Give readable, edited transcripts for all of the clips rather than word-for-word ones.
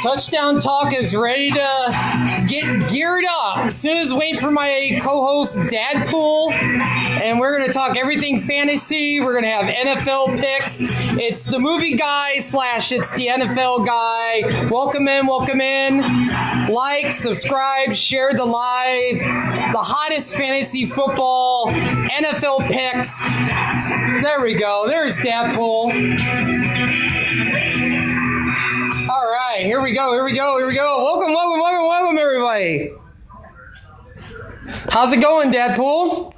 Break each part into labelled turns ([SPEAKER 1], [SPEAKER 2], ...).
[SPEAKER 1] Touchdown Talk is ready to get geared up. As soon as wait for my co-host Dadpool, and we're gonna talk everything fantasy. We're gonna have NFL picks. It's the movie guy / it's the NFL guy. Welcome in, welcome in. Like, subscribe, share the live. The hottest fantasy football NFL picks. There we go. There's Dadpool. All right, here we go. Welcome, everybody. How's it going, Dadpool?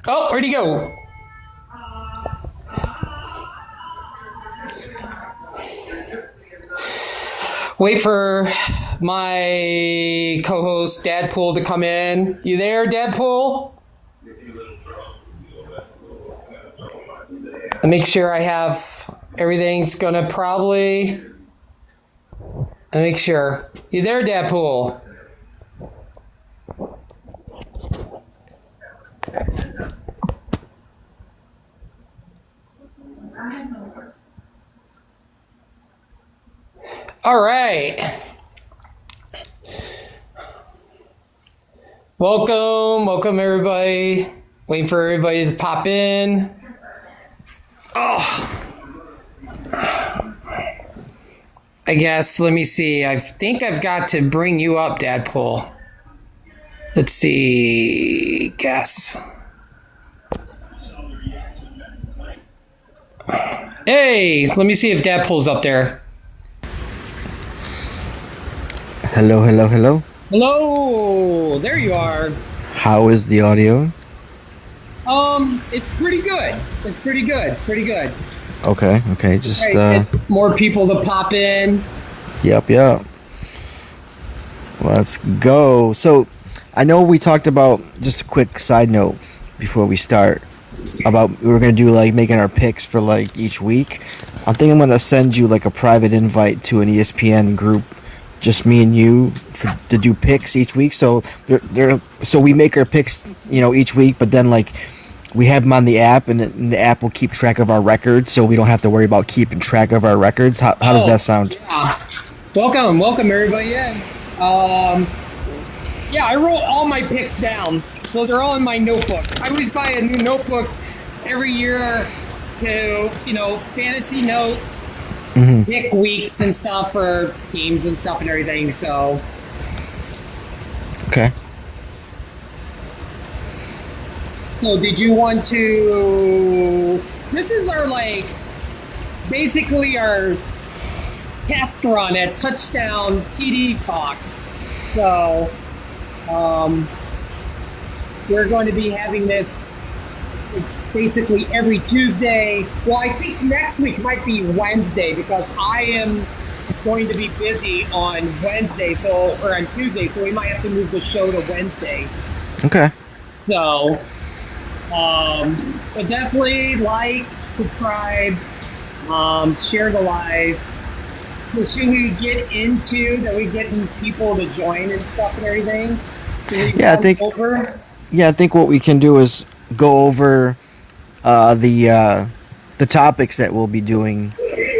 [SPEAKER 1] Oh, where'd he go? Wait for my co-host, Dadpool, to come in. You there, Dadpool? I'll make sure I have everything's gonna probably... Make sure. You there, Dadpool? All right. Welcome everybody. Waiting for everybody to pop in. Oh. I guess, let me see. I think I've got to bring you up, Dadpool. Let's see. Guess. Hey, let me see if Dadpool's up there.
[SPEAKER 2] Hello.
[SPEAKER 1] Hello, there you are.
[SPEAKER 2] How is the audio?
[SPEAKER 1] It's pretty good. It's pretty good.
[SPEAKER 2] Okay. Just
[SPEAKER 1] get more people to pop in.
[SPEAKER 2] Yep. Let's go. So, I know we talked about, just a quick side note before we start, about we were gonna do like making our picks for like each week. I think I'm gonna send you like a private invite to an ESPN group, just me and you, to do picks each week. So so we make our picks, each week, but then like we have them on the app, and the app will keep track of our records, so we don't have to worry about keeping track of our records. How does that sound?
[SPEAKER 1] Yeah. Welcome everybody in. I wrote all my picks down, so they're all in my notebook. I always buy a new notebook every year to, fantasy notes, pick weeks and stuff for teams and stuff and everything, so.
[SPEAKER 2] Okay.
[SPEAKER 1] So did you want to... This is our, basically our test run at Touchdown TD Talk. So, we're going to be having this basically every Tuesday. Well, I think next week might be Wednesday, because I am going to be busy on Wednesday, or on Tuesday, so we might have to move the show to Wednesday.
[SPEAKER 2] Okay.
[SPEAKER 1] So... but definitely subscribe, share the live. So should we get into that? We getting people to join and stuff and everything.
[SPEAKER 2] I think what we can do is go over the topics that we'll be doing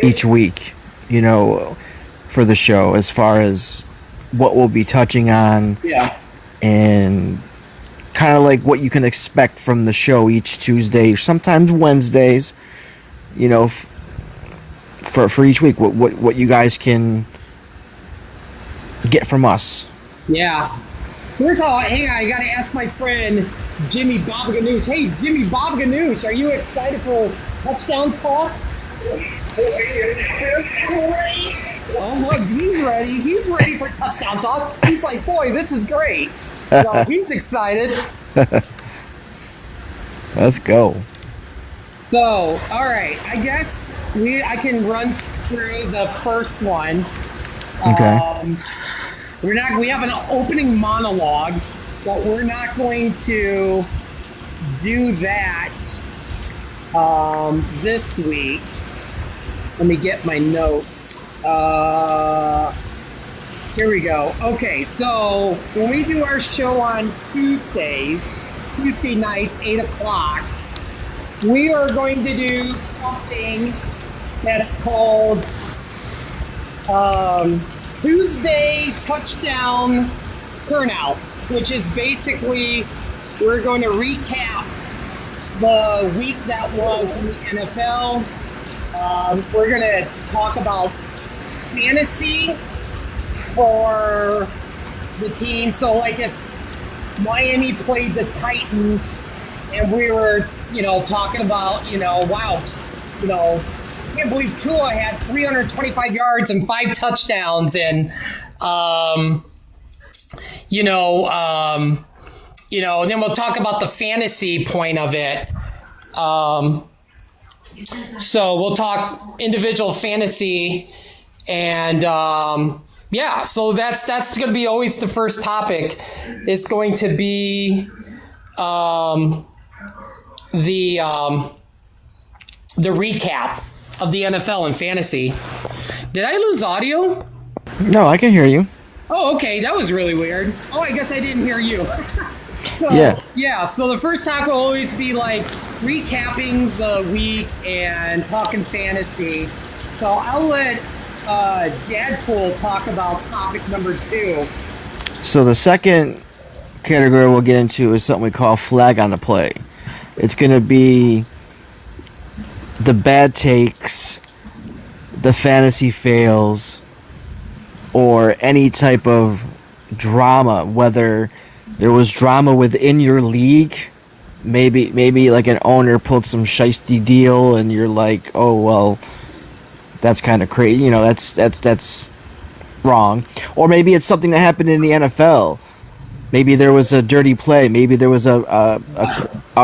[SPEAKER 2] each week. For the show, as far as what we'll be touching on.
[SPEAKER 1] Yeah.
[SPEAKER 2] And kind of like what you can expect from the show each Tuesday, sometimes Wednesdays, for each week, what you guys can get from us.
[SPEAKER 1] Yeah. First of all, hang on, I gotta ask my friend Jimmy Bobaganoosh. Hey, Jimmy Bobaganoosh, are you excited for Touchdown Talk? Oh, look, he's ready. He's ready for Touchdown Talk. He's like, boy, this is great. So he's excited.
[SPEAKER 2] Let's go.
[SPEAKER 1] So, all right. I guess I can run through the first one.
[SPEAKER 2] Okay.
[SPEAKER 1] We have an opening monologue, but we're not going to do that this week. Let me get my notes. Uh, Here we go. Okay, so when we do our show on Tuesday nights, 8 o'clock, we are going to do something that's called Tuesday Touchdown Turnouts, which is basically we're going to recap the week that was in the NFL. We're going to talk about fantasy for the team. So, like, if Miami played the Titans and we were, talking about, wow, I can't believe Tua had 325 yards and 5 touchdowns, and then we'll talk about the fantasy point of it. So we'll talk individual fantasy, and so that's going to be always the first topic. Is going to be the recap of the NFL and fantasy. Did I lose audio?
[SPEAKER 2] No, I can hear you.
[SPEAKER 1] Oh, okay. That was really weird. Oh, I guess I didn't hear you. So the first talk will always be like recapping the week and talking fantasy. So I'll let Dadpool talk about topic number 2.
[SPEAKER 2] So the second category we'll get into is something we call flag on the play. It's going to be the bad takes, the fantasy fails, or any type of drama, whether there was drama within your league. Maybe like an owner pulled some shiesty deal and you're like, oh, well, that's kind of crazy. That's wrong. Or maybe it's something that happened in the NFL. Maybe there was a dirty play. Maybe there was a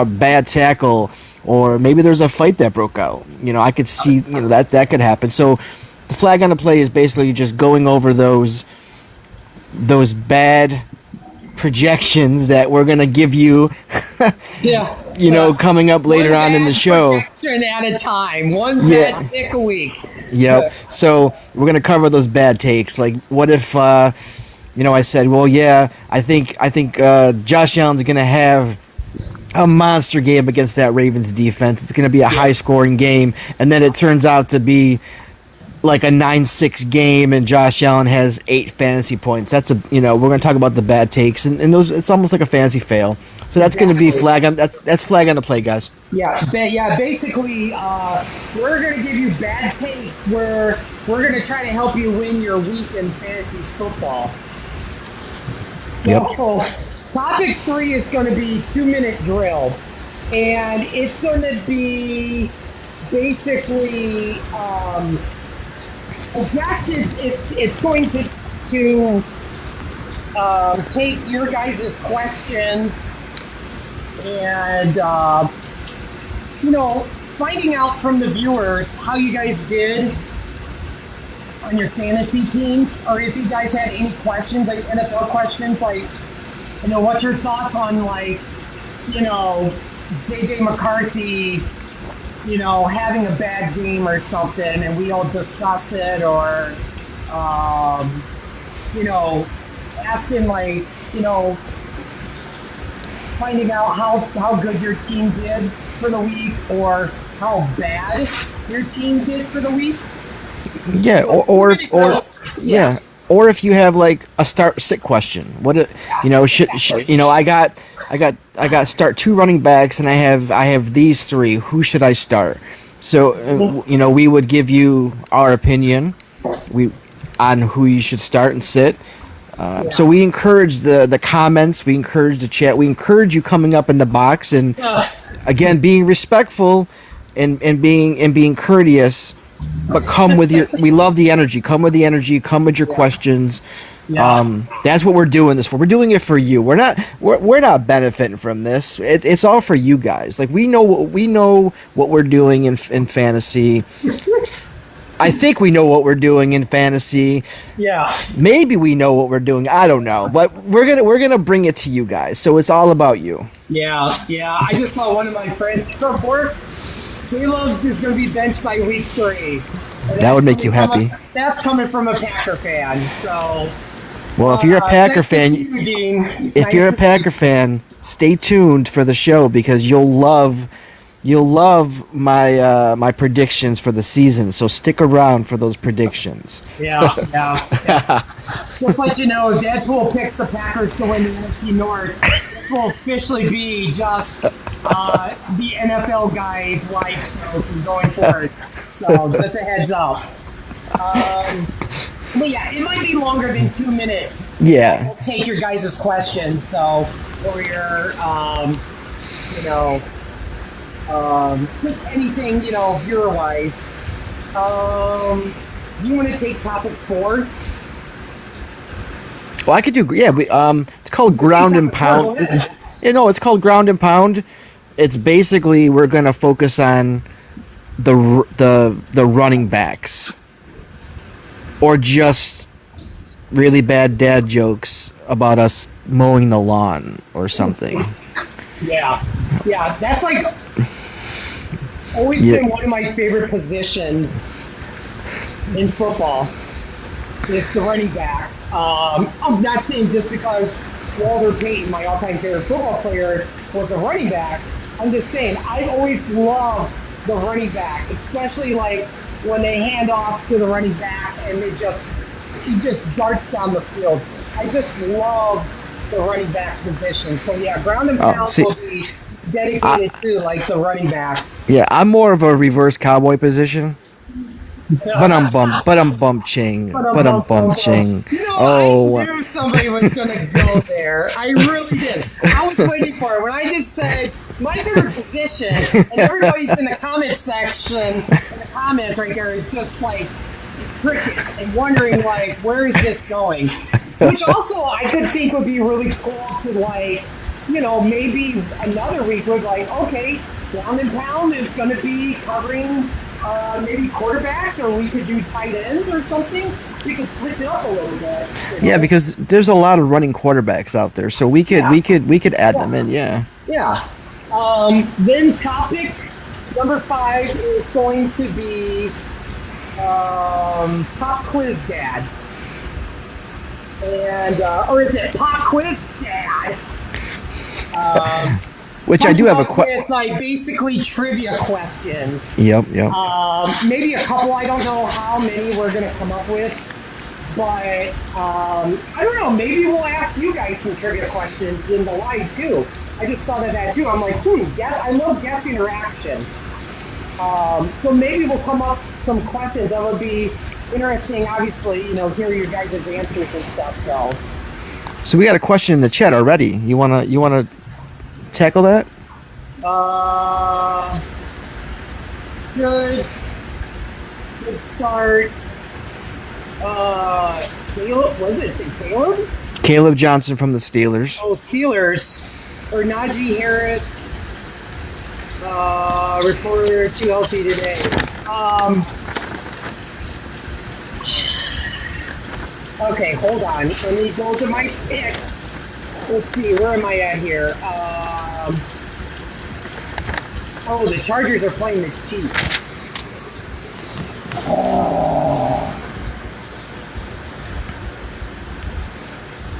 [SPEAKER 2] bad tackle, or maybe there's a fight that broke out. I could see that could happen. So the flag on the play is basically just going over those bad projections that we're gonna give you. Coming up later on in the show.
[SPEAKER 1] Projection at a time, one bad pick a week.
[SPEAKER 2] Yep. So we're gonna cover those bad takes. Like, what if I said, well, yeah, I think Josh Allen's gonna have a monster game against that Ravens defense. It's gonna be a high scoring game, and then it turns out to be like a 9-6 game, and Josh Allen has 8 fantasy points. That's we're going to talk about the bad takes, and those. It's almost like a fantasy fail. So that's going to be flag on. That's flag on the play, guys.
[SPEAKER 1] Basically, we're going to give you bad takes. We're going to try to help you win your week in fantasy football.
[SPEAKER 2] Yep.
[SPEAKER 1] So, topic 3 is going to be 2-minute drill, and it's going to be basically. I guess it's going to take your guys' questions and finding out from the viewers how you guys did on your fantasy teams, or if you guys had any questions, like NFL questions, like what's your thoughts on JJ McCarthy having a bad game or something, and we all discuss it, or, asking, finding out how good your team did for the week, or how bad your team did for the week.
[SPEAKER 2] Yeah, or if you have like a start-sit question. What I got start 2 running backs, and I have these 3. Who should I start? So we would give you our opinion on who you should start and sit. So we encourage the comments, we encourage the chat, we encourage you coming up in the box, and again, being respectful and being courteous, but come with we love the energy. Come with the energy. Come with your questions. That's what we're doing this for. We're doing it for you. We're not benefiting from this. It's all for you guys. Like, we know what we're doing in fantasy. I think we know what we're doing in fantasy.
[SPEAKER 1] Yeah.
[SPEAKER 2] Maybe we know what we're doing. I don't know, but we're gonna bring it to you guys. So it's all about you.
[SPEAKER 1] Yeah. I just saw one of my friends from work. Caleb is going to be benched by week 3.
[SPEAKER 2] That would make you happy.
[SPEAKER 1] That's coming from a Packer fan. So,
[SPEAKER 2] well, if you're a Packer fan,
[SPEAKER 1] if
[SPEAKER 2] you're a Packer fan, stay tuned for the show because you'll love my my predictions for the season. So stick around for those predictions.
[SPEAKER 1] Yeah. Just let you know, Dadpool picks the Packers to win the NFC North. This will officially be just the NFL guy live show from going forward. So just a heads up. But yeah, it might be longer than 2 minutes.
[SPEAKER 2] Yeah.
[SPEAKER 1] We'll take your guys' questions. So, or your, just anything, viewer-wise. Do you want to take topic 4?
[SPEAKER 2] Well, I could do. Yeah, it's called Ground and Pound. It's called Ground and Pound. It's basically we're gonna focus on the running backs, or just really bad dad jokes about us mowing the lawn or something.
[SPEAKER 1] Yeah, that's like always been one of my favorite positions in football. It's the running backs. I'm not saying just because Walter Payton, my all-time favorite football player, was a running back. I'm just saying I've always loved the running back, especially like when they hand off to the running back and he just darts down the field. I just love the running back position. So yeah, ground and pound will be dedicated to like the running backs.
[SPEAKER 2] Yeah, I'm more of a reverse cowboy position. But I'm bumping.
[SPEAKER 1] I knew somebody was gonna go there. I really did. I was waiting for it when I just said my favorite position, and everybody's in the comment section, in the comments right there is just like cricket and wondering like where is this going? Which also I could think would be really cool to like, maybe another week would like, okay, Ground and Pound is gonna be covering maybe quarterbacks, or we could do tight ends or something. We could switch it up a little bit.
[SPEAKER 2] Yeah, because there's a lot of running quarterbacks out there, so we could add them in. Yeah.
[SPEAKER 1] Yeah. Then topic number 5 is going to be Pop Quiz Dad, and or is it Pop Quiz Dad?
[SPEAKER 2] Which I do have a question.
[SPEAKER 1] With like basically trivia questions.
[SPEAKER 2] Yep.
[SPEAKER 1] Maybe a couple. I don't know how many we're gonna come up with, but I don't know. Maybe we'll ask you guys some trivia questions in the live too. I just thought of that too. I'm like, I love guest interaction. So maybe we'll come up with some questions that would be interesting. Obviously, hear your guys' answers and stuff.
[SPEAKER 2] So we got a question in the chat already. You wanna tackle that?
[SPEAKER 1] Good start. Caleb, was it? Say Caleb?
[SPEAKER 2] Caleb Johnson from the Steelers.
[SPEAKER 1] Oh, Steelers. Or Najee Harris. Reporter too healthy today. Okay, hold on. Let me go to my picks. Let's see, where am I at here? The Chargers are playing the Chiefs.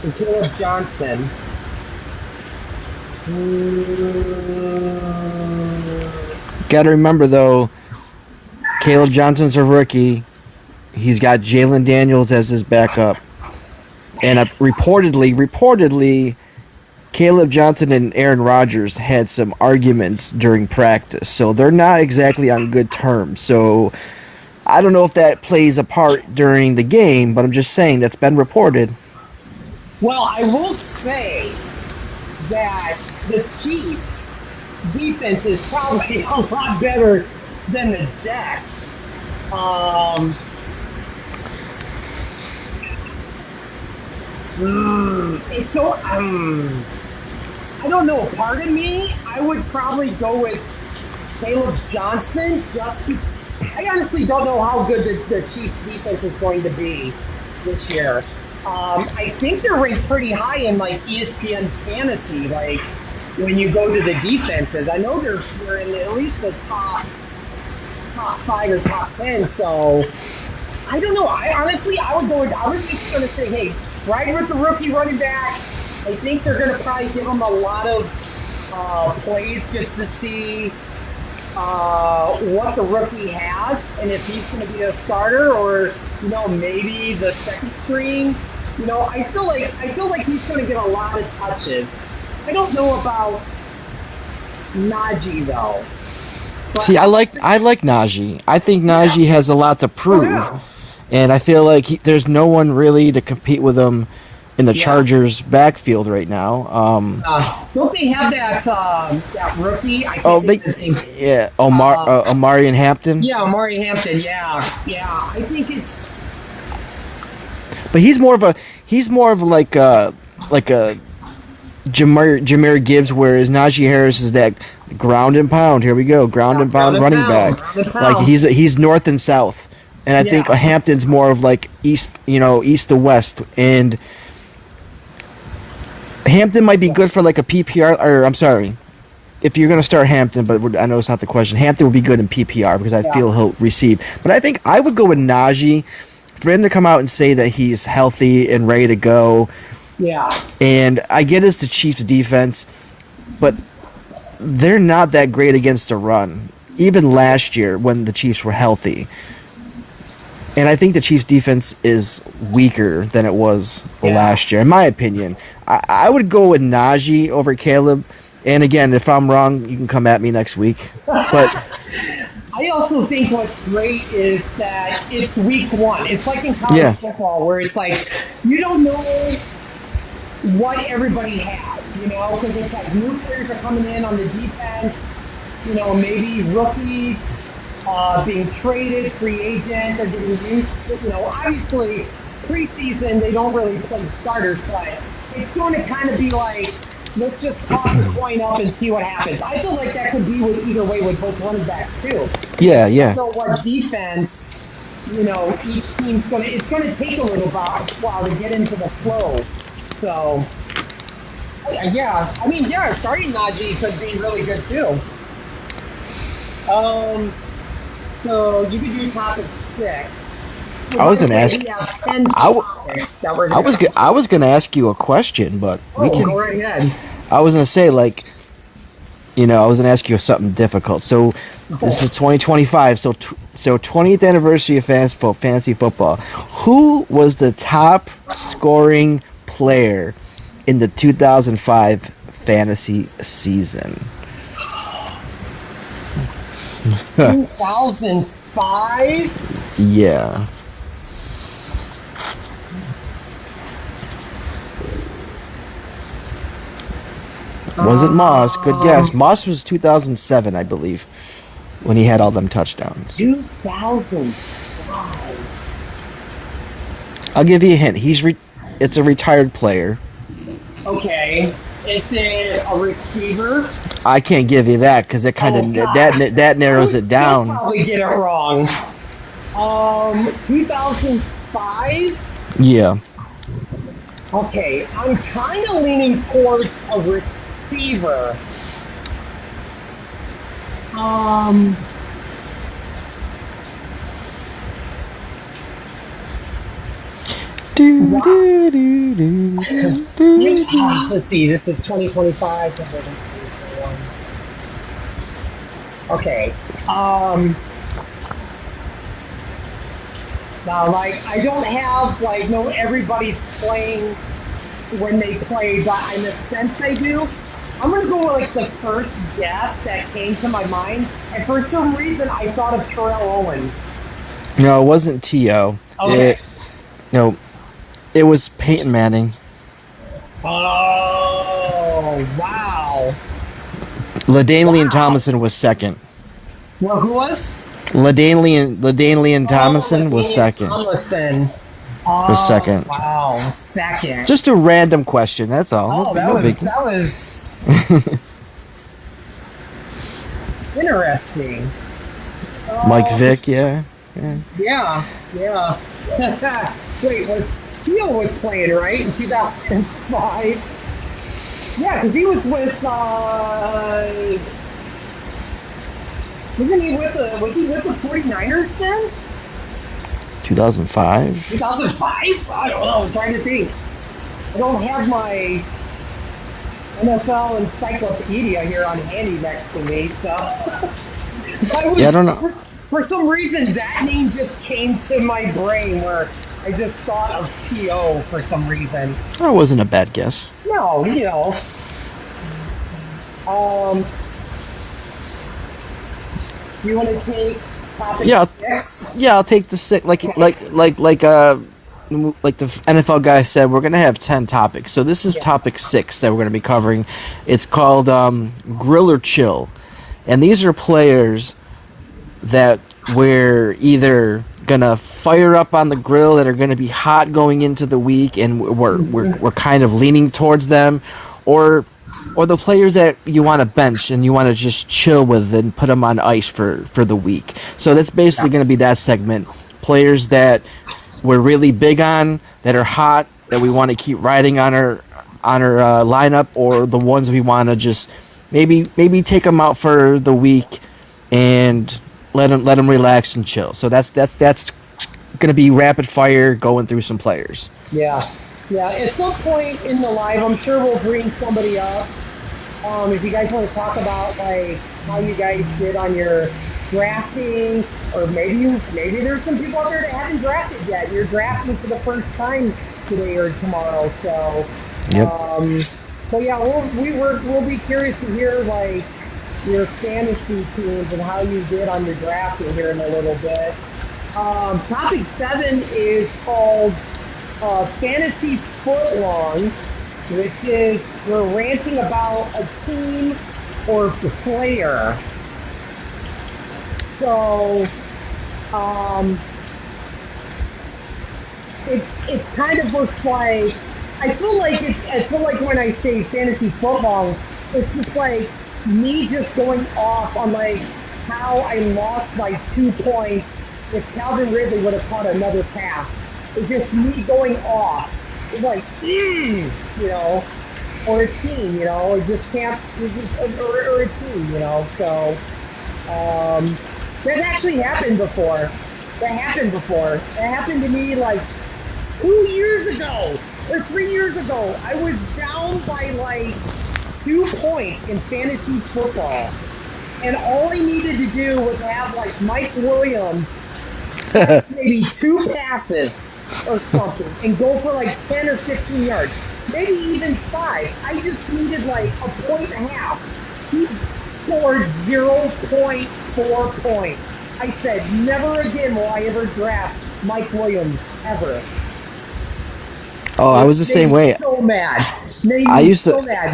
[SPEAKER 1] And Caleb Johnson.
[SPEAKER 2] Got to remember though, Caleb Johnson's a rookie. He's got Jalen Daniels as his backup. And reportedly, Caleb Johnson and Aaron Rodgers had some arguments during practice, so they're not exactly on good terms. So I don't know if that plays a part during the game, but I'm just saying that's been reported.
[SPEAKER 1] Well, I will say that the Chiefs' defense is probably a lot better than the Jets. So, I don't know. Part of me, I would probably go with Caleb Johnson. I honestly don't know how good the Chiefs' defense is going to be this year. I think they're ranked pretty high in like ESPN's fantasy. Like when you go to the defenses, I know they're in at least the top top 5 or top 10. So I don't know. I was just going to say, hey, ride with the rookie running back. I think they're going to probably give him a lot of plays just to see what the rookie has and if he's going to be a starter or maybe the second string. I feel like he's going to get a lot of touches. I don't know about Najee though. But
[SPEAKER 2] See, I like Najee. I think Najee has a lot to prove, and I feel like there's no one really to compete with him in the Chargers' backfield right now.
[SPEAKER 1] Don't they have that rookie? I can't think of his name.
[SPEAKER 2] Yeah, Omari and Hampton.
[SPEAKER 1] Yeah, Omari Hampton. Yeah. I think it's.
[SPEAKER 2] But he's more of like a Jahmyr Gibbs, whereas Najee Harris is that ground and pound. Here we go, ground and pound running back. Like he's north and south, and I think Hampton's more of like east to west. And Hampton might be good for like a PPR, or I'm sorry, if you're gonna start Hampton, but I know it's not the question. Hampton would be good in PPR because I feel he'll receive. But I think I would go with Najee for him to come out and say that he's healthy and ready to go.
[SPEAKER 1] Yeah.
[SPEAKER 2] And I get it's the Chiefs' defense, but they're not that great against the run. Even last year when the Chiefs were healthy. And I think the Chiefs' defense is weaker than it was last year, in my opinion. I would go with Najee over Caleb. And again, if I'm wrong, you can come at me next week. But
[SPEAKER 1] I also think what's great is that it's week 1. It's like in college football where it's like you don't know what everybody has, because it's like new players are coming in on the defense, maybe rookies being traded, free agent, they're getting used to, obviously preseason they don't really play starters, but it's going to kind of be like, let's just toss a coin up and see what happens. I feel like that could be with either way with both running backs too.
[SPEAKER 2] Yeah.
[SPEAKER 1] So what defense, each team's it's gonna take a little while to get into the flow. So starting Najee could be really good too. So you could do topic 6.
[SPEAKER 2] I was gonna ask. I was gonna ask you a question, but
[SPEAKER 1] we can go right ahead.
[SPEAKER 2] I was gonna say I was gonna ask you something difficult. So this is 2025. So 20th anniversary of fantasy football. Who was the top scoring player in the 2005 fantasy season?
[SPEAKER 1] 2005?
[SPEAKER 2] Yeah. Wasn't Moss. Good guess. Moss was 2007, I believe, when he had all them touchdowns.
[SPEAKER 1] 2005.
[SPEAKER 2] I'll give you a hint. It's a retired player.
[SPEAKER 1] Okay. Is it a receiver?
[SPEAKER 2] I can't give you that because it kind of that narrows it down.
[SPEAKER 1] I'll probably get it wrong. 2005?
[SPEAKER 2] Yeah.
[SPEAKER 1] Okay, I'm kind of leaning towards a receiver. Let's see, this is 2025. Okay. Now, I don't have, no, everybody's playing when they play, but in a sense I do. I'm going to go with, the first guess that came to my mind, and for some reason I thought of Terrell Owens.
[SPEAKER 2] No, it wasn't T.O.
[SPEAKER 1] Okay.
[SPEAKER 2] It was Peyton Manning.
[SPEAKER 1] Oh, wow.
[SPEAKER 2] LaDainian Tomlinson was second.
[SPEAKER 1] Well, who was?
[SPEAKER 2] LaDainian Tomlinson was second.
[SPEAKER 1] Tomlinson.
[SPEAKER 2] Was second.
[SPEAKER 1] Wow, second.
[SPEAKER 2] Just a random question, that's all.
[SPEAKER 1] Oh, that was interesting.
[SPEAKER 2] Mike Vick, yeah.
[SPEAKER 1] Yeah. Wait, Teal was playing, right, in 2005? Yeah, because he was with, Was he with the 49ers then?
[SPEAKER 2] 2005.
[SPEAKER 1] 2005? I don't know. I'm trying to think. I don't have my NFL encyclopedia here on handy next to me, so
[SPEAKER 2] Yeah, I don't know.
[SPEAKER 1] For some reason, that name just came to my brain where I just thought of T.O. for some reason.
[SPEAKER 2] That wasn't a bad guess.
[SPEAKER 1] No, you know. You want to take topic
[SPEAKER 2] Yeah,
[SPEAKER 1] 6?
[SPEAKER 2] yeah, I'll take the six. Like the NFL guy said, we're gonna have 10 topics. So this is topic 6 that we're gonna be covering. It's called Grill or Chill, and these are players that we're either gonna fire up on the grill, that are gonna be hot going into the week, and we're kind of leaning towards them, or the players that you want to bench and you want to just chill with and put them on ice for the week. So that's basically going to be that segment. Players that we're really big on, that are hot, that we want to keep riding on our lineup, or the ones we want to just maybe take them out for the week and let them relax and chill. So that's going to be rapid fire going through some players.
[SPEAKER 1] Yeah. Yeah, at some point in the live, I'm sure we'll bring somebody up. If you guys want to talk about like how you guys did on your drafting, or maybe there's some people out there that haven't drafted yet. You're drafting for the first time today or tomorrow, so
[SPEAKER 2] Yep.
[SPEAKER 1] so yeah, we'll be curious to hear like your fantasy teams and how you did on your drafting here in a little bit. Topic 7 is called Fantasy Footlong, which is we're ranting about a team or player. So, it's kind of looks like I feel like when I say fantasy football, it's just like me just going off on like how I lost by 2 points if Calvin Ridley would have caught another pass. It's just me going off. It's like, you know, or a team, you know, or just can't, or a team, you know. So, that's actually happened before. That happened to me like 2 years ago or 3 years ago. I was down by like 2 points in fantasy football, and all I needed to do was have like Mike Williams maybe 2 passes or something and go for like 10 or 15 yards, maybe even 5. I just needed like a point and a half. He scored 0.4 points. I said, never again will I ever draft Mike Williams, ever.
[SPEAKER 2] Oh, I was the same way.
[SPEAKER 1] So mad. Mad.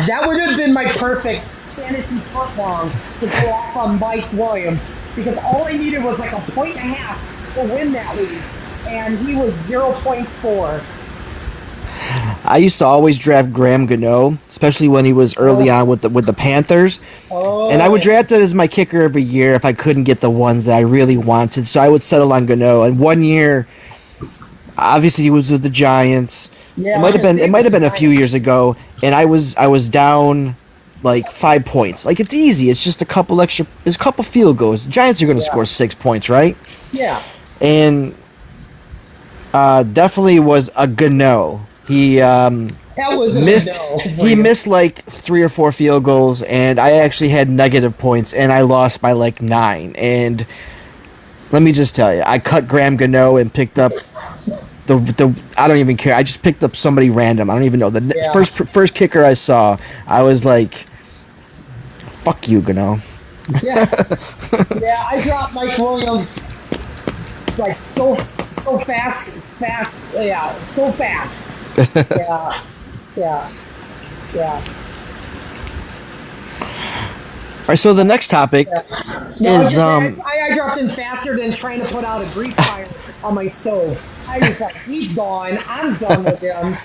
[SPEAKER 1] That would have been my perfect fantasy football to go off on Mike Williams, because all I needed was like a point and a half to win that league, and he was 0.4.
[SPEAKER 2] I used to always draft Graham Gano, especially when he was early on with the Panthers.
[SPEAKER 1] Oh.
[SPEAKER 2] And I would draft him as my kicker every year if I couldn't get the ones that I really wanted. So I would settle on Gano. And one year, obviously he was with the Giants.
[SPEAKER 1] Yeah,
[SPEAKER 2] it might have been a few years ago, and I was down like 5 points. Like, it's easy. It's just a couple field goals. The Giants are going to score 6 points, right?
[SPEAKER 1] Yeah.
[SPEAKER 2] And definitely was a Gano. He missed like 3 or 4 field goals, and I actually had negative points, and I lost by like 9. And let me just tell you, I cut Graham Gano and picked up the I don't even care. I just picked up somebody random. I don't even know first kicker I saw. I was like, "Fuck you, Gano."
[SPEAKER 1] Yeah, yeah. I dropped Mike Williams like so fast. Yeah, so fast. Yeah.
[SPEAKER 2] All right, so the next topic is
[SPEAKER 1] I dropped in faster than trying to put out a Greek fire on my stove. I was like, he's gone. I'm done with him.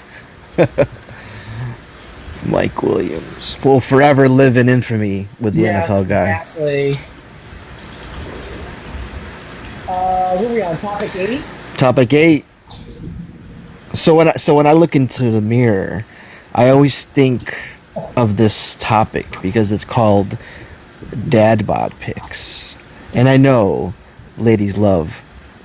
[SPEAKER 2] Mike Williams will forever live in infamy with the NFL guy.
[SPEAKER 1] Exactly. Who are we on? Topic 8?
[SPEAKER 2] Topic 8. So when I look into the mirror, I always think of this topic because it's called Dad Bod Picks. And I know ladies love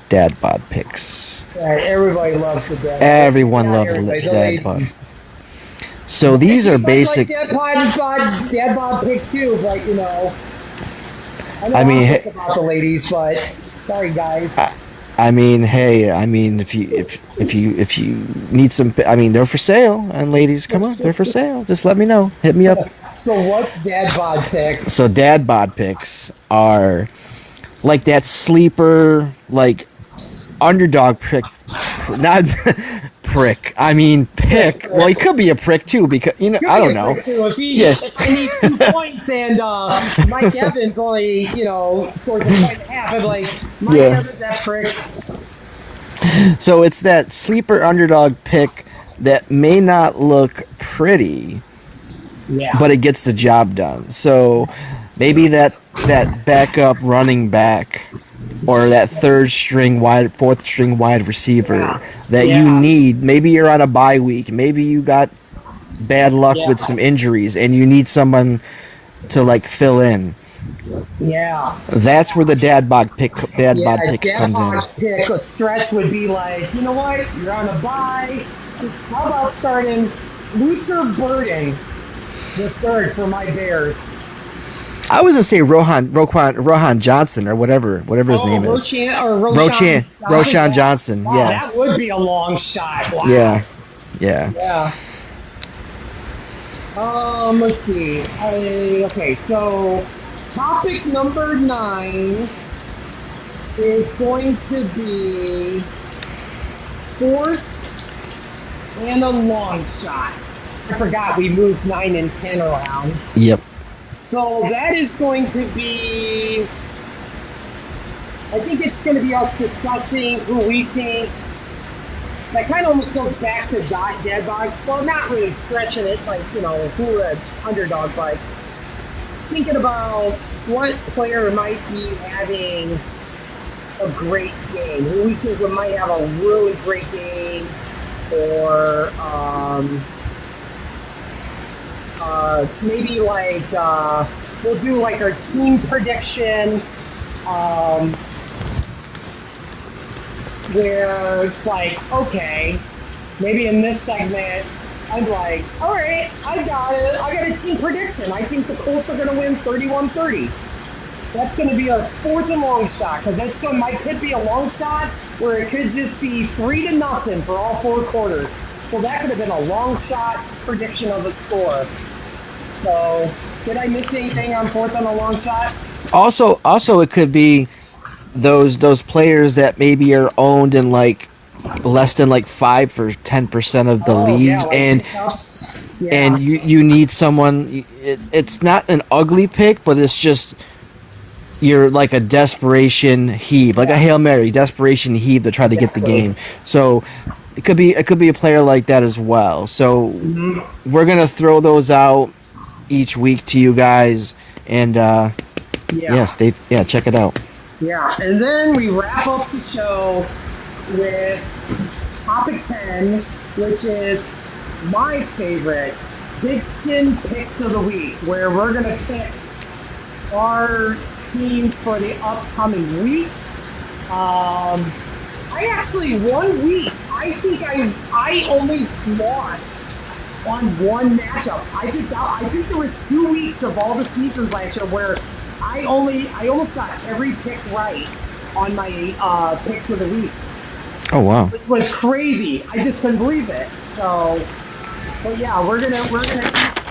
[SPEAKER 2] dad bod pics.
[SPEAKER 1] Right, everybody loves the dad.
[SPEAKER 2] Everyone
[SPEAKER 1] Not
[SPEAKER 2] loves
[SPEAKER 1] everybody, the
[SPEAKER 2] dad bod.
[SPEAKER 1] ladies.
[SPEAKER 2] So these are basic.
[SPEAKER 1] Like dad bod pics too, but you know.
[SPEAKER 2] I mean,
[SPEAKER 1] I'm about the ladies, but sorry guys.
[SPEAKER 2] I mean, hey, I mean, if you need some, I mean, they're for sale. And ladies, come on, they're for sale. Just let me know. Hit me up.
[SPEAKER 1] So what's dad bod pics?
[SPEAKER 2] So dad bod pics are like that sleeper, like underdog prick, not prick. I mean pick. Well, he could be a prick too because I don't know.
[SPEAKER 1] If I need 2 points and Mike Evans only scores a point and a half, I'm like, Mike Evans, that prick.
[SPEAKER 2] So it's that sleeper underdog pick that may not look pretty, but it gets the job done. So maybe that backup running back or that fourth string wide receiver that you need. Maybe you're on a bye week. Maybe you got bad luck with some injuries and you need someone to like fill in.
[SPEAKER 1] Yeah.
[SPEAKER 2] That's where the dad bod picks comes in.
[SPEAKER 1] Pick a stretch would be like, you know what? You're on a bye. How about starting Luther Burden the third for my Bears?
[SPEAKER 2] I was gonna say Rohan Johnson or whatever his name is. Roshan Johnson.
[SPEAKER 1] Wow,
[SPEAKER 2] yeah,
[SPEAKER 1] that would be a long shot. Wow.
[SPEAKER 2] Yeah.
[SPEAKER 1] Let's see. Okay, so topic number 9 is going to be fourth and a long shot. I forgot we moved 9 and 10 around.
[SPEAKER 2] Yep.
[SPEAKER 1] So that is going to be, I think it's going to be us discussing who we think, that kind of almost goes back to dad bod. Well, not really stretching it, like, who the underdog, but thinking about what player might be having a great game, who we think might have a really great game, or maybe like we'll do like our team prediction, where it's like, okay, maybe in this segment I'm like, all right, I got it. I got a team prediction. I think the Colts are going to win 31-30. That's going to be a fourth and long shot because could be a long shot where it could just be 3-0 for all 4 quarters. So that could have been a long shot prediction of a score. So, did I miss anything on fourth on a long shot?
[SPEAKER 2] Also, it could be those players that maybe are owned in like less than like 5 or 10% of the leagues, and you need someone. It's not an ugly pick, but it's just you're like a desperation heave, like a Hail Mary, desperation heave to try to get the game. So it could be a player like that as well. So we're gonna throw those out each week to you guys, and check it out.
[SPEAKER 1] Yeah, and then we wrap up the show with topic 10, which is my favorite Big Skin Picks of the Week, where we're going to pick our team for the upcoming week. I actually, 1 week, I think I only lost on one matchup. I think there was 2 weeks of all the seasons last year where I almost got every pick right on my picks of the week.
[SPEAKER 2] Oh wow!
[SPEAKER 1] It was crazy. I just couldn't believe it. So, but yeah, we're gonna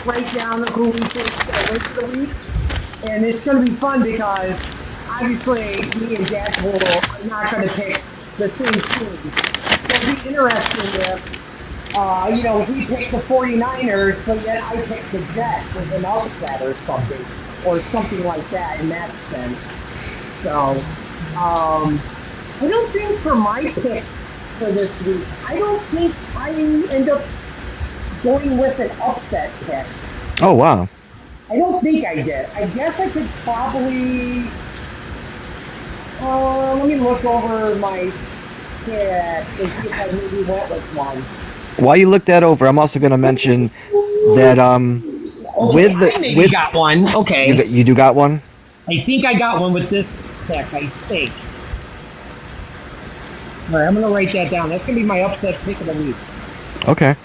[SPEAKER 1] write down who we think is gonna win for the week, and it's gonna be fun because obviously me and Dadpool are not gonna pick the same teams. It'll be interesting if he picked the 49ers, but yet I picked the Jets as an upset or something like that in that sense. So, I don't think for my picks for this week, I don't think I end up going with an upset pick.
[SPEAKER 2] Oh, wow.
[SPEAKER 1] I don't think I did. I guess I could probably... let me look over my pick and see if I maybe went with one.
[SPEAKER 2] While you look that over, I'm also going to mention that
[SPEAKER 1] I got one. Okay.
[SPEAKER 2] You do got one?
[SPEAKER 1] I think I got one with this pick, I think. All right, I'm gonna write that down. That's gonna be my upset pick of the week.
[SPEAKER 2] Okay.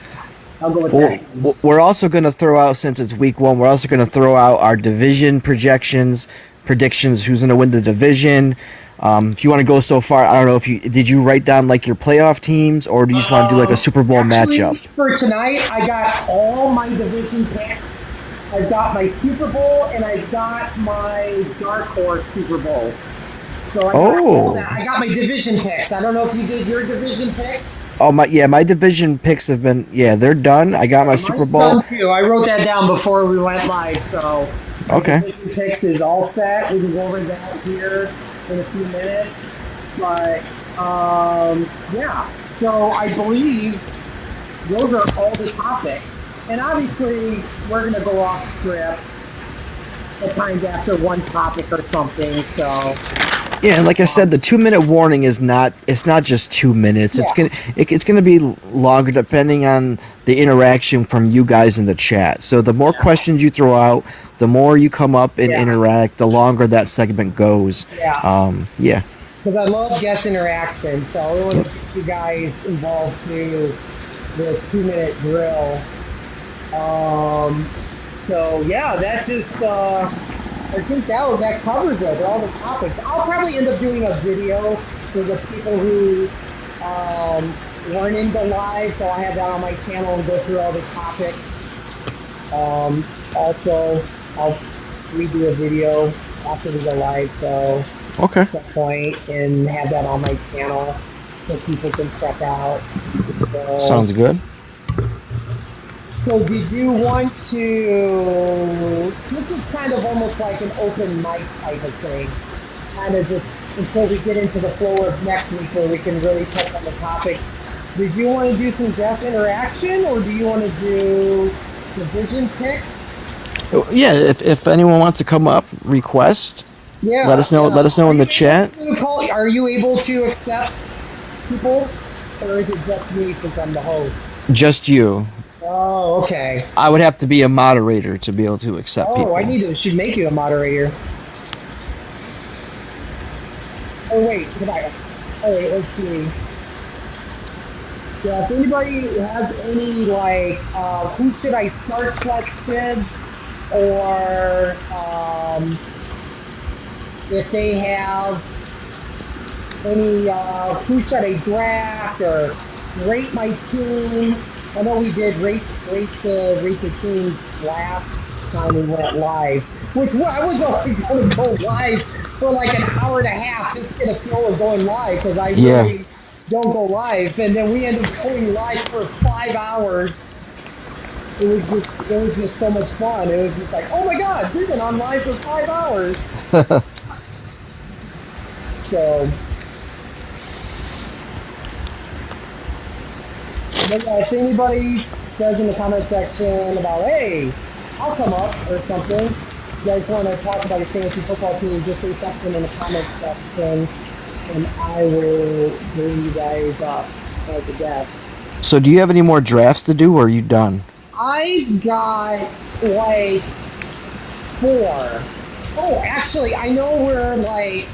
[SPEAKER 1] I'll go with
[SPEAKER 2] Well,
[SPEAKER 1] that.
[SPEAKER 2] we're also going to throw out, since it's week one, we're also going to throw out our division projections, predictions, who's going to win the division. If you want to go so far, I don't know if did you write down like your playoff teams, or do you just want to do like a Super Bowl matchup?
[SPEAKER 1] For tonight, I got all my division picks. I've got my Super Bowl and I've got my Dark Horse Super Bowl. So I got my division picks. I don't know if you did your division picks.
[SPEAKER 2] Oh my division picks have been they're done. I got my Super Bowl.
[SPEAKER 1] Done too. I wrote that down before we went live, so
[SPEAKER 2] okay.
[SPEAKER 1] Division picks is all set. We can go over that here in a few minutes. But yeah. So I believe those are all the topics. And obviously we're gonna go off script at times after one topic or something, so
[SPEAKER 2] yeah, and like I said, the 2-minute warning is not. It's not just 2 minutes.
[SPEAKER 1] Yeah.
[SPEAKER 2] It's gonna be longer depending on the interaction from you guys in the chat. So the more questions you throw out, the more you come up and interact, the longer that segment goes.
[SPEAKER 1] Yeah. Because I love guest interaction, so I want to get you guys involved too. The 2-minute drill. So yeah, that just. I think that covers it, all the topics. I'll probably end up doing a video for the people who weren't in the live, so I have that on my channel and go through all the topics. Also, I'll redo a video after we go live, so at some point, and have that on my channel so people can check out. So,
[SPEAKER 2] sounds good.
[SPEAKER 1] So did you want to, this is kind of almost like an open mic type of thing, kind of just until we get into the flow of next week where we can really touch on the topics. Did you want to do some guest interaction, or do you want to do division picks?
[SPEAKER 2] Yeah, if anyone wants to come up, request.
[SPEAKER 1] Yeah.
[SPEAKER 2] Let us know. Let us know in the chat.
[SPEAKER 1] Are you able to accept people, or is it just me since I'm the host?
[SPEAKER 2] Just you.
[SPEAKER 1] Oh, okay.
[SPEAKER 2] I would have to be a moderator to be able to accept people.
[SPEAKER 1] Oh, should make you a moderator. Oh, wait, let's see. Yeah, if anybody has any, like, who should I start questions, or, if they have any, who should I draft, or rate my team. I know we did rate the teams last time we went live, which I was only going to go live for like an hour and a half just to get a feel of going live, because I really don't go live, and then we ended up going live for 5 hours. It was just so much fun. It was just like, oh my god, we've been on live for 5 hours. So. But yeah, if anybody says in the comment section about, hey, I'll come up or something, you guys want to talk about your fantasy football team, just say something in the comment section, and I will bring you guys up as a guest.
[SPEAKER 2] So do you have any more drafts to do, or are you done?
[SPEAKER 1] I've got like 4. Oh, actually, I know we're like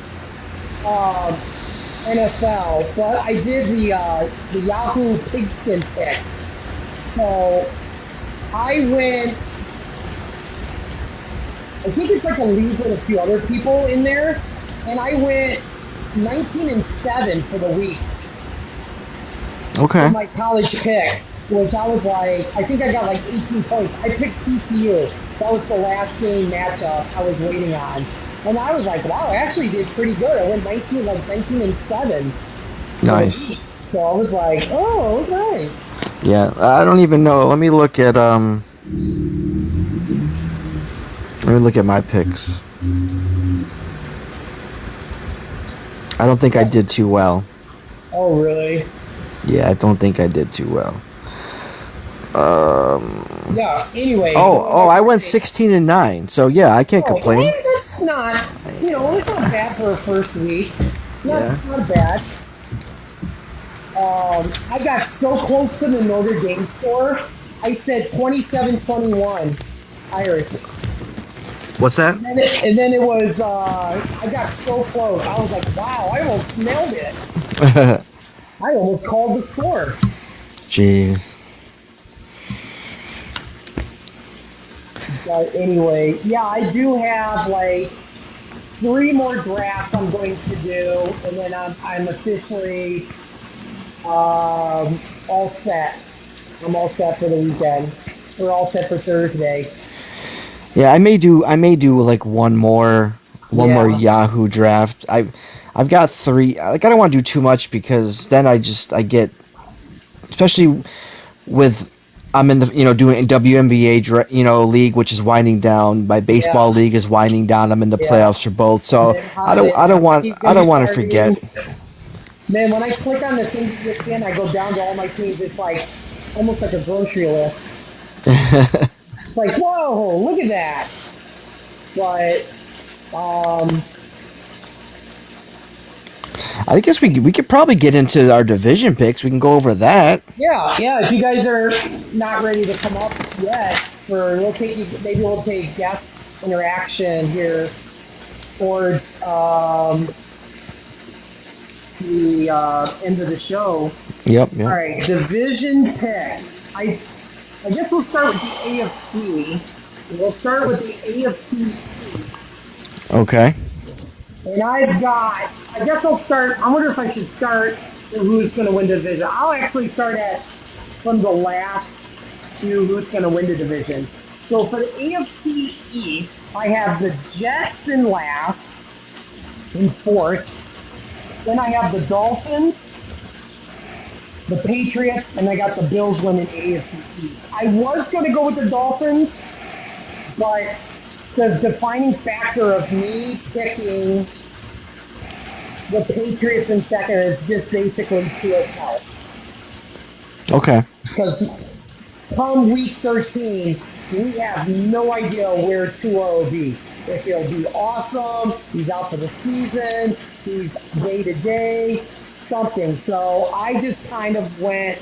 [SPEAKER 1] NFL, but I did the Yahoo Pigskin picks. So I went, I think it's like a league with a few other people in there, and I went 19-7 for the week.
[SPEAKER 2] Okay.
[SPEAKER 1] For my college picks, which I was like, I think I got like 18 points. I picked TCU. That was the last game matchup I was waiting on. And I was like, wow, I actually did pretty good. I went 19-7.
[SPEAKER 2] Nice.
[SPEAKER 1] So I was like, oh, nice.
[SPEAKER 2] Yeah, I don't even know. Let me look at my picks. I don't think I did too well.
[SPEAKER 1] Oh, really?
[SPEAKER 2] Yeah, I don't think I did too well.
[SPEAKER 1] Yeah, anyway.
[SPEAKER 2] I went 16-9, so yeah, I can't complain.
[SPEAKER 1] Well, that's not, it's not bad for a first week. It's not bad. I got so close to the Notre Dame score. I said 27-21 Irish.
[SPEAKER 2] What's that?
[SPEAKER 1] And then it was, I got so close. I was like, wow, I almost nailed it. I almost called the score.
[SPEAKER 2] Jeez.
[SPEAKER 1] But anyway, yeah, I do have like 3 more drafts I'm going to do, and then I'm officially all set. I'm all set for the weekend. We're all set for Thursday.
[SPEAKER 2] Yeah, I may do like one more
[SPEAKER 1] Yeah,
[SPEAKER 2] Yahoo draft. I've got 3. Like I don't want to do too much because then I get, especially with, I'm in the, doing WNBA league, which is winding down. My baseball
[SPEAKER 1] yeah,
[SPEAKER 2] league is winding down. I'm in the
[SPEAKER 1] yeah.
[SPEAKER 2] playoffs for both.
[SPEAKER 1] And
[SPEAKER 2] So
[SPEAKER 1] then hockey's
[SPEAKER 2] I
[SPEAKER 1] gonna be
[SPEAKER 2] don't want to forget.
[SPEAKER 1] starting. Man, when I click on the things to get in, I go down to all my teams. It's like almost like a grocery list. It's like, whoa, look at that. But
[SPEAKER 2] I guess we could probably get into our division picks. We can go over that.
[SPEAKER 1] yeah. If you guys are not ready to come up yet, maybe we'll take guest interaction here towards the end of the show.
[SPEAKER 2] Yep.
[SPEAKER 1] All
[SPEAKER 2] Yep.
[SPEAKER 1] right, division pick. I guess we'll start with the AFC. We'll start with the AFC,
[SPEAKER 2] Okay.
[SPEAKER 1] and I guess I'll start. I wonder if I should start with who's going to win the division. I'll actually start from the last to who's going to win the division. So for the AFC East, I have the Jets in last, in fourth. Then I have the Dolphins, the Patriots, and I got the Bills winning AFC East. I was going to go with the Dolphins, but the defining factor of me picking the Patriots in second is just basically Tua's health.
[SPEAKER 2] Okay.
[SPEAKER 1] Because come week 13, we have no idea where Tua will be. If he'll be awesome, he's out for the season, he's day to day, something. So I just kind of went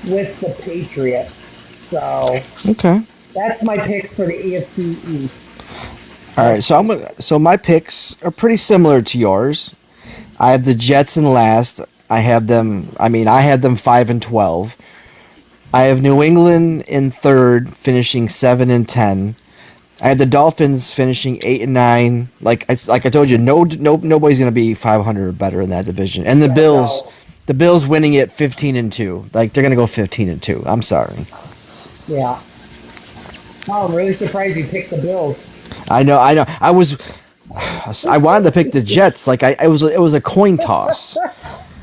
[SPEAKER 1] with the Patriots. So
[SPEAKER 2] Okay.
[SPEAKER 1] that's my picks for the AFC East.
[SPEAKER 2] All right. So my picks are pretty similar to yours. I have the Jets in last. I have them. I mean, I had them 5-12. I have New England in third, finishing 7-10. I have the Dolphins finishing 8-9. Like I told you, nobody's gonna be 500 or better in that division. And
[SPEAKER 1] Yeah, no.
[SPEAKER 2] The Bills winning it 15-2. Like they're gonna go 15-2. I'm sorry.
[SPEAKER 1] Yeah. Oh, I'm really surprised you picked the Bills.
[SPEAKER 2] I know. I wanted to pick the Jets. Like it was a coin toss.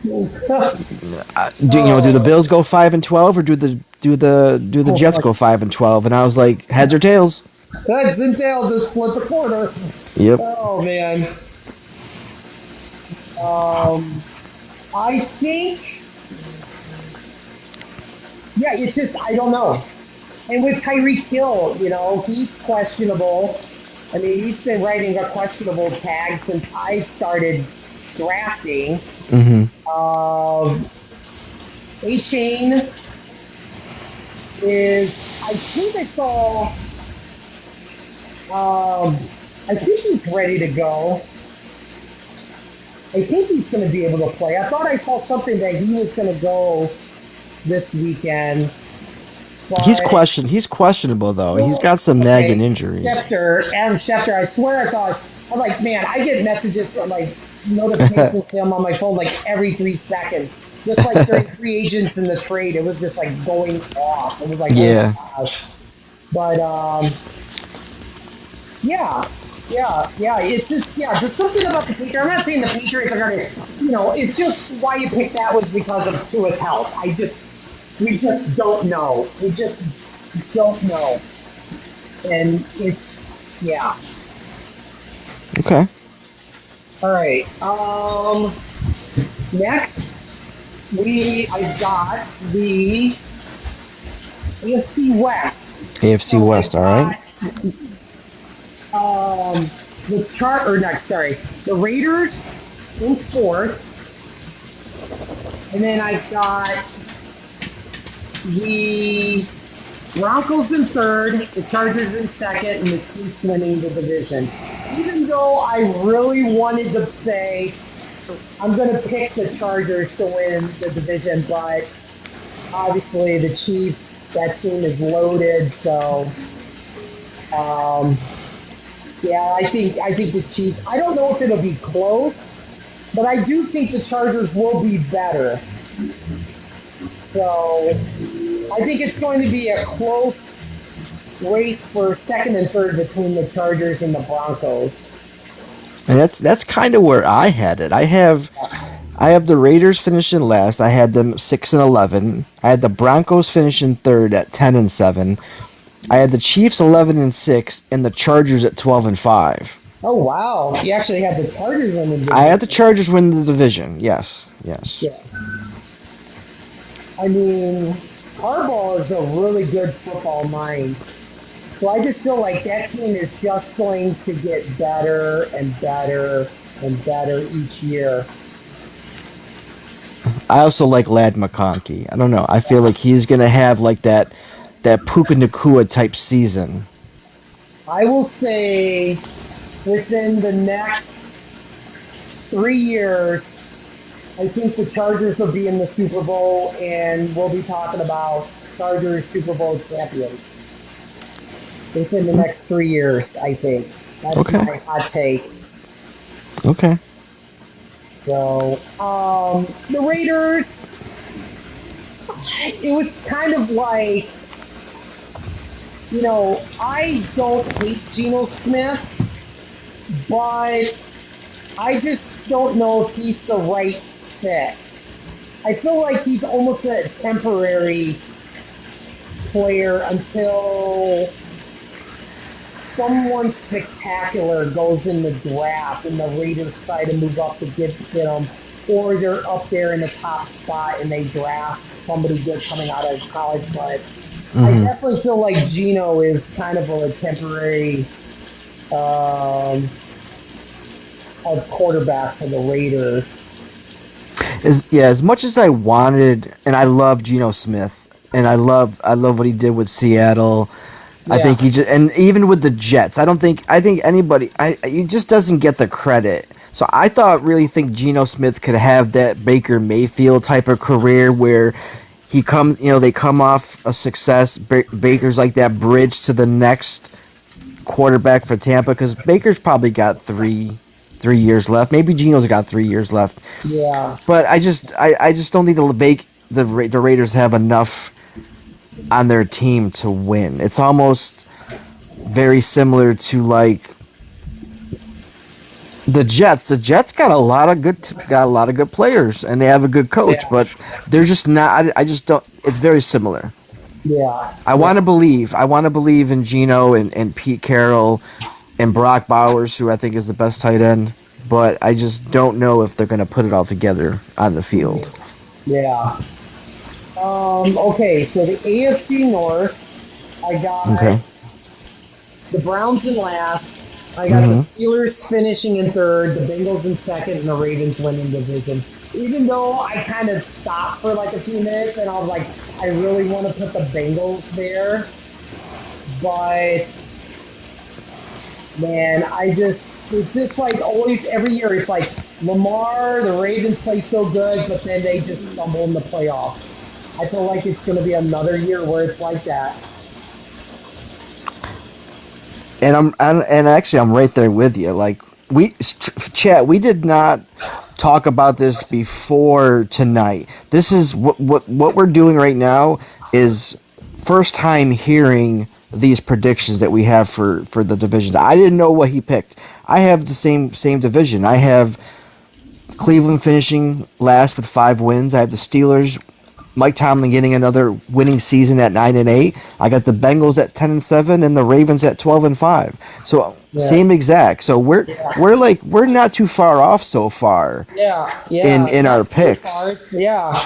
[SPEAKER 2] Do the Bills go 5-12 or do the Jets go 5-12? And I was like, heads or tails.
[SPEAKER 1] Heads and tails, just flip a quarter.
[SPEAKER 2] Yep.
[SPEAKER 1] Oh man. I think. Yeah, it's just I don't know. And with Tyreek Hill, he's questionable. I mean, he's been writing a questionable tag since I started drafting.
[SPEAKER 2] Mm-hmm.
[SPEAKER 1] A-Chain is, I think I saw, I think he's ready to go. I think he's going to be able to play. I thought I saw something that he was going to go this weekend.
[SPEAKER 2] He's questionable though. He's got some nagging injuries.
[SPEAKER 1] Adam Schefter, I swear I'm like, man, I get messages from like notifications to him on my phone like every 3 seconds. Just like during free agents in the trade, it was just like going off. It was like,
[SPEAKER 2] Yeah.
[SPEAKER 1] oh my gosh. But yeah. It's just something about the Patriots. I'm not saying the Patriots are gonna, it's just why you picked that was because of Tua's health. We just don't know. We just don't know. And it's, yeah.
[SPEAKER 2] Okay.
[SPEAKER 1] All right. Next, I got the AFC West.
[SPEAKER 2] AFC West, all right.
[SPEAKER 1] The Raiders in fourth. And then I've got the Broncos in third, the Chargers in second, and the Chiefs winning the division. Even though I really wanted to say I'm going to pick the Chargers to win the division, but obviously the Chiefs, that team is loaded, so um, yeah, I think the Chiefs. I don't know if it'll be close, but I do think the Chargers will be better. So I think it's going to be a close race for second and third between the Chargers and the Broncos.
[SPEAKER 2] And that's kind of where I had it. I have the Raiders finishing last. I had them 6-11. I had the Broncos finishing third at 10-7. I had the Chiefs 11-6 and the Chargers at 12-5.
[SPEAKER 1] Oh wow! You actually had the Chargers in the division.
[SPEAKER 2] I had the Chargers win the division. Yes, yes.
[SPEAKER 1] Yeah. I mean, Harbaugh is a really good football mind. So I just feel like that team is just going to get better and better and better each year.
[SPEAKER 2] I also like Lad McConkey. I don't know. I feel like he's gonna have like that Puka Nakua type season.
[SPEAKER 1] I will say within the next 3 years, I think the Chargers will be in the Super Bowl and we'll be talking about Chargers Super Bowl champions. Within the next 3 years, I think. That's
[SPEAKER 2] Okay.
[SPEAKER 1] my hot take.
[SPEAKER 2] Okay.
[SPEAKER 1] So, the Raiders, it was kind of like, I don't hate Geno Smith, but I just don't know if he's the right fit. I feel like he's almost a temporary player until someone spectacular goes in the draft and the Raiders try to move up to get him, or they're up there in the top spot and they draft somebody good coming out of college. But I definitely feel like Geno is kind of a temporary a quarterback for the Raiders.
[SPEAKER 2] As much as I wanted, and I love Geno Smith, and I love what he did with Seattle. I think he just, and even with the Jets, I think anybody, he just doesn't get the credit. So I really think Geno Smith could have that Baker Mayfield type of career where he comes, they come off a success. Baker's like that bridge to the next quarterback for Tampa, because Baker's probably got three years left. Maybe Geno's got 3 years left.
[SPEAKER 1] Yeah.
[SPEAKER 2] But I just don't think the Raiders have enough on their team to win. It's almost very similar to like the Jets. The Jets got a lot of good players and they have a good coach, but they're just not. I just don't. It's very similar.
[SPEAKER 1] Yeah.
[SPEAKER 2] I want to believe in Geno and Pete Carroll and Brock Bowers, who I think is the best tight end, but I just don't know if they're going to put it all together on the field.
[SPEAKER 1] Yeah. Okay, so the AFC North, I got the Browns in last. I got the Steelers finishing in third, the Bengals in second, and the Ravens winning division. Even though I kind of stopped for like a few minutes and I was like, I really want to put the Bengals there. But, man, it's just like always every year. It's like Lamar, the Ravens play so good, but then they just stumble in the playoffs. I feel like it's going to be another year where it's like that.
[SPEAKER 2] And I'm right there with you. Like chat, we did not talk about this before tonight. This is what we're doing right now is first time hearing these predictions that we have for the divisions. I didn't know what he picked. I have the same division. I have Cleveland finishing last with 5 wins. I have the Steelers, Mike Tomlin getting another winning season at 9-8. I got the Bengals at 10-7 and the Ravens at 12-5. So same exact. So we're not too far off so far.
[SPEAKER 1] Yeah.
[SPEAKER 2] In our picks.
[SPEAKER 1] Yeah.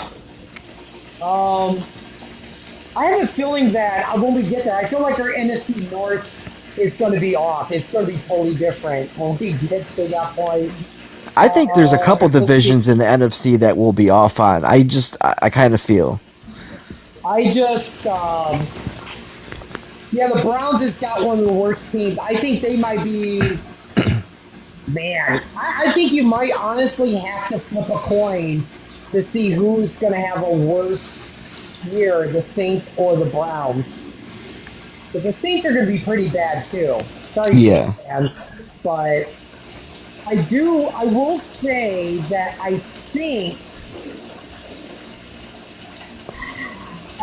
[SPEAKER 1] I have a feeling that when we get there, I feel like our NFC North is going to be off. It's going to be totally different when we get to that point.
[SPEAKER 2] I think there's a couple divisions in the NFC that will be off on. I kind of feel.
[SPEAKER 1] I just, Yeah, the Browns has got one of the worst teams. I think they might be. Man, I think you might honestly have to flip a coin to see who's going to have a worse year, the Saints or the Browns. Because the Saints are going to be pretty bad too. Sorry,
[SPEAKER 2] Yeah.
[SPEAKER 1] Saints fans, but I will say that I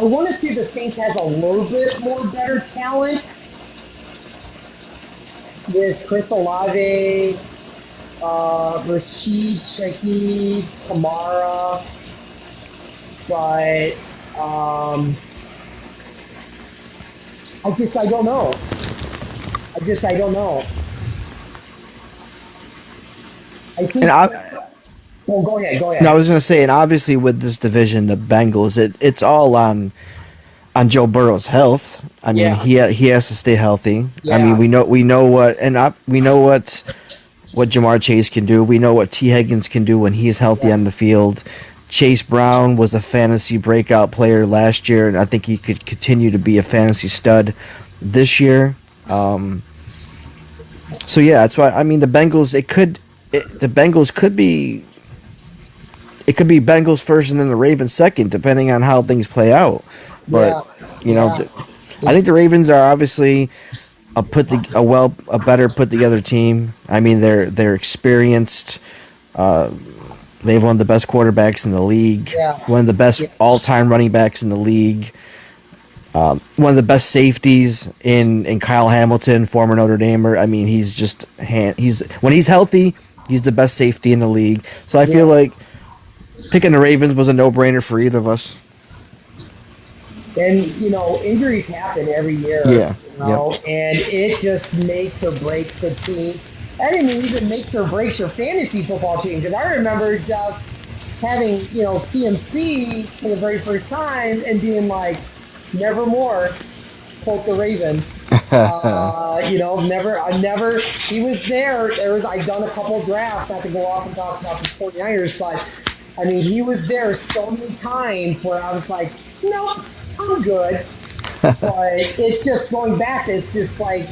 [SPEAKER 1] want to see the Saints has a little bit more better talent with Chris Olave, Rashid Shaheed, Kamara, but I don't know. I don't know. I think.
[SPEAKER 2] And I,
[SPEAKER 1] Oh, go ahead. Go
[SPEAKER 2] no, I
[SPEAKER 1] ahead.
[SPEAKER 2] was gonna say, and obviously with this division, the Bengals, it's all on Joe Burrow's health. I mean,
[SPEAKER 1] Yeah.
[SPEAKER 2] he has to stay healthy. I mean,
[SPEAKER 1] Yeah.
[SPEAKER 2] we know what, we know what Jamar Chase can do. We know what T Higgins can do when he's healthy
[SPEAKER 1] Yeah.
[SPEAKER 2] on the field. Chase Brown was a fantasy breakout player last year, and I think he could continue to be a fantasy stud this year. So yeah, that's why I mean the Bengals could be, it could be Bengals first and then the Ravens second, depending on how things play out. But
[SPEAKER 1] Yeah.
[SPEAKER 2] you know,
[SPEAKER 1] Yeah.
[SPEAKER 2] I think the Ravens are obviously a better put together team. I mean, they're experienced. Uh, they have one of the best quarterbacks in the league,
[SPEAKER 1] Yeah.
[SPEAKER 2] one of the best
[SPEAKER 1] Yeah.
[SPEAKER 2] all time running backs in the league. One of the best safeties in Kyle Hamilton, former Notre Damer. I mean, he's when he's healthy, he's the best safety in the league. So I feel
[SPEAKER 1] Yeah.
[SPEAKER 2] like picking the Ravens was a no brainer for either of us.
[SPEAKER 1] And injuries happen every year,
[SPEAKER 2] Yeah. Yep.
[SPEAKER 1] and it just makes or breaks the team. And it even makes or breaks your fantasy football team. Because I remember just having CMC for the very first time and being like, never more, quote the Raven. Never. He was there. I'd done a couple drafts. Not to go off and talk about the 49ers, but I mean, he was there so many times where I was like, nope, I'm good. But it's just going back. It's just like,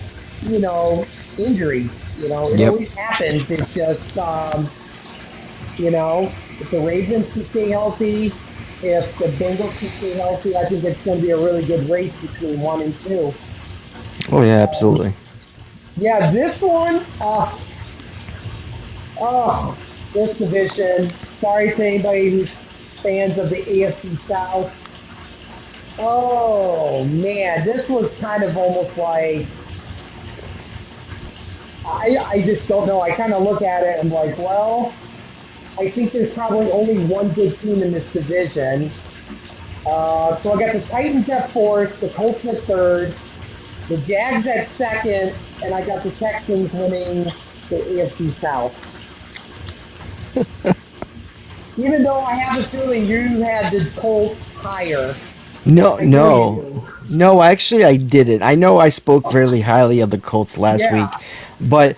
[SPEAKER 1] injuries. It
[SPEAKER 2] Yep.
[SPEAKER 1] always happens. It's just, if the Ravens can stay healthy, if the Bengals can stay healthy, I think it's going to be a really good race between 1 and 2.
[SPEAKER 2] Oh yeah, absolutely.
[SPEAKER 1] Yeah, this one, this division. Sorry to anybody who's fans of the AFC South. Oh man, this was kind of almost like I just don't know. I kind of look at it and I'm like, well, I think there's probably only one good team in this division. So I got the Titans at fourth, the Colts at third, the Jags at second, and I got the Texans winning the AFC South. Even though I have a feeling you had the Colts higher.
[SPEAKER 2] No,
[SPEAKER 1] I know you
[SPEAKER 2] no,
[SPEAKER 1] do.
[SPEAKER 2] no. Actually, I didn't. I know I spoke fairly highly of the Colts last week,
[SPEAKER 1] Yeah.
[SPEAKER 2] but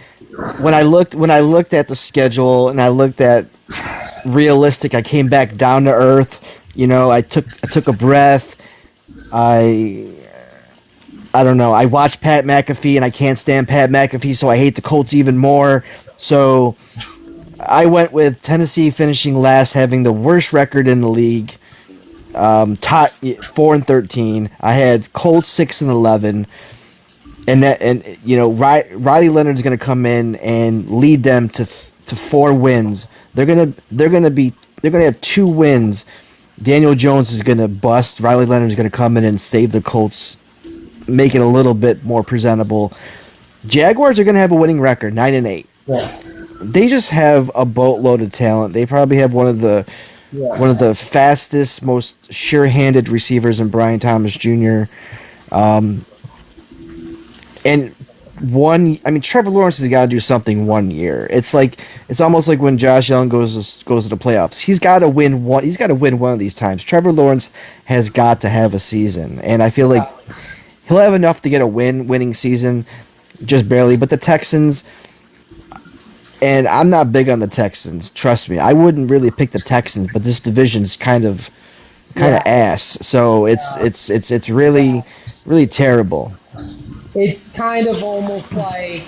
[SPEAKER 2] when I looked at the schedule and I looked at realistic, I came back down to earth. I took a breath. I I don't know. I watched Pat McAfee and I can't stand Pat McAfee, so I hate the Colts even more. So I went with Tennessee finishing last, having the worst record in the league. Top 4-13. I had Colts 6-11, and Riley Leonard's going to come in and lead them to 4 wins. They're gonna have 2 wins. Daniel Jones is going to bust. Riley Leonard's going to come in and save the Colts, make it a little bit more presentable. Jaguars are going to have a winning record, 9-8.
[SPEAKER 1] Yeah.
[SPEAKER 2] They just have a boatload of talent. They probably have one of
[SPEAKER 1] Yeah.
[SPEAKER 2] the fastest, most sure-handed receivers in Brian Thomas Jr. And Trevor Lawrence has got to do something one year. It's almost like when Josh Allen goes to the playoffs. He's got to win one. He's got to win one of these times. Trevor Lawrence has got to have a season, and I feel like he'll have enough to get a winning season, just barely. But the Texans. And I'm not big on the Texans. Trust me, I wouldn't really pick the Texans, but this division's kind of
[SPEAKER 1] Yeah.
[SPEAKER 2] ass. So it's really terrible.
[SPEAKER 1] it's kind of almost like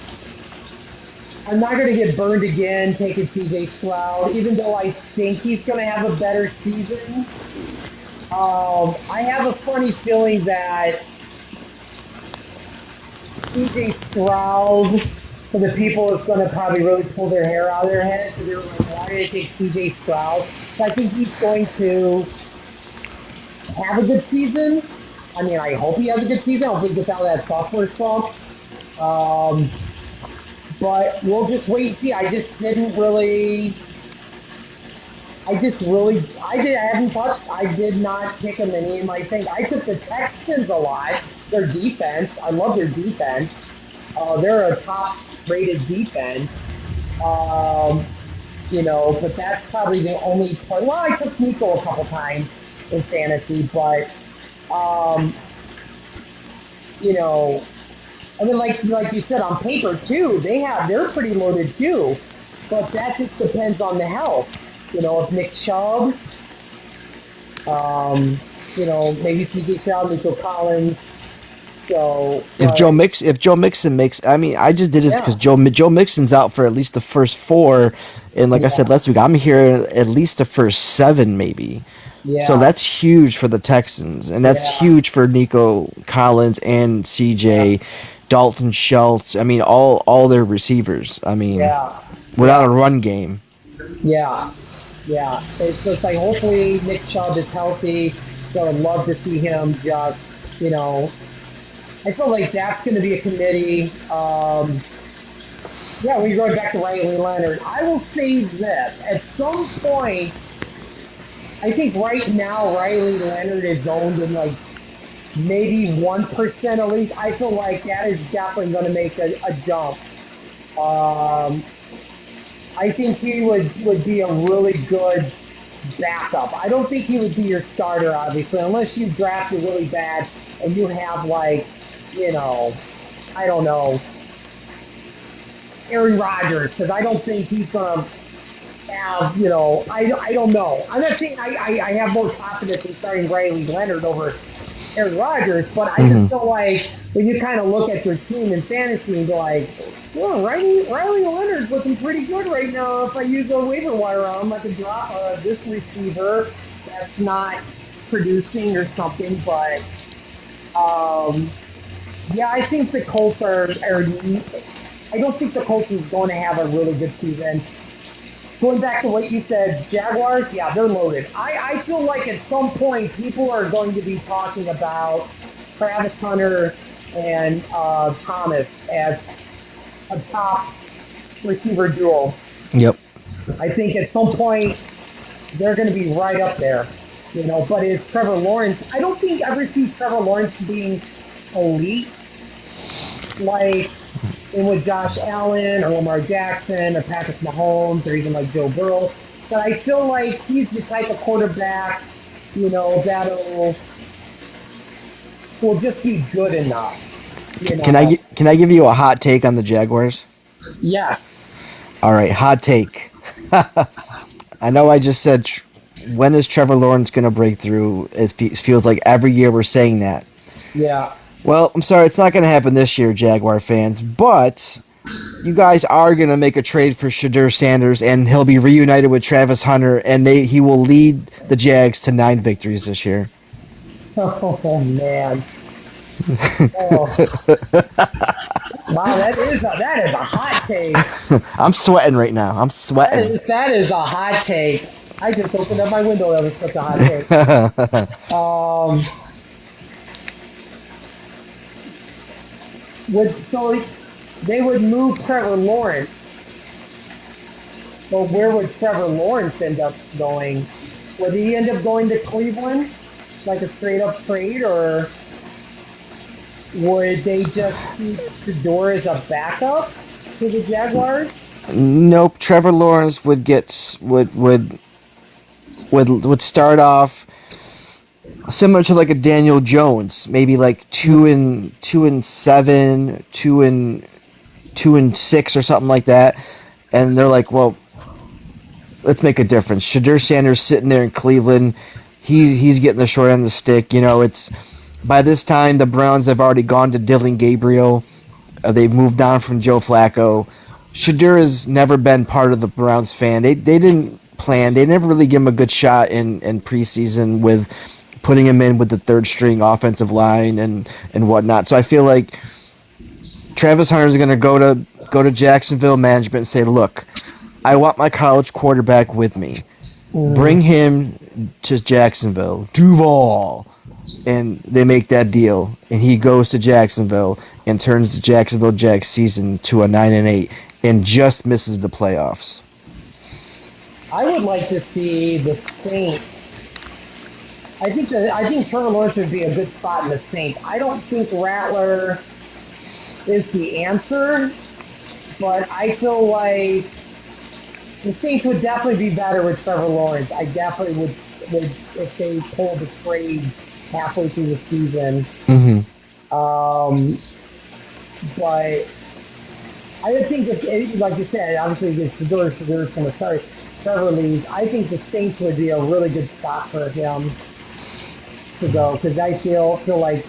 [SPEAKER 1] I'm not going to get burned again taking CJ Stroud, even though I think he's going to have a better season. I have a funny feeling that CJ Stroud, for the people, is going to probably really pull their hair out of their head because they're like, why did I take CJ Stroud? So I think he's going to have a good season. I mean, I hope he has a good season. I hope he gets out of that sophomore slump. But we'll just wait and see. I just didn't really. I did not pick them any of my things. I took the Texans a lot. Their defense. I love their defense. They're a top-rated defense. But that's probably the only part. Well, I took Nico a couple times in fantasy, but you know, I mean, like you said, on paper too, they're pretty loaded too, but that just depends on the health. If Nick Chubb, maybe PJ Stroud, Nico Collins. So
[SPEAKER 2] if Joe Mixon makes, I mean, I just did this because Joe Mixon's out for at least the first 4, and like I said last week, I'm here at least the first 7 maybe.
[SPEAKER 1] Yeah.
[SPEAKER 2] So that's huge for the Texans, and that's huge for Nico Collins and CJ, Dalton Schultz. I mean, all their receivers. I mean, without a run game.
[SPEAKER 1] Yeah. It's just like hopefully Nick Chubb is healthy. So I'd love to see him just, I feel like that's going to be a committee. We're going back to Riley Leonard. I will say this. At some point, I think right now Riley Leonard is owned in like maybe 1% at least. I feel like that is definitely going to make a jump. I think he would be a really good backup. I don't think he would be your starter, obviously, unless you drafted really bad and you have like, I don't know, Aaron Rodgers, because I don't think he's going to have, I don't know. I'm not saying I have more confidence in starting Riley Leonard over Aaron Rodgers, but I just feel like when you kind of look at your team in fantasy and go like, well, Riley Leonard's looking pretty good right now. If I use a waiver wire on him, I could drop this receiver that's not producing or something. But I think the Colts are. I don't think the Colts is going to have a really good season. Going back to what you said, Jaguars, they're loaded. I feel like at some point people are going to be talking about Travis Hunter and Thomas as a top receiver duo.
[SPEAKER 2] Yep.
[SPEAKER 1] I think at some point they're going to be right up there. But is Trevor Lawrence? I don't think I ever see Trevor Lawrence being elite like with Josh Allen or Lamar Jackson or Patrick Mahomes or even like Joe Burrow. But I feel like he's the type of quarterback, that will just be good enough.
[SPEAKER 2] Can I give you a hot take on the Jaguars?
[SPEAKER 1] Yes.
[SPEAKER 2] All right, hot take. I know I just said, when is Trevor Lawrence going to break through? It feels like every year we're saying that.
[SPEAKER 1] Yeah.
[SPEAKER 2] Well, I'm sorry, it's not going to happen this year, Jaguar fans, but you guys are going to make a trade for Shadur Sanders, and he'll be reunited with Travis Hunter, and he will lead the Jags to 9 victories this year.
[SPEAKER 1] Oh, man. Oh. Wow, that is a hot take.
[SPEAKER 2] I'm sweating right now. I'm sweating.
[SPEAKER 1] That is a hot take. I just opened up my window. That was such a hot take. So they would move Trevor Lawrence, but where would Trevor Lawrence end up going? Would he end up going to Cleveland, like a straight up trade, or would they just keep Shador as a backup to the Jaguars?
[SPEAKER 2] Nope. Trevor Lawrence would start off similar to like a Daniel Jones, maybe like 2-7, 2-6 or something like that. And they're like, well, let's make a difference. Shadur Sanders sitting there in Cleveland, he's getting the short end of the stick. by this time, the Browns have already gone to Dylan Gabriel. They've moved on from Joe Flacco. Shadur has never been part of the Browns fan. They didn't plan. They never really give him a good shot in preseason with putting him in with the third string offensive line and whatnot. So I feel like Travis Hunter is going to go to Jacksonville management and say, "Look, I want my college quarterback with me. Bring him to Jacksonville. Duval." And they make that deal, and he goes to Jacksonville and turns the Jacksonville Jags season to a 9-8 and just misses the playoffs.
[SPEAKER 3] I would like to see the Saints. I think Trevor Lawrence would be a good spot in the Saints. I don't think Rattler is the answer, but I feel like the Saints would definitely be better with Trevor Lawrence. I definitely would if they pulled the trade halfway through the season.
[SPEAKER 2] Mm-hmm.
[SPEAKER 3] But I would think if, like you said, obviously if Shadur's going to start Trevor leaves, I think the Saints would be a really good spot for him to go, because I feel like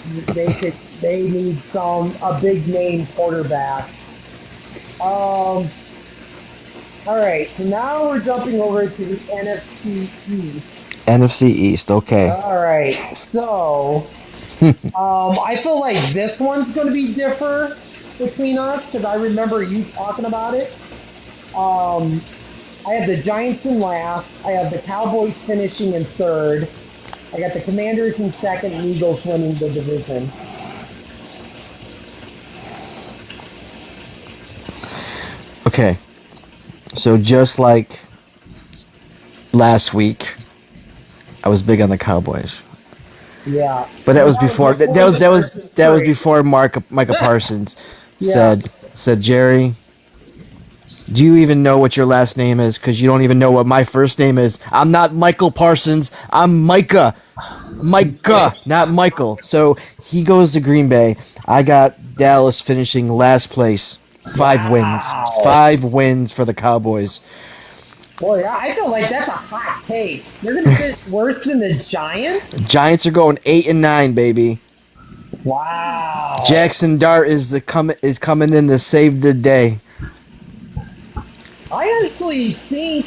[SPEAKER 3] they need a big name quarterback. All right, so now we're jumping over to the NFC East.
[SPEAKER 2] NFC East, okay.
[SPEAKER 3] All right, so I feel like this one's going to be different between us, because I remember you talking about it. I have the Giants in last. I have the Cowboys finishing in third. I got the Commanders in second, and Eagles winning the division.
[SPEAKER 2] Okay. So just like last week, I was big on the Cowboys.
[SPEAKER 3] Yeah.
[SPEAKER 2] But that was before that was before Micah Parsons said, "Jerry, do you even know what your last name is? Because you don't even know what my first name is. I'm not Michael Parsons. I'm Micah. Micah, not Michael." So he goes to Green Bay. I got Dallas finishing last place. 5 wins. 5 wins for the Cowboys.
[SPEAKER 3] Boy, I feel like that's a hot take. They're going to finish worse than the Giants?
[SPEAKER 2] Giants are going 8-9, baby.
[SPEAKER 3] Wow.
[SPEAKER 2] Jackson Dart is coming in to save the day.
[SPEAKER 3] I honestly think,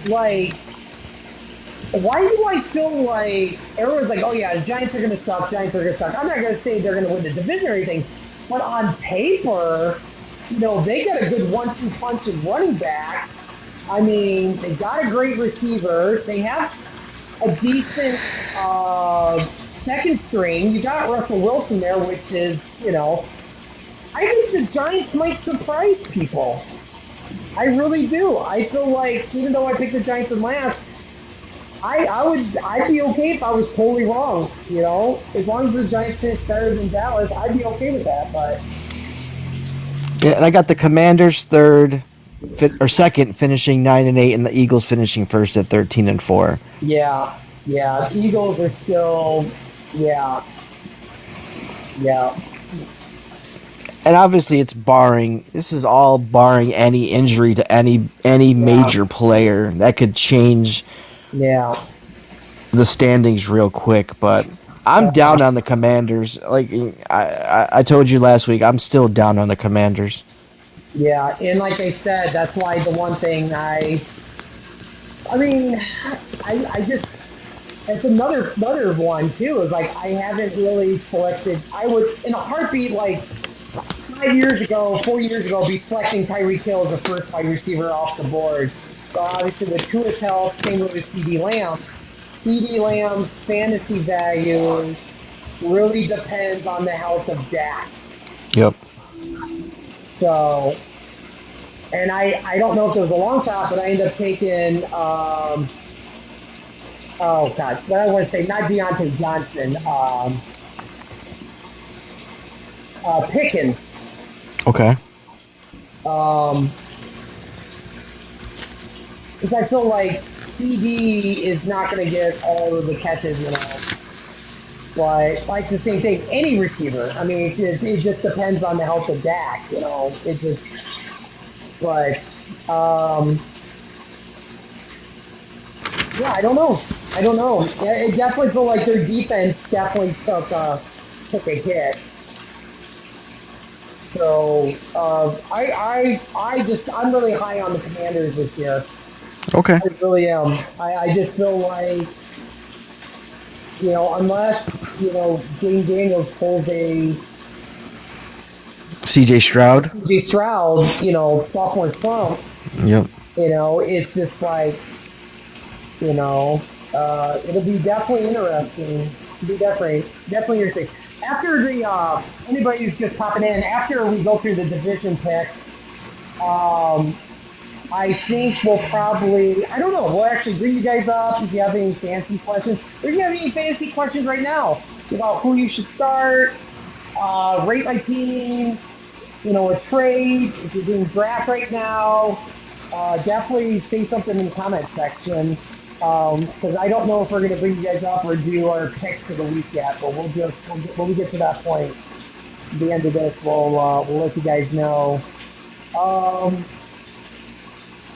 [SPEAKER 3] like, why do I feel like everyone's like, oh yeah, the Giants are going to suck, I'm not going to say they're going to win the division or anything, but on paper, they got a good 1-2 punch in running back. I mean, they got a great receiver. They have a decent second string. You got Russell Wilson there, which is, I think the Giants might surprise people. I really do. I feel like, even though I picked the Giants in last, I'd be okay if I was totally wrong. As long as the Giants finish better than Dallas, I'd be okay with that. But
[SPEAKER 2] yeah, and I got the Commanders second, finishing 9-8, and the Eagles finishing first at 13-4.
[SPEAKER 3] Yeah. The Eagles are still, yeah.
[SPEAKER 2] And obviously, this is all barring any injury to any major player that could change.
[SPEAKER 3] Yeah.
[SPEAKER 2] The standings real quick, but I'm down on the Commanders. Like I told you last week, I'm still down on the Commanders.
[SPEAKER 3] Yeah, and like I said, that's why the one thing I just, it's another one too, is like I haven't really selected. I would, in a heartbeat, like 4 years ago, be selecting Tyreek Hill as the first wide receiver off the board. So obviously with Tua's help, same with CeeDee Lamb. CeeDee Lamb's fantasy value really depends on the health of Dak.
[SPEAKER 2] Yep.
[SPEAKER 3] So, and I don't know if it was a long shot, but I ended up taking, what I want to say, not Deontay Johnson, Pickens.
[SPEAKER 2] Okay.
[SPEAKER 3] Because I feel like CD is not going to get all of the catches, But like the same thing, any receiver. I mean, it just depends on the health of Dak, It just, but yeah, I don't know. I don't know. It definitely felt like their defense definitely took a hit. So I'm really high on the Commanders this year.
[SPEAKER 2] Okay.
[SPEAKER 3] I really am. I just feel like, unless, Jane Daniels pulls a
[SPEAKER 2] CJ Stroud.
[SPEAKER 3] J. Stroud, sophomore slump,
[SPEAKER 2] Yep.
[SPEAKER 3] it's just like, it'll be definitely interesting. It'll be definitely interesting. After anybody who's just popping in, after we go through the division picks, I think we'll probably, I don't know, we'll actually bring you guys up if you have any fancy questions. If you have any fantasy questions right now about who you should start, rate my team, a trade, if you're doing draft right now, definitely say something in the comment section. Because I don't know if we're going to bring you guys up or do our picks of the week yet, but when we get to that point, at the end of this, we'll let you guys know.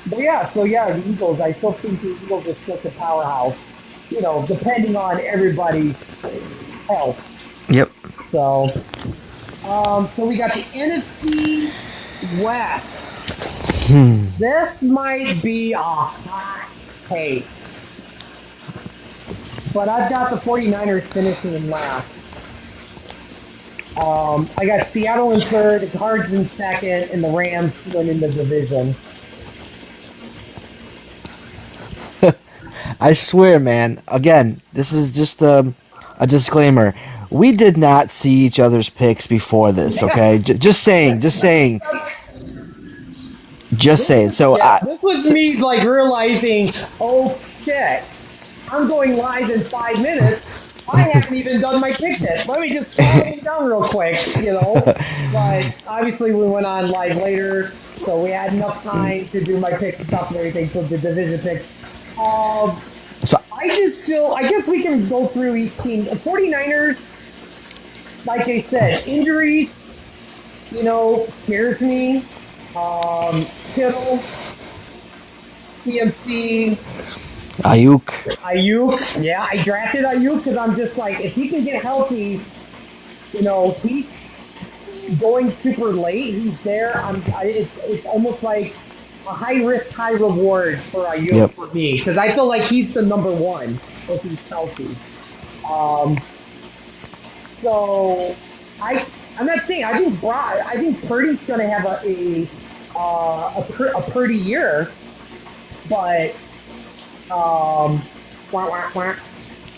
[SPEAKER 3] But yeah, the Eagles, I still think the Eagles are just a powerhouse, depending on everybody's health.
[SPEAKER 2] Yep.
[SPEAKER 3] So we got the NFC West. This might be a hot take, but I've got the 49ers finishing in last. I got Seattle in third, the Cards in second, and the Rams winning the division.
[SPEAKER 2] I swear, man. Again, this is just a disclaimer. We did not see each other's picks before this, okay? Just saying. So
[SPEAKER 3] this was me like realizing, oh shit, I'm going live in 5 minutes. I haven't even done my picks yet. Let me just slow it down real quick, But obviously we went on live later, so we had enough time to do my picks and stuff and everything, so the division picks.
[SPEAKER 2] So
[SPEAKER 3] I guess we can go through each team. The 49ers, like I said, injuries, scares me. Kittle, CMC, Ayuk. Yeah, I drafted Ayuk because I'm just like, if he can get healthy, he's going super late. He's there. It's almost like a high risk, high reward for Ayuk for me because I feel like he's the number one if he's healthy. So I'm not saying I think Purdy's going to have a pretty year, but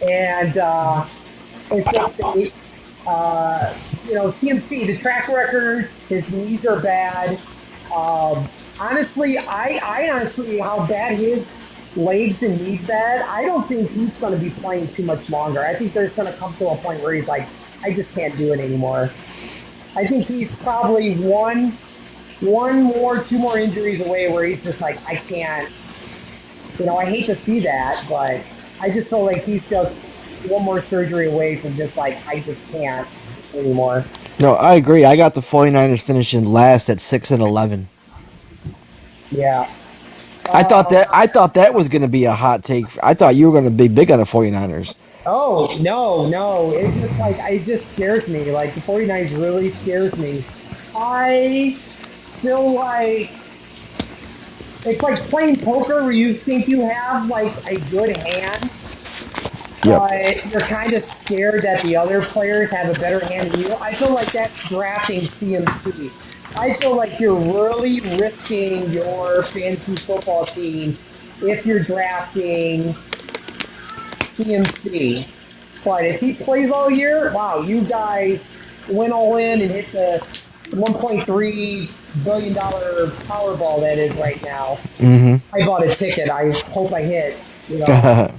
[SPEAKER 3] and it's just CMC, the track record, his knees are bad. Honestly, I honestly, how bad his legs and knees bad, I don't think he's going to be playing too much longer. I think there's going to come to a point where he's like, I just can't do it anymore. I think he's probably two more injuries away where he's just like, I can't. I hate to see that, but I just feel like he's just one more surgery away from just like, I just can't anymore.
[SPEAKER 2] no, I agree. I got the 49ers finishing last at 6-11.
[SPEAKER 3] Yeah.
[SPEAKER 2] I thought that was going to be a hot take. I thought you were going to be big on the 49ers.
[SPEAKER 3] Oh, no. It's just like, it just scares me. Like, the 49ers really scares me. I feel like it's like playing poker where you think you have, like, a good hand, but you're kind of scared that the other players have a better hand than you. I feel like that's drafting CMC. I feel like you're really risking your fantasy football team if you're drafting CMC. But if he plays all year, wow, you guys went all in and hit the $1.3 billion Powerball that is right now.
[SPEAKER 2] Mm-hmm.
[SPEAKER 3] I bought a ticket. I hope I hit. Yeah.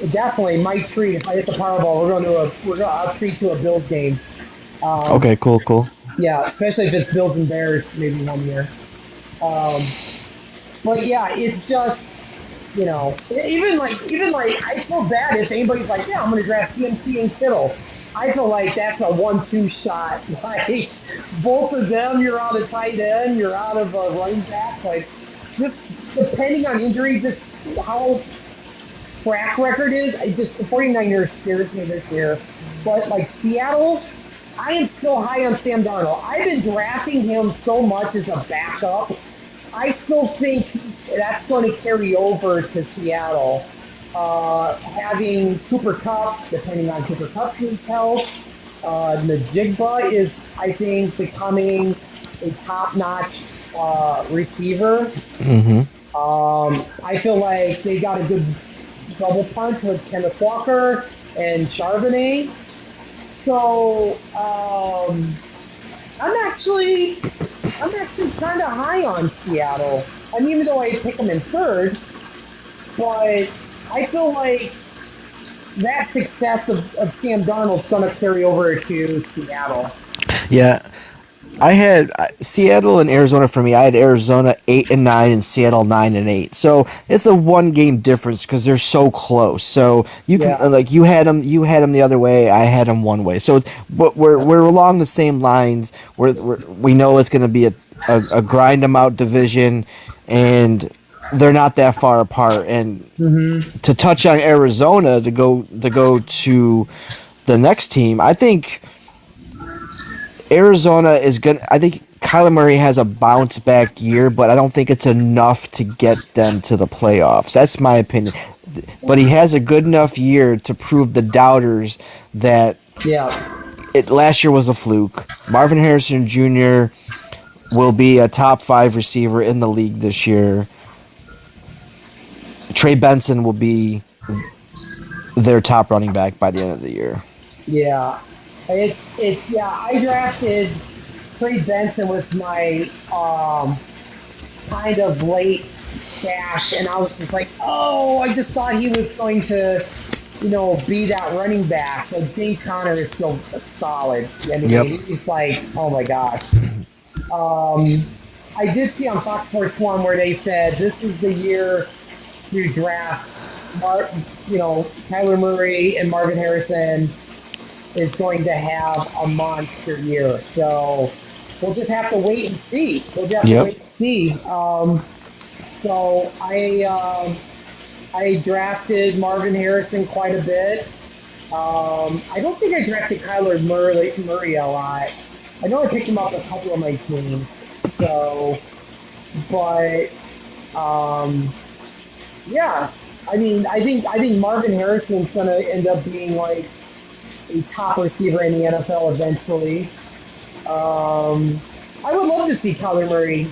[SPEAKER 3] Definitely my treat. If I hit the Powerball, I'll treat to a Bills game.
[SPEAKER 2] Okay, cool.
[SPEAKER 3] Yeah, especially if it's Bills and Bears, maybe one year. But yeah, it's just, even like I feel bad if anybody's like, yeah, I'm going to draft CMC and Kittle. I feel like that's a 1-2 shot. Like both of them, you're out of tight end, you're out of a running back. Like just depending on injury, just how track record is, the 49ers scares me this year. But like Seattle, I am so high on Sam Darnold. I've been drafting him so much as a backup. I still think that's going to carry over to Seattle. Having Cooper Kupp, depending on Cooper Kupp's health, Najigba is, I think, becoming a top-notch receiver. I feel like they got a good double punch with Kenneth Walker and Charbonnet. So I'm actually kind of high on Seattle. I mean, even though I pick them in third, but I feel like that success of Sam Darnold's going to carry over to Seattle.
[SPEAKER 2] Yeah. I had Seattle and Arizona for me. I had Arizona 8-9 and Seattle 9-8. So it's a 1-game difference because they're so close. So you can like you had them the other way. I had them one way. So but we're along the same lines. We know it's going to be a grind them out division, and they're not that far apart. And to touch on Arizona to go to the next team, I think Arizona is good. I think Kyler Murray has a bounce back year, but I don't think it's enough to get them to the playoffs. That's my opinion. But he has a good enough year to prove the doubters that last year was a fluke. Marvin Harrison Jr. will be a top 5 receiver in the league this year. Trey Benson will be their top running back by the end of the year.
[SPEAKER 3] Yeah. I drafted Trey Benson was my kind of late stash, and I was just like, I just thought he was going to, be that running back. So James Conner is still solid. I mean, he's like, oh my gosh. I did see on Fox Sports 1 where they said this is the year to draft, Kyler Murray and Marvin Harrison is going to have a monster year. So we'll just have to wait and see. So I drafted Marvin Harrison quite a bit. I don't think I drafted Kyler Murray a lot. I know I picked him up a couple of my teams. So, but I mean, I think Marvin Harrison's going to end up being like a top receiver in the NFL eventually. I would love to see Kyler Murray,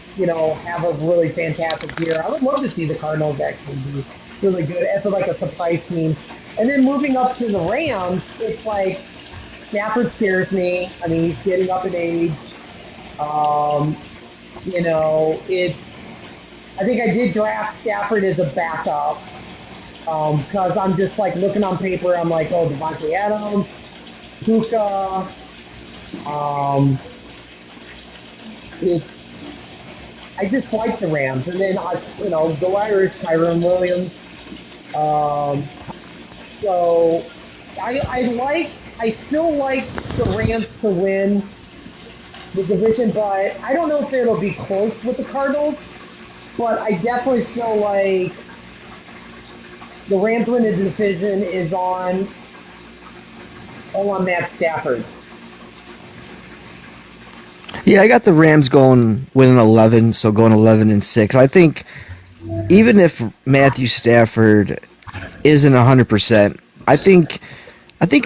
[SPEAKER 3] have a really fantastic year. I would love to see the Cardinals actually be really good as a surprise team. And then moving up to the Rams, it's like Stafford scares me. I mean, he's getting up in age. I think I did draft Stafford as a backup because I'm just like looking on paper. I'm like, Devontae Adams, Puka. I just like the Rams, and then go Irish, Kyron Williams. So I still like the Rams to win the division, but I don't know if it'll be close with the Cardinals. But I definitely feel like the Rams winning the division is all on Matt Stafford.
[SPEAKER 2] Yeah, I got the Rams winning 11, so going 11-6. I think even if Matthew Stafford isn't 100%, I think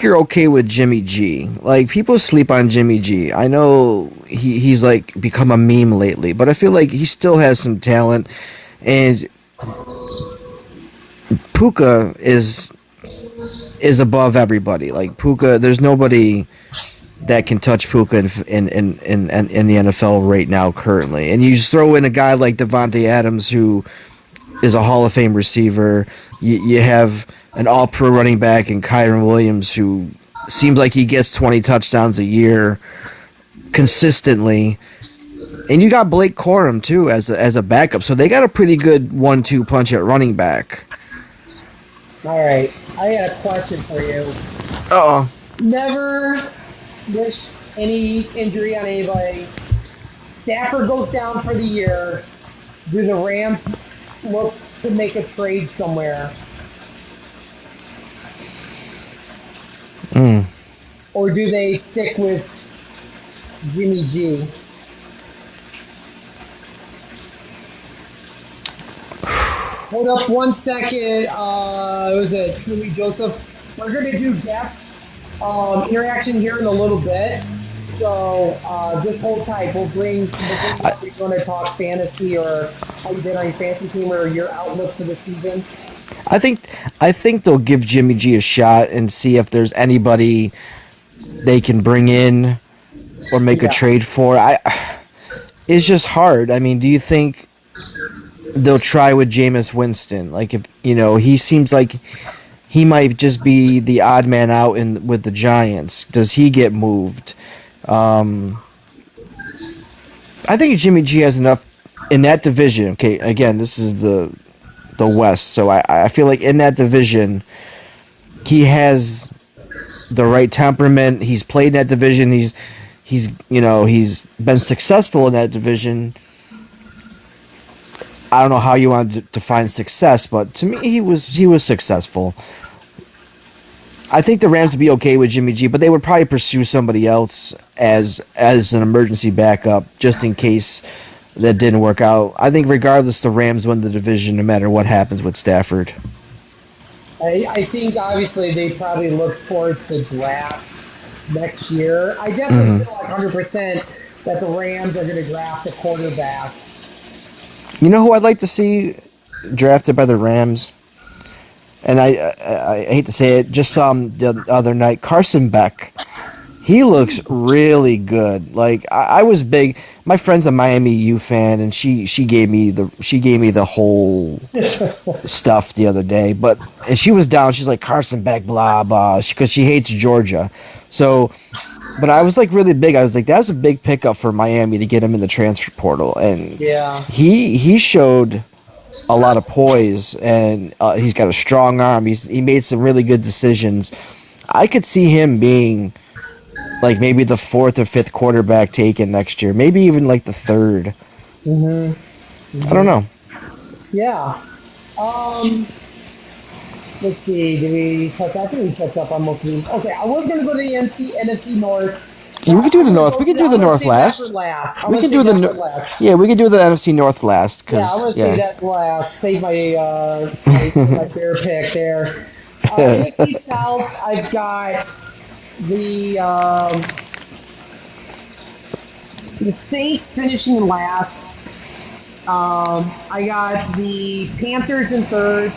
[SPEAKER 2] you're okay with Jimmy G. Like, people sleep on Jimmy G. I know he's like become a meme lately, but I feel like he still has some talent, and Puka is above everybody. Like, Puka, there's nobody that can touch Puka in the NFL right now currently. And you just throw in a guy like Devontae Adams, who is a Hall of Fame receiver. You have an all-pro running back in Kyron Williams, who seems like he gets 20 touchdowns a year consistently. And you got Blake Corum, too, as a backup. So they got a pretty good 1-2 punch at running back.
[SPEAKER 3] All right. I got a question for you.
[SPEAKER 2] Uh-oh.
[SPEAKER 3] Never wish any injury on anybody. Stafford goes down for the year. Do the Rams look to make a trade somewhere? Or do they stick with Jimmy G? Hold up 1 second. Was it Truly Joseph? We're going to do guest interaction here in a little bit. So just hold tight. We're going to talk fantasy or how you did on your fantasy team or your outlook for the season.
[SPEAKER 2] I think they'll give Jimmy G a shot and see if there's anybody they can bring in or make a trade for. It's just hard. I mean, do you think they'll try with Jameis Winston? Like, if he seems like he might just be the odd man out with the Giants. Does he get moved? I think Jimmy G has enough in that division. Okay, again, this is the West, so I feel like in that division, he has the right temperament. He's played in that division. He's been successful in that division. I don't know how you want to define success, but to me, he was successful. I think the Rams would be okay with Jimmy G, but they would probably pursue somebody else as an emergency backup just in case that didn't work out. I think regardless, the Rams win the division no matter what happens with Stafford.
[SPEAKER 3] I think obviously they probably look towards the draft next year. I definitely feel like 100% that the Rams are going to draft a quarterback.
[SPEAKER 2] You know who I'd like to see drafted by the Rams? And I hate to say it, just saw him the other night. Carson Beck. He looks really good. Like I was big. My friend's a Miami U fan, and she gave me the whole stuff the other day. And she was down. She's like Carson Beck, blah blah, because she hates Georgia. So, but I was like really big. I was like, that was a big pickup for Miami to get him in the transfer portal, and he showed a lot of poise, and he's got a strong arm. He made some really good decisions. I could see him being like maybe the 4th or 5th quarterback taken next year, maybe even like the 3rd. I don't know.
[SPEAKER 3] Yeah. Let's see. Did we touch? I think we touched up on most of these. Okay, I was going to go to the NFC North.
[SPEAKER 2] Yeah, we could do the North. We could do the North last. We can do the Yeah, we can do the NFC North last.
[SPEAKER 3] Yeah, I'm gonna say that last. Save my my fair pick there. NFC South, I've got the Saints finishing last. I got the Panthers in 3rd,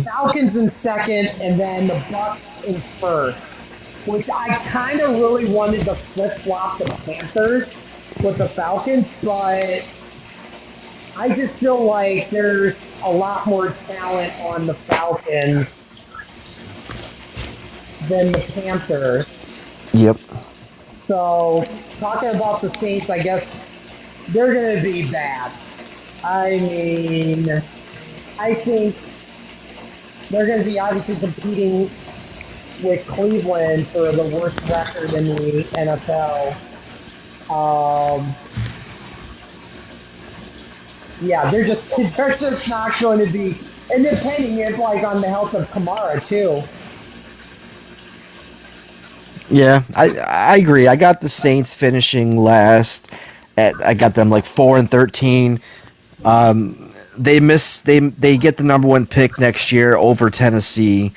[SPEAKER 3] Falcons in 2nd, and then the Bucks in 1st. Which I kind of really wanted to flip-flop the Panthers with the Falcons, but I just feel like there's a lot more talent on the Falcons than the Panthers.
[SPEAKER 2] Yep.
[SPEAKER 3] So, talking about the Saints, I guess they're going to be bad. I mean, I think they're going to be obviously competing with Cleveland for the worst record in the NFL. They're just not going to be, and depending if like on the health of Kamara too.
[SPEAKER 2] Yeah, I agree. I got the Saints finishing last. I got them like 4-13. They get the number 1 pick next year over Tennessee.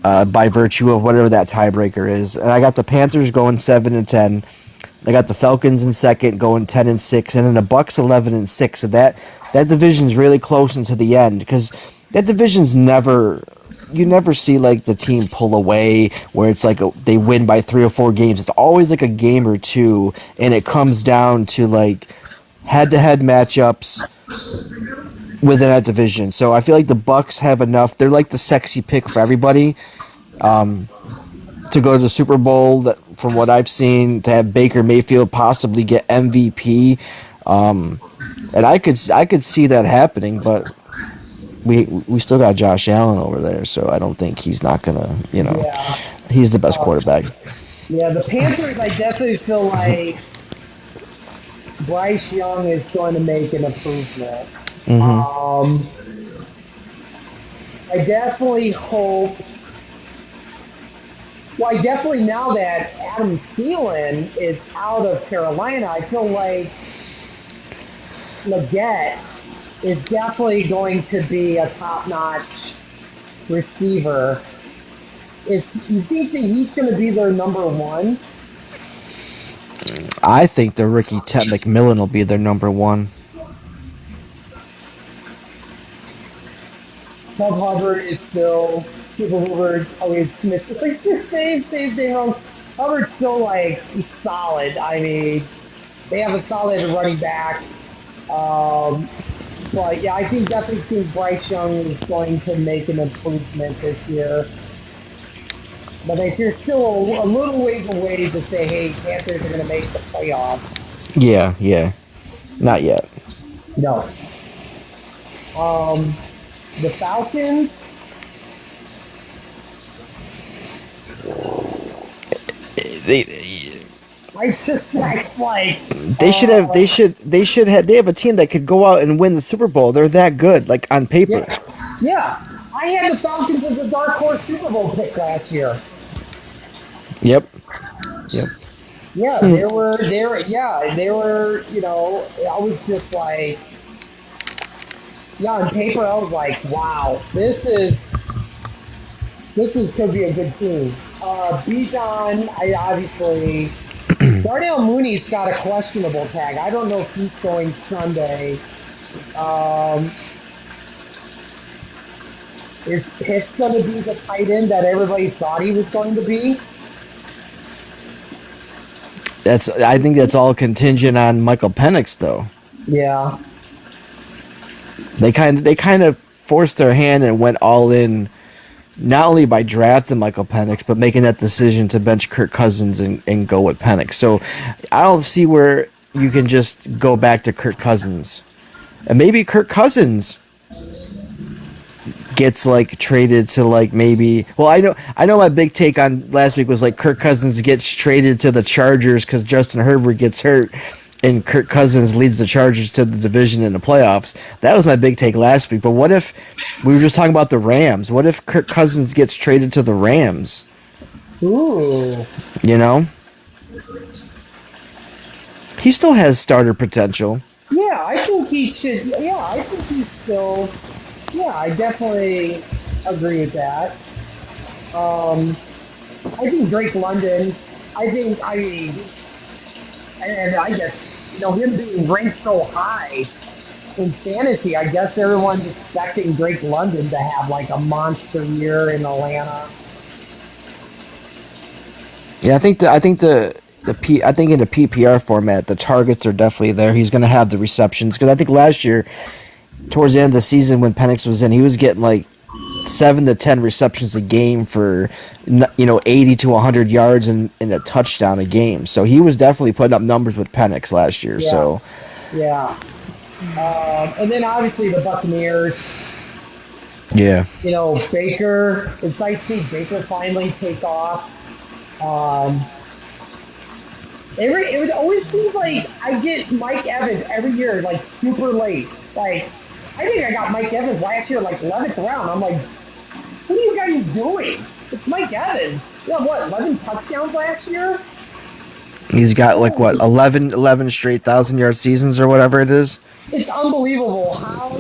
[SPEAKER 2] By virtue of whatever that tiebreaker is. And I got the Panthers going 7-10. I got the Falcons in 2nd going 10-6, and then the Bucks 11-6. So that division's really close into the end, because that division's you never see like the team pull away where it's like they win by 3 or 4 games. It's always like a game or two, and it comes down to like head-to-head matchups within that division. So I feel like the Bucks have enough. They're like the sexy pick for everybody to go to the Super Bowl. From what I've seen, to have Baker Mayfield possibly get MVP, and I could see that happening. But we still got Josh Allen over there, so I don't think he's not gonna. He's the best quarterback.
[SPEAKER 3] Yeah, the Panthers. I definitely feel like Bryce Young is going to make an improvement. I definitely hope. Well, I definitely now that Adam Thielen is out of Carolina, I feel like Leggett is definitely going to be a top-notch receiver. You think that he's going to be their number one?
[SPEAKER 2] I think the rookie Ted McMillan will be their number one.
[SPEAKER 3] Bob Hubbard is still people who were always missing like same thing wrong. Hubbard's still like he's solid. I mean, they have a solid running back. But yeah, I think definitely think Bryce Young is going to make an improvement this year. But they're still a little ways away to say, hey, Panthers are going to make the playoffs.
[SPEAKER 2] Yeah. Not yet.
[SPEAKER 3] No. The Falcons. I just like
[SPEAKER 2] they have a team that could go out and win the Super Bowl. They're that good, like on paper.
[SPEAKER 3] Yeah. I had the Falcons as a dark horse Super Bowl pick last year.
[SPEAKER 2] Yep.
[SPEAKER 3] Yeah, they were, you know, I was just like, yeah, on paper, I was like, wow, this could be a good team. Bijan, I obviously, Darnell Mooney's got a questionable tag. I don't know if he's going Sunday. Is Pitts going to be the tight end that everybody thought he was going to be?
[SPEAKER 2] I think that's all contingent on Michael Penix, though.
[SPEAKER 3] Yeah.
[SPEAKER 2] They kind of forced their hand and went all in, not only by drafting Michael Penix, but making that decision to bench Kirk Cousins and go with Penix. So I don't see where you can just go back to Kirk Cousins. And maybe Kirk Cousins gets like traded to like maybe. Well, I know my big take on last week was like Kirk Cousins gets traded to the Chargers because Justin Herbert gets hurt, and Kirk Cousins leads the Chargers to the division in the playoffs. That was my big take last week. But what if we were just talking about the Rams? What if Kirk Cousins gets traded to the Rams?
[SPEAKER 3] Ooh.
[SPEAKER 2] You know, he still has starter potential.
[SPEAKER 3] Yeah, I think he should. Yeah, I think he's still. Yeah, I definitely agree with that. I think Drake London. And I guess him being ranked so high in fantasy. I guess everyone's expecting Drake London to have like a monster year in Atlanta.
[SPEAKER 2] Yeah, I think in the PPR format, the targets are definitely there. He's going to have the receptions because I think last year, towards the end of the season when Penix was in, he was getting like 7 to 10 receptions a game for 80 to 100 yards and a touchdown a game. So he was definitely putting up numbers with Penix last year.
[SPEAKER 3] Yeah.
[SPEAKER 2] So
[SPEAKER 3] yeah, and then obviously the Buccaneers.
[SPEAKER 2] Yeah,
[SPEAKER 3] Baker. It's nice to see Baker finally take off. It always seems like I get Mike Evans every year, like super late. Like, I think I got Mike Evans last year, like 11th round. I'm like, what are you guys doing? It's Mike Evans. Yeah, what, 11 touchdowns last year?
[SPEAKER 2] he's got like what 11 straight 1,000-yard seasons or whatever it is.
[SPEAKER 3] It's unbelievable how.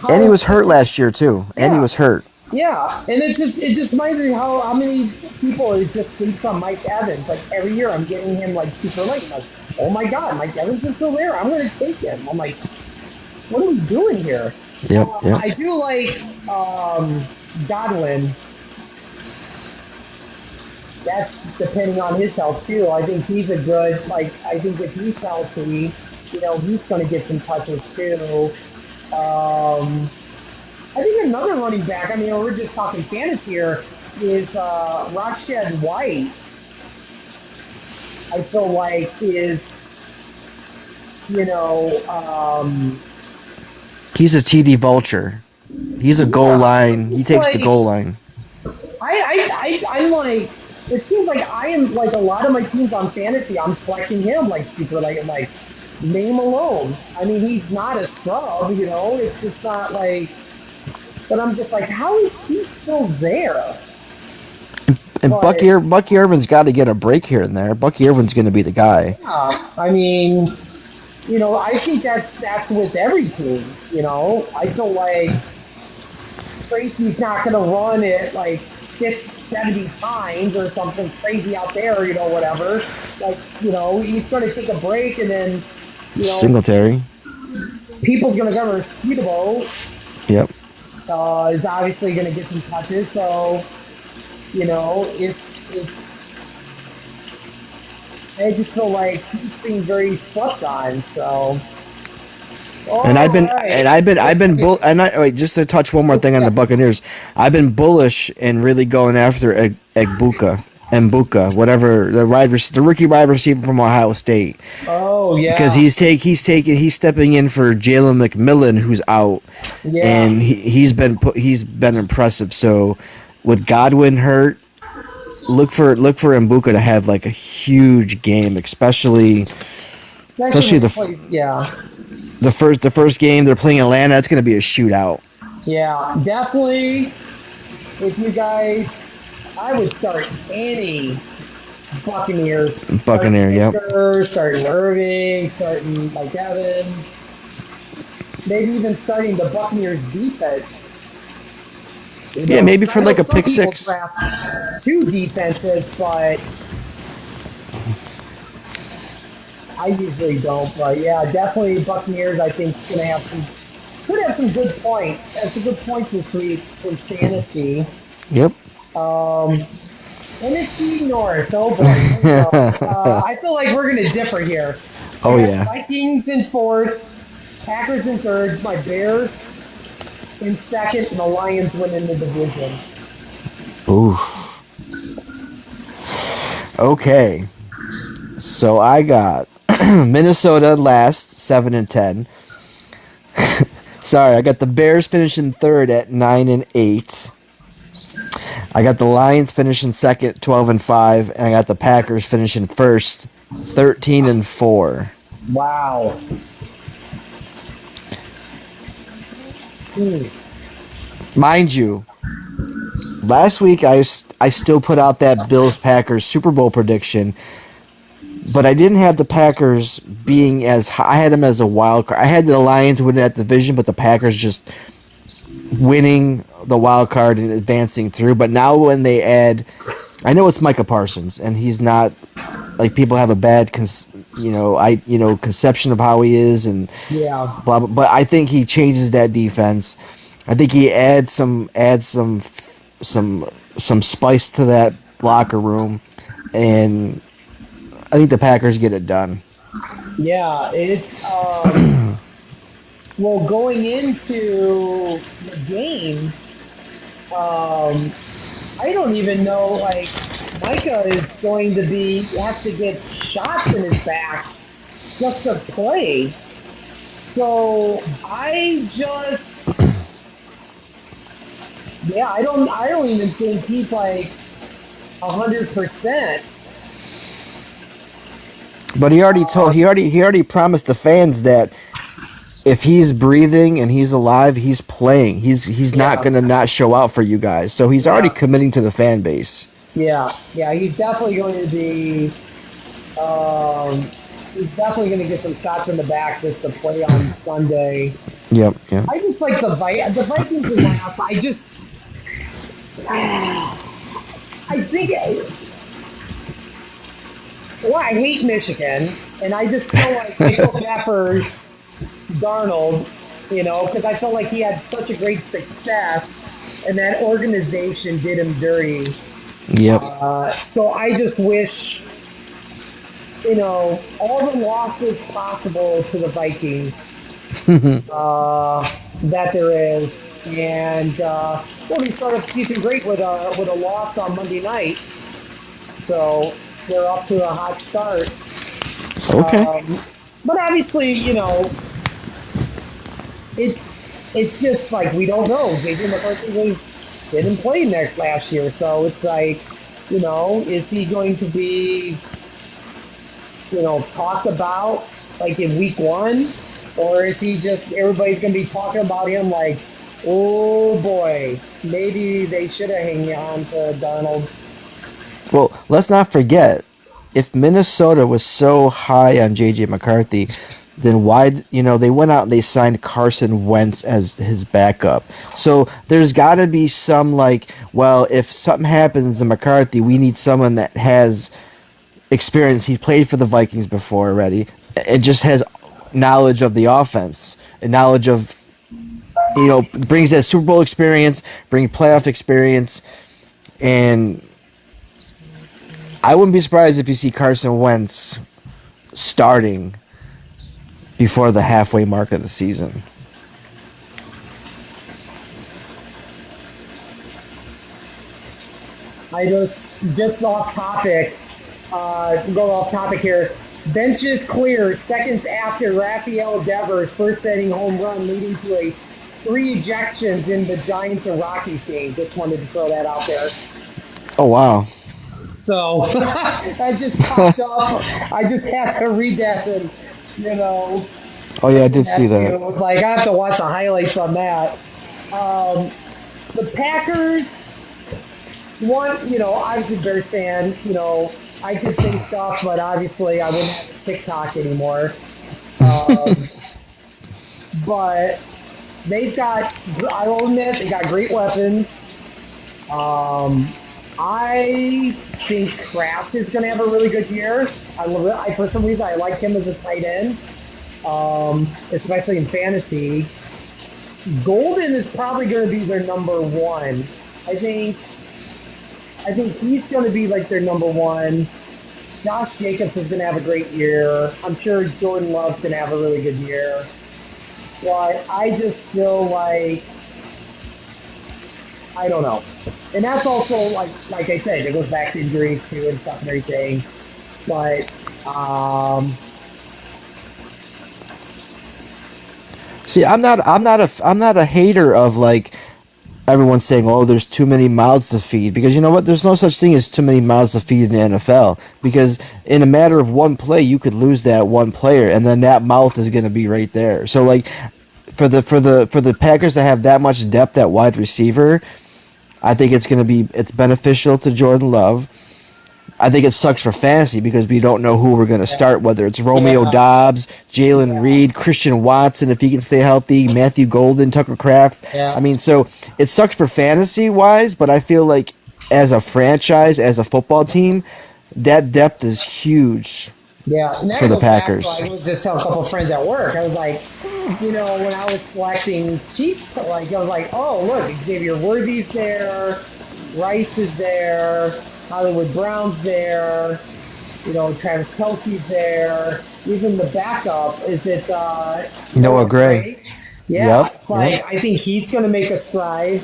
[SPEAKER 2] And he was hurt last year too.
[SPEAKER 3] Yeah.
[SPEAKER 2] And he was hurt.
[SPEAKER 3] Yeah, and it just reminds me how many people are just sleep on Mike Evans. Like every year, I'm getting him like super late. I'm like, oh my God, Mike Evans is still there. I'm going to take him. I'm like, what are we doing here?
[SPEAKER 2] Yep.
[SPEAKER 3] I do like Godwin. That's depending on his health too. I think he's a good. I think if he's healthy, he's going to get some touches too. I think another running back, we're just talking fantasy here, is Rashad White. I feel like is,
[SPEAKER 2] He's a TD vulture. He's a goal line. He takes the goal line.
[SPEAKER 3] I'm like, it seems like I am like a lot of my teams on fantasy. I'm selecting him like super late. I'm like, name alone. I mean, he's not a scrub, you know. It's just not like. But I'm just like, how is he still there?
[SPEAKER 2] And
[SPEAKER 3] But
[SPEAKER 2] Bucky Irvin's got to get a break here and there. Bucky Irvin's going to be the guy.
[SPEAKER 3] yeah, I mean, you know, I think that's with every team. You know, I feel like Tracy's not going to run it like 50, 70 times or something crazy out there. You know, whatever. Like, you know, he's going to take a break and then, you know,
[SPEAKER 2] Singletary.
[SPEAKER 3] people's going to go to Speedabo.
[SPEAKER 2] Yep.
[SPEAKER 3] Is obviously going to get some touches. So, you know, it's. I just feel like he's being very slept on. So.
[SPEAKER 2] Wait, just to touch one more thing on the Buccaneers. I've been bullish and really going after Mbuka, whatever the rookie wide receiver from Ohio State.
[SPEAKER 3] Oh yeah.
[SPEAKER 2] Because he's stepping in for Jalen McMillan, who's out, and he's been impressive. So with Godwin hurt, look for Mbuka to have like a huge game, especially the first game they're playing Atlanta. It's going to be a shootout.
[SPEAKER 3] Yeah, definitely. If you guys, I would start any Buccaneers.
[SPEAKER 2] Buccaneer, yep.
[SPEAKER 3] Starting Irving, starting Mike Evans. Maybe even starting the Buccaneers defense. You know,
[SPEAKER 2] maybe for like a
[SPEAKER 3] some
[SPEAKER 2] pick
[SPEAKER 3] people
[SPEAKER 2] six.
[SPEAKER 3] draft two defenses, but I usually don't. But yeah, definitely Buccaneers. I think is going to could have some good points. Have some good points this week in fantasy.
[SPEAKER 2] Yep.
[SPEAKER 3] NFC North. Oh boy. I feel like we're going to differ here.
[SPEAKER 2] Oh yeah.
[SPEAKER 3] Vikings in fourth, Packers in third, my Bears in second, and the Lions winning the division.
[SPEAKER 2] Oof. Okay. So I got Minnesota last, 7-10. Sorry, I got the Bears finishing third at 9-8. I got the Lions finishing second, 12-5, and I got the Packers finishing first, 13-4.
[SPEAKER 3] Wow.
[SPEAKER 2] Mind you, last week I still put out that Bills-Packers Super Bowl prediction, but I didn't have the Packers being as high. I had them as a wild card. I had the Lions winning that division, but the Packers just winning the wild card and advancing through. But now when they add, I know it's Micah Parsons, and he's not like people have a bad conception of how he is and
[SPEAKER 3] Yeah.
[SPEAKER 2] blah, blah. But I think he changes that defense. I think he adds some spice to that locker room, and I think the Packers get it done.
[SPEAKER 3] Yeah, it's well, going into the game, I don't even know. Like, Micah is going to have to get shots in his back just to play. So I don't even think he's like 100%.
[SPEAKER 2] But he already promised the fans that if he's breathing and he's alive, he's playing. He's not gonna not show out for you guys. So he's already committing to the fan base.
[SPEAKER 3] Yeah, he's definitely going to be. He's definitely going to get some shots in the back just to play on Sunday.
[SPEAKER 2] Yep.
[SPEAKER 3] I just like the Vikings in the house. I think. Well, I hate Michigan, and I just feel like I feel bad for Darnold, because I felt like he had such a great success, and that organization did him dirty.
[SPEAKER 2] Yep.
[SPEAKER 3] So I just wish, all the losses possible to the Vikings that there is, and we started the season great with a loss on Monday night, so they're off to a hot start.
[SPEAKER 2] Okay.
[SPEAKER 3] But obviously, it's just like we don't know. JJ McCarthy didn't play last year, so it's like, is he going to be, talked about like in week one, or is he just everybody's gonna be talking about him like, oh boy, maybe they should have hanged on to Darnold.
[SPEAKER 2] Well, let's not forget, if Minnesota was so high on JJ McCarthy, then why, they went out and they signed Carson Wentz as his backup. So there's got to be some like, well, if something happens to McCarthy, we need someone that has experience. He's played for the Vikings before already. It just has knowledge of the offense and knowledge of, brings that Super Bowl experience, brings playoff experience, and I wouldn't be surprised if you see Carson Wentz starting before the halfway mark of the season.
[SPEAKER 3] I just off topic, go off topic here. Bench is clear seconds after Rafael Devers' first inning home run, leading to a 3 ejections in the Giants and Rockies game. Just wanted to throw that out there.
[SPEAKER 2] Oh wow!
[SPEAKER 3] So that just popped up. I just had to read that, and
[SPEAKER 2] Oh yeah, I did see that.
[SPEAKER 3] Like I have to watch the highlights on that. The Packers, obviously Bears fan. I could say stuff, but obviously I wouldn't have TikTok anymore. But they've got, I will admit, they got great weapons. I think Kraft is going to have a really good year. I love it. For some reason, I like him as a tight end, especially in fantasy. Golden is probably going to be their number one. I think he's going to be like their number one. Josh Jacobs is going to have a great year. I'm sure Jordan Love's going to have a really good year. But I just feel like, I don't know. And that's also, like I said, it goes back to injuries too and stuff and everything. But,
[SPEAKER 2] see, I'm not a hater of like everyone saying, "Oh, there's too many mouths to feed," because you know what? There's no such thing as too many mouths to feed in the NFL. Because in a matter of one play, you could lose that one player, and then that mouth is going to be right there. So, like, for the Packers to have that much depth at wide receiver, I think it's beneficial to Jordan Love. I think it sucks for fantasy because we don't know who we're going to start, whether it's Romeo Dobbs, Jalen Reed, Christian Watson, if he can stay healthy, Matthew Golden, Tucker Kraft.
[SPEAKER 3] Yeah.
[SPEAKER 2] I mean, so it sucks for fantasy-wise, but I feel like as a franchise, as a football team, that depth is huge
[SPEAKER 3] and that
[SPEAKER 2] for the
[SPEAKER 3] goes back to,
[SPEAKER 2] Packers.
[SPEAKER 3] I was just telling a couple of friends at work. I was like, when I was selecting Chiefs, I was like, oh, look, Xavier Worthy's there, Rice is there, Hollywood Brown's there, Travis Kelce's there. Even the backup, is it
[SPEAKER 2] Noah Gray?
[SPEAKER 3] Yeah.
[SPEAKER 2] Yep.
[SPEAKER 3] I think he's going to make a stride.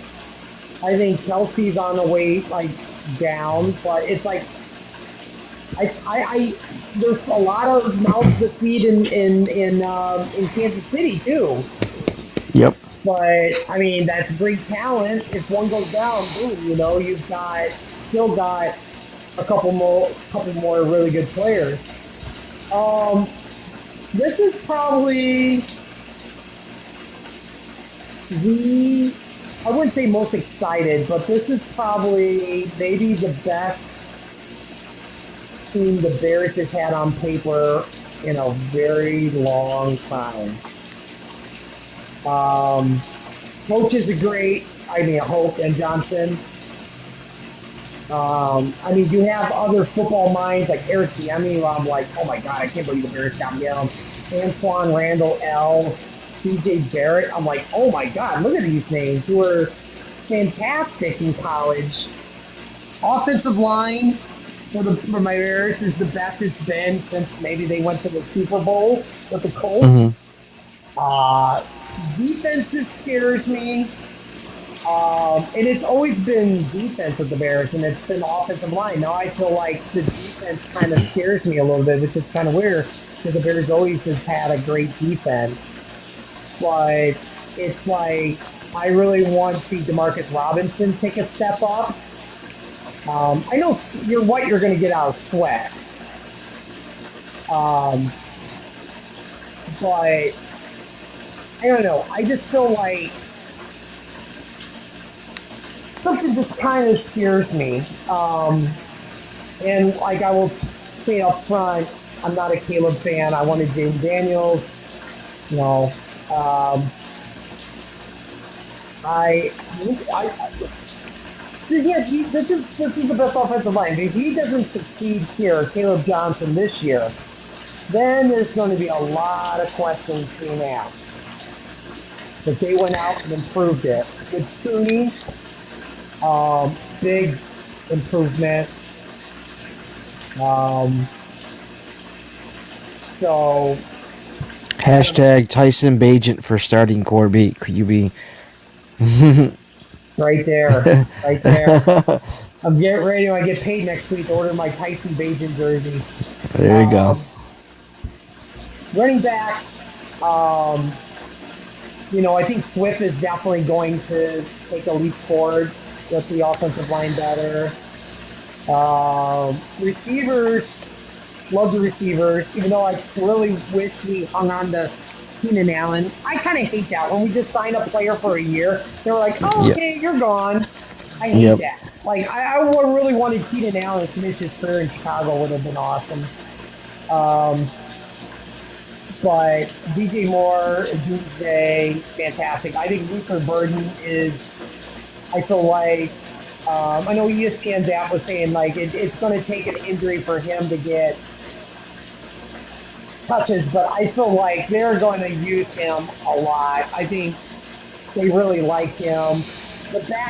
[SPEAKER 3] I think Kelsey's on the way, down. But it's like, I there's a lot of mouths to feed in Kansas City, too.
[SPEAKER 2] Yep.
[SPEAKER 3] But, I mean, that's great talent. If one goes down, boom, you've still got a couple more really good players. This is probably I wouldn't say most excited, but this is probably maybe the best team the Bears has had on paper in a very long time. Coaches are great. Hope and Johnson. You have other football minds like Eric Bieniemy, who I'm like, oh my God, I can't believe the Bears got him. Antoine Randall L, C.J. Barrett. I'm like, oh my God, look at these names who are fantastic in college. Offensive line for my Bears is the best it's been since maybe they went to the Super Bowl with the Colts. Defense scares me. And it's always been defense with the Bears, and it's been offensive line. Now I feel like the defense kind of scares me a little bit, which is kind of weird because the Bears always have had a great defense. But it's like I really want to see Demarcus Robinson take a step up. I know you're going to get out of Sweat. but I don't know. I just feel like something just kind of scares me. And like I will say up front, I'm not a Caleb fan. I wanted James Daniels. You know, um, I yes, this is the best offensive line. If he doesn't succeed here, Caleb Johnson this year, then there's going to be a lot of questions being asked. But they went out and improved it. With Tooney, big improvement. So
[SPEAKER 2] Hashtag Tyson Bagent for starting Corby. Could you be?
[SPEAKER 3] right there, right there. I'm getting ready when I get paid next week to order my Tyson Bagent jersey.
[SPEAKER 2] There you go.
[SPEAKER 3] Running back, I think Swift is definitely going to take a leap forward with the offensive line better. Receivers, love the receivers, even though I really wish we hung on to Keenan Allen. I kind of hate that when we just sign a player for a year. They're like, oh, okay, you're gone. I hate that. Like, I really wanted Keenan Allen to finish his career in Chicago. Would have been awesome. But DJ Moore, Doomsday, fantastic. I think Luther Burden is, I feel like, I know ESPN's app was saying, like, it's going to take an injury for him to get touches, but I feel like they're going to use him a lot. I think they really like him.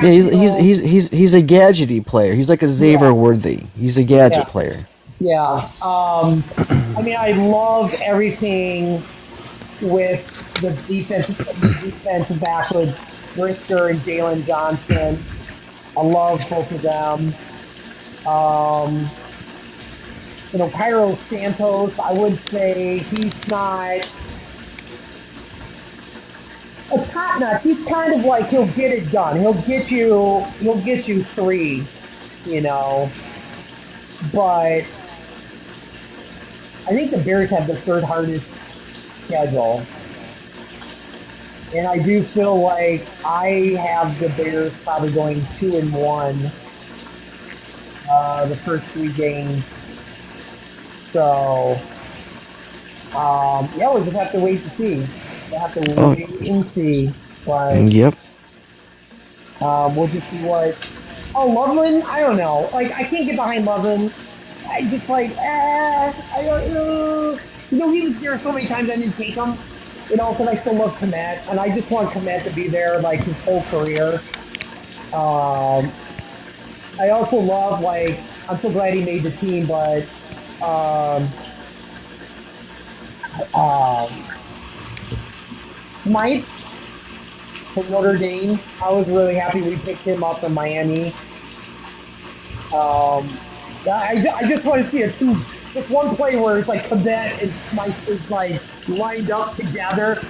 [SPEAKER 2] Yeah, he's a gadgety player. He's like a Xavier Worthy. He's a gadget player.
[SPEAKER 3] Yeah. I mean, I love everything with the defensive back with Brisker and Jalen Johnson. I love both of them. Cairo Santos, I would say he's not a top notch. He's kind of like he'll get it done. He'll get you three, But I think the Bears have the third hardest schedule. And I do feel like I have the Bears probably going 2-1 the first 3 games. So, we'll just have to wait to see. We'll have to wait and see. But, we'll just see what. Oh, Loveland? I don't know. Like, I can't get behind Loveland. I just I don't know. He was there so many times I didn't take him. Because I still love Komet, and I just want Komet to be there like his whole career. I also love I'm so glad he made the team, but Smythe from Notre Dame. I was really happy we picked him up in Miami. I just want to see just one play where it's like Cadet and Smythe is like lined up together,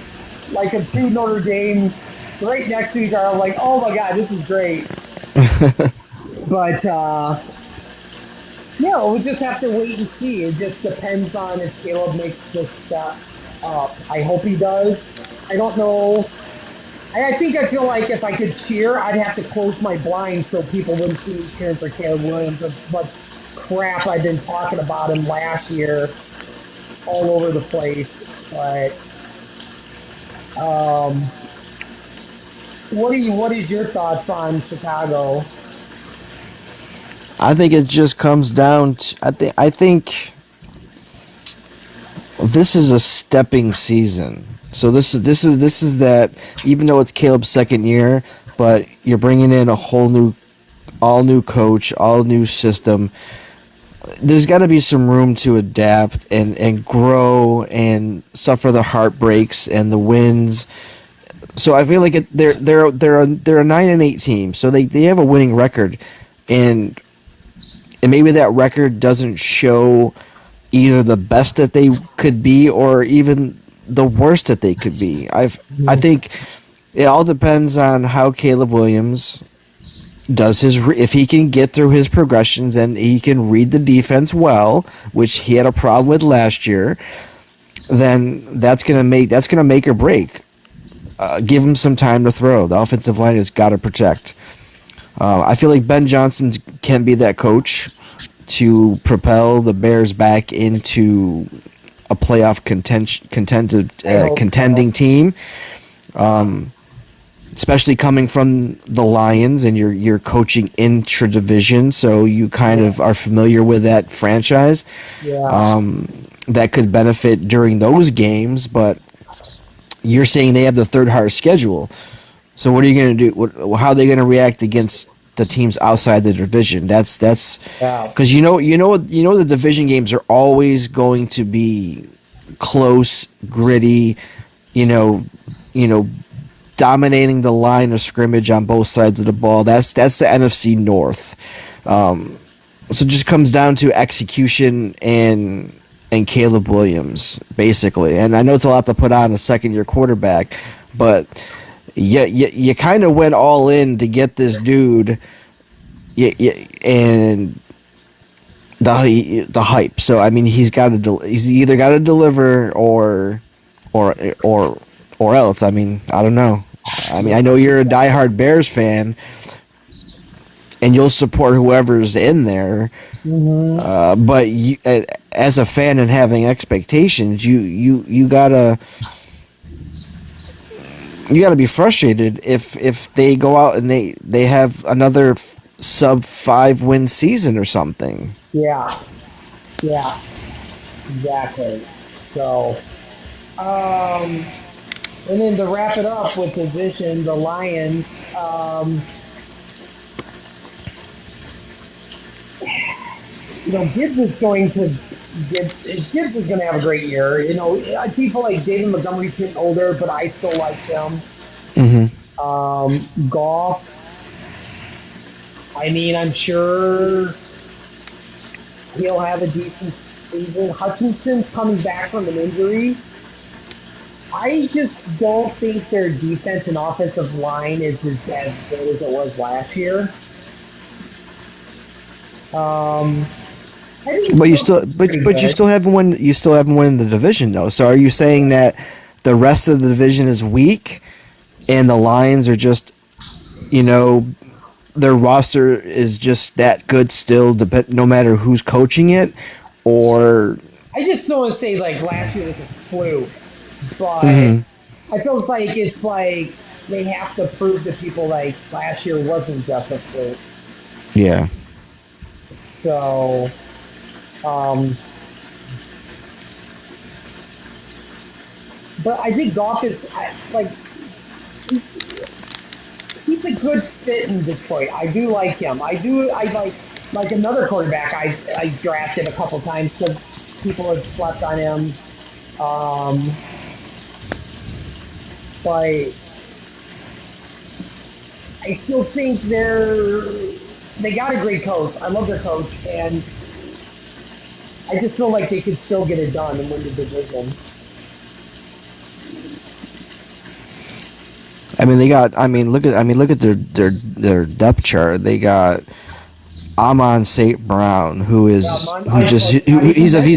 [SPEAKER 3] like a 2 Notre Dame right next to each other. I'm like, oh my god, this is great. But we'll just have to wait and see. It just depends on if Caleb makes this step up. I hope he does. I don't know. I feel like if I could cheer, I'd have to close my blinds so people wouldn't see me cheering for Caleb Williams. As much crap I've been talking about him last year all over the place. But what is your thoughts on Chicago?
[SPEAKER 2] I think it just comes down to I think this is a stepping season. So this is that, even though it's Caleb's second year, but you're bringing in a all new coach, all new system. There's got to be some room to adapt and grow and suffer the heartbreaks and the wins. So I feel like they're a 9-8 team, so they have a winning record, and maybe that record doesn't show either the best that they could be or even the worst that they could be. I think it all depends on how Caleb Williams does if he can get through his progressions and he can read the defense well, which he had a problem with last year. then that's gonna make or break. Give him some time to throw. The offensive line has got to protect. I feel like Ben Johnson can be that coach to propel the Bears back into a playoff contending team. Especially coming from the Lions, and you're coaching intra division, so you kind of are familiar with that franchise.
[SPEAKER 3] Yeah.
[SPEAKER 2] That could benefit during those games, but you're saying they have the third hardest schedule. So what are you going to do? How are they going to react against the teams outside the division? That's
[SPEAKER 3] Yeah.
[SPEAKER 2] because the division games are always going to be close, gritty. You know, dominating the line of scrimmage on both sides of the ball. That's the NFC North. So it just comes down to execution and Caleb Williams, basically. And I know it's a lot to put on a second-year quarterback, but you kind of went all in to get this dude, and the hype. So I mean, he's either got to deliver or else. I mean, I don't know. I mean, I know you're a diehard Bears fan, and you'll support whoever's in there. But you, as a fan and having expectations, you gotta be frustrated if they go out and they have another sub 5-win season or something.
[SPEAKER 3] Yeah. Yeah. Exactly. So, and then to wrap it up with division, the Lions. Gibbs is going to have a great year. People like David Montgomery's getting older, but I still like him. Goff. I mean, I'm sure he'll have a decent season. Hutchinson's coming back from an injury. I just don't think their defense and offensive line is as good as it was last year.
[SPEAKER 2] But you still haven't won. You still haven't won the division though. So are you saying that the rest of the division is weak, and the Lions are just, their roster is just that good still, no matter who's coaching it, or?
[SPEAKER 3] I just don't want to say like last year was a fluke, but I feel it's like they have to prove to people like last year wasn't just a fluke.
[SPEAKER 2] Yeah.
[SPEAKER 3] So, but I think Goff is he's a good fit in Detroit. I do like him. I like another quarterback I drafted a couple times because people had slept on him. But I still think they got a great coach. I love their coach, and I just feel like they could still get it done and win the division.
[SPEAKER 2] Look at their depth chart. They got Amon St. Brown, he's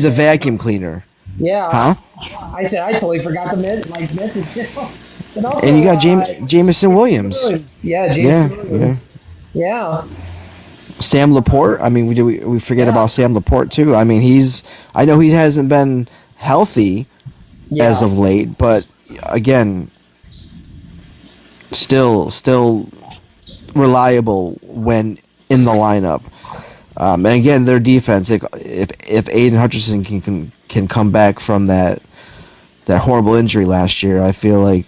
[SPEAKER 2] a vacuum cleaner.
[SPEAKER 3] Yeah.
[SPEAKER 2] Huh?
[SPEAKER 3] I totally forgot the Myth.
[SPEAKER 2] And you got Jameson Williams.
[SPEAKER 3] Yeah, Jameson Williams. Yeah.
[SPEAKER 2] Sam Laporte. I mean, we forget about Sam Laporte too. I mean, I know he hasn't been healthy as of late, but again, still reliable when in the lineup. And again, their defense. If Aiden Hutchinson can come back from that horrible injury last year, I feel like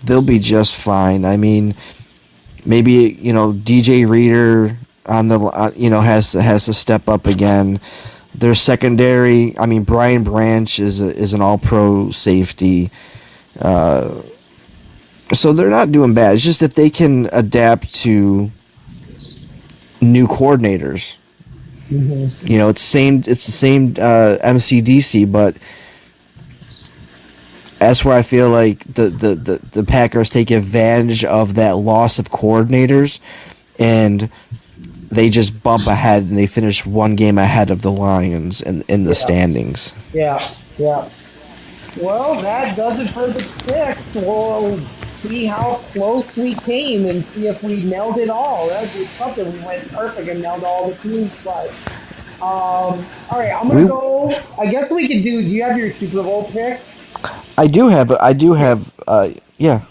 [SPEAKER 2] they'll be just fine. I mean, maybe DJ Reader on the has to step up again. Their secondary. I mean, Brian Branch is an All-Pro safety. So they're not doing bad. It's just if they can adapt to new coordinators. It's the same MCDC, but that's where I feel like the Packers take advantage of that loss of coordinators, and they just bump ahead and they finish one game ahead of the Lions in the standings.
[SPEAKER 3] Yeah. Well, that does it for the picks. We'll see how close we came and see if we nailed it all. That was something we went perfect and nailed all the teams, but all right, I'm gonna
[SPEAKER 2] We,
[SPEAKER 3] go. I guess we could do. Do you have your Super Bowl picks?
[SPEAKER 2] I do have, yeah.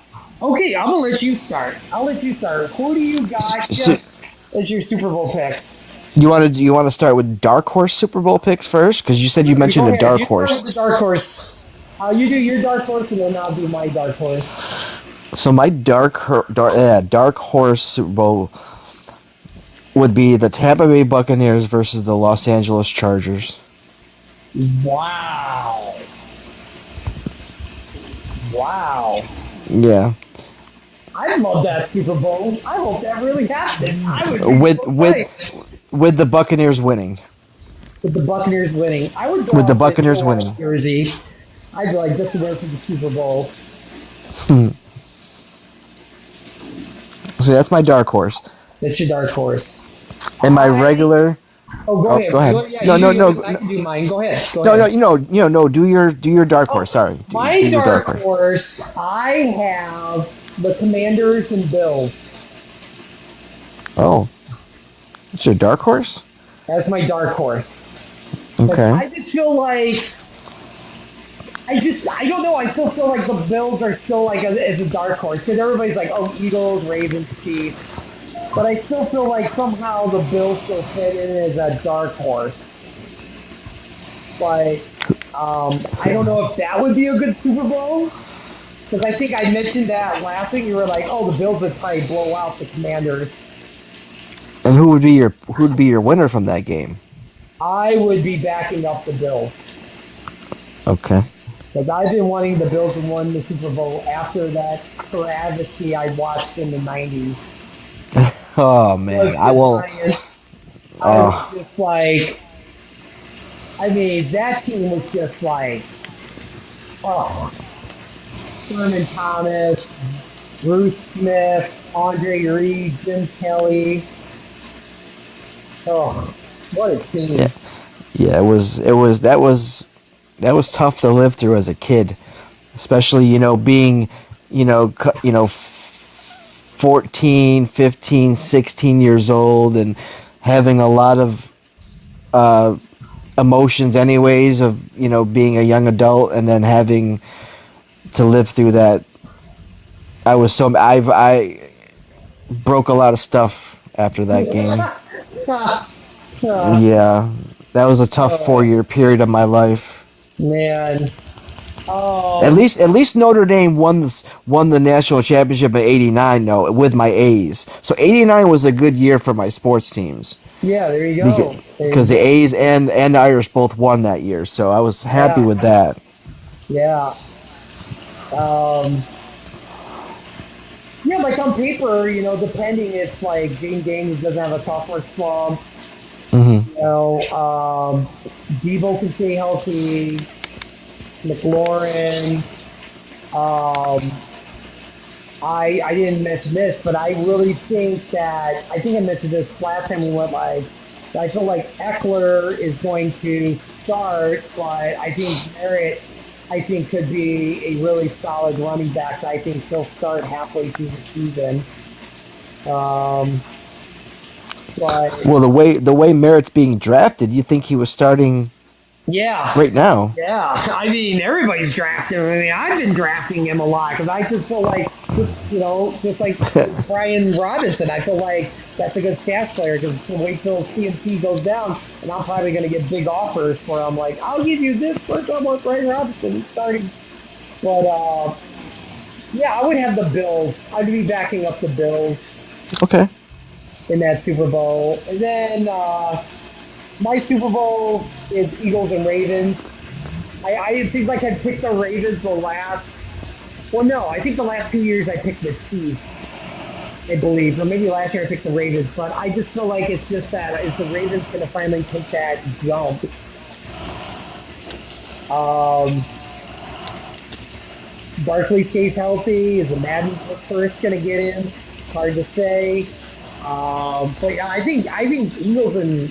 [SPEAKER 3] Okay, I'm gonna let you start. I'll let you start. Who do you got
[SPEAKER 2] So,
[SPEAKER 3] as your Super Bowl picks?
[SPEAKER 2] you want to start with dark horse Super Bowl picks first? Because you said you
[SPEAKER 3] You
[SPEAKER 2] mentioned
[SPEAKER 3] go
[SPEAKER 2] a
[SPEAKER 3] ahead.
[SPEAKER 2] dark
[SPEAKER 3] You start
[SPEAKER 2] horse.
[SPEAKER 3] with the dark horse. You do your dark horse, and then I'll do my dark horse.
[SPEAKER 2] So my dark horse Super Bowl would be the Tampa Bay Buccaneers versus the Los Angeles Chargers.
[SPEAKER 3] Wow. Wow.
[SPEAKER 2] Yeah,
[SPEAKER 3] I love that Super Bowl. I hope that really happens. I would be
[SPEAKER 2] with
[SPEAKER 3] so
[SPEAKER 2] with
[SPEAKER 3] hyped
[SPEAKER 2] with the Buccaneers winning.
[SPEAKER 3] with the Buccaneers winning. I would go
[SPEAKER 2] With the
[SPEAKER 3] out with
[SPEAKER 2] Buccaneers
[SPEAKER 3] Joe
[SPEAKER 2] winning.
[SPEAKER 3] jersey. I'd be like, this is where for the Super Bowl.
[SPEAKER 2] So that's my dark horse.
[SPEAKER 3] That's your dark horse.
[SPEAKER 2] And my regular.
[SPEAKER 3] Oh, go
[SPEAKER 2] Oh,
[SPEAKER 3] ahead.
[SPEAKER 2] go ahead.
[SPEAKER 3] Yeah,
[SPEAKER 2] No,
[SPEAKER 3] you
[SPEAKER 2] no,
[SPEAKER 3] do
[SPEAKER 2] no,
[SPEAKER 3] yours, I can do mine. Go ahead. Go
[SPEAKER 2] No, no,
[SPEAKER 3] ahead.
[SPEAKER 2] no. Do your dark horse. Sorry.
[SPEAKER 3] My
[SPEAKER 2] Do your
[SPEAKER 3] dark horse, I have the Commanders and Bills.
[SPEAKER 2] Oh, it's your dark horse.
[SPEAKER 3] That's my dark horse. But
[SPEAKER 2] Okay.
[SPEAKER 3] I just feel like I don't know. I still feel like the Bills are still like as a dark horse because everybody's like, oh, Eagles, Ravens, Chiefs. But I still feel like somehow the Bills still fit in as a dark horse. But I don't know if that would be a good Super Bowl because I think I mentioned that last week. You were like, oh, the Bills would probably blow out the Commanders.
[SPEAKER 2] And who would be your winner from that game?
[SPEAKER 3] I would be backing up the Bills.
[SPEAKER 2] Okay.
[SPEAKER 3] Because I've been wanting the Bills to win the Super Bowl after that travesty I watched in the 90s.
[SPEAKER 2] Oh man, I will.
[SPEAKER 3] Giants.
[SPEAKER 2] Oh.
[SPEAKER 3] It's like, I mean, that team was just like, oh, Thurman Thomas, Bruce Smith, Andre Reed, Jim Kelly. Oh, what a team!
[SPEAKER 2] Yeah. Yeah, that was tough to live through as a kid, especially being 14, 15, 16 years old and having a lot of emotions anyways of being a young adult and then having to live through that. I broke a lot of stuff after that game. Yeah, that was a tough 4-year period of my life.
[SPEAKER 3] Man,
[SPEAKER 2] At least Notre Dame won the national championship in '89. No, with my A's. So '89 was a good year for my sports teams
[SPEAKER 3] yeah, there you go.
[SPEAKER 2] because the A's and the Irish both won that year. So I was happy with that.
[SPEAKER 3] Yeah. Yeah, like on paper, depending if like Jane Daniels doesn't have a sophomore slump, Debo can stay healthy, McLaurin. I didn't mention this, but I really think that I mentioned this last time we went live. I feel like Eckler is going to start, but I think Merritt could be a really solid running back. I think he'll start halfway through the season. But
[SPEAKER 2] Well, the way Merritt's being drafted, you think he was starting
[SPEAKER 3] yeah,
[SPEAKER 2] right now?
[SPEAKER 3] yeah. I mean, everybody's drafting him. I mean, I've been drafting him a lot because I just feel like, just like Brian Robinson, I feel like that's a good staff player because wait till CMC goes down, and I'm probably going to get big offers for him. Like, I'll give you this for someone, Brian Robinson starting. But yeah, I would have the Bills. I'd be backing up the Bills
[SPEAKER 2] Okay.
[SPEAKER 3] in that Super Bowl, and then my Super Bowl is Eagles and Ravens. It seems like I picked the Ravens the last. Well, no, I think the last 2 years I picked the Chiefs. I believe, or maybe last year I picked the Ravens, but I just feel like it's just that is the Ravens going to finally take that jump? Barkley stays healthy. Is the Madden first going to get in? Hard to say. But yeah, I think Eagles and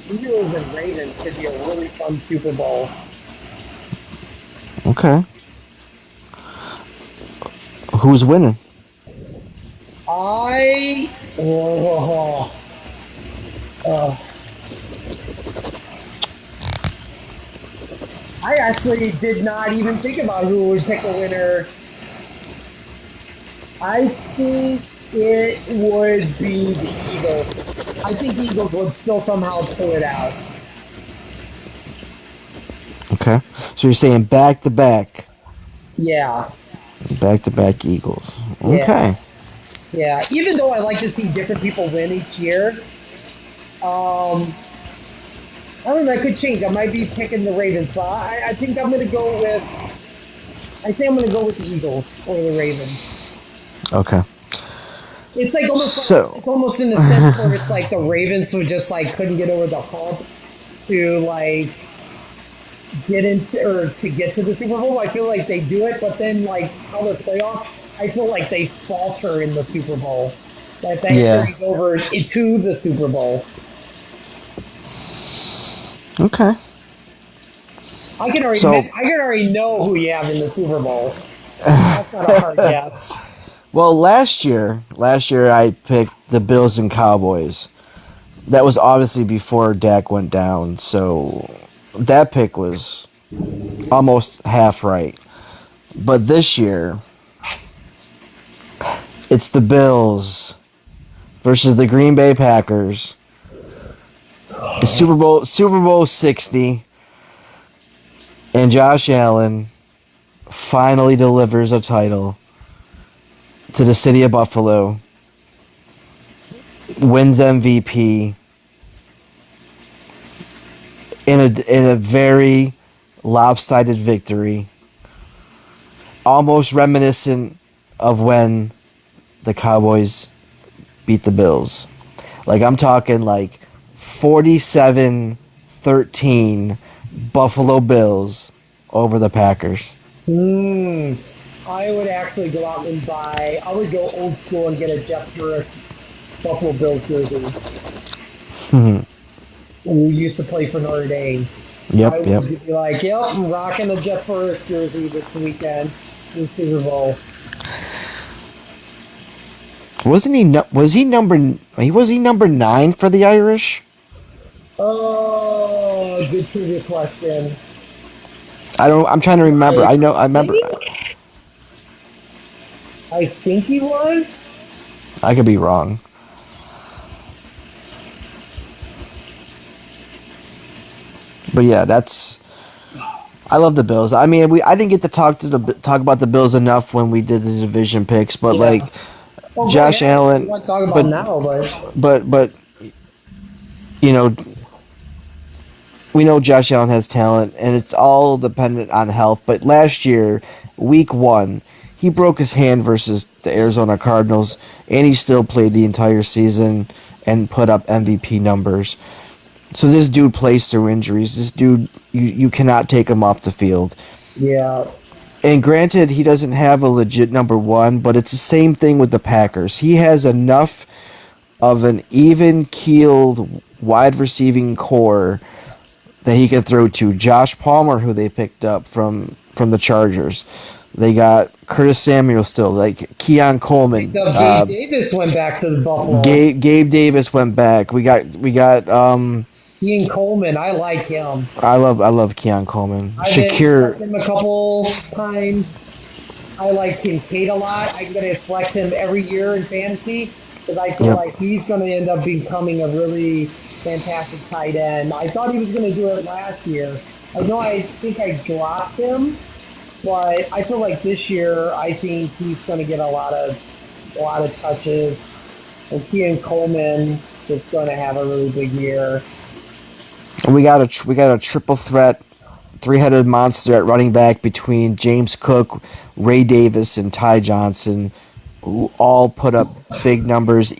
[SPEAKER 3] Ravens could be a really fun Super Bowl.
[SPEAKER 2] Okay. Who's winning?
[SPEAKER 3] I I actually did not even think about who would pick a winner. I think it would be the Eagles. I think the Eagles would still somehow pull it out.
[SPEAKER 2] Okay. So you're saying back to back.
[SPEAKER 3] Yeah.
[SPEAKER 2] Back to back Eagles.
[SPEAKER 3] Yeah.
[SPEAKER 2] Okay.
[SPEAKER 3] Yeah. Even though I like to see different people win each year, I don't know, that could change. I might be picking the Ravens, but I think I'm gonna go with the Eagles or the Ravens.
[SPEAKER 2] Okay.
[SPEAKER 3] It's like almost
[SPEAKER 2] So-
[SPEAKER 3] it's almost in the sense where it's like the Ravens who just like couldn't get over the hump to like get into or to get to the Super Bowl. I feel like they do it, but then like how the playoffs, I feel like they falter in the Super Bowl. That carries over into the Super Bowl.
[SPEAKER 2] Okay.
[SPEAKER 3] I can already know who you have in the Super Bowl. That's not a hard guess.
[SPEAKER 2] Well, last year I picked the Bills and Cowboys. That was obviously before Dak went down, so that pick was almost half right. But this year, it's the Bills versus the Green Bay Packers. The Super Bowl 60, and Josh Allen finally delivers a title to the city of Buffalo, wins MVP in a very lopsided victory, almost reminiscent of when the Cowboys beat the Bills. Like, I'm talking like 47-13 Buffalo Bills over the Packers.
[SPEAKER 3] I would actually go out and I would go old school and get a Jeff Burris Buffalo Bills jersey. Who used to play for Notre Dame. I would be like, yep, I'm rocking the Jeff Burris jersey this weekend in Super Bowl.
[SPEAKER 2] Was he number 9 for the Irish?
[SPEAKER 3] Oh, good trivia question.
[SPEAKER 2] I'm trying to remember. I remember.
[SPEAKER 3] I think he was.
[SPEAKER 2] I could be wrong. But yeah, I love the Bills. I mean, I didn't get to talk about the Bills enough when we did the division picks, but Josh Allen.
[SPEAKER 3] We're not talking about now,
[SPEAKER 2] but you know, we know Josh Allen has talent, and it's all dependent on health. But last year, week 1, he broke his hand versus the Arizona Cardinals, and he still played the entire season and put up MVP numbers. So this dude plays through injuries. This dude, you cannot take him off the field.
[SPEAKER 3] Yeah.
[SPEAKER 2] And granted, he doesn't have a legit number 1, but it's the same thing with the Packers. He has enough of an even-keeled wide receiving core that he can throw to. Josh Palmer, who they picked up from the Chargers. They got Curtis Samuel still, like Keon Coleman.
[SPEAKER 3] Gabe Davis went back to the Buffalo.
[SPEAKER 2] Gabe Davis went back. We got
[SPEAKER 3] Keon Coleman, I like him.
[SPEAKER 2] I love Keon Coleman.
[SPEAKER 3] I've selected him a couple times. I like Kincaid a lot. I'm going to select him every year in fantasy because I feel like he's going to end up becoming a really fantastic tight end. I thought he was going to do it last year. I think I dropped him, but I feel like this year I think he's going to get a lot of touches. And Keon Coleman is going to have a really big year.
[SPEAKER 2] We got a triple threat, 3-headed monster at running back between James Cook, Ray Davis, and Ty Johnson, who all put up big numbers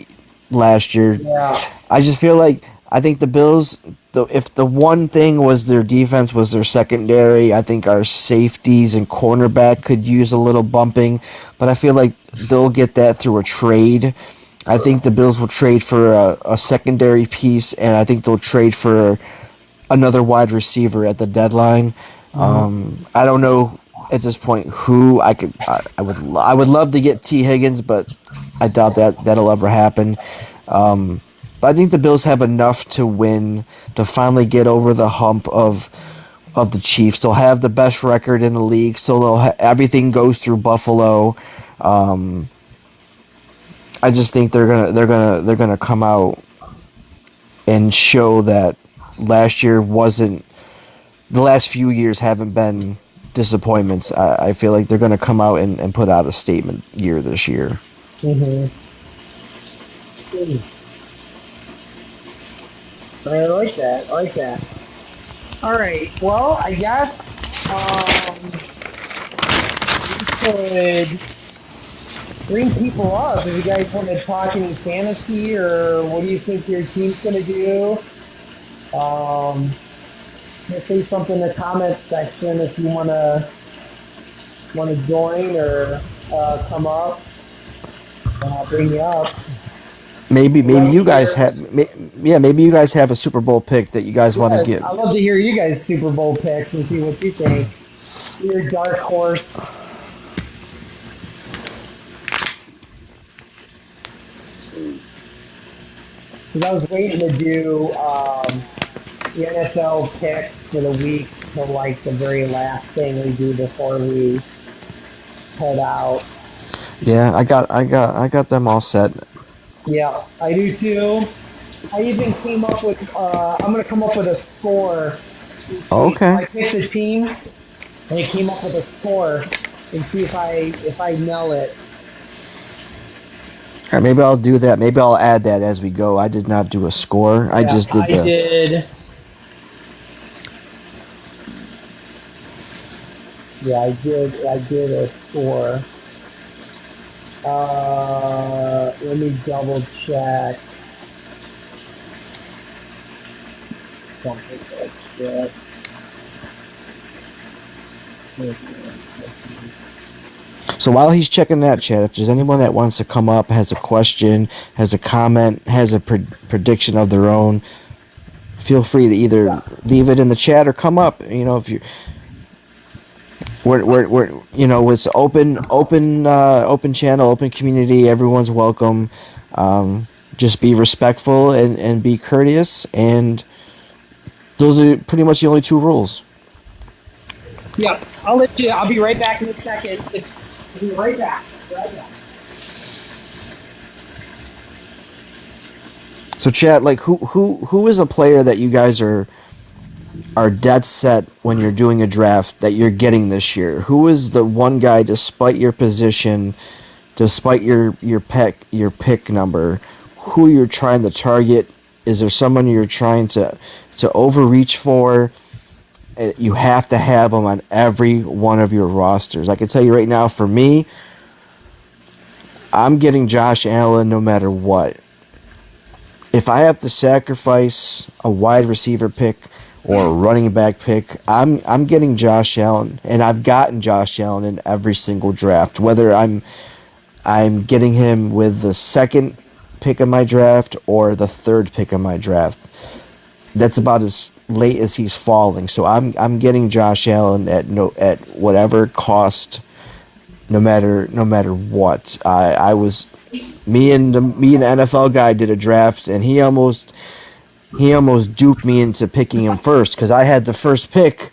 [SPEAKER 2] last year.
[SPEAKER 3] Yeah.
[SPEAKER 2] I just feel like I think the Bills, if the one thing was their defense was their secondary, I think our safeties and cornerback could use a little bumping, but I feel like they'll get that through a trade. I think the Bills will trade for a secondary piece, and I think they'll trade for another wide receiver at the deadline. I don't know at this point who I would love to get T Higgins, but I doubt that'll ever happen. But I think the Bills have enough to win to finally get over the hump of the Chiefs. They'll have the best record in the league, so everything goes through Buffalo. I just think they're gonna come out and show that last year wasn't, the last few years haven't been disappointments. I feel like they're gonna come out and put out a statement year this year.
[SPEAKER 3] Mm-hmm. I like that. I like that. All right. Well, I guess we could bring people up. If you guys want to talk any fantasy, or what do you think your team's going to do? Say something in the comment section if you want to join or come up. I'll bring you up.
[SPEAKER 2] Maybe you guys have maybe you guys have a Super Bowl pick that you guys want to give.
[SPEAKER 3] I'd love to hear you guys' Super Bowl picks and see what you think. Your dark horse. Because I was waiting to do the NFL picks for the week to like the very last thing we do before we head out.
[SPEAKER 2] Yeah, I got them all set.
[SPEAKER 3] Yeah, I do too. I even came up with, I'm going to come up with a score.
[SPEAKER 2] Okay.
[SPEAKER 3] I picked a team, and I came up with a score, and see if I nail it.
[SPEAKER 2] All right, maybe I'll do that. Maybe I'll add that as we go. I did not do a score. I just did the...
[SPEAKER 3] I did. Yeah, I did a score. Let me double check. Something like that.
[SPEAKER 2] So while he's checking that, chat, if there's anyone that wants to come up, has a question, has a comment, has a prediction of their own, feel free to either leave it in the chat or come up. You know, if you... We're you know, it's open channel, open community. Everyone's welcome. Just be respectful and be courteous, and those are pretty much the only two rules.
[SPEAKER 3] Yep, I'll be right back in a second. I'll be right back.
[SPEAKER 2] So, chat, like, who is a player that you guys are dead set when you're doing a draft that you're getting this year? Who is the one guy, despite your position, despite your pick number, who you're trying to target? Is there someone you're trying to overreach for? You have to have them on every one of your rosters. I can tell you right now, for me, I'm getting Josh Allen no matter what. If I have to sacrifice a wide receiver pick or a running back pick, I'm getting Josh Allen, and I've gotten Josh Allen in every single draft. Whether I'm getting him with the second pick of my draft or the third pick of my draft, that's about as late as he's falling. So I'm getting Josh Allen at whatever cost, no matter what. Me and the NFL guy did a draft, and he almost duped me into picking him first, because I had the first pick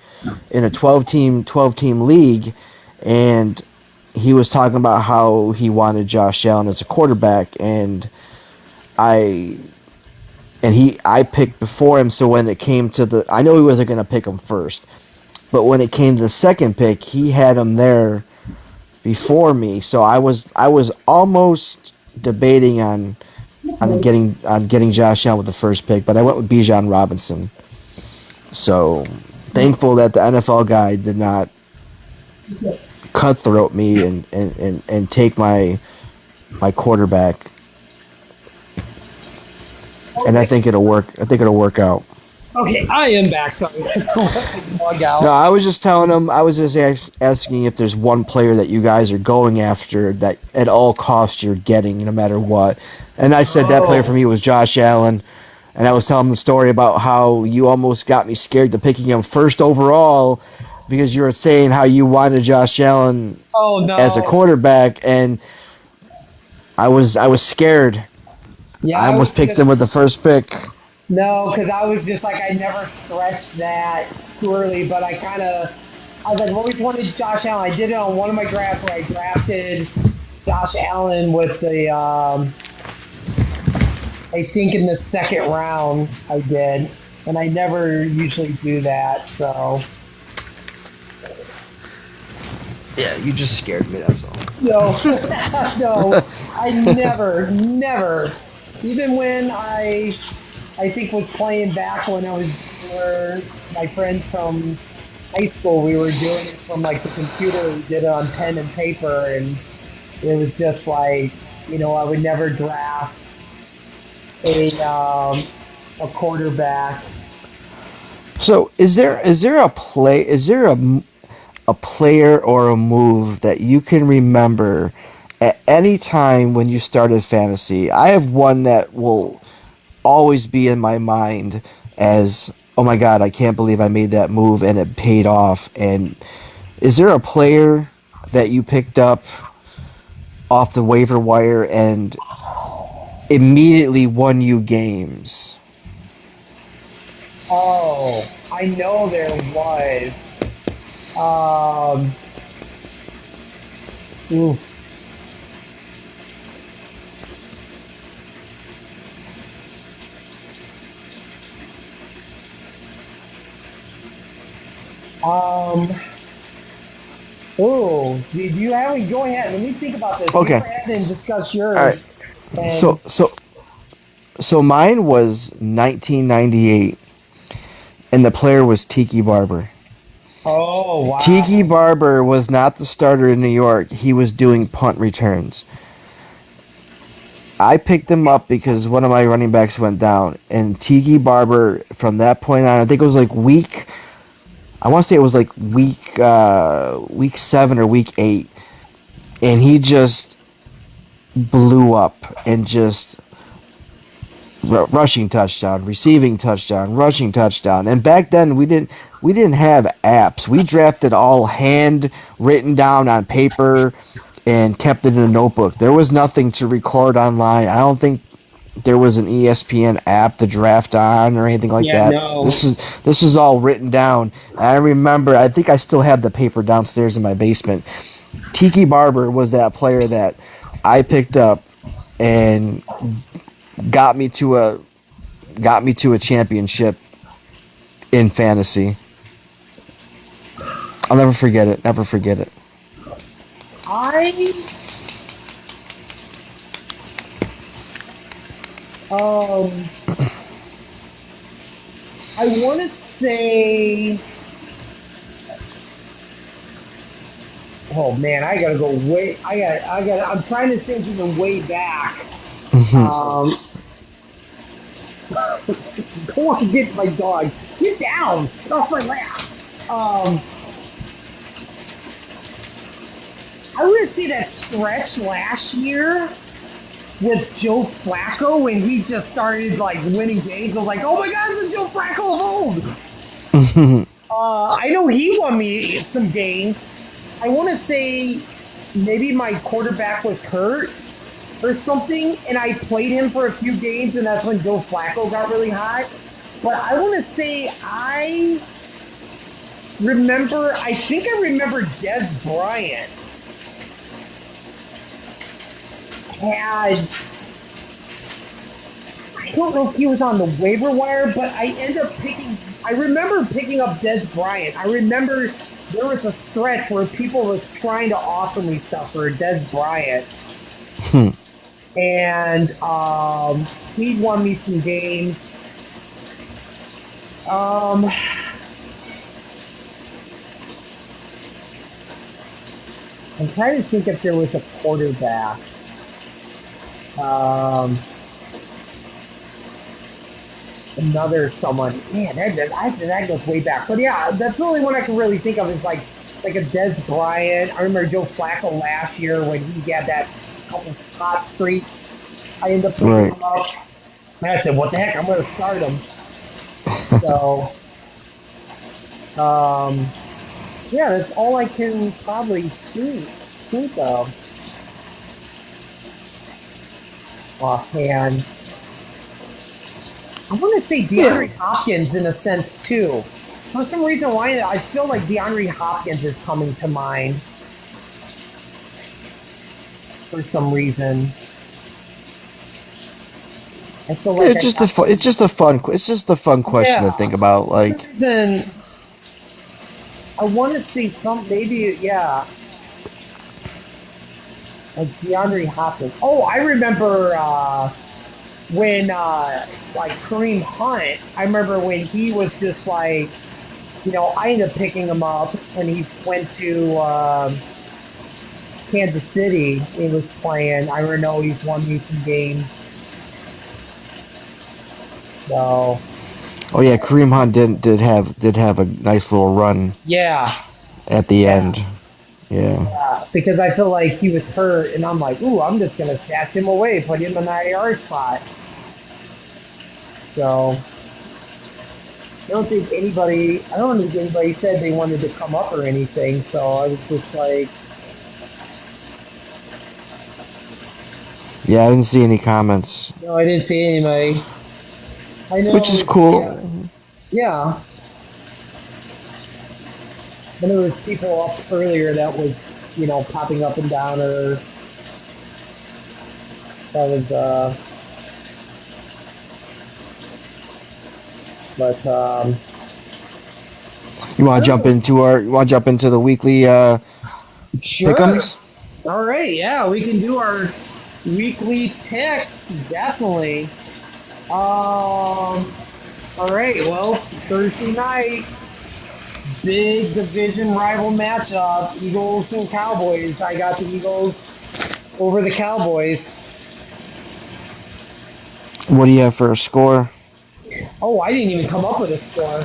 [SPEAKER 2] in a 12 team league, and he was talking about how he wanted Josh Allen as a quarterback, and I picked before him. So when it came to I know he wasn't going to pick him first, but when it came to the second pick, he had him there before me. So I was almost debating on getting Josh Allen with the first pick, but I went with Bijan Robinson. So thankful that the NFL guy did not cutthroat me and take my quarterback. And I think it'll work. I think it'll work out.
[SPEAKER 3] Okay, I am back. Sorry, log out.
[SPEAKER 2] No, I was just telling him. I was just asking if there's one player that you guys are going after that at all costs you're getting, no matter what. And I said that player for me was Josh Allen. And I was telling him the story about how you almost got me scared to picking him first overall because you were saying how you wanted Josh Allen
[SPEAKER 1] Oh no.
[SPEAKER 2] as a quarterback, and I was scared.
[SPEAKER 3] Yeah,
[SPEAKER 2] I
[SPEAKER 3] I
[SPEAKER 2] almost
[SPEAKER 3] was
[SPEAKER 2] picked him with the
[SPEAKER 3] just
[SPEAKER 2] first pick.
[SPEAKER 3] no, because I was just like I never stretched that too early, but I was like, I've always wanted Josh Allen. I did it on one of my drafts where I drafted Josh Allen with the I think in the second round I did, and I never usually do that. So
[SPEAKER 2] Yeah, you just scared me. That's all.
[SPEAKER 3] no, no, I never. Even when I think was playing back when I was where my friends from high school, we were doing it from like the computer. We did it on pen and paper, and it was just like I would never draft a quarterback.
[SPEAKER 2] So, is there a player or a move that you can remember at any time when you started fantasy? I have one that will always be in my mind as, oh my god, I can't believe I made that move and it paid off. And is there a player that you picked up off the waiver wire and immediately won you games?
[SPEAKER 3] Oh, I know there was. Um, ooh, um, do you have any? Go ahead. Let me think about this. You go
[SPEAKER 2] Okay.
[SPEAKER 3] ahead and discuss
[SPEAKER 2] All right.
[SPEAKER 3] yours. And
[SPEAKER 2] So mine was 1998 and the player was Tiki Barber.
[SPEAKER 3] oh
[SPEAKER 2] Tiki
[SPEAKER 3] wow,
[SPEAKER 2] Barber was not the starter in New York. He was doing punt returns. I picked him up because one of my running backs went down, and Tiki Barber from that point on, I think it was like I want to say it was like week 7 or week 8, and he just blew up and just rushing touchdown, receiving touchdown, rushing touchdown. And back then we didn't have apps. We drafted all hand written down on paper and kept it in a notebook. There was nothing to record online. I don't think there was an ESPN app to draft on or anything like
[SPEAKER 3] yeah,
[SPEAKER 2] that.
[SPEAKER 3] no,
[SPEAKER 2] This is all written down. And I remember, I think I still have the paper downstairs in my basement. Tiki Barber was that player that I picked up and got me to a championship in fantasy. I'll never forget it. Never forget it.
[SPEAKER 3] I um I want to say. Oh man, I gotta go way. I'm trying to think even way back. Um, go on, get my dog. Get down. Get off my lap. Um, I would say that stretch last year with Joe Flacco when he just started like winning games. I was like, oh my god, this is Joe Flacco of old. I know he won me some games. I want to say maybe my quarterback was hurt or something, and I played him for a few games, and that's when Joe Flacco got really hot. But I want to say I think I remember Des Bryant had, I don't know if he was on the waiver wire, but I remember picking up Des Bryant. I remember there was a stretch where people were trying to offer me stuff for Des Bryant. And he won me some games. I'm trying to think if there was a quarterback. Another someone. Man, that goes way back. But yeah, that's the only one I can really think of is like a Des Bryant. I remember Joe Flacco last year when he had that couple hot streaks. I ended up picking
[SPEAKER 2] Right.
[SPEAKER 3] him up. And I said, what the heck? I'm going to start him. So, Yeah, that's all I can probably think of offhand. I want to say
[SPEAKER 2] Yeah.
[SPEAKER 3] DeAndre Hopkins in a sense too. For some reason, why I feel like DeAndre Hopkins is coming to mind. For some reason, I feel like I got
[SPEAKER 2] It's just a fun question to
[SPEAKER 3] yeah.
[SPEAKER 2] think about.
[SPEAKER 3] For some
[SPEAKER 2] Like,
[SPEAKER 3] reason, I want to see maybe yeah, like DeAndre Hopkins. Oh, I remember when like Kareem Hunt. I remember when he was just like, I ended up picking him up when he went to Kansas City. He was playing. I know he's won me some games. So
[SPEAKER 2] oh yeah, Kareem Hunt did have a nice little run
[SPEAKER 3] yeah,
[SPEAKER 2] at the
[SPEAKER 3] yeah,
[SPEAKER 2] end. Yeah.
[SPEAKER 3] because I feel like he was hurt, and I'm like, ooh, I'm just gonna stash him away, put him in that AR spot. So I don't think anybody said they wanted to come up or anything. So I was just like,
[SPEAKER 2] Yeah, I didn't see any comments,
[SPEAKER 3] no, I didn't see anybody. I know,
[SPEAKER 2] which is
[SPEAKER 3] yeah,
[SPEAKER 2] cool.
[SPEAKER 3] yeah. And there was people up earlier that was, popping up and down, or that was, but I don't know.
[SPEAKER 2] You want to jump into the weekly
[SPEAKER 3] Sure.
[SPEAKER 2] pick'ems?
[SPEAKER 3] All right, yeah, we can do our weekly picks, definitely. All right, well, Thursday night, big division rival matchup, Eagles and Cowboys. I got the Eagles over the Cowboys.
[SPEAKER 2] What do you have for a score?
[SPEAKER 3] Oh, I didn't even come up with a score.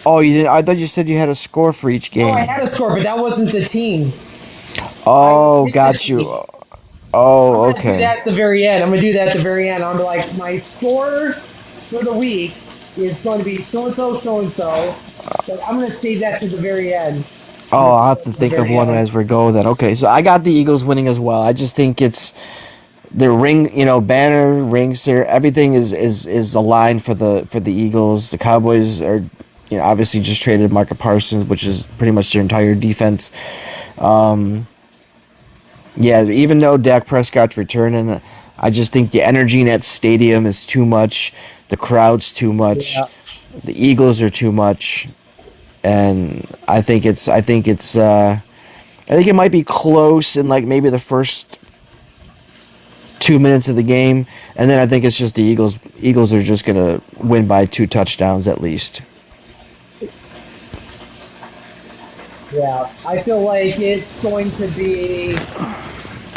[SPEAKER 2] Oh, you didn't. I thought you said you had a score for each
[SPEAKER 3] Oh, I
[SPEAKER 2] game.
[SPEAKER 3] had a score, but that wasn't the team. I
[SPEAKER 2] Oh,
[SPEAKER 3] picked the
[SPEAKER 2] got
[SPEAKER 3] team.
[SPEAKER 2] you.
[SPEAKER 3] I'm
[SPEAKER 2] Oh,
[SPEAKER 3] gonna do
[SPEAKER 2] okay.
[SPEAKER 3] that at the very end. I'm gonna do that at the very end. I'm like, my score for the week is going to be so and so, so and so. But I'm gonna save that to the very end. I'm
[SPEAKER 2] Oh,
[SPEAKER 3] gonna
[SPEAKER 2] I'll
[SPEAKER 3] save
[SPEAKER 2] have
[SPEAKER 3] that
[SPEAKER 2] to
[SPEAKER 3] to the
[SPEAKER 2] think of
[SPEAKER 3] very
[SPEAKER 2] one
[SPEAKER 3] end.
[SPEAKER 2] as we go then. Okay, so I got the Eagles winning as well. I just think it's the ring, banner, rings here, everything is aligned for the Eagles. The Cowboys are, obviously just traded Micah Parsons, which is pretty much their entire defense. Yeah, even though Dak Prescott's returning, I just think the energy in that stadium is too much. The crowd's too much.
[SPEAKER 3] Yeah.
[SPEAKER 2] The Eagles are too much, and I think it might be close in like maybe the first 2 minutes of the game, and then I think it's just the Eagles. Eagles are just gonna win by 2 touchdowns at least.
[SPEAKER 3] Yeah, I feel like it's going to be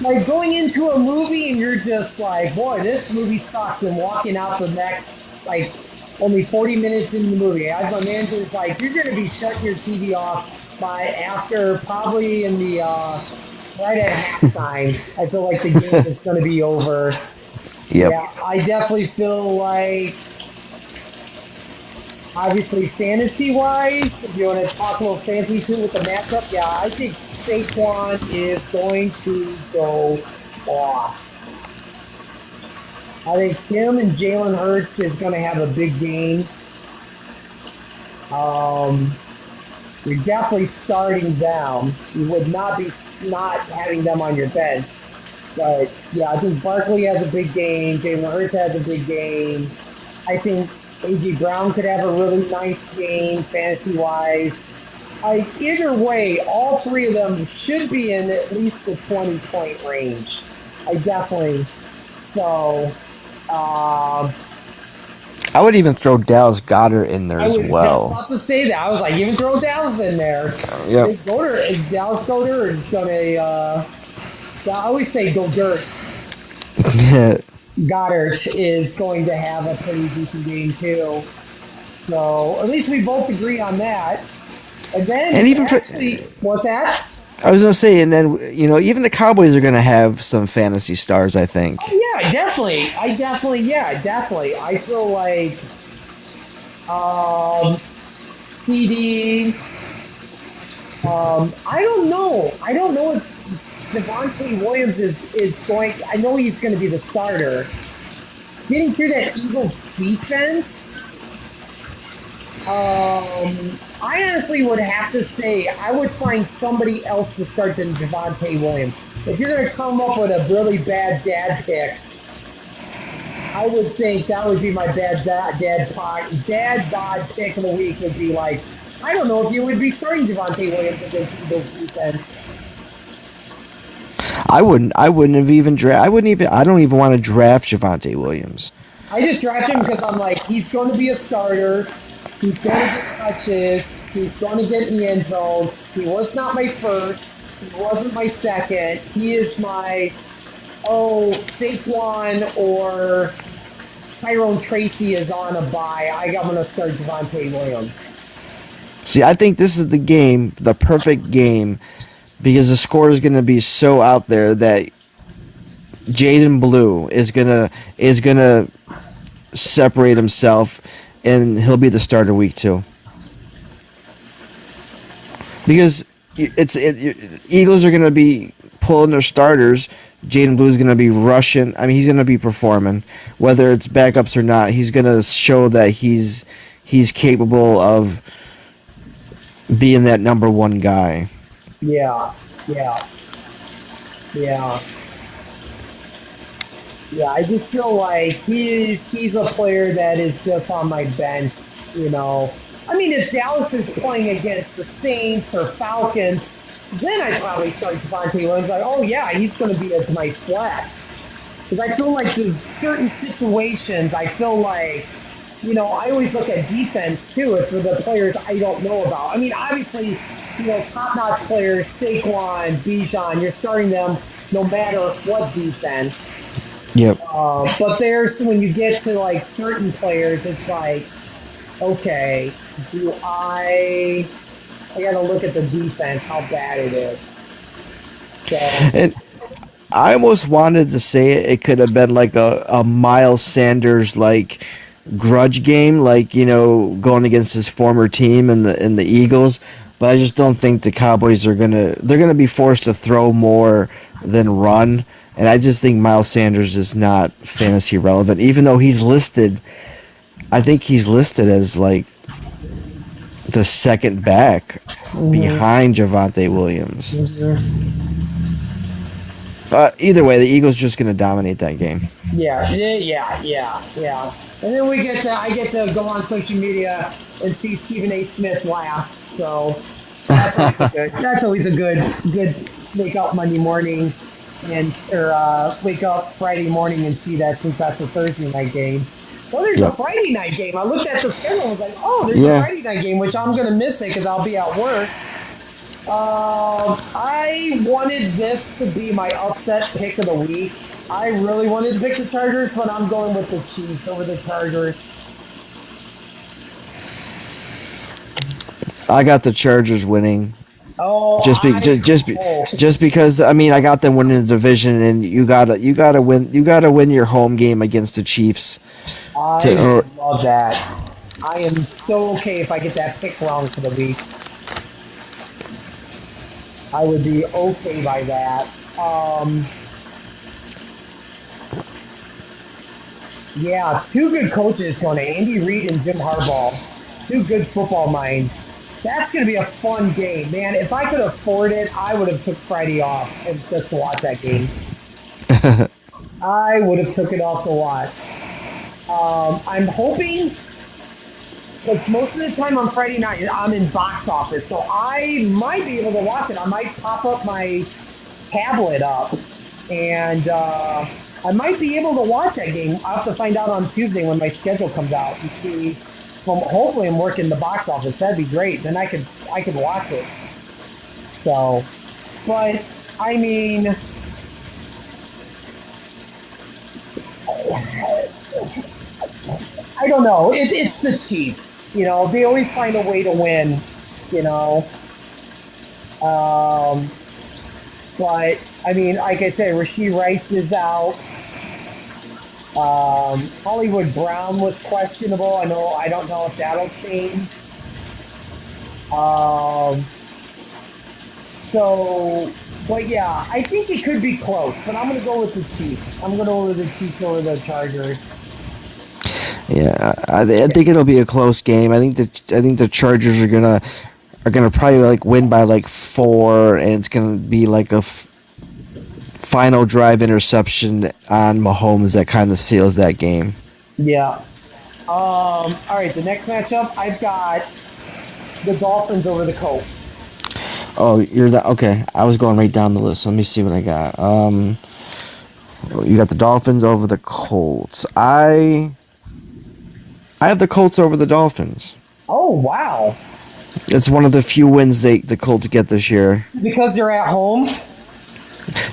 [SPEAKER 3] like going into a movie and you're just like, boy, this movie sucks, and walking out the next, like, only 40 minutes into the movie. As my manager's like, you're going to be shutting your TV off by after probably in the, right at halftime. I feel like the game is going to be over.
[SPEAKER 2] Yep.
[SPEAKER 3] Yeah, I definitely feel like, obviously, fantasy wise, if you want to talk a little fantasy too with the matchup, yeah, I think Saquon is going to go off. I think him and Jalen Hurts is going to have a big game. You're definitely starting them. You would not be not having them on your bench. But yeah, I think Barkley has a big game. Jalen Hurts has a big game. I think A.J. Brown could have a really nice game fantasy wise. Either way, all three of them should be in at least the 20-point range. I definitely. So,
[SPEAKER 2] I would even throw Dallas Goddard in there
[SPEAKER 3] I
[SPEAKER 2] as
[SPEAKER 3] was just
[SPEAKER 2] well.
[SPEAKER 3] about to say that. I was like, even throw Dallas in there.
[SPEAKER 2] Yep.
[SPEAKER 3] Dallas Goddard is going to, I always say go dirt. Goddard is going to have a pretty decent game too. So at least we both agree on that. And then
[SPEAKER 2] And even
[SPEAKER 3] actually, what's that?
[SPEAKER 2] I was gonna say, and then even the Cowboys are gonna have some fantasy stars. I think.
[SPEAKER 3] Oh yeah, definitely. Yeah, definitely. I feel like CD, I don't know. I don't know if Devontae Williams is going. I know he's going to be the starter. Getting through that Eagles defense, I honestly would have to say I would find somebody else to start than Devontae Williams. If you're going to come up with a really bad dad pick, I would think that would be my dad bod pick of the week would be like, I don't know if you would be starting Devontae Williams against Eagles defense.
[SPEAKER 2] I wouldn't have even draft. I don't even want to draft Javonte Williams.
[SPEAKER 3] I just drafted him because I'm like, he's going to be a starter. He's going to get touches. He's going to get in the end zone. He was not my first. He wasn't my second. He is my, Saquon or Tyrone Tracy is on a bye. I'm going to start Devontae Williams.
[SPEAKER 2] See, I think this is the perfect game, because the score is going to be so out there that Jaden Blue is gonna separate himself, and he'll be the starter week 2. Because Eagles are going to be pulling their starters. Jaden Blue is going to be rushing. I mean, he's going to be performing, whether it's backups or not. He's going to show that he's capable of being that number 1 guy.
[SPEAKER 3] Yeah. I just feel like he's a player that is just on my bench, you know. I mean, if Dallas is playing against the Saints or Falcons, then I'd probably start Devontae Williams. Like, oh yeah, he's going to be as my flex. Because I feel like there's certain situations, I feel like, you know, I always look at defense too, as for the players I don't know about. I mean, obviously, you know, top-notch players, Saquon, Bijan, you're starting them no matter what defense.
[SPEAKER 2] Yep.
[SPEAKER 3] But there's, when you get to like certain players, it's like, okay, I gotta look at the defense, how bad it is. So,
[SPEAKER 2] And I almost wanted to say it could have been like a Miles Sanders like grudge game, like, you know, going against his former team in the Eagles. But I just don't think the Cowboys they're gonna be forced to throw more than run. And I just think Miles Sanders is not fantasy relevant, even though he's listed. I think he's listed as like the second back behind Javonte Williams. Either way, the Eagles just going to dominate that game.
[SPEAKER 3] Yeah. And then I get to go on social media and see Stephen A. Smith laugh. So that's always a good wake up Monday morning or wake up Friday morning and see that, since that's a Thursday night game. Well, there's a Friday night game. I looked at the schedule and was like, oh, there's a Friday night game, which I'm going to miss it because I'll be at work. I wanted this to be my upset pick of the week. I really wanted to pick the Chargers, but I'm going with the Chiefs over the Chargers.
[SPEAKER 2] I got the Chargers winning.
[SPEAKER 3] Oh,
[SPEAKER 2] just because, I mean, I got them winning the division, and you gotta win your home game against the Chiefs.
[SPEAKER 3] I love that. I am so okay if I get that pick wrong for the week. I would be okay by that. Yeah, 2 good coaches going to Andy Reid and Jim Harbaugh. 2 good football minds. That's going to be a fun game, man. If I could afford it, I would have took Friday off and just to watch that game. I would have took it off to watch. I'm hoping, because most of the time on Friday night, I'm in box office, so I might be able to watch it. I might pop up my tablet up, and I might be able to watch that game. I'll have to find out on Tuesday when my schedule comes out and see. Well, hopefully I'm working the box office. That'd be great. Then I could watch it. So, but I mean, I don't know. It's the Chiefs. You know, they always find a way to win. You know. But I mean, like I said, Rashee Rice is out. Hollywood Brown was questionable. I don't know if that'll change. So, but yeah, I think it could be close. But I'm gonna go with the Chiefs. I'm gonna go with the Chiefs over the Chargers.
[SPEAKER 2] Yeah, I think it'll be a close game. I think the Chargers are gonna probably like win by like 4, and it's gonna be like a final drive interception on Mahomes that kind of seals that game.
[SPEAKER 3] Yeah. All right. The next matchup, I've got the Dolphins over the Colts.
[SPEAKER 2] Oh, you're that okay? I was going right down the list. Let me see what I got. You got the Dolphins over the Colts. I have the Colts over the Dolphins.
[SPEAKER 3] Oh wow!
[SPEAKER 2] It's one of the few wins the Colts get this year.
[SPEAKER 3] Because they're at home.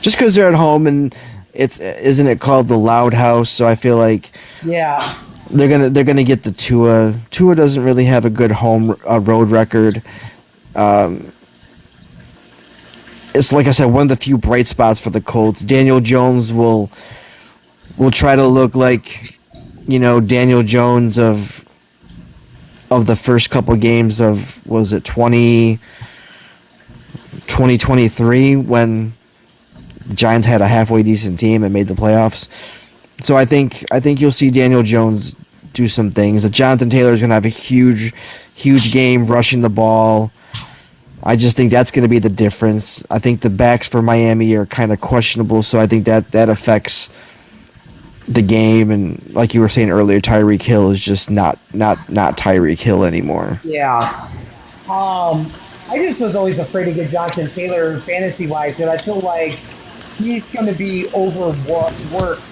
[SPEAKER 2] Just because they're at home, and it's isn't it called the Loud House? So I feel like
[SPEAKER 3] Yeah.
[SPEAKER 2] they're gonna get the Tua. Tua doesn't really have a good home road record. It's like I said, one of the few bright spots for the Colts. Daniel Jones will try to look like, Daniel Jones of the first couple games of, was it 2023 when the Giants had a halfway decent team and made the playoffs. So I think you'll see Daniel Jones do some things. That Jonathan Taylor is going to have a huge game rushing the ball. I just think that's going to be the difference. I think the backs for Miami are kind of questionable, so I think that affects the game. And like you were saying earlier, Tyreek Hill is just not Tyreek Hill anymore.
[SPEAKER 3] Yeah. I just was always afraid to get Jonathan Taylor fantasy wise, and I feel like he's going to be overworked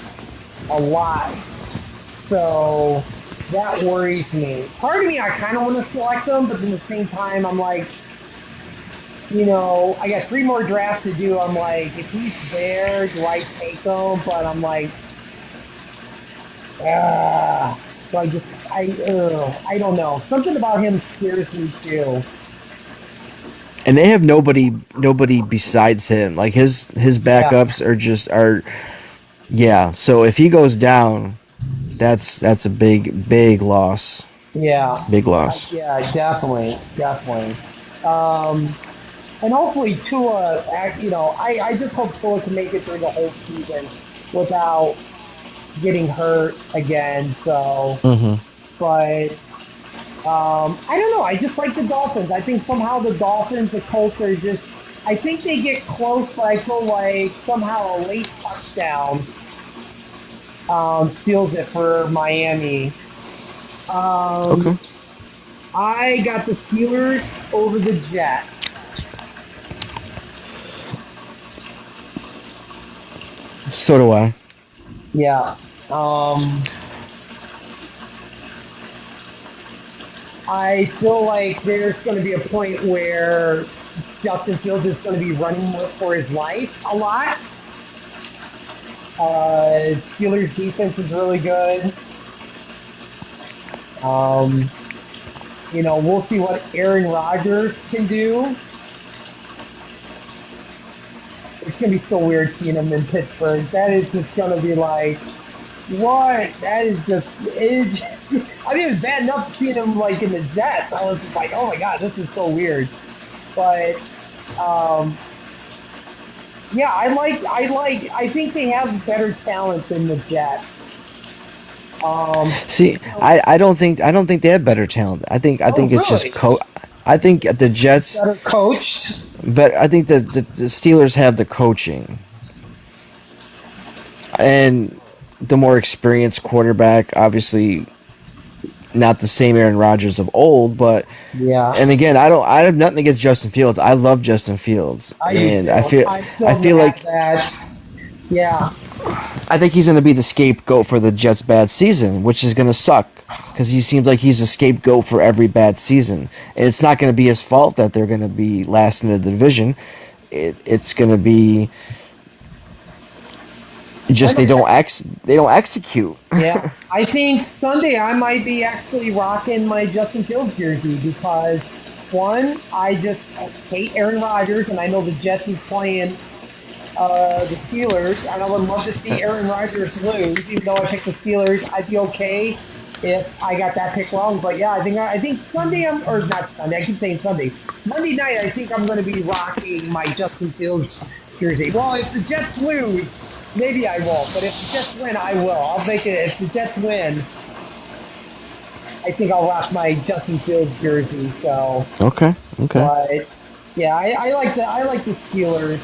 [SPEAKER 3] a lot. So that worries me. Part of me, I kind of want to select him, but at the same time, I'm like, I got 3 more drafts to do. I'm like, if he's there, do I take him? But I'm like, so I don't know. Something about him scares me too.
[SPEAKER 2] And they have nobody besides him. Like his backups are yeah. So if he goes down, that's a big loss.
[SPEAKER 3] Yeah.
[SPEAKER 2] Big loss.
[SPEAKER 3] Yeah, definitely. And hopefully Tua, I just hope Tua can make it through the whole season without getting hurt again. So, but I don't know. I just like the Dolphins. I think somehow the Dolphins, the Colts are just. I think they get close, but I feel like somehow a late touchdown seals it for Miami.
[SPEAKER 2] Okay.
[SPEAKER 3] I got the Steelers over the Jets.
[SPEAKER 2] So do I.
[SPEAKER 3] Yeah. I feel like there's going to be a point where Justin Fields is going to be running for his life a lot. Steelers defense is really good. We'll see what Aaron Rodgers can do. It's going to be so weird seeing him in Pittsburgh. That is just going to be like, what? That is just, I mean, it was bad enough seeing him like in the Jets. I was just like, oh my God, this is so weird. But, yeah, I think they have better talent than the Jets.
[SPEAKER 2] See, I don't think they have better talent. I think it's just
[SPEAKER 3] really?
[SPEAKER 2] I think the Jets
[SPEAKER 3] Better coached.
[SPEAKER 2] but I think that the Steelers have the coaching and the more experienced quarterback. Obviously, not the same Aaron Rodgers of old, but
[SPEAKER 3] Yeah.
[SPEAKER 2] and again, I have nothing against Justin Fields. I love Justin Fields, and I feel like
[SPEAKER 3] Yeah.
[SPEAKER 2] I think he's going to be the scapegoat for the Jets' bad season, which is going to suck because he seems like he's a scapegoat for every bad season, and it's not going to be his fault that they're going to be last in the division. It's going to be just they don't execute.
[SPEAKER 3] Yeah. I think Sunday I might be actually rocking my Justin Fields jersey because, one, I just hate Aaron Rodgers, and I know the Jets is playing the Steelers, and I would love to see Aaron Rodgers lose. Even though I picked the Steelers, I'd be okay if I got that pick wrong. But yeah, I think Sunday or not Sunday. I keep saying Sunday. Monday night, I think I'm going to be rocking my Justin Fields jersey. Well, if the Jets lose, maybe I won't. But if the Jets win, I will. I'll make it. If the Jets win, I think I'll rock my Justin Fields jersey. So
[SPEAKER 2] Okay.
[SPEAKER 3] but yeah, I like the Steelers.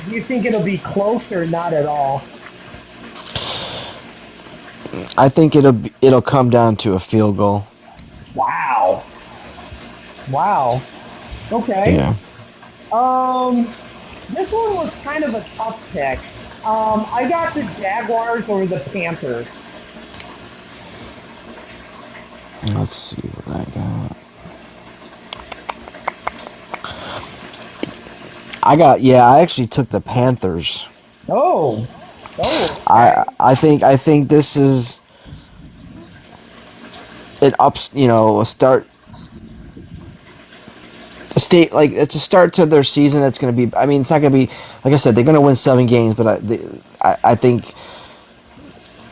[SPEAKER 3] Do you think it'll be close or not at all?
[SPEAKER 2] I think it'll come down to a field goal.
[SPEAKER 3] Wow. Wow. Okay.
[SPEAKER 2] Yeah.
[SPEAKER 3] This one was kind of a tough pick. I got the Jaguars over the Panthers.
[SPEAKER 2] Let's see what I got. I actually took the Panthers.
[SPEAKER 3] Oh. Oh.
[SPEAKER 2] I think this is a start. It's a start to their season. It's going to be. I mean, it's not going to be like I said. They're going to win 7 games, but I think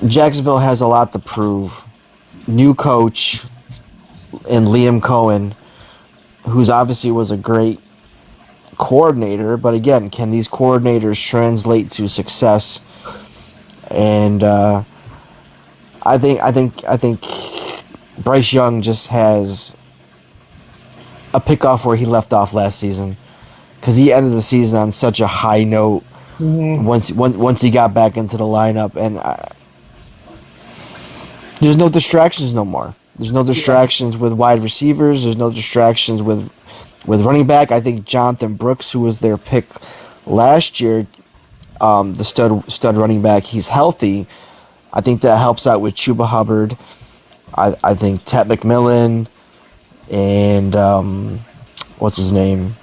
[SPEAKER 2] Jacksonville has a lot to prove. New coach and Liam Cohen, who's obviously was a great coordinator, but again, can these coordinators translate to success? And I think Bryce Young just has a pickoff where he left off last season, because he ended the season on such a high note. Once he got back into the lineup, and there's no distractions no more. There's no distractions with wide receivers. There's no distractions with running back. I think Jonathan Brooks, who was their pick last year, the stud running back, he's healthy. I think that helps out with Chuba Hubbard. I think Ted McMillan and what's his name?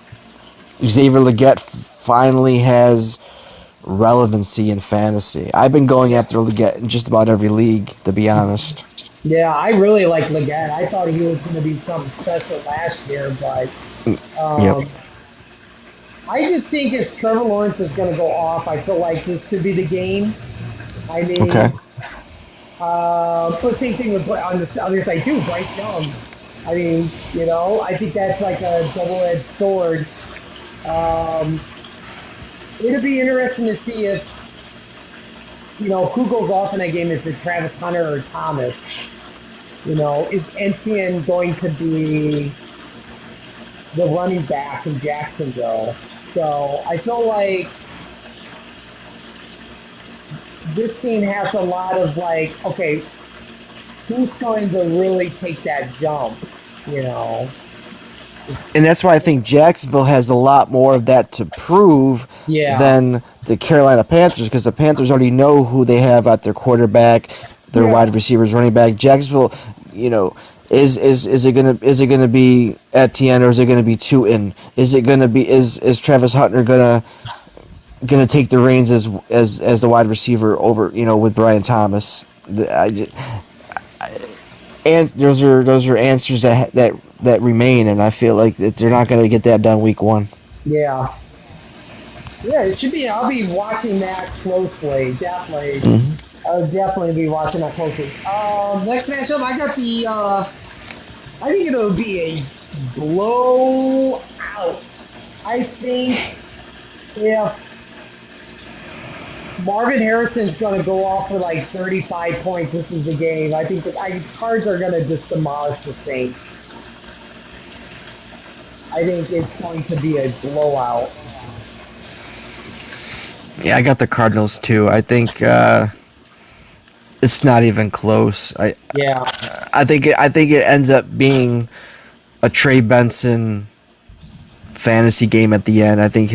[SPEAKER 2] Xavier Legette finally has relevancy in fantasy. I've been going after Legette in just about every league, to be honest.
[SPEAKER 3] Yeah, I really like Legette. I thought he was going to be something special last year, but
[SPEAKER 2] Yep.
[SPEAKER 3] I just think if Trevor Lawrence is going to go off, I feel like this could be the game. I mean,
[SPEAKER 2] Okay.
[SPEAKER 3] but same thing with on the other side too, Bryce Young. I mean, I think that's like a double-edged sword. It'll be interesting to see if, who goes off in that game, if it's Travis Hunter or Thomas. Is Etienne going to be the running back in Jacksonville? So I feel like this game has a lot of okay, who's going to really take that jump?
[SPEAKER 2] And that's why I think Jacksonville has a lot more of that to prove than the Carolina Panthers, because the Panthers already know who they have at their quarterback, their wide receivers, running back. Jacksonville, is it gonna be Etienne, or is it gonna be Tootin? Is Travis Hunter gonna take the reins as the wide receiver over with Brian Thomas? And those are answers that remain, and I feel like they're not going to get that done week 1.
[SPEAKER 3] Yeah, it should be. I'll be watching that closely. Definitely, I'll definitely be watching that closely. Next matchup, I got the. I think it'll be a blowout. I think if Marvin Harrison's going to go off for 35 points, this is the game. I think the Cards are going to just demolish the Saints. I think it's going to be a blowout.
[SPEAKER 2] Yeah, I got the Cardinals too. I think it's not even close. I think it ends up being a Trey Benson fantasy game at the end. I think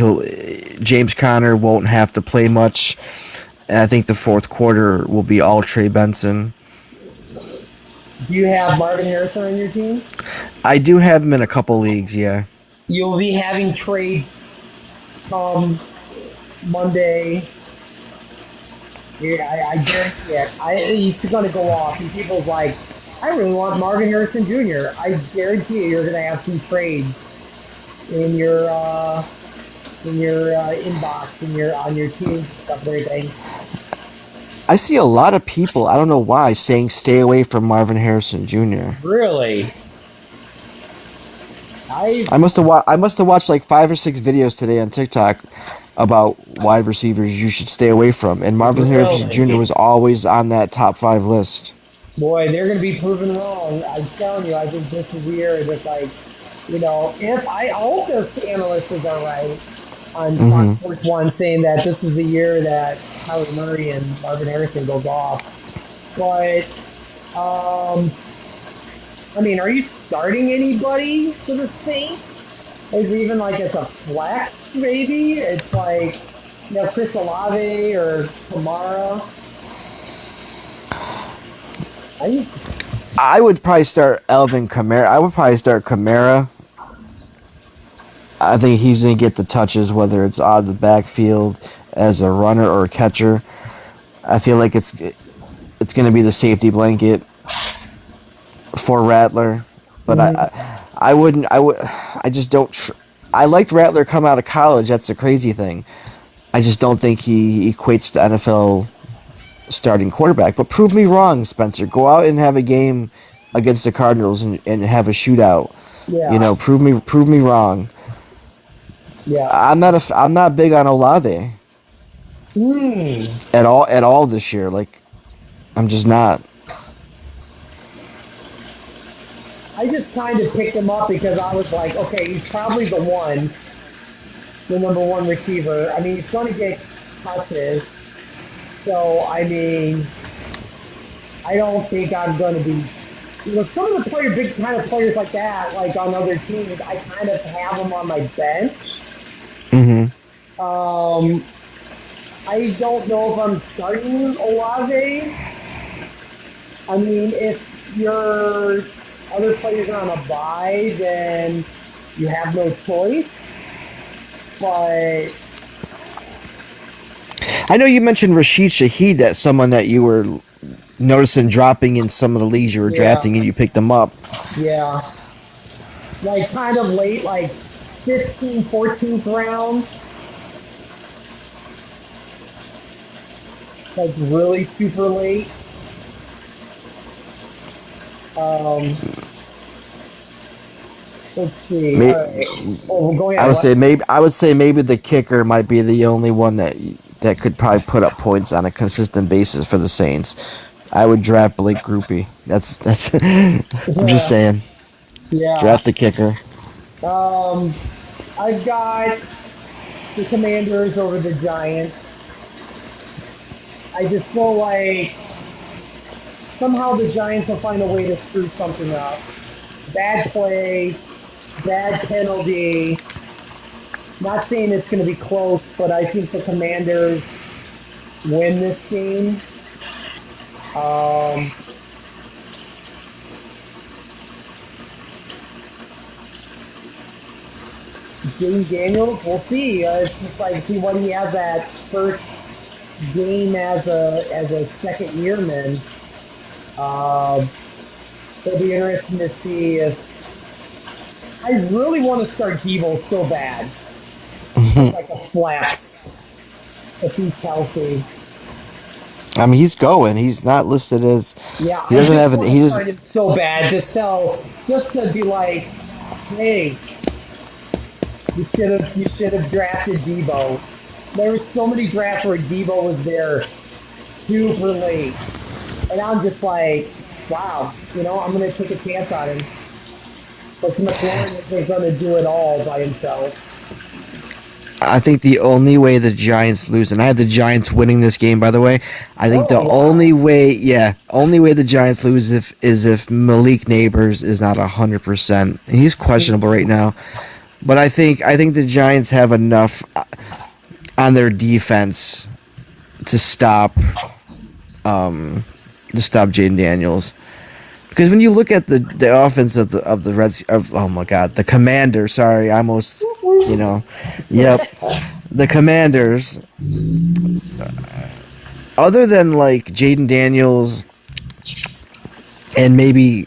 [SPEAKER 2] James Conner won't have to play much, and I think the fourth quarter will be all Trey Benson.
[SPEAKER 3] Do you have Marvin Harrison on your team?
[SPEAKER 2] I do have him in a couple leagues, yeah.
[SPEAKER 3] You'll be having trades Monday. Yeah, I guarantee it. He's going to go off, and people's like, I really want Marvin Harrison Jr. I guarantee you're going to have 2 trades in your inbox, on your team stuff and everything.
[SPEAKER 2] I see a lot of people, I don't know why, saying stay away from Marvin Harrison Jr.
[SPEAKER 3] Really?
[SPEAKER 2] I must have watched like 5 or 6 videos today on TikTok about wide receivers you should stay away from, and Marvin Harrison Jr. was always on that top 5 list.
[SPEAKER 3] Boy, they're going to be proven wrong. I'm telling you, I think this is the year that, like, if I hope those analysts are right on Fox Sports 1 saying that this is the year that Kyler Murray and Marvin Harrison goes off. But, I mean, are you starting anybody for the Saints? Maybe even like as a flex, maybe? It's like, Chris Olave or Kamara.
[SPEAKER 2] I would probably start Alvin Kamara. I would probably start Kamara. I think he's going to get the touches, whether it's out of the backfield as a runner or a catcher. I feel like it's going to be the safety blanket for Rattler, but I liked Rattler coming out of college. That's the crazy thing. I just don't think he equates to NFL starting quarterback. But prove me wrong, Spencer. Go out and have a game against the Cardinals and have a shootout.
[SPEAKER 3] Yeah.
[SPEAKER 2] Prove me wrong.
[SPEAKER 3] Yeah.
[SPEAKER 2] I'm not big on Olave at all this year. Like, I'm just not.
[SPEAKER 3] I just kind of picked him up because I was like, okay, he's probably the number one receiver. I mean, he's going to get touches. So, I mean, I don't think I'm going to be, some of the big kind of players like that, like on other teams, I kind of have them on my bench. I don't know if I'm starting Olave. I mean, if your other players are on a bye, then you have no choice. But
[SPEAKER 2] I know you mentioned Rashid Shaheed, that's someone that you were noticing dropping in some of the leagues you were drafting, and you picked them up.
[SPEAKER 3] Yeah. Like kind of late, like 15th, 14th round. Like really super late. Let's see.
[SPEAKER 2] Maybe,
[SPEAKER 3] right. Oh, go ahead.
[SPEAKER 2] I would say maybe the kicker might be the only one that could probably put up points on a consistent basis for the Saints. I would draft Blake Groupie. That's I'm just saying.
[SPEAKER 3] Yeah.
[SPEAKER 2] Draft the kicker.
[SPEAKER 3] I've got the Commanders over the Giants. I just feel like somehow the Giants will find a way to screw something up. Bad play, bad penalty. Not saying it's going to be close, but I think the Commanders win this game. Jaden Daniels, we'll see. It's just like see when he has that first game as a second yearman. It'll be interesting to see if I really want to start Debo so bad. Like a flex if he's healthy.
[SPEAKER 2] I mean, he's going. He's not listed as.
[SPEAKER 3] Yeah,
[SPEAKER 2] he doesn't have. He doesn't.
[SPEAKER 3] So bad to sell, just to be like, hey, you should have drafted Debo. There were so many drafts where Debo was there super late, and I'm just like, wow, I'm gonna take a chance on him. But McLaurin isn't gonna do it all by himself.
[SPEAKER 2] I think the only way the Giants lose, and I have the Giants winning this game, by the way. I think only way the Giants lose is if Malik Neighbors is not 100%. He's questionable right now, but I think the Giants have enough on their defense to stop Jaden Daniels. Because when you look at the offense of the Reds, the Commanders. Sorry, I almost, yep, the Commanders. Other than like Jaden Daniels and maybe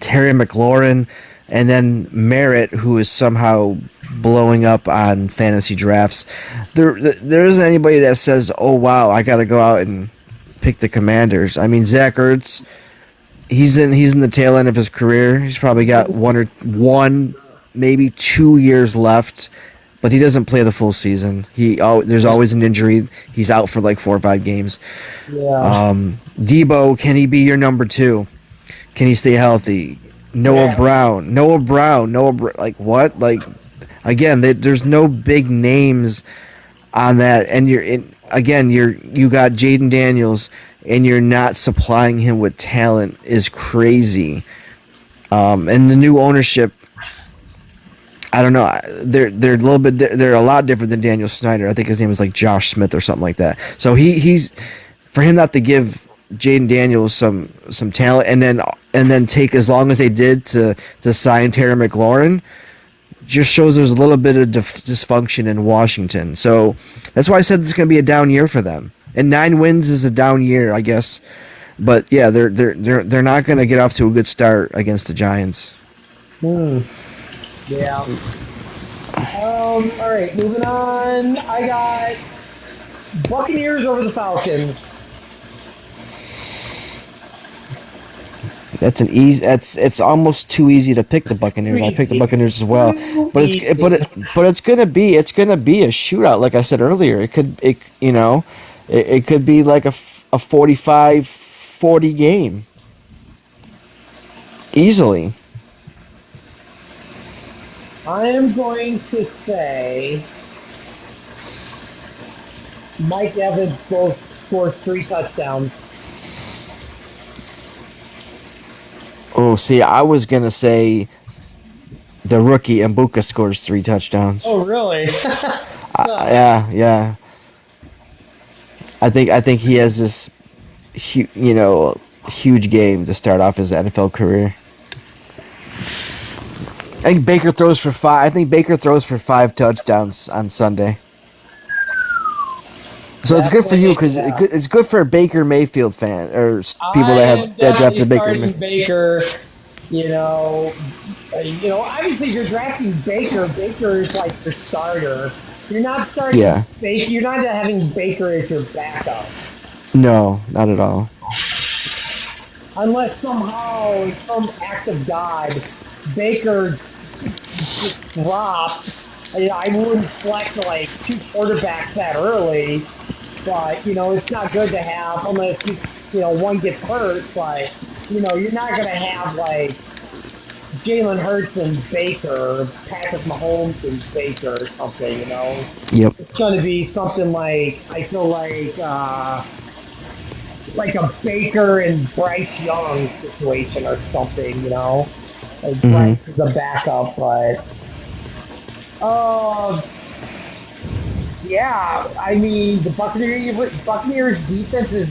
[SPEAKER 2] Terry McLaurin, and then Merritt, who is somehow blowing up on fantasy drafts, there isn't anybody that says, "Oh wow, I got to go out and pick the Commanders. I mean, Zach Ertz, he's in the tail end of his career. He's probably got one, maybe 2 years left, but he doesn't play the full season. There's always an injury. He's out for like 4 or 5 games.
[SPEAKER 3] Yeah.
[SPEAKER 2] Debo, can he be your number 2? Can he stay healthy? Noah Brown, like what? Like again, there's no big names on that, and you got Jaden Daniels, and you're not supplying him with talent is crazy. And the new ownership, I don't know. They're a lot different than Daniel Snyder. I think his name was like Josh Smith or something like that. So he's for him not to give Jaden Daniels some talent, and then take as long as they did to sign Terry McLaurin, just shows there's a little bit of dysfunction in Washington. So that's why I said it's going to be a down year for them. And 9 wins is a down year, I guess. But yeah, they're not going to get off to a good start against the Giants.
[SPEAKER 3] Yeah. All right, moving on. I got Buccaneers over the Falcons.
[SPEAKER 2] That's it's almost too easy to pick the Buccaneers. I picked the Buccaneers as well, but it's gonna be a shootout. Like I said earlier, it could be like a 45-40 game easily.
[SPEAKER 3] I am going to say Mike Evans scores 3 touchdowns.
[SPEAKER 2] Oh, see, I was gonna say the rookie Mbuka scores 3 touchdowns.
[SPEAKER 3] Oh, really?
[SPEAKER 2] Yeah. I think he has this, huge game to start off his NFL career. I think Baker throws for 5 touchdowns on Sunday. So it's good for you because it's good for a Baker Mayfield fan or people that drafted Baker.
[SPEAKER 3] Baker, obviously if you're drafting Baker. Baker is like the starter. You're not starting.
[SPEAKER 2] Yeah.
[SPEAKER 3] Baker. You're not having Baker as your backup.
[SPEAKER 2] No, not at all.
[SPEAKER 3] Unless somehow, some act of God, Baker drops. I wouldn't select like 2 quarterbacks that early. But, it's not good to have unless, one gets hurt. But, you're not going to have, like, Jalen Hurts and Baker, Patrick Mahomes and Baker or something,
[SPEAKER 2] Yep.
[SPEAKER 3] It's going to be something like, I feel like a Baker and Bryce Young situation or something, Like Bryce is a backup, but... yeah, I mean the Buccaneers defense is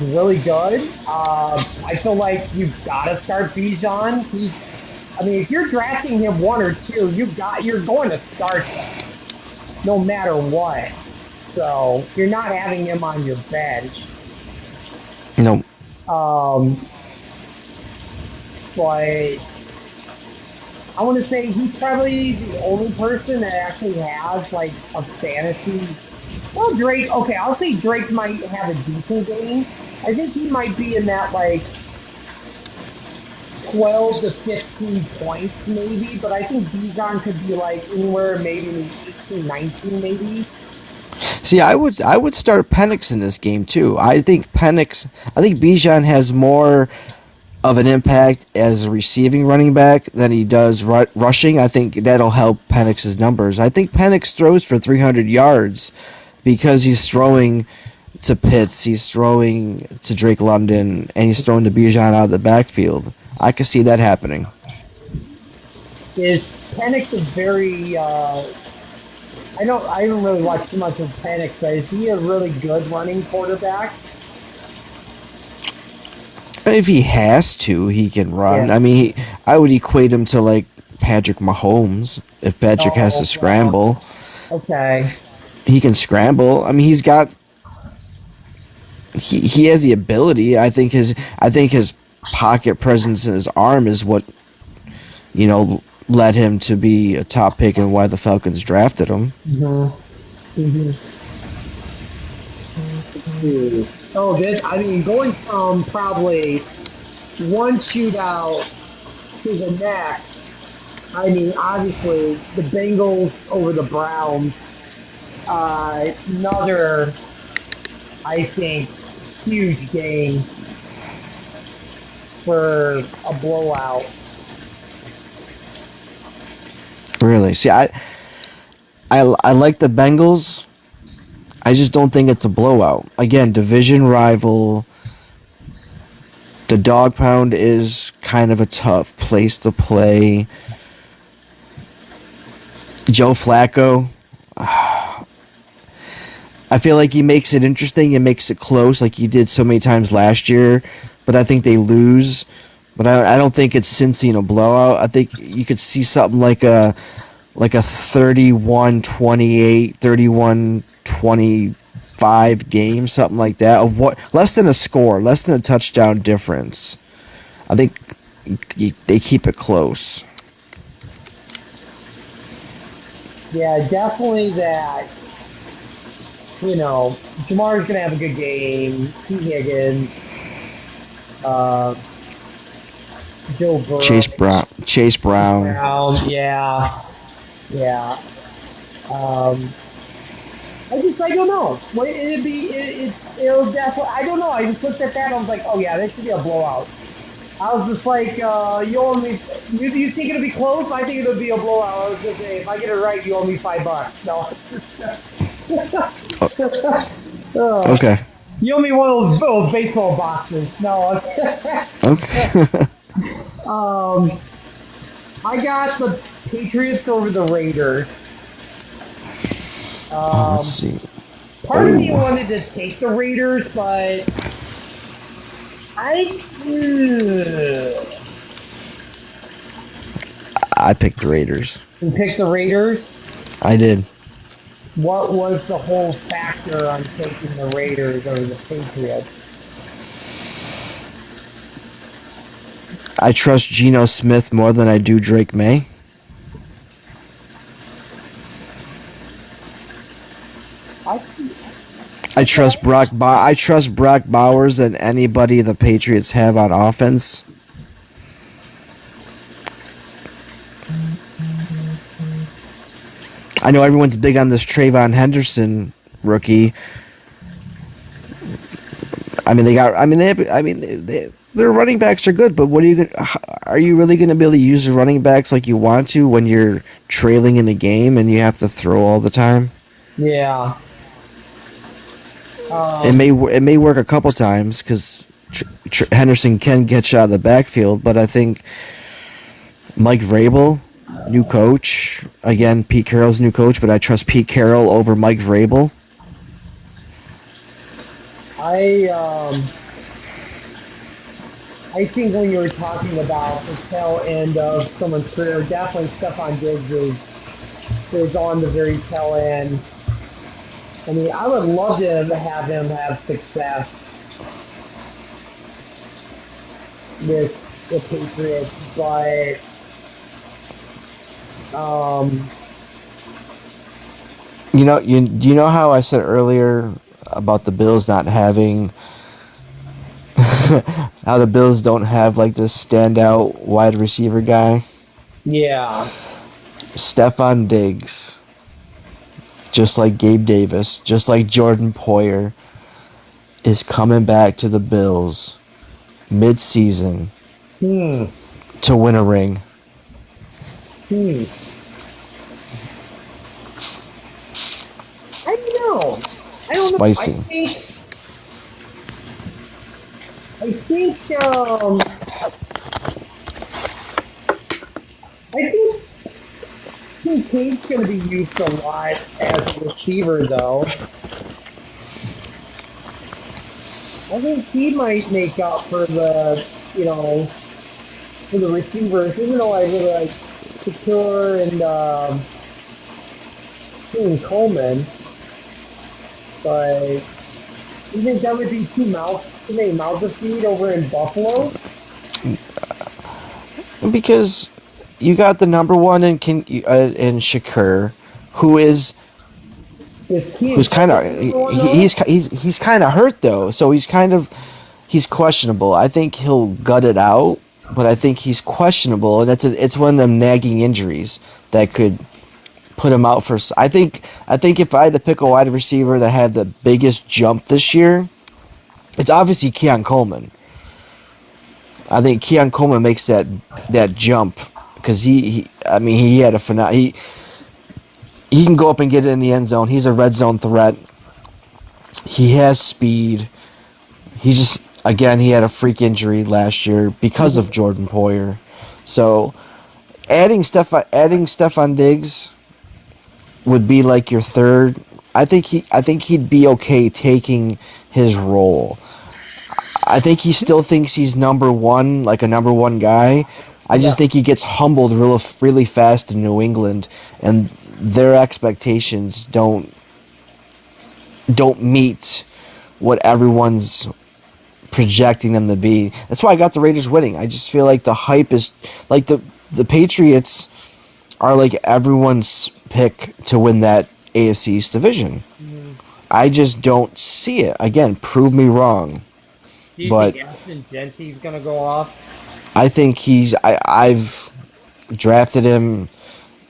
[SPEAKER 3] really good. I feel like you've got to start Bijan. If you're drafting him 1 or 2, you're going to start him no matter what. So you're not having him on your bench.
[SPEAKER 2] No.
[SPEAKER 3] But I want to say he's probably the only person that actually has like a fantasy. Well, Drake. Okay, I'll say Drake might have a decent game. I think he might be in that like 12 to 15 points maybe. But I think Bijan could be like anywhere maybe 18, 19 maybe.
[SPEAKER 2] See, I would start Penix in this game too. I think Bijan has more of an impact as a receiving running back than he does rushing. I think that'll help Penix's numbers. I think Penix throws for 300 yards because he's throwing to Pitts, he's throwing to Drake London, and he's throwing to Bijan out of the backfield. I could see that happening.
[SPEAKER 3] Is Penix a very... I don't really watch too much of Penix, but is he a really good running quarterback?
[SPEAKER 2] If he has to, he can run.
[SPEAKER 3] Yeah.
[SPEAKER 2] I mean, I would equate him to like Patrick Mahomes. If Patrick has to scramble,
[SPEAKER 3] okay,
[SPEAKER 2] he can scramble. I mean, he has the ability. I think his pocket presence and his arm is what led him to be a top pick and why the Falcons drafted him.
[SPEAKER 3] Oh, this, I mean, going from probably one shootout to the next, I mean, obviously, the Bengals over the Browns, another, I think, huge game for a blowout.
[SPEAKER 2] Really? See, I like the Bengals. I just don't think it's a blowout. Again, division rival. The dog pound is kind of a tough place to play. Joe Flacco, I feel like he makes it interesting and makes it close like he did so many times last year, but I think they lose. But I don't think it's Cincy in a blowout. I think you could see something like a 31-28, 31-25 game, something like that. Of what, less than a score, less than a touchdown difference. I think they keep it close.
[SPEAKER 3] Yeah, definitely that. You know, Jamar's gonna have a good game. T. Higgins, Joe Burrow,
[SPEAKER 2] Chase Brown.
[SPEAKER 3] yeah, yeah. I don't know. Well, it'll definitely. I don't know. I just looked at that. And I was like, oh yeah, this should be a blowout. I was just like, you owe me. You think it'll be close? I think it'll be a blowout. I was gonna say, if I get it right, you owe me $5. No, it's just.
[SPEAKER 2] Okay.
[SPEAKER 3] You owe me one of those baseball boxes. No.
[SPEAKER 2] Okay.
[SPEAKER 3] I got the Patriots over the Raiders.
[SPEAKER 2] Let's see.
[SPEAKER 3] Part of me wanted to take the Raiders, but
[SPEAKER 2] I picked the Raiders.
[SPEAKER 3] You picked the Raiders?
[SPEAKER 2] I did.
[SPEAKER 3] What was the whole factor on taking the Raiders over the Patriots?
[SPEAKER 2] I trust Geno Smith more than I do Drake May. I trust Brock Bowers than anybody the Patriots have on offense. I know everyone's big on this Trayvon Henderson rookie. Their running backs are good, but are you really going to be able to use the running backs like you want to when you're trailing in the game and you have to throw all the time?
[SPEAKER 3] Yeah.
[SPEAKER 2] It may work a couple times because Henderson can get you out of the backfield, but I think Mike Vrabel, new coach, again, Pete Carroll's new coach, but I trust Pete Carroll over Mike Vrabel.
[SPEAKER 3] I think when you were talking about the tail end of someone's career, definitely Stephon Diggs is on the very tail end. I mean, I would love to have him have success with the Patriots, but
[SPEAKER 2] you know how I said earlier about the Bills not having how the Bills don't have like this standout wide receiver guy?
[SPEAKER 3] yeah.
[SPEAKER 2] Stephon Diggs, just like Gabe Davis, just like Jordan Poyer, is coming back to the Bills mid-season to win a ring.
[SPEAKER 3] I don't know.
[SPEAKER 2] Spicy.
[SPEAKER 3] I think Kincaid's going to be used a lot as a receiver, though. I think he might make up for the receivers, even though I really like Couture and Coleman. But you think that would be too many mouths to feed over in Buffalo?
[SPEAKER 2] Because you got the number one in Shakur, who is who's kind of he's kind of hurt though, so he's questionable. I think he'll gut it out, but I think he's questionable, and it's one of them nagging injuries that could put him out for. I think if I had to pick a wide receiver that had the biggest jump this year, it's obviously Keon Coleman. I think Keon Coleman makes that jump because he had a he can go up and get it in the end zone. He's a red zone threat. He has speed. He had a freak injury last year because of Jordan Poyer. So adding Stephon Diggs would be like your third. I think he'd be okay taking his role. I think he still thinks he's number one, like a number one guy. I just think he gets humbled really fast in New England, and their expectations don't meet what everyone's projecting them to be. That's why I got the Raiders winning. I just feel like the hype is like the Patriots are like everyone's pick to win that AFC East division. Mm-hmm. I just don't see it. Again, prove me wrong.
[SPEAKER 1] Do you think Ashton Genty's gonna go off?
[SPEAKER 2] I think I've drafted him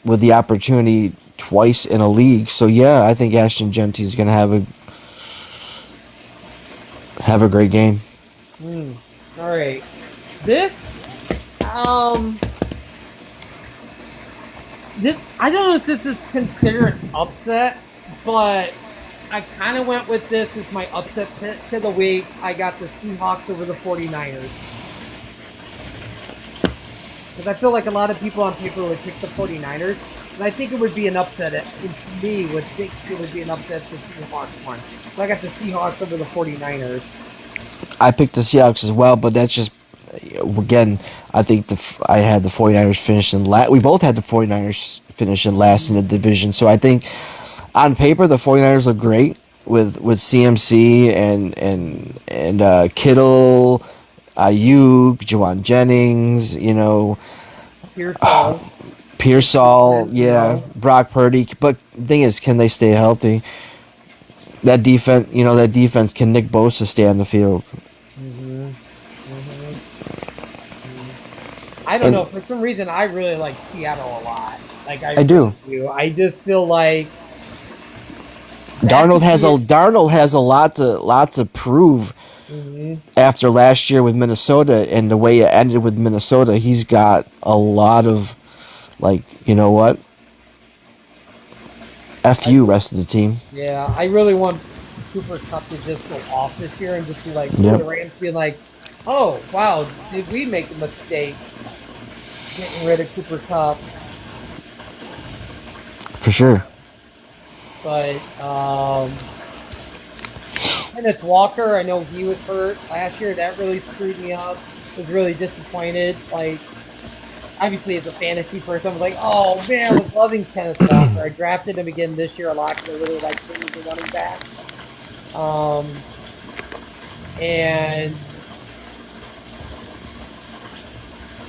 [SPEAKER 2] with the opportunity twice in a league, so yeah, I think Ashton Genty's gonna have a great game.
[SPEAKER 1] All right, this I don't know if this is considered an upset, but I kind of went with this as my upset pick of the week. I got the Seahawks over the 49ers. Because I feel like a lot of people on paper would pick the 49ers. And I think it would be an upset. Would think it would be an upset if the Seahawks won. So I got the Seahawks over the 49ers.
[SPEAKER 2] I picked the Seahawks as well, but that's just, again, I think I had the 49ers finishing last. We both had the 49ers finishing last in the division. So I think on paper, the 49ers look great with CMC and Kittle, Ayuk, Juwan Jennings, Pearsall, yeah, Brock Purdy. But the thing is, can they stay healthy? That defense, can Nick Bosa stay on the field?
[SPEAKER 1] I don't know. For some reason, I really like Seattle a lot. Like
[SPEAKER 2] I do.
[SPEAKER 1] I just feel like
[SPEAKER 2] Darnold has a lot to prove after last year with Minnesota, and the way it ended with Minnesota. He's got a lot of, you know what? F you, rest of the team.
[SPEAKER 1] Yeah, I really want Cooper Kupp to just go off this year and just be like, the Rams being like, oh, wow, did we make a mistake getting rid of Cooper Kupp?
[SPEAKER 2] For sure.
[SPEAKER 1] But, Kenneth Walker, I know he was hurt last year. That really screwed me up. I was really disappointed. Obviously, as a fantasy person, I was like, oh, man, I was loving Kenneth Walker. I drafted him again this year a lot because I really liked him as a running back.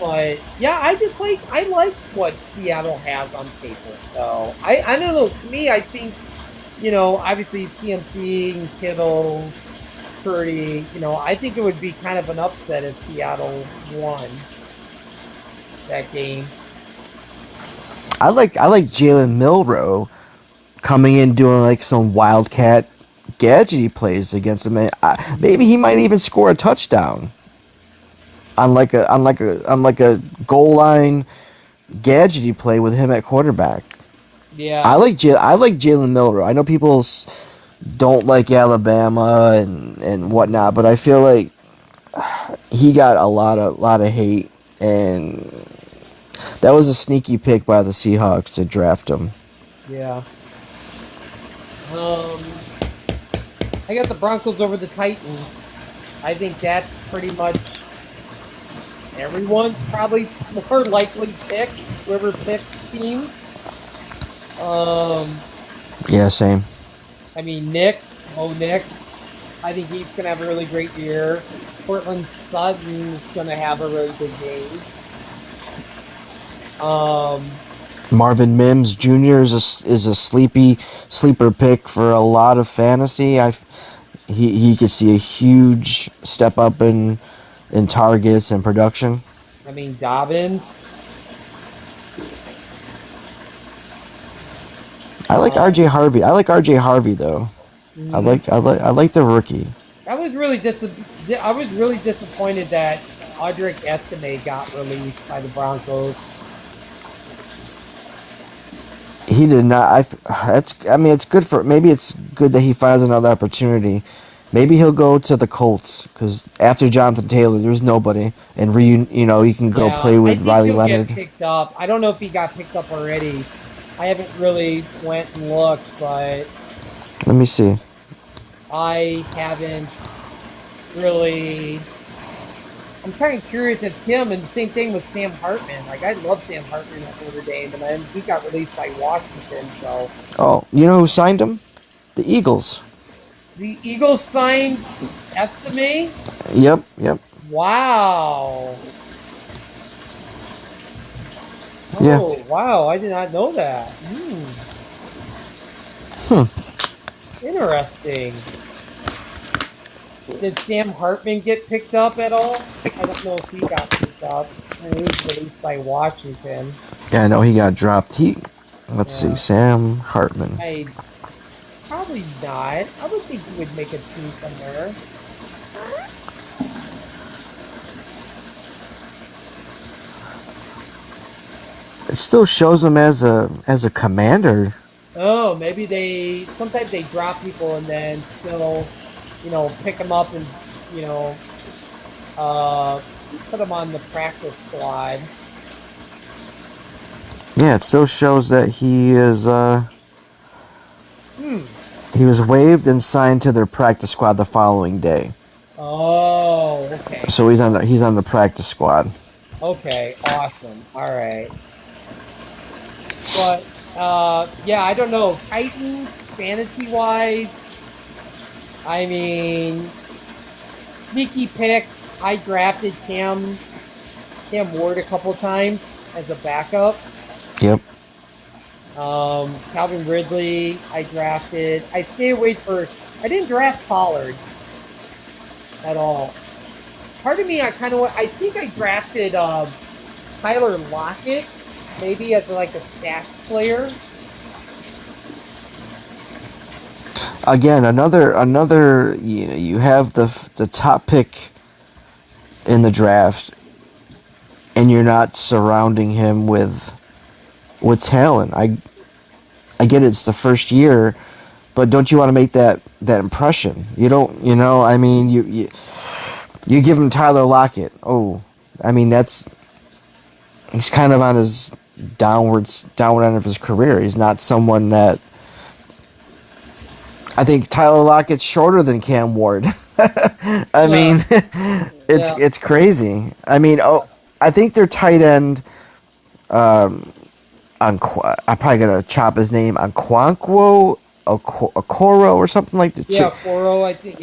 [SPEAKER 1] But yeah, I like what Seattle has on paper. So I don't know. To me, I think, obviously CMC and Kittle, Purdy, I think it would be kind of an upset if Seattle won that game.
[SPEAKER 2] I like Jalen Milroe coming in doing some wildcat gadgety plays against him. Maybe he might even score a touchdown on like a goal line gadgety play with him at quarterback.
[SPEAKER 1] Yeah,
[SPEAKER 2] I like Jalen Milroe. I know people don't like Alabama and whatnot, but I feel like he got a lot of hate, and that was a sneaky pick by the Seahawks to draft him.
[SPEAKER 1] Yeah. I got the Broncos over the Titans. I think that's pretty much everyone's probably more likely pick, whoever picks teams.
[SPEAKER 2] Yeah, same.
[SPEAKER 1] I mean, Nick, I think he's going to have a really great year. Portland Sutton's going to have a really good game.
[SPEAKER 2] Marvin Mims Jr. is a sleeper pick for a lot of fantasy. He could see a huge step up in targets and production.
[SPEAKER 1] I mean, Dobbins.
[SPEAKER 2] I like RJ Harvey. I like RJ Harvey though. I like the rookie.
[SPEAKER 1] I was really disappointed that Audric Estime got released by the Broncos.
[SPEAKER 2] He did not. I mean, it's good for. Maybe it's good that he finds another opportunity. Maybe he'll go to the Colts because after Jonathan Taylor, there's nobody, and you can go play with Riley Leonard.
[SPEAKER 1] Get picked up. I don't know if he got picked up already. I haven't really went and looked, but
[SPEAKER 2] Let me see.
[SPEAKER 1] I haven't really. I'm kind of curious if Tim, and the same thing with Sam Hartman. Like, I love Sam Hartman at Notre Dame, and then he got released by Washington, so.
[SPEAKER 2] Oh, you know who signed him? The Eagles.
[SPEAKER 1] The Eagles signed Estime?
[SPEAKER 2] Yep.
[SPEAKER 1] Wow.
[SPEAKER 2] Yeah.
[SPEAKER 1] Oh, wow, I did not know that. Interesting. Did Sam Hartman get picked up at all? I don't know if he got picked up. He was released by Washington.
[SPEAKER 2] Yeah, I know he got dropped. Let's see, Sam Hartman.
[SPEAKER 1] Probably not. I would think he would make a team somewhere.
[SPEAKER 2] It still shows him as a commander.
[SPEAKER 1] Oh, maybe sometimes they drop people and then still, pick them up and, put them on the practice squad.
[SPEAKER 2] Yeah, it still shows that he is, he was waived and signed to their practice squad the following day.
[SPEAKER 1] Oh, okay.
[SPEAKER 2] So he's on the practice squad.
[SPEAKER 1] Okay, awesome. All right. But, I don't know. Titans, fantasy-wise, I mean, sneaky pick. I drafted Cam Ward a couple times as a backup.
[SPEAKER 2] Yep.
[SPEAKER 1] Calvin Ridley, I drafted. I didn't draft Pollard at all. Part of me, I think I drafted Tyler Lockett, maybe as like a stash player.
[SPEAKER 2] Again, another. You have the top pick in the draft, and you're not surrounding him with talent. I get it's the first year, but don't you want to make that impression? You don't. I mean, you give him Tyler Lockett. Oh, I mean he's kind of on his downward end of his career. He's not someone that. I think Tyler Lockett's shorter than Cam Ward. I mean, it's crazy. I mean, I think their tight end. I'm probably gonna chop his name on Okoro or something like that.
[SPEAKER 1] Yeah, Okoro, I think.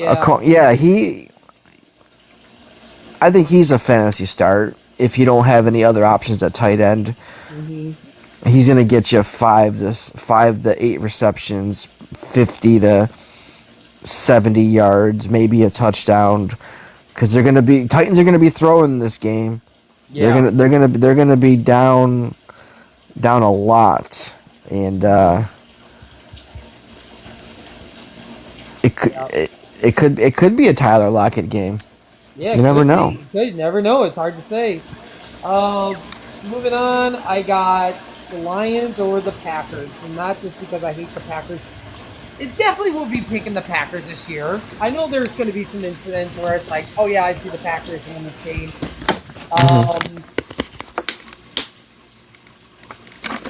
[SPEAKER 2] I think he's a fantasy start if you don't have any other options at tight end.
[SPEAKER 1] Mm-hmm.
[SPEAKER 2] He's gonna get you 5 to 8 receptions, 50 to 70 yards, maybe a touchdown, because Titans are gonna be throwing this game. Yeah. They're gonna be down a lot, and it could be a Tyler Lockett game.
[SPEAKER 1] Yeah,
[SPEAKER 2] you never know.
[SPEAKER 1] You never know. It's hard to say. Moving on, I got the Lions or the Packers, and not just because I hate the Packers. It definitely will be picking the Packers this year. I know there's going to be some incidents where it's like, oh yeah, I see the Packers in this game.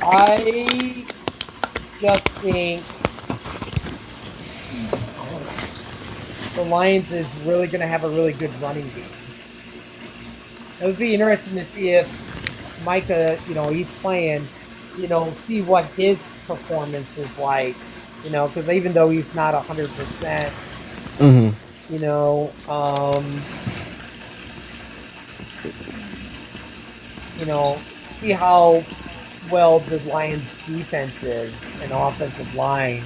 [SPEAKER 1] I just think the Lions is really going to have a really good running game. It would be interesting to see if Micah, he's playing, see what his performance is like, because even though he's not 100%, see how
[SPEAKER 3] well the Lions' defense is and offensive line,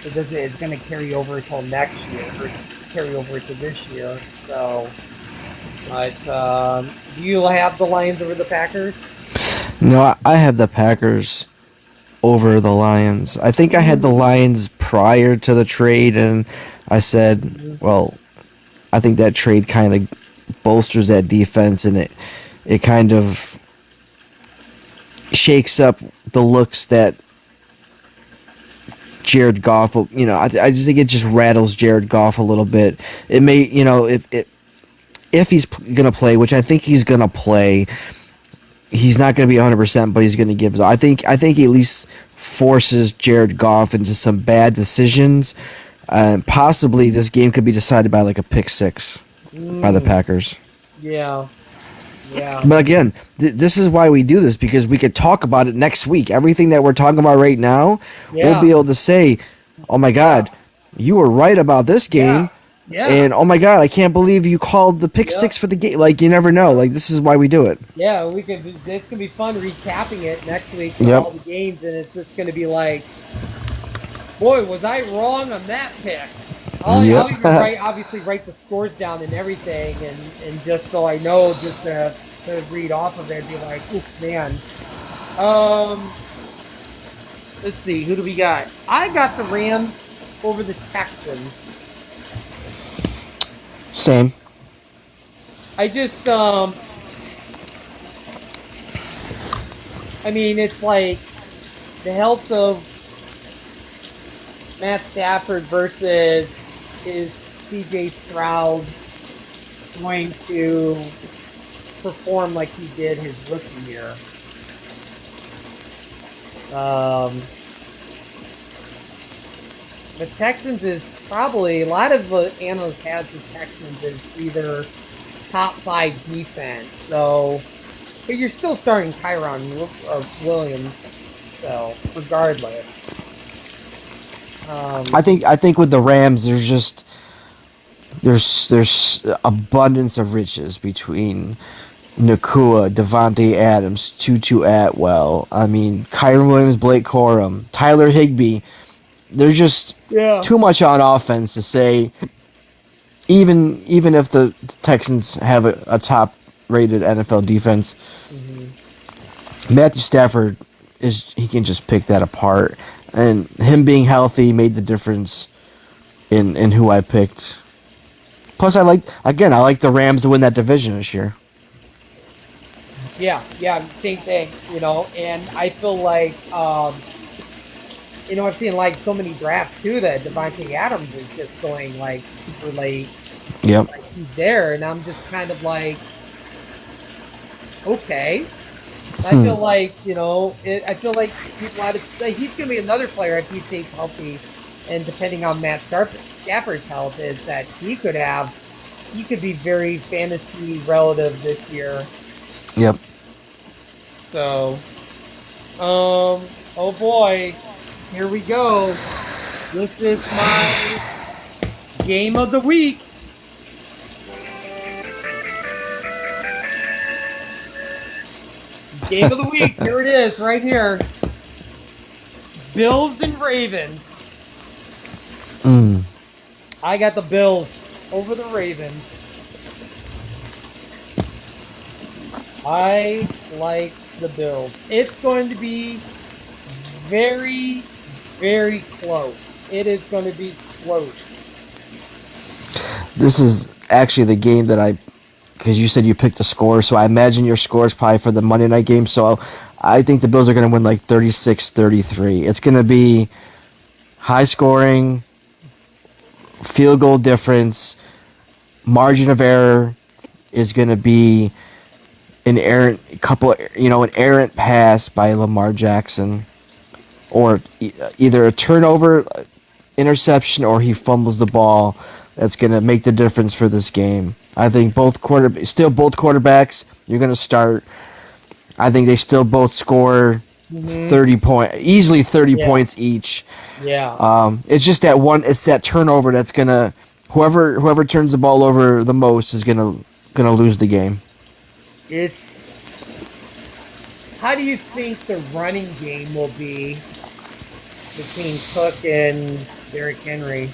[SPEAKER 3] it's going to carry over until next year or carry over to this year. So, but do you have the Lions over the Packers?
[SPEAKER 2] No, I have the Packers over the Lions. I think I had the Lions prior to the trade, and I said, well, I think that trade kind of bolsters that defense, and it kind of shakes up the looks that Jared Goff will, I just think it just rattles Jared Goff a little bit. It may, if he's going to play, which I think he's going to play, he's not going to be 100%, but he's going to give his. I think he at least forces Jared Goff into some bad decisions. Possibly this game could be decided by like a pick six by the Packers.
[SPEAKER 3] Yeah. Yeah.
[SPEAKER 2] But again, this is why we do this, because we could talk about it next week. Everything that we're talking about right now, we'll be able to say, oh my God, you were right about this game.
[SPEAKER 3] Yeah.
[SPEAKER 2] And oh my God, I can't believe you called the pick six for the game. Like, you never know. Like, this is why we do it.
[SPEAKER 3] Yeah, it's gonna be fun recapping it next week for all the games, and it's just gonna be like, boy, was I wrong on that pick. I'll even obviously write the scores down and everything, and just so I know, just to read off of it and be like, oops, man. Let's see, who do we got? I got the Rams over the Texans.
[SPEAKER 2] Same.
[SPEAKER 3] I just, I mean, it's like the health of Matt Stafford versus is CJ Stroud going to perform like he did his rookie year? The Texans is probably, a lot of the analysts has the Texans as either top 5 defense. So, but you're still starting Kyron Williams, so regardless.
[SPEAKER 2] I think with the Rams, there's abundance of riches between Nakua, Devontae Adams, Tutu Atwell. I mean, Kyron Williams, Blake Corum, Tyler Higbee. There's just too much on offense to say. Even if the Texans have a top-rated NFL defense, Matthew Stafford he can just pick that apart. And him being healthy made the difference in who I picked. Plus, I like the Rams to win that division this year.
[SPEAKER 3] Yeah, same thing, and I feel like, I've seen like so many drafts too that Devontae Adams is just going like super late.
[SPEAKER 2] Yep.
[SPEAKER 3] Like he's there, and I'm just kind of like, okay. I feel like, I feel like people had to say he's going to be another player if he stays healthy, and depending on Matt Stafford's health, is that he could be very fantasy relative this year.
[SPEAKER 2] Yep.
[SPEAKER 3] So, oh boy, here we go. This is my game of the week. Game of the week. Here it is, right here. Bills and Ravens. I got the Bills over the Ravens. I like the Bills. It's going to be very, very close. It is going to be close.
[SPEAKER 2] This is actually the game that because you said you picked the score, so I imagine your score is probably for the Monday night game, so I think the Bills are going to win like 36-33. It's going to be high scoring, field goal difference, margin of error is going to be an errant pass by Lamar Jackson, or either a turnover, interception, or he fumbles the ball. That's going to make the difference for this game. I think both quarterbacks, you're going to start. I think they still both score 30 points each.
[SPEAKER 3] Yeah.
[SPEAKER 2] It's just that turnover that's going to, whoever turns the ball over the most is going to lose the game.
[SPEAKER 3] how do you think the running game will be between Cook and Derrick Henry?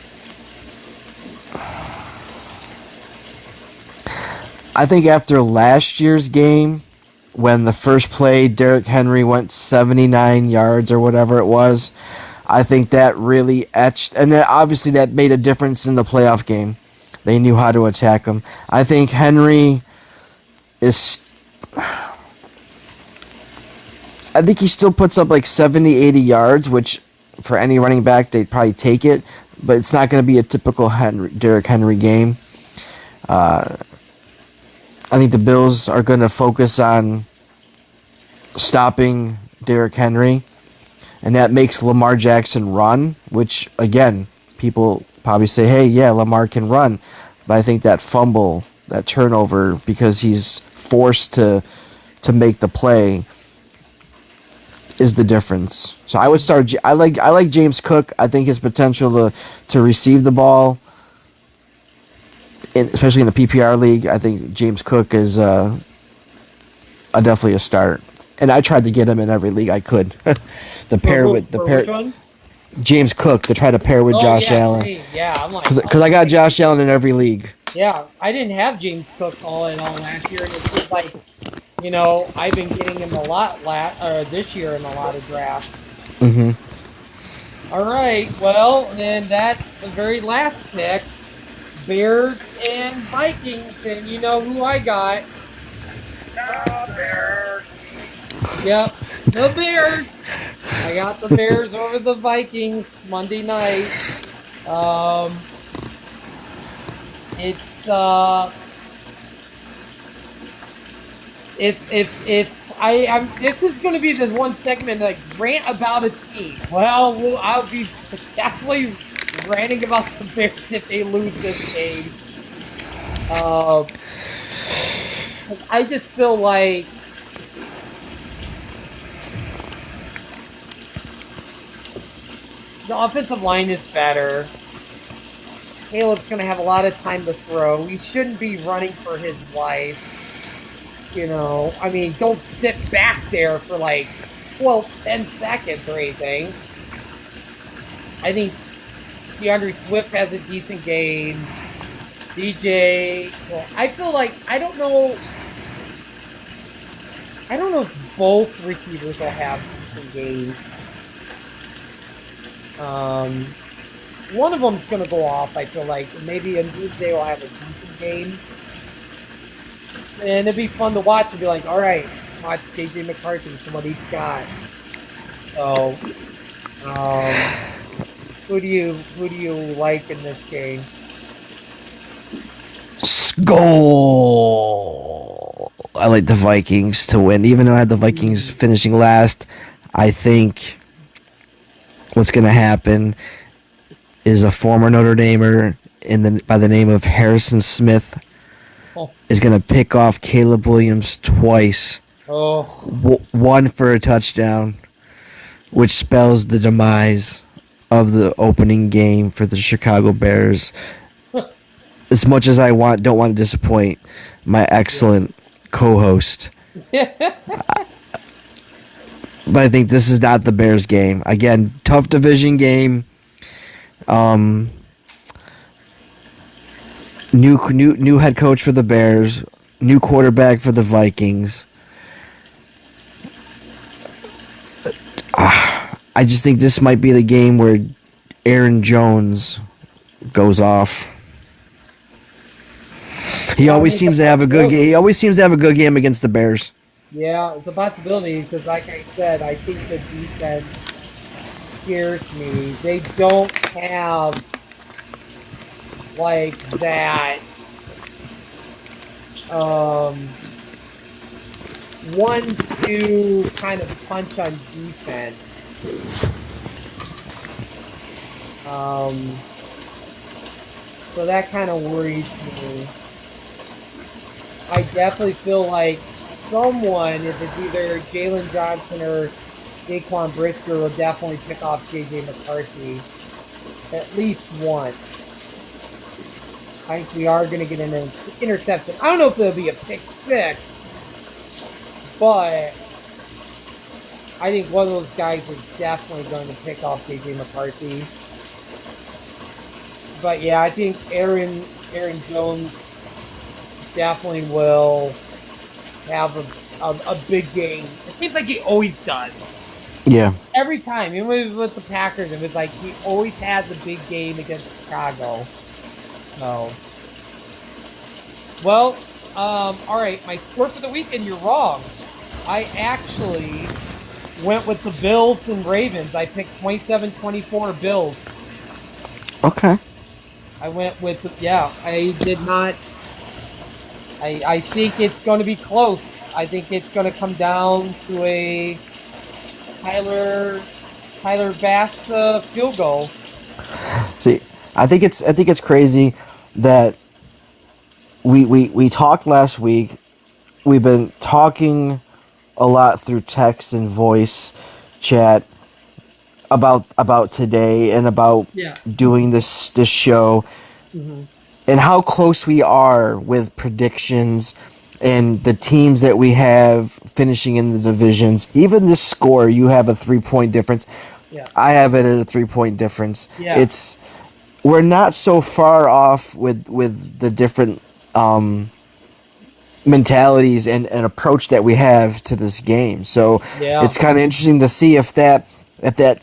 [SPEAKER 2] I think after last year's game, when the first play Derrick Henry went 79 yards or whatever it was, I think that really etched, and then obviously that made a difference in the playoff game. They knew how to attack him. I think Henry is. I think he still puts up like 70, 80 yards, which for any running back, they'd probably take it, but it's not going to be a typical Derrick Henry game. I think the Bills are going to focus on stopping Derrick Henry, and that makes Lamar Jackson run, which, again, people probably say, hey, yeah, Lamar can run. But I think that fumble, that turnover, because he's forced to make the play, is the difference. So I would start. I like James Cook. I think his potential to receive the ball, especially in the PPR league, I think James Cook is definitely a start. And I tried to get him in every league I could.
[SPEAKER 3] Which one?
[SPEAKER 2] James Cook, to try to pair with Josh Allen.
[SPEAKER 3] Yeah, I'm like,
[SPEAKER 2] because I got Josh Allen in every league.
[SPEAKER 3] Yeah, I didn't have James Cook all in all last year, and it's just like, you know, I've been getting him a lot this year in a lot of drafts.
[SPEAKER 2] Mm-hmm.
[SPEAKER 3] All right, well, then that's the very last pick, Bears and Vikings, and you know who I got? The Bears. Yep, the Bears. I got the Bears over the Vikings Monday night. This is going to be the one segment like rant about a team. Well, I'll be definitely ranting about the Bears if they lose this game. I just feel like the offensive line is better. Caleb's going to have a lot of time to throw. He shouldn't be running for his life. You know, I mean, don't sit back there for like 10 seconds or anything. I think DeAndre Swift has a decent game. DJ, well, I feel like, I don't know if both receivers will have decent games. One of them's going to go off, I feel like. Maybe Tuesday will have a decent game. And it'd be fun to watch and be like, all right, watch JJ McCarthy, what he's got. So, who do you like in this game?
[SPEAKER 2] Goal. I like the Vikings to win, even though I had the Vikings finishing last. I think what's going to happen is a former Notre Damer by the name of Harrison Smith is going to pick off Caleb Williams twice. One for a touchdown, which spells the demise of the opening game for the Chicago Bears. As much as I don't want to disappoint my excellent co-host. But I think this is not the Bears game. Again, tough division game. New head coach for the Bears, new quarterback for the Vikings. I just think this might be the game where Aaron Jones goes off. He always seems to have a good game. He always seems to have a good game against the Bears.
[SPEAKER 3] Yeah, it's a possibility because, like I said, I think the defense scares me. They don't have like that 1-2 kind of punch on defense. So that kind of worries me. I definitely feel like someone, if it's either Jalen Johnson or Daquan Brisker, will definitely pick off J.J. McCarthy. At least one. I think we are going to get an interception. I don't know if it'll be a pick six, but
[SPEAKER 1] I think one of those guys is definitely going to pick off JJ McCarthy. But yeah, I think Aaron Jones definitely will have a big game. It seems like he always does.
[SPEAKER 2] Yeah.
[SPEAKER 1] Every time, even with the Packers, it was like he always has a big game against Chicago. So, well, all right, my score for the weekend, you're wrong. I actually went with the Bills and Ravens. I picked 27-24 Bills.
[SPEAKER 2] Okay.
[SPEAKER 1] I went with, I did not. I think it's going to be close. I think it's going to come down to a Tyler Bass field goal.
[SPEAKER 2] See, I think it's crazy that we talked last week. We've been talking a lot through text and voice chat about today and about doing this show, and how close we are with predictions and the teams that we have finishing in the divisions. Even the score, you have a 3-point difference.
[SPEAKER 1] Yeah.
[SPEAKER 2] I have it at a 3-point difference.
[SPEAKER 1] Yeah.
[SPEAKER 2] We're not so far off with the different mentalities and approach that we have to this game. So it's kind of interesting to see if that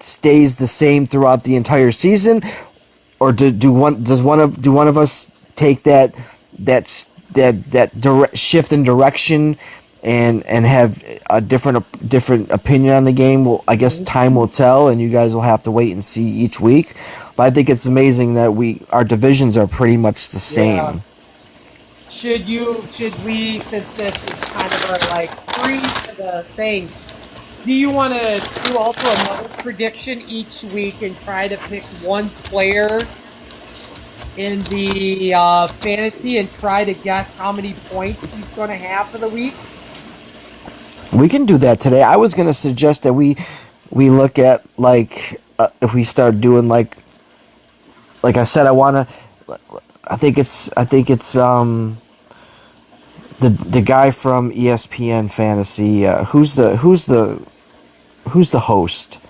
[SPEAKER 2] stays the same throughout the entire season, or does one of us take that shift in direction and have a different opinion on the game. Well, I guess time will tell, and you guys will have to wait and see each week. But I think it's amazing that our divisions are pretty much the same.
[SPEAKER 1] Yeah. Should we, since this is kind of a free to the thing, do you want to do also another prediction each week and try to pick one player in the fantasy and try to guess how many points he's going to have for the week?
[SPEAKER 2] We can do that today. I was going to suggest that we look at if we start doing like I said, I think it's the guy from ESPN Fantasy. Who's the host?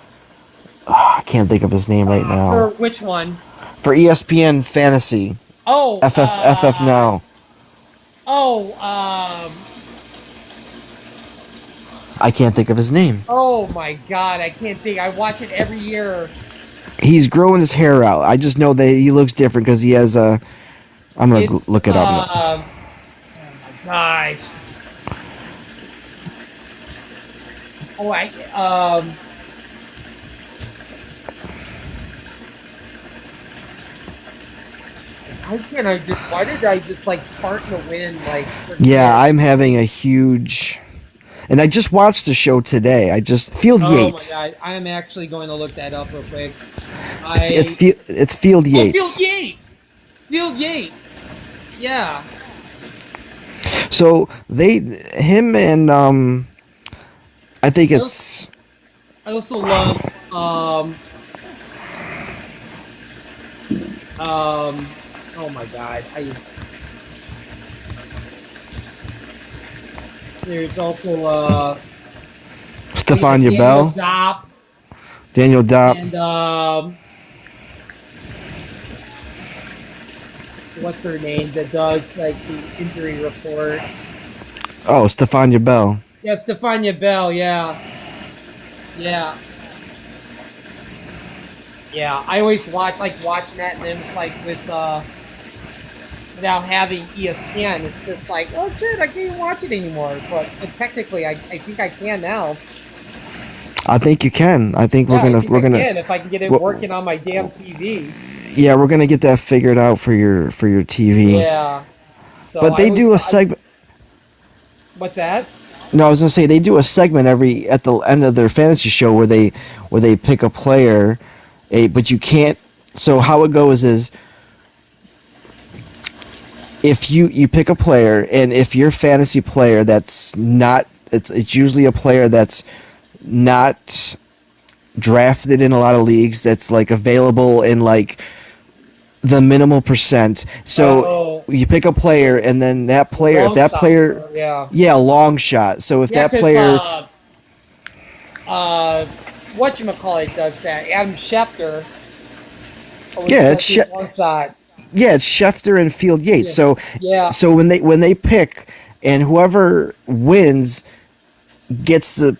[SPEAKER 2] I can't think of his name right now.
[SPEAKER 1] For which one?
[SPEAKER 2] For ESPN Fantasy.
[SPEAKER 1] Oh,
[SPEAKER 2] FF now.
[SPEAKER 1] Oh,
[SPEAKER 2] I can't think of his name.
[SPEAKER 1] Oh my God, I can't think. I watch it every year.
[SPEAKER 2] He's growing his hair out. I just know that he looks different because he has a. I'm gonna look it up now.
[SPEAKER 1] Oh my gosh. Oh, why did I just fart in the wind
[SPEAKER 2] Yeah, I'm having a huge. And I just watched the show today. Field Yates.
[SPEAKER 1] Oh my God, I am actually going to look that up real quick.
[SPEAKER 2] It's Field Yates.
[SPEAKER 1] Oh, Field Yates. Field Yates. Yeah.
[SPEAKER 2] So him and I think it's.
[SPEAKER 1] I also love oh my God, there's also
[SPEAKER 2] Stephania Bell. Daniel Dopp.
[SPEAKER 1] And what's her name that does the injury report?
[SPEAKER 2] Oh, Stephania Bell.
[SPEAKER 1] Yeah, Stephania Bell. Yeah. I always watching that, and then without having ESPN, it's just oh shit, I can't even watch it anymore. But technically, I think I can now.
[SPEAKER 2] I think you can. I think we're gonna
[SPEAKER 1] if I can get it working on my damn TV.
[SPEAKER 2] Yeah, we're gonna get that figured out for your TV.
[SPEAKER 1] Yeah. So
[SPEAKER 2] but they do a segment.
[SPEAKER 1] What's that?
[SPEAKER 2] No, I was gonna say they do a segment at the end of their fantasy show where they pick a player, but you can't. So how it goes is, if you pick a player, and if your fantasy player that's not, it's usually a player that's not drafted in a lot of leagues, that's available in the minimal percent. So you pick a player, and then that player,
[SPEAKER 1] long shot,
[SPEAKER 2] long shot. So if that player,
[SPEAKER 1] whatchamacallit does that. Adam Schefter.
[SPEAKER 2] Yeah, it's
[SPEAKER 1] One shot.
[SPEAKER 2] yeah, it's Schefter and Field Yates.
[SPEAKER 1] Yeah.
[SPEAKER 2] So
[SPEAKER 1] Yeah.
[SPEAKER 2] so when they pick and whoever wins gets to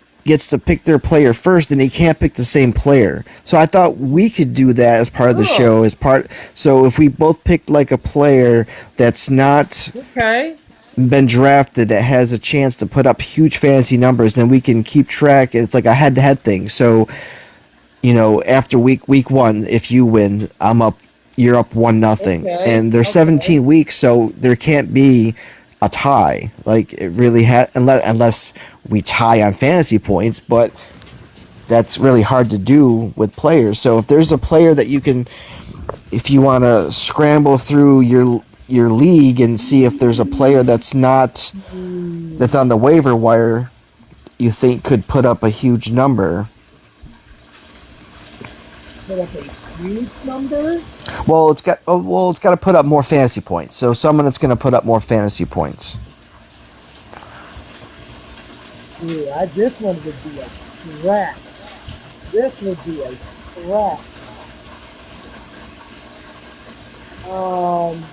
[SPEAKER 2] pick their player first, and they can't pick the same player. So I thought we could do that as part of the show. As part, so if we both picked like a player that's not
[SPEAKER 1] Okay.
[SPEAKER 2] been drafted that has a chance to put up huge fantasy numbers, then we can keep track. It's like a head-to-head thing. So after week one, if you win, I'm up. You're up 1-0,
[SPEAKER 1] Okay.
[SPEAKER 2] and there's 17 weeks, so there can't be a tie. Like it really unless we tie on fantasy points, but that's really hard to do with players. So if there's a player that you can, if you want to scramble through your league and see if there's a player that's on the waiver wire, you think could put up a huge number.
[SPEAKER 3] Put up a huge number.
[SPEAKER 2] Well, it's got to put up more fantasy points. So someone that's going to put up more fantasy points.
[SPEAKER 3] Yeah, this one would be a threat. This would be a threat. Alright,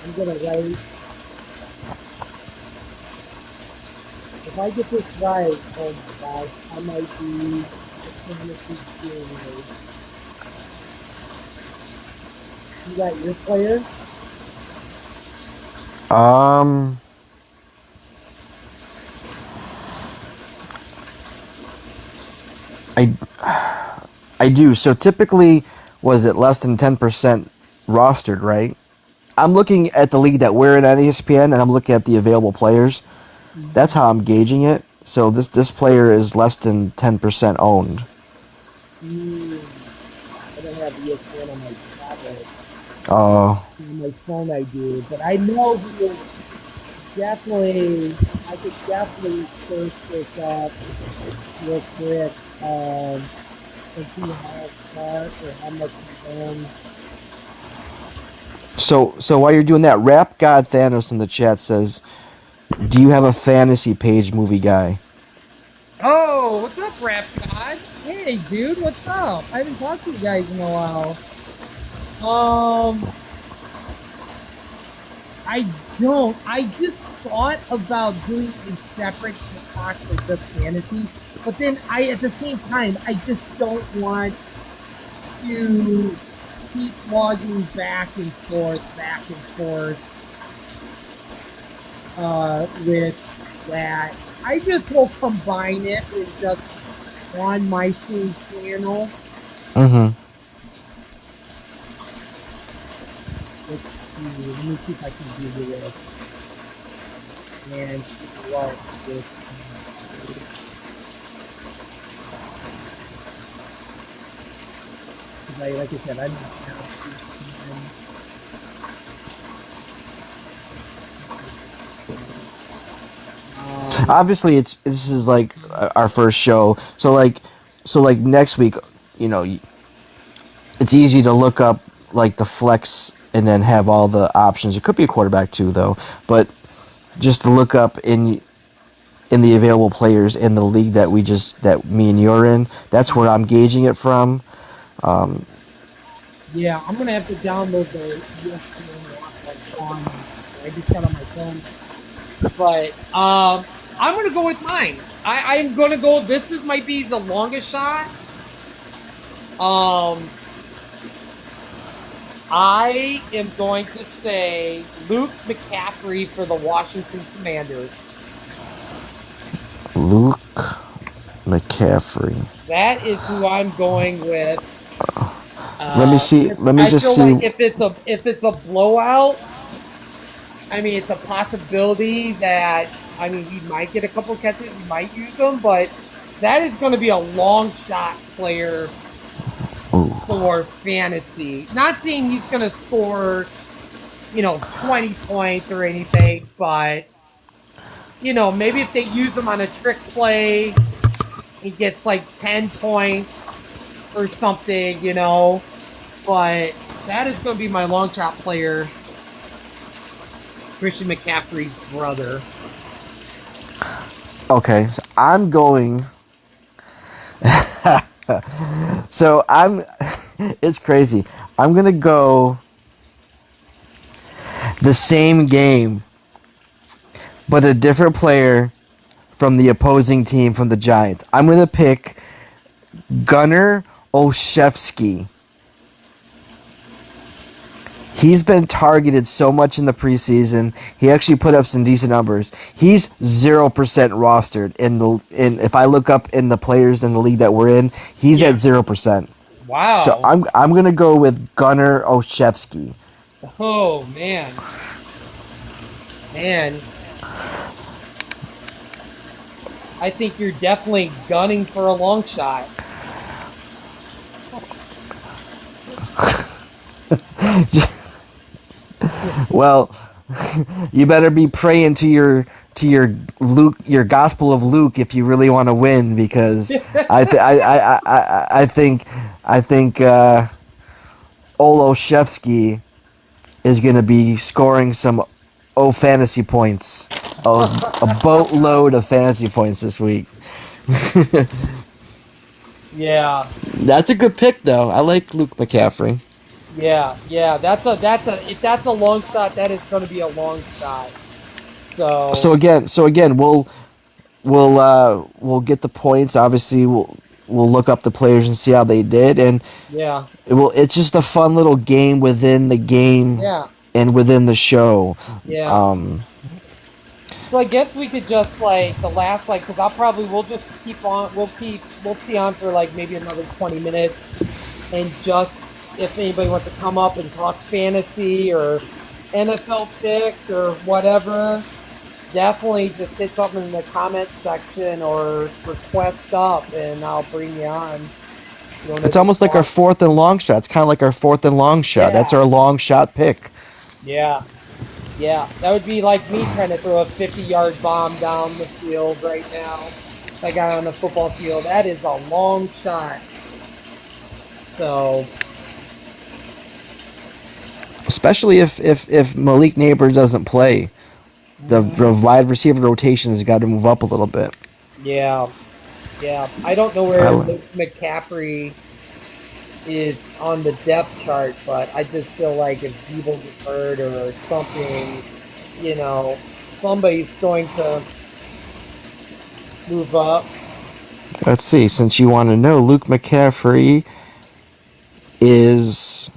[SPEAKER 3] I'm gonna write. If I get this right, oh my gosh, I might be a fantasy genius. You got your player?
[SPEAKER 2] I do. So typically, was it less than 10% rostered, right? I'm looking at the league that we're in at ESPN, and I'm looking at the available players. That's how I'm gauging it. So this player is less than 10% owned.
[SPEAKER 3] I don't have ESPN on my tablet.
[SPEAKER 2] Oh.
[SPEAKER 3] On my phone I do, but I know he is definitely, I could definitely search this up real quick, and see how it's cut or how much he's owned.
[SPEAKER 2] So while you're doing that, Rap God Thanos in the chat says, "Do you have a fantasy page, movie guy?"
[SPEAKER 1] Oh, what's up, Rap God? Hey, dude, what's up? I haven't talked to you guys in a while. I don't. I just thought about doing a separate TikTok for just fantasy, but then at the same time, I just don't want to keep logging back and forth, with that. I just will combine it with just on my same channel.
[SPEAKER 2] Mm-hmm.
[SPEAKER 3] Let me see if I can do this. And what this. Like I said, I'm not
[SPEAKER 2] Obviously, this is like our first show, so like next week, it's easy to look up like the flex and then have all the options. It could be a quarterback too, though, but just to look up in the available players in the league that me and you're in. That's where I'm gauging it from.
[SPEAKER 3] Yeah, I'm gonna have to download the ESPN on. I just got on my phone.
[SPEAKER 1] But I'm gonna go with mine. I'm gonna go. Might be the longest shot. I am going to say Luke McCaffrey for the Washington Commanders.
[SPEAKER 2] Luke McCaffrey.
[SPEAKER 1] That is who I'm going with.
[SPEAKER 2] Let me see. Let me just see.
[SPEAKER 1] Like if it's a blowout, I mean, it's a possibility that he might get a couple catches, he might use them, but that is going to be a long shot player for fantasy. Not saying he's going to score, 20 points or anything, but maybe if they use him on a trick play, he gets like 10 points or something, But that is going to be my long shot player, Christian McCaffrey's brother.
[SPEAKER 2] Okay, so I'm going. So I'm. It's crazy. I'm gonna go the same game, but a different player from the opposing team from the Giants. I'm gonna pick Gunnar Olszewski. He's been targeted so much in the preseason. He actually put up some decent numbers. He's 0% rostered if I look up in the players in the league that we're in, he's at 0%.
[SPEAKER 1] Wow.
[SPEAKER 2] So I'm gonna go with Gunnar Olszewski.
[SPEAKER 1] Oh man. I think you're definitely gunning for a long shot.
[SPEAKER 2] Well, you better be praying to your Luke, your Gospel of Luke, if you really want to win, because I think Olszewski is going to be scoring some fantasy points, a boatload of fantasy points this week.
[SPEAKER 1] Yeah.
[SPEAKER 2] That's a good pick, though. I like Luke McCaffrey.
[SPEAKER 1] Yeah. If that's a long shot, that is going to be a long shot. So
[SPEAKER 2] again, we'll get the points. Obviously, we'll look up the players and see how they did, and
[SPEAKER 1] yeah.
[SPEAKER 2] It's just a fun little game within the game.
[SPEAKER 1] Yeah.
[SPEAKER 2] And within the show.
[SPEAKER 1] Yeah. So I guess we could just the last because we'll just keep on we'll stay on for maybe another 20 minutes, and just if anybody wants to come up and talk fantasy or NFL picks or whatever, definitely just hit something in the comment section or request up, and I'll bring you on.
[SPEAKER 2] It's almost like our fourth and long shot. It's kind of like our fourth and long shot.
[SPEAKER 1] Yeah.
[SPEAKER 2] That's our long shot pick.
[SPEAKER 1] Yeah. That would be like me trying to throw a 50-yard bomb down the field right now. I got on the football field. That is a long shot. So,
[SPEAKER 2] especially if Malik Neighbors doesn't play, the wide receiver rotation has got to move up a little bit.
[SPEAKER 1] Yeah. I don't know where McCaffrey is on the depth chart, but I just feel like if Debo gets hurt or something, somebody's going to move up.
[SPEAKER 2] Let's see. Since you want to know, Luke McCaffrey is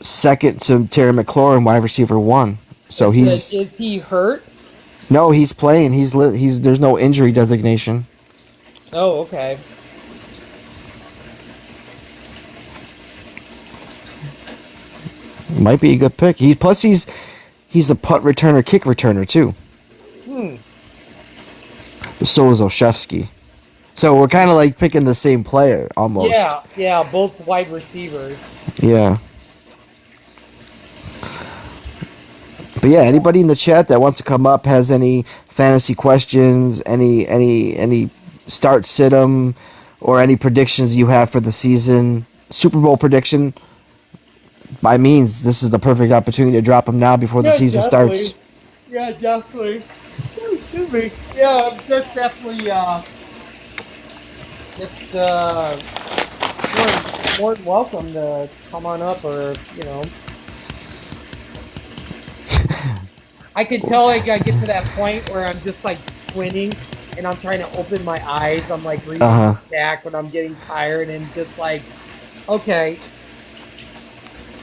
[SPEAKER 2] second to Terry McLaurin, wide receiver 1. So is
[SPEAKER 1] he hurt?
[SPEAKER 2] No, he's playing. He's there's no injury designation.
[SPEAKER 1] Oh, okay.
[SPEAKER 2] Might be a good pick. He's a punt returner, kick returner too. So is Olszewski. So we're kind of picking the same player almost.
[SPEAKER 1] Yeah, both wide receivers.
[SPEAKER 2] Yeah. But yeah, anybody in the chat that wants to come up, has any fantasy questions, any start sit 'em, or any predictions you have for the season, Super Bowl prediction, by means, this is the perfect opportunity to drop them now before the season starts.
[SPEAKER 1] Yeah, definitely. Oh, excuse me. Yeah, that's definitely more than welcome to come on up, or I can tell I get to that point where I'm just squinting and I'm trying to open my eyes. I'm reading back when I'm getting tired and just okay.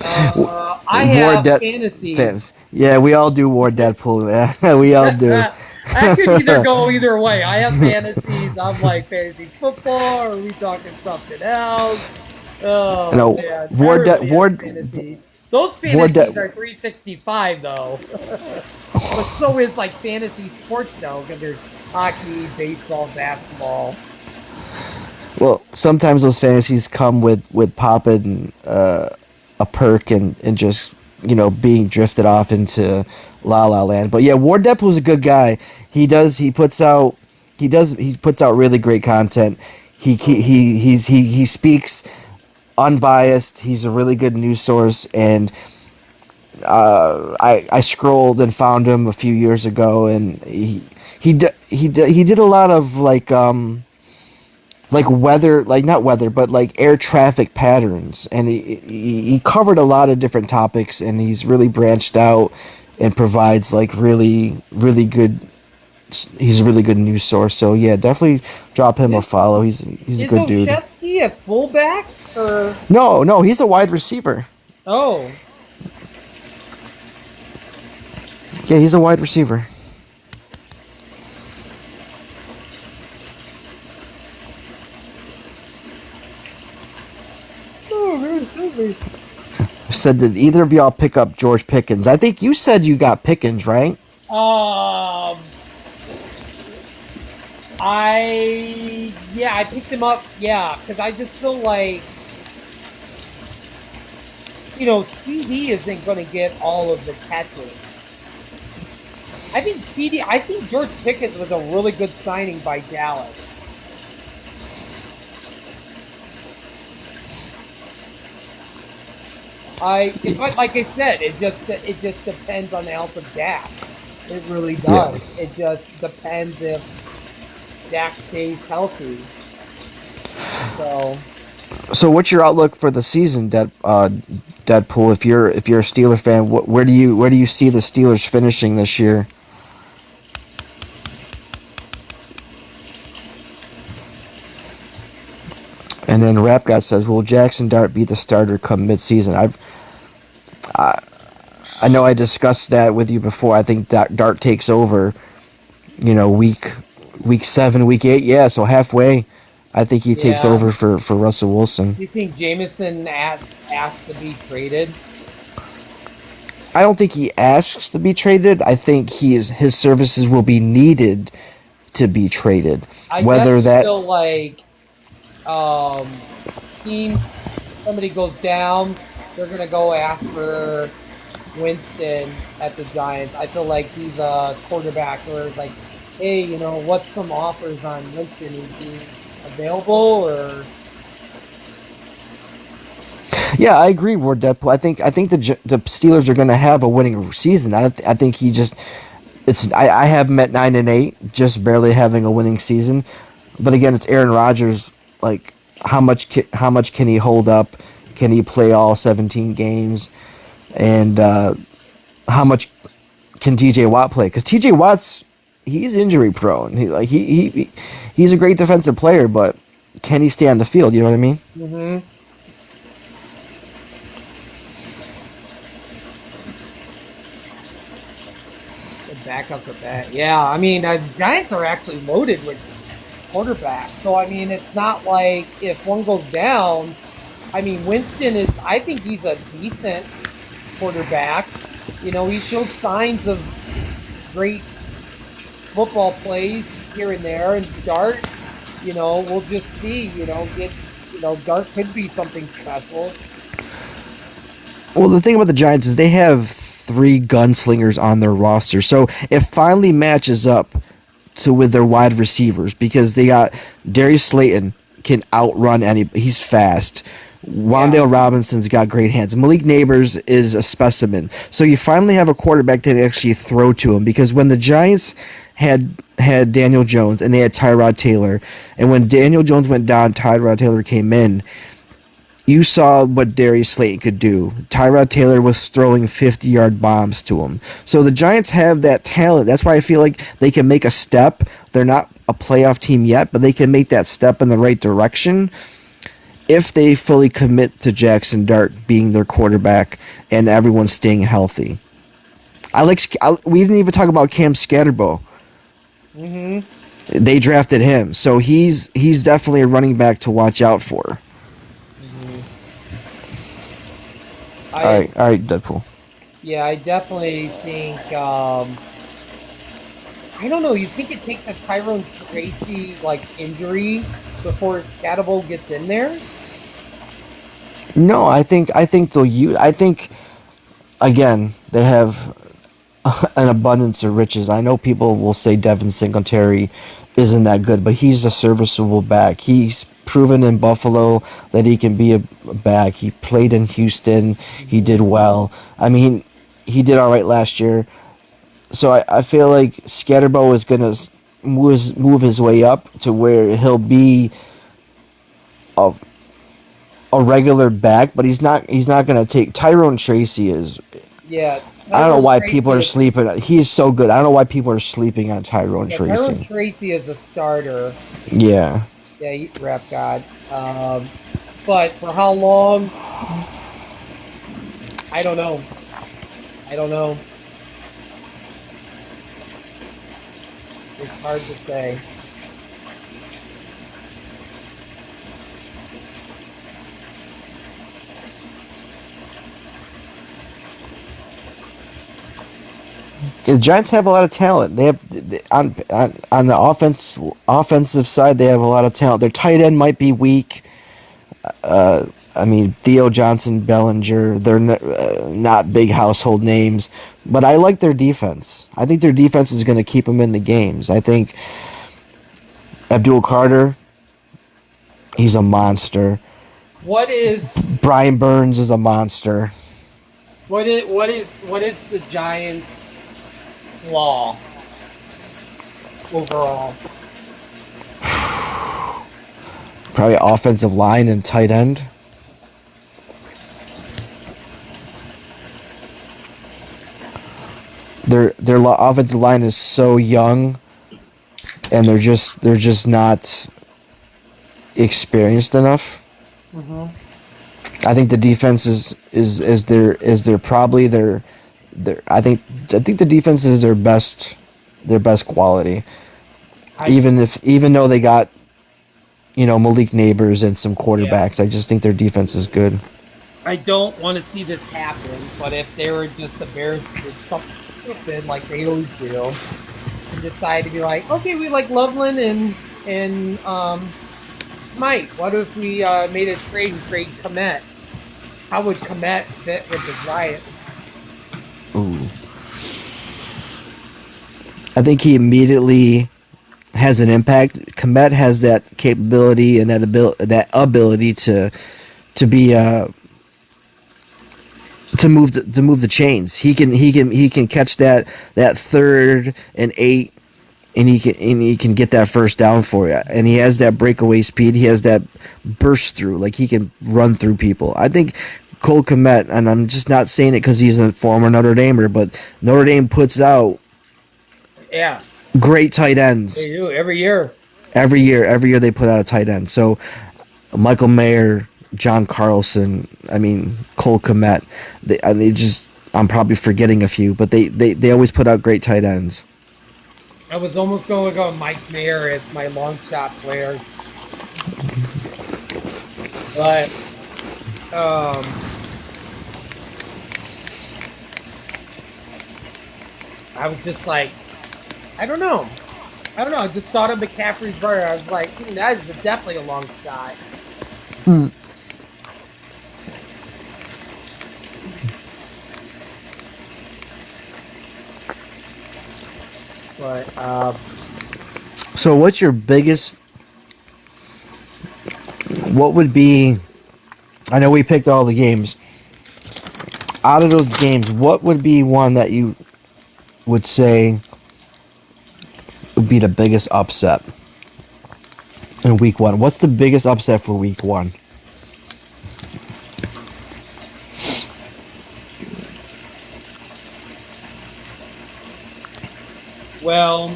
[SPEAKER 1] I have fantasies.
[SPEAKER 2] Yeah, we all do War Deadpool. Yeah, we all do.
[SPEAKER 1] I could either go either way. I have fantasies. I'm fantasy football, or are we talking something else? Oh,
[SPEAKER 2] no,
[SPEAKER 1] man.
[SPEAKER 2] fantasies.
[SPEAKER 1] Those fantasies are 365 though. But so is fantasy sports though, because there's hockey, baseball, basketball.
[SPEAKER 2] Well, sometimes those fantasies come with popping a perk and just being drifted off into La La Land. But yeah, Ward Depp a good guy. He puts out really great content. He speaks unbiased. He's a really good news source, and I scrolled and found him a few years ago, and he did a lot of like weather, like not weather, but like air traffic patterns, and he covered a lot of different topics, and he's really branched out and provides like really good. He's a really good news source. So yeah, definitely drop him a follow. He's a good dude.
[SPEAKER 1] Is Olszewski a fullback or?
[SPEAKER 2] No, he's a wide receiver.
[SPEAKER 1] Oh.
[SPEAKER 2] Yeah, he's a wide receiver. Said, did either of y'all pick up George Pickens? I think you said you got Pickens, right?
[SPEAKER 1] I picked him up. Yeah, because I just feel like, CD isn't going to get all of the catches. I think George Pickens was a really good signing by Dallas. Like I said, it just depends on the health of Dak. It really does. Yeah. It just depends if Dak stays healthy.
[SPEAKER 2] So what's your outlook for the season, Deadpool? If you're a Steeler fan, where do you see the Steelers finishing this year? And then Rap God says, "Will Jackson Dart be the starter come mid-season?" I know I discussed that with you before. I think Dart takes over, week 7, week 8. Yeah, so halfway, I think he takes over for Russell Wilson.
[SPEAKER 1] Do you think Jameson asked to be traded?
[SPEAKER 2] I don't think he asks to be traded. I think his services will be needed to be traded.
[SPEAKER 1] Feel like somebody goes down, they're gonna go ask for Winston at the Giants. I feel like he's a quarterback where it's like, hey, what's some offers on Winston? Is he available or?
[SPEAKER 2] Yeah, I agree, Ward Deadpool. I think the Steelers are going to have a winning season. I think he just I have him at 9-8, just barely having a winning season. But again, it's Aaron Rodgers. Like, how much can he hold up? Can he play all 17 games? And how much can T.J. Watt play? Because T.J. Watt's he's injury prone. He's a great defensive player, but can he stay on the field? You know what I mean?
[SPEAKER 1] Mm-hmm. The backups at that. Yeah, I mean, the Giants are actually loaded with quarterback. So, I mean, it's not like if one goes down, I mean, Winston I think he's a decent quarterback. He shows signs of great football plays here and there. And Dart, we'll just see, Dart could be something special.
[SPEAKER 2] Well, the thing about the Giants is they have 3 gunslingers on their roster. So it finally matches up with their wide receivers because they got Darius Slayton can outrun he's fast. Wan'Dale Robinson's got great hands. Malik Neighbors is a specimen. So you finally have a quarterback that actually throw to him because when the Giants had Daniel Jones and they had Tyrod Taylor, and when Daniel Jones went down, Tyrod Taylor came in, you saw what Darius Slayton could do. Tyrod Taylor was throwing 50-yard bombs to him. So the Giants have that talent. That's why I feel like they can make a step. They're not a playoff team yet, but they can make that step in the right direction if they fully commit to Jackson Dart being their quarterback and everyone staying healthy. We didn't even talk about Cam Scatterbo.
[SPEAKER 1] Mm-hmm.
[SPEAKER 2] They drafted him, so he's definitely a running back to watch out for. All right, Deadpool.
[SPEAKER 1] Yeah, I definitely think. I don't know. You think it takes a Tyrone Tracy injury before Scatterbo gets in there?
[SPEAKER 2] No, I think they'll use. I think again they have an abundance of riches. I know people will say Devin Singletary isn't that good, but he's a serviceable back. He's proven in Buffalo that he can be a back. He played in Houston. He did well. I mean, he did all right last year. So I feel like Scatterbo is gonna move his way up to where he'll be a, a regular back, but he's not gonna take Tyrone Tracy is.
[SPEAKER 3] Yeah.
[SPEAKER 2] I don't know
[SPEAKER 3] Tyrone
[SPEAKER 2] why
[SPEAKER 3] Tracy
[SPEAKER 2] people are
[SPEAKER 3] is-
[SPEAKER 2] sleeping. He is so good. I don't know why people are sleeping on Tyrone
[SPEAKER 3] Yeah, Tyrone
[SPEAKER 2] Tracy.
[SPEAKER 3] Tracy is a starter.
[SPEAKER 2] Yeah.
[SPEAKER 3] Yeah, rep god. But for how long? I don't know. I don't know. It's hard to say.
[SPEAKER 2] The Giants have a lot of talent. They have on the offensive side. They have a lot of talent. Their tight end might be weak. I mean, Theo Johnson, Bellinger. They're not big household names, but I like their defense. I think their defense is going to keep them in the games. I think Abdul Carter, he's a monster.
[SPEAKER 3] What is
[SPEAKER 2] Brian Burns is a monster.
[SPEAKER 3] what is the Giants' flaw overall?
[SPEAKER 2] Probably offensive line and tight end. Their offensive line is so young, and they're just not experienced enough. I think the defense is their probably their I think the defense is their best quality. Even though they got Malik Neighbors and some quarterbacks, I just think their defense is good.
[SPEAKER 3] I don't want to see this happen, but if they were just the Bears did something stupid like they always do, and decide to be like, okay, we like Loveland and Smite. What if we made a trade and trade Komet? How would Komet fit with the Giants?
[SPEAKER 2] Ooh. I think he immediately has an impact. Komet has that capability and that ability to be to move the chains. He can catch that 3rd and 8, and he can get that first down for you. And he has that breakaway speed. He has that burst through, like he can run through people. I think Cole Kmet, and I'm just not saying it because he's a former Notre Damer, but Notre Dame puts out great tight ends.
[SPEAKER 3] They do every year.
[SPEAKER 2] Every year they put out a tight end. So Michael Mayer, John Carlson, Cole Kmet, they just, I'm probably forgetting a few, but they always put out great tight ends.
[SPEAKER 3] I was almost going to go Mike Mayer as my long shot player. But I was just like, I don't know. I just thought of McCaffrey's brother. I was like, that is definitely a long shot. But
[SPEAKER 2] So what's your biggest, what would be, I know we picked all the games. Out of those games, what would be one that you would say would be the biggest upset in week 1? What's the biggest upset for week 1?
[SPEAKER 3] well,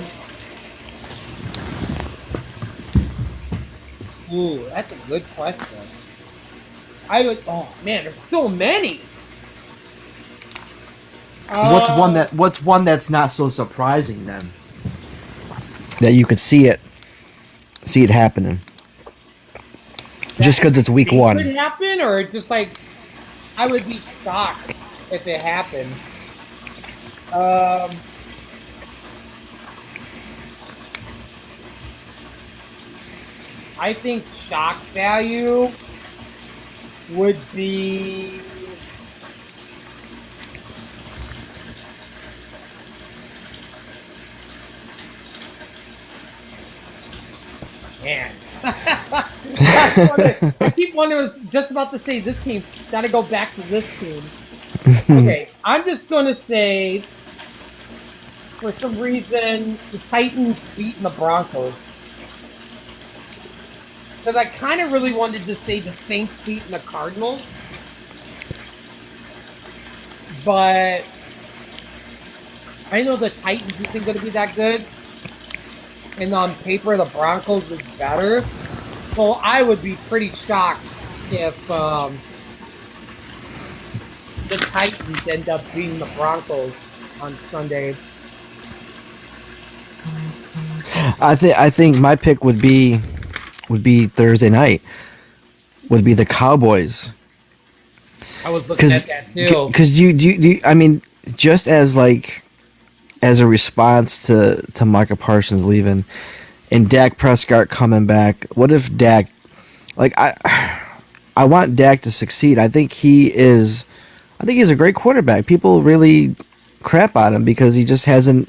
[SPEAKER 3] that's a good question. Oh man, there's so many.
[SPEAKER 2] What's one that's not so surprising then? That you could see it happening. Just because it's week 1.
[SPEAKER 3] Could happen, or just like I would be shocked if it happened. I think shock value would be man. I keep wondering. I was just about to say this team. Gotta go back to this team. Okay, I'm just gonna say
[SPEAKER 1] for some reason, the Titans beating the Broncos. Because I kind of really wanted to say the Saints beating the Cardinals. But I know the Titans isn't going to be that good. And on paper, the Broncos is better. So I would be pretty shocked if the Titans end up beating the Broncos on Sunday.
[SPEAKER 2] I think my pick would be Thursday night. Would be the Cowboys.
[SPEAKER 1] I was looking at that too.
[SPEAKER 2] Because you I mean, just as like as a response to Micah Parsons leaving and Dak Prescott coming back, what if Dak, like I want Dak to succeed. I think he's a great quarterback. People really crap on him because he just hasn't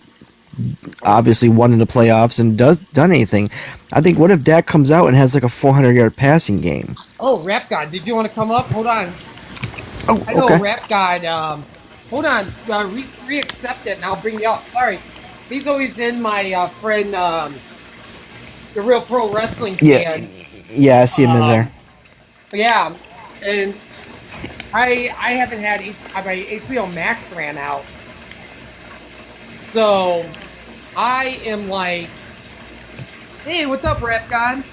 [SPEAKER 2] obviously won in the playoffs and done anything. I think what if Dak comes out and has like a 400-yard passing game?
[SPEAKER 1] Oh, Rap God, did you want to come up? Hold on.
[SPEAKER 2] Oh,
[SPEAKER 1] I know
[SPEAKER 2] okay.
[SPEAKER 1] Rap God. Hold on. Re-accept it and I'll bring you up. Sorry. He's always in my friend, the Real Pro Wrestling fans.
[SPEAKER 2] Yeah, I see him in there.
[SPEAKER 1] Yeah, and I haven't had my HBO Max ran out, so I am like, hey, what's up, Rap God?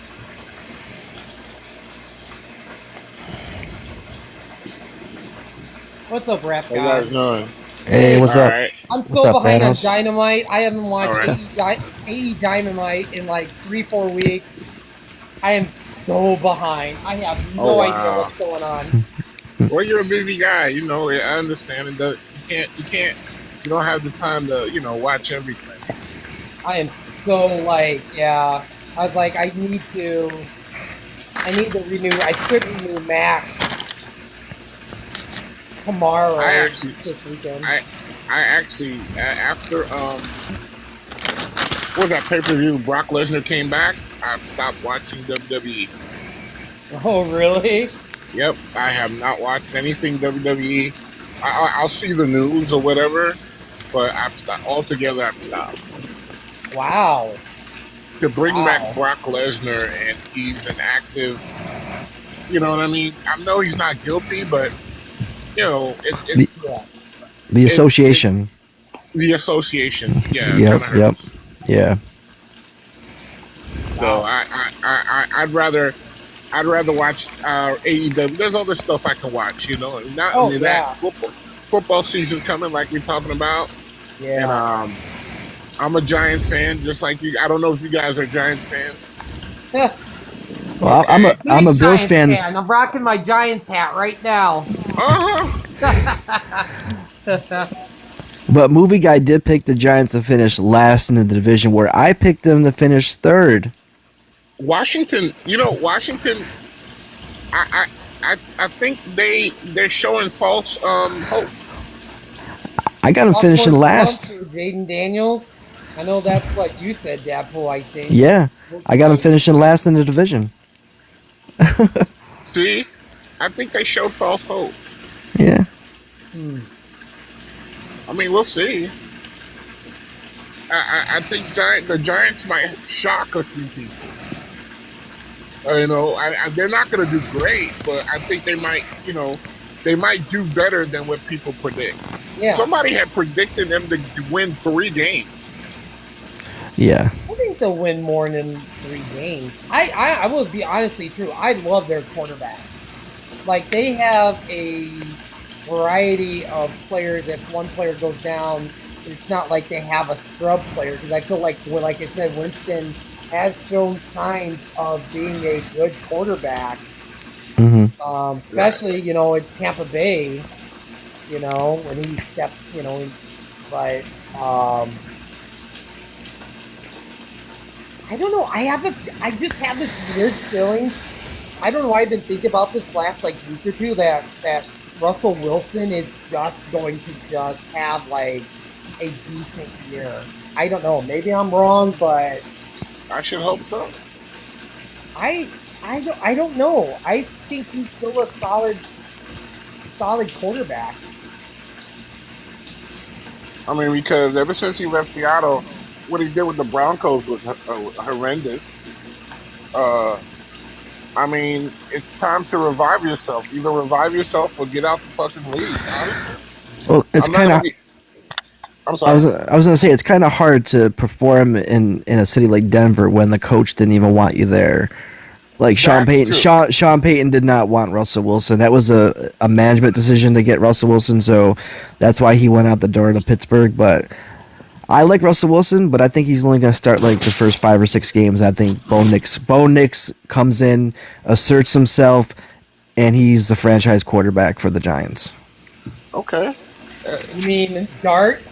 [SPEAKER 1] What's up, Rap God?
[SPEAKER 4] How you guys doing?
[SPEAKER 2] Hey, what's up?
[SPEAKER 4] Right.
[SPEAKER 1] I'm so
[SPEAKER 2] What's up,
[SPEAKER 1] behind on
[SPEAKER 2] Thanos?
[SPEAKER 1] Dynamite. I haven't watched
[SPEAKER 4] Right.
[SPEAKER 1] AE Dynamite in like 3-4 weeks. I am so behind. I have no
[SPEAKER 4] Oh,
[SPEAKER 1] idea
[SPEAKER 4] wow.
[SPEAKER 1] what's going on.
[SPEAKER 4] Well, you're a busy guy, you know. I understand it. You don't have the time to, watch everything.
[SPEAKER 1] I am so like, yeah. I was like, I need to renew. I could renew Max tomorrow.
[SPEAKER 4] I actually,
[SPEAKER 1] this weekend.
[SPEAKER 4] I actually after what was that pay-per-view? Brock Lesnar came back. I've stopped watching WWE.
[SPEAKER 1] Oh, really?
[SPEAKER 4] Yep, I have not watched anything WWE. I'll see the news or whatever, but I've stopped altogether. I've stopped.
[SPEAKER 1] Wow.
[SPEAKER 4] To bring
[SPEAKER 1] Wow.
[SPEAKER 4] back Brock Lesnar and he's an active, you know what I mean? I know he's not guilty, but it's
[SPEAKER 1] Yeah.
[SPEAKER 2] The association.
[SPEAKER 4] the association. Yeah.
[SPEAKER 2] Yep.
[SPEAKER 4] kinda
[SPEAKER 2] Yep.
[SPEAKER 4] hurts.
[SPEAKER 2] Yeah.
[SPEAKER 4] So I'd rather watch AEW. There's other stuff I can watch. Not
[SPEAKER 1] Oh,
[SPEAKER 4] only
[SPEAKER 1] yeah.
[SPEAKER 4] that, football season coming, like we're talking about.
[SPEAKER 1] Yeah.
[SPEAKER 4] And I'm a Giants fan, just like you. I don't know if you guys are Giants fans.
[SPEAKER 2] Well, I'm a
[SPEAKER 1] Big
[SPEAKER 2] Bills
[SPEAKER 1] Giants
[SPEAKER 2] fan.
[SPEAKER 1] I'm rocking my Giants hat right now.
[SPEAKER 2] But Movie Guy did pick the Giants to finish last in the division, where I picked them to finish third.
[SPEAKER 4] Washington. I think they're showing false hope.
[SPEAKER 2] I got them finishing last.
[SPEAKER 1] Jaden Daniels. I know that's what you said, Dadpool, I think.
[SPEAKER 2] Yeah, I got them finishing last in the division.
[SPEAKER 4] See, I think they show false hope.
[SPEAKER 2] Yeah.
[SPEAKER 4] I mean, we'll see. I think the Giants might shock a few people. They're not going to do great, but I think they might, they might do better than what people predict.
[SPEAKER 1] Yeah.
[SPEAKER 4] Somebody had predicted them to win 3 games.
[SPEAKER 2] Yeah.
[SPEAKER 1] I think they'll win more than 3 games. I will be honestly true. I love their quarterbacks. Like, they have a variety of players. If one player goes down, it's not like they have a scrub player. Because I feel like I said, Winston has shown signs of being a good quarterback.
[SPEAKER 2] Mm-hmm.
[SPEAKER 1] Especially, in Tampa Bay, when he steps, but I don't know. I just have this weird feeling. I don't know why I've been thinking about this last week or two that Russell Wilson is just going to just have like a decent year. I don't know. Maybe I'm wrong, but
[SPEAKER 4] I should hope so.
[SPEAKER 1] I don't know. I think he's still a solid quarterback.
[SPEAKER 4] I mean, because ever since he left Seattle, what he did with the Broncos was horrendous. Uh, I mean, it's time to revive yourself. Either revive yourself or get out the fucking league. Honestly,
[SPEAKER 2] Well, it's
[SPEAKER 4] I'm not
[SPEAKER 2] kind
[SPEAKER 4] gonna
[SPEAKER 2] of.
[SPEAKER 4] be. I'm
[SPEAKER 2] I
[SPEAKER 4] sorry.
[SPEAKER 2] was I was gonna say it's kind of hard to perform in a city like Denver when the coach didn't even want you there. Like Sean
[SPEAKER 4] That's
[SPEAKER 2] Payton,
[SPEAKER 4] true.
[SPEAKER 2] Sean Payton did not want Russell Wilson. That was a management decision to get Russell Wilson, so that's why he went out the door to Pittsburgh. But I like Russell Wilson, but I think he's only going to start like the first 5 or 6 games. I think Bo Nix comes in, asserts himself, and he's the franchise quarterback for the Giants.
[SPEAKER 4] Okay.
[SPEAKER 1] You mean Dart?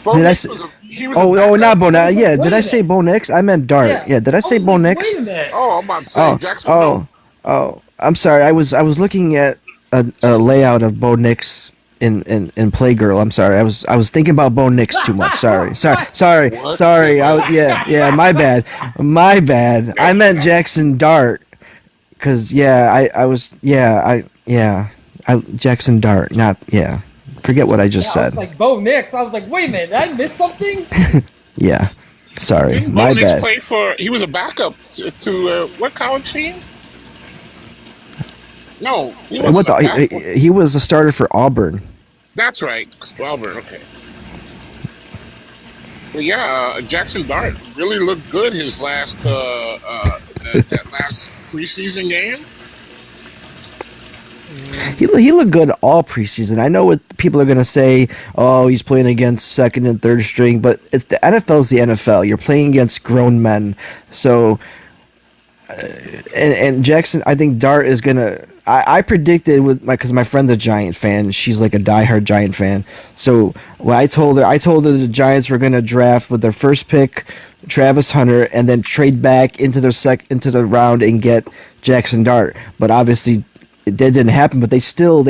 [SPEAKER 4] Bo
[SPEAKER 2] Did I
[SPEAKER 4] Nix
[SPEAKER 2] say?
[SPEAKER 4] he was a
[SPEAKER 2] Oh,
[SPEAKER 4] backup.
[SPEAKER 2] not Bo Nix. Yeah,
[SPEAKER 1] Wait
[SPEAKER 2] did
[SPEAKER 1] a
[SPEAKER 2] I say
[SPEAKER 1] minute.
[SPEAKER 2] Bo Nix? I meant Dart.
[SPEAKER 1] Yeah.
[SPEAKER 2] Yeah, did I
[SPEAKER 1] I
[SPEAKER 2] say
[SPEAKER 1] was
[SPEAKER 2] Bo
[SPEAKER 1] like,
[SPEAKER 2] Nix?
[SPEAKER 1] wait a minute.
[SPEAKER 4] Oh, I'm about to say
[SPEAKER 2] Oh,
[SPEAKER 4] Jackson. No.
[SPEAKER 2] oh. I'm sorry. I was looking at a layout of Bo Nix in Playgirl. I'm sorry. I was thinking about Bo Nix too much. Sorry.
[SPEAKER 1] What?
[SPEAKER 4] What the
[SPEAKER 2] Sorry.
[SPEAKER 4] fuck?
[SPEAKER 2] Yeah. My bad. My bad. I meant Jackson Dart. Cause Jackson Dart. Not yeah. Forget what I just
[SPEAKER 1] Yeah, I was
[SPEAKER 2] said.
[SPEAKER 1] like, Bo Nix. I was like, wait a minute, did I miss something?
[SPEAKER 2] Yeah. Sorry.
[SPEAKER 4] Didn't Bo
[SPEAKER 2] My
[SPEAKER 4] Nix
[SPEAKER 2] bad.
[SPEAKER 4] play for? He was a backup to what college team? No, he
[SPEAKER 2] And
[SPEAKER 4] wasn't a backup.
[SPEAKER 2] he was a starter for Auburn.
[SPEAKER 4] That's right, Auburn. Okay. But yeah, Jackson Dart really looked good his last that last preseason game.
[SPEAKER 2] He looked good all preseason. I know what people are gonna say. Oh, he's playing against second and third string, but it's the NFL's the NFL. You're playing against grown men. So, and Jackson, I think Dart is gonna. I predicted because my friend's a Giant fan. She's like a diehard Giant fan. So when I told her the Giants were gonna draft with their first pick, Travis Hunter, and then trade back into the round and get Jackson Dart. But obviously that didn't happen, but they still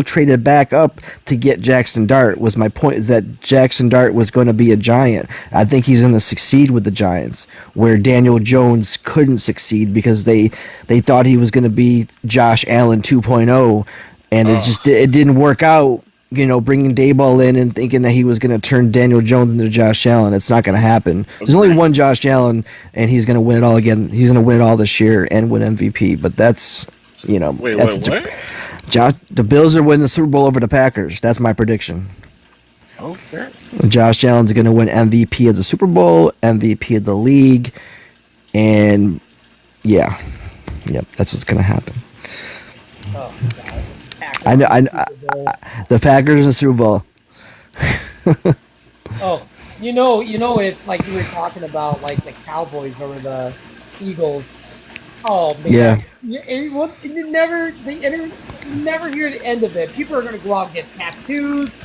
[SPEAKER 2] traded back up to get Jackson Dart. Was my point, is that Jackson Dart was going to be a Giant. I think he's going to succeed with the Giants, where Daniel Jones couldn't succeed because they thought he was going to be Josh Allen 2.0, and it didn't work out. You know, bringing Dayball in and thinking that he was going to turn Daniel Jones into Josh Allen. It's not going to happen. There's only one Josh Allen, and he's going to win it all again. He's going to win it all this year and win MVP. But that's, you know,
[SPEAKER 4] Wait,
[SPEAKER 2] that's
[SPEAKER 4] what?
[SPEAKER 2] the Bills are winning the Super Bowl over the Packers. That's my prediction.
[SPEAKER 4] Okay.
[SPEAKER 2] Josh Allen's going to win MVP of the Super Bowl, MVP of the league, and yeah, yep, that's what's going to happen.
[SPEAKER 1] Oh, God.
[SPEAKER 2] I know, the Packers in the Super Bowl.
[SPEAKER 1] Oh, if like you were talking about like the Cowboys over the Eagles. Oh man,
[SPEAKER 2] Yeah.
[SPEAKER 1] you never hear the end of it. People are gonna go out and get tattoos.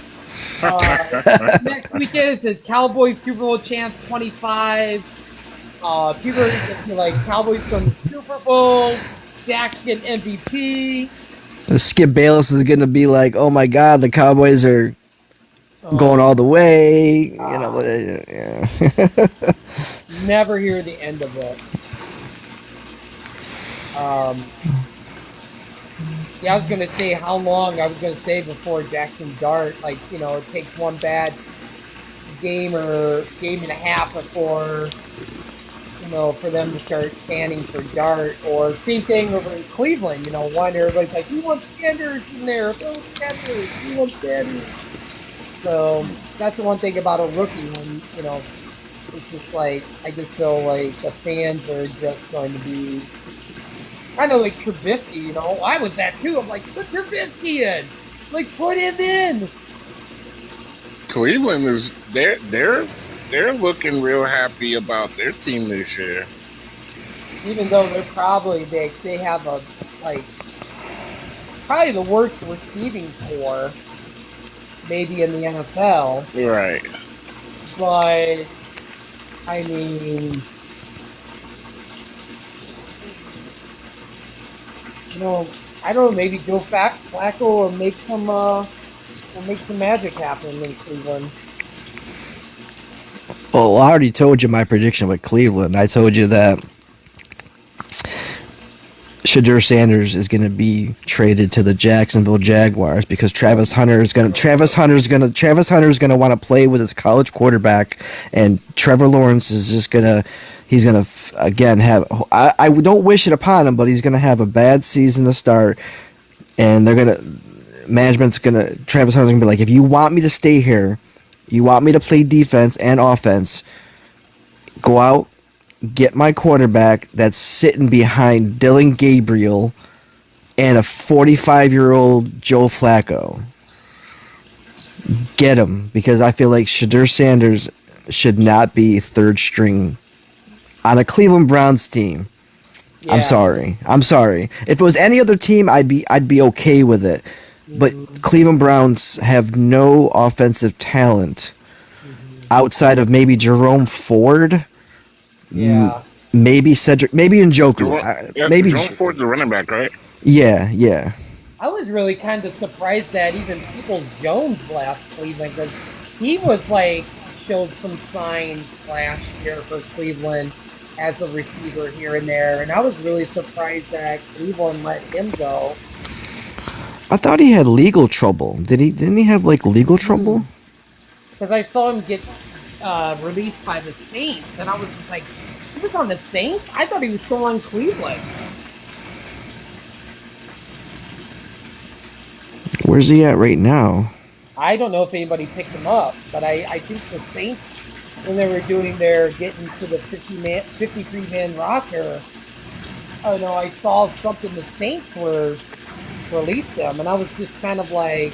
[SPEAKER 1] Next weekend is the Cowboys Super Bowl champs 25. People are gonna be like Cowboys going to the Super Bowl. Dak's getting MVP.
[SPEAKER 2] Skip Bayless is going to be like, oh my God, the Cowboys are going all the way. You know, yeah.
[SPEAKER 1] Never hear the end of it. Yeah, I was gonna say how long I was gonna say before Jackson Dart, like, it takes one bad game or game and a half before, for them to start standing for Dart. Or same thing over in Cleveland, one everybody's like, we want Sanders in there, Bill Sanders, we want Sanders. So that's the one thing about a rookie when, it's just like, I just feel like the fans are just going to be kind of like Trubisky, I was that too. I'm like, put Trubisky in. Like, put him in.
[SPEAKER 4] Cleveland is they're looking real happy about their team this year.
[SPEAKER 1] Even though they're probably they have a probably the worst receiving core maybe in the NFL.
[SPEAKER 4] Right.
[SPEAKER 1] But I mean, I don't know. Maybe Joe Flacco will make some magic happen in Cleveland.
[SPEAKER 2] Well, I already told you my prediction with Cleveland. I told you that Shadur Sanders is going to be traded to the Jacksonville Jaguars because Travis Hunter is going to want to play with his college quarterback, and Trevor Lawrence is just going to again have I don't wish it upon him, but he's going to have a bad season to start, and Travis Hunter's going to be like, if you want me to stay here, you want me to play defense and offense, go out, get my quarterback that's sitting behind Dylan Gabriel and a 45-year-old Joe Flacco. Get him, because I feel like Shadur Sanders should not be third string on a Cleveland Browns team.
[SPEAKER 1] Yeah.
[SPEAKER 2] I'm sorry. If it was any other team, I'd be okay with it. But Cleveland Browns have no offensive talent outside of maybe Jerome Ford.
[SPEAKER 1] Yeah.
[SPEAKER 2] Maybe Cedric, maybe Njoku. Maybe
[SPEAKER 4] Jerome Ford's the running back, right?
[SPEAKER 2] Yeah.
[SPEAKER 1] I was really kind of surprised that even Peoples-Jones left Cleveland, because he was showed some signs last year for Cleveland as a receiver here and there, and I was really surprised that Cleveland let him go.
[SPEAKER 2] I thought he had legal trouble. Didn't he have legal trouble?
[SPEAKER 1] Because I saw him get released by the Saints, and I was just like, he was on the Saints? I thought he was still on Cleveland.
[SPEAKER 2] Where's he at right now?
[SPEAKER 1] I don't know if anybody picked him up, but I think the Saints, when they were doing their getting to the 53-man roster, I saw something the Saints were released him, and I was just kind of like,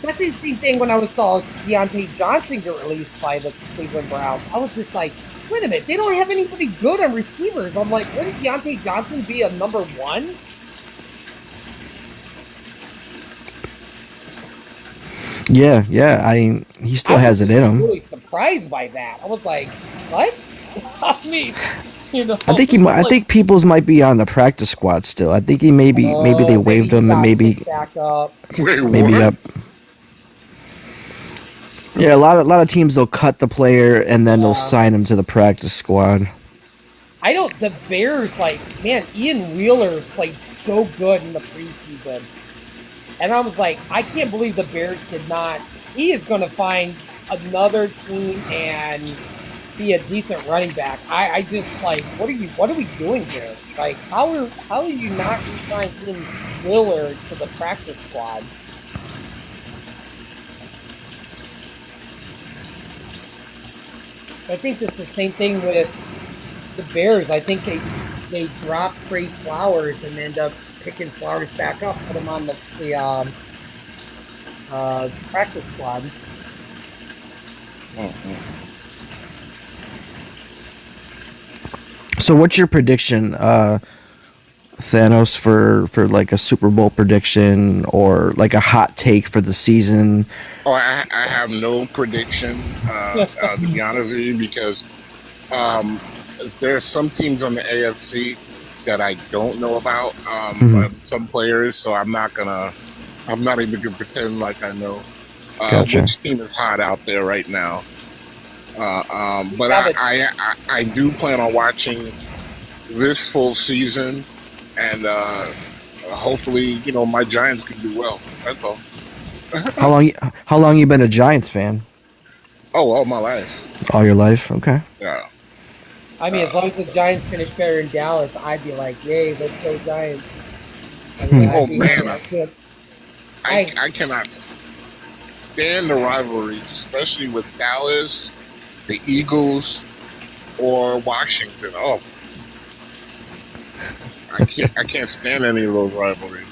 [SPEAKER 1] that's the same thing when I saw Deontay Johnson get released by the Cleveland Browns. I was just like, wait a minute, they don't have anybody good on receivers. I'm like, wouldn't Deontay Johnson be a number one?
[SPEAKER 2] Yeah. He still has it in him.
[SPEAKER 1] I was really surprised by that. I was like, what? I mean,
[SPEAKER 2] I think Peoples might be on the practice squad still. I think maybe they waived him and maybe
[SPEAKER 1] back up.
[SPEAKER 2] Maybe up. Yeah, a lot of teams they'll cut the player and then they'll sign him to the practice squad.
[SPEAKER 1] The Bears, man, Ian Wheeler played so good in the preseason. And I was like, I can't believe the Bears did not. He is going to find another team and be a decent running back. I just what are we doing here? How are you not re-signing Ian Wheeler to the practice squad? I think this is the same thing with the Bears. I think they dropped Trey Flowers and end up picking Flowers back up, put him on the practice squad.
[SPEAKER 2] So what's your prediction, Thanos, for a Super Bowl prediction or a hot take for the season?
[SPEAKER 4] Oh, I have no prediction, to be honest with you, because there are some teams on the AFC that I don't know about, some players, so I'm not even gonna pretend like I know
[SPEAKER 2] Gotcha.
[SPEAKER 4] which team is hot out there right now. But I do plan on watching this full season, and hopefully, my Giants can do well. That's all.
[SPEAKER 2] How long you been a Giants fan?
[SPEAKER 4] Oh, all my life.
[SPEAKER 2] All your life? Okay.
[SPEAKER 4] Yeah.
[SPEAKER 1] I mean, as long as the Giants finish better in Dallas, I'd be like, yay, let's go Giants.
[SPEAKER 4] I cannot stand the rivalry, especially with Dallas, the Eagles, or Washington. Oh, I can't stand any of those rivalries.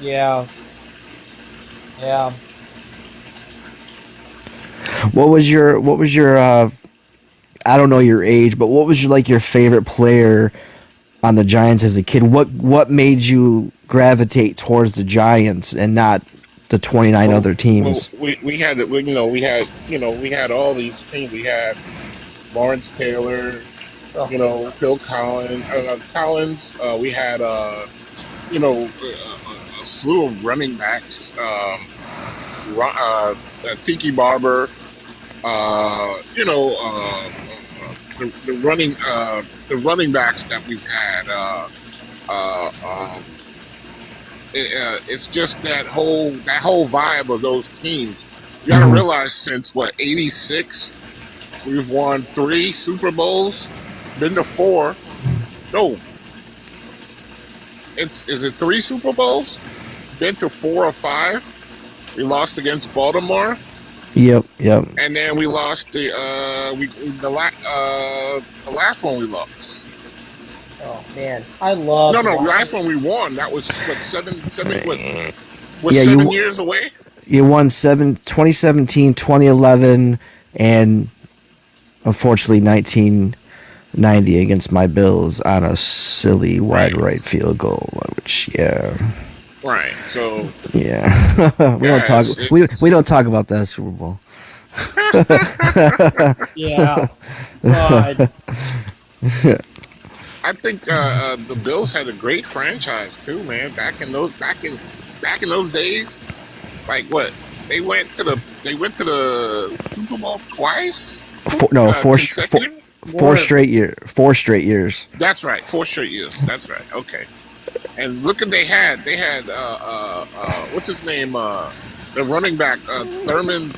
[SPEAKER 1] Yeah.
[SPEAKER 2] What was your I don't know your age, but what was your favorite player on the Giants as a kid? What made you gravitate towards the Giants and not the 29 other teams?
[SPEAKER 4] We had all these teams. We had Lawrence Taylor, Phil Collins. We had a slew of running backs. Tiki Barber. The running backs that we've had. Uh, um, it's just that whole vibe of those teams. You got to realize since what '86, we've won 3 Super Bowls, been to 4. No, is it 3 Super Bowls? Been to 4 or 5. We lost against Baltimore.
[SPEAKER 2] Yep.
[SPEAKER 4] And then we lost the last one we lost.
[SPEAKER 3] Oh man, I love.
[SPEAKER 4] No,
[SPEAKER 3] watching-
[SPEAKER 4] last one we won. That was what,
[SPEAKER 2] Yeah,
[SPEAKER 4] 7 years away.
[SPEAKER 2] You won 2017, 2011, and unfortunately 1990 against my Bills on a silly wide right field goal. Which
[SPEAKER 4] Right. So
[SPEAKER 2] we don't talk. We don't talk about that Super Bowl.
[SPEAKER 3] Yeah. God.
[SPEAKER 4] I think the Bills had a great franchise too, man. Back in those days, like what they went to the Super Bowl twice.
[SPEAKER 2] Four straight years.
[SPEAKER 4] That's right, 4 straight years. That's right. Okay. And look at they had what's his name? The running back Thurman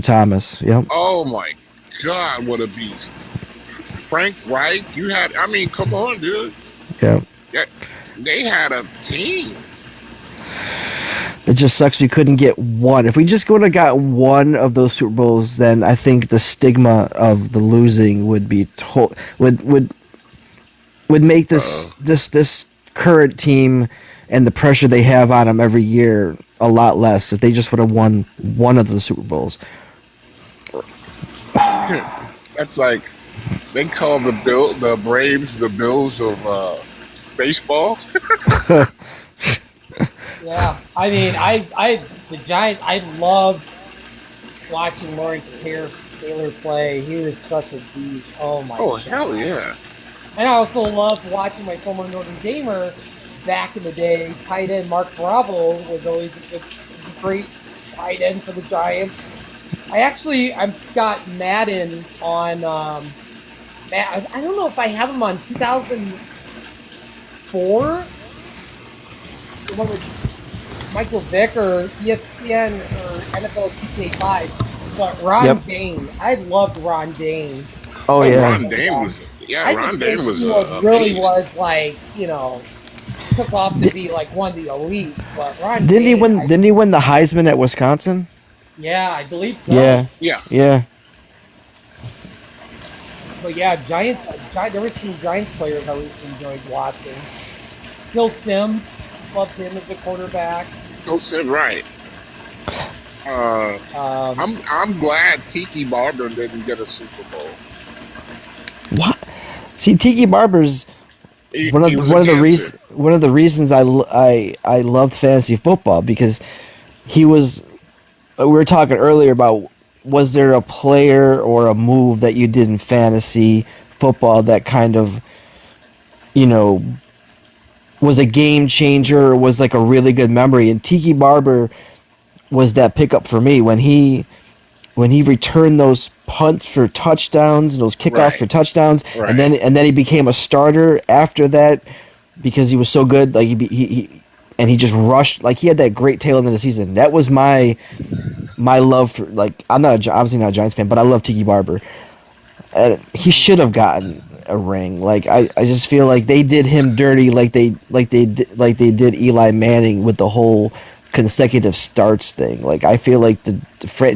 [SPEAKER 2] Thomas. Yep.
[SPEAKER 4] Oh my God, what a beast! Frank Reich. Come on, dude.
[SPEAKER 2] Yep.
[SPEAKER 4] Yeah, they had a team.
[SPEAKER 2] It just sucks we couldn't get one. If we just would have got one of those Super Bowls, then I think the stigma of the losing would be would make this current team and the pressure they have on them every year a lot less if they just would have won one of the Super Bowls.
[SPEAKER 4] That's like they call the Braves the Bills of baseball.
[SPEAKER 3] Yeah, I mean, the Giants. I loved watching Lawrence Taylor play. He was such a beast. Oh my!
[SPEAKER 4] Oh
[SPEAKER 3] God.
[SPEAKER 4] hell yeah!
[SPEAKER 3] And I also loved watching my former Notre Damer back in the day. Tight end Mark Bravo was always a great tight end for the Giants. I've got Madden on. I don't know if I have him on 2004. The one with Michael Vick or ESPN or NFL 2K5. But Ron Dane, I loved Ron Dane.
[SPEAKER 2] Oh yeah,
[SPEAKER 4] Ron Dane was
[SPEAKER 3] really
[SPEAKER 4] beast.
[SPEAKER 3] was like, took off to be like one of the elites. But Ron
[SPEAKER 2] didn't he
[SPEAKER 3] Dane,
[SPEAKER 2] win? Didn't he win the Heisman at Wisconsin?
[SPEAKER 3] Yeah, I believe so.
[SPEAKER 2] Yeah.
[SPEAKER 3] But yeah, Giants. There were some Giants players I always enjoyed watching. Phil Simms, loved him as a quarterback.
[SPEAKER 4] Phil Simms, right? I'm glad Tiki Barber didn't get a Super Bowl.
[SPEAKER 2] What? See, Tiki Barber's one of the reasons I loved fantasy football, because he was. We were talking earlier about, was there a player or a move that you did in fantasy football that kind of, was a game changer or was like a really good memory? And Tiki Barber was that pickup for me when he returned those punts for touchdowns and those kickoffs for touchdowns, and then he became a starter after that because he was so good. Like he just rushed, like he had that great tail end of the season. That was my love for, like, I'm obviously not a Giants fan, but I love Tiki Barber. And he should have gotten a ring. Like I just feel like they did him dirty, like they did Eli Manning with the whole consecutive starts thing. Like I feel like the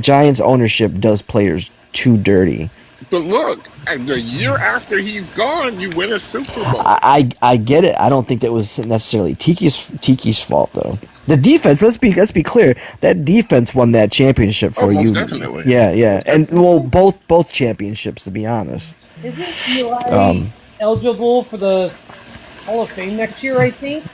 [SPEAKER 2] Giants ownership does players too dirty.
[SPEAKER 4] But look, the year after he's gone, you win a Super Bowl.
[SPEAKER 2] I get it. I don't think that was necessarily Tiki's fault though. The defense, let's be clear, that defense won that championship for you.
[SPEAKER 4] Most definitely.
[SPEAKER 2] Yeah. And well, both championships, to be honest.
[SPEAKER 3] Isn't Eli eligible for the Hall of Fame next year, I think?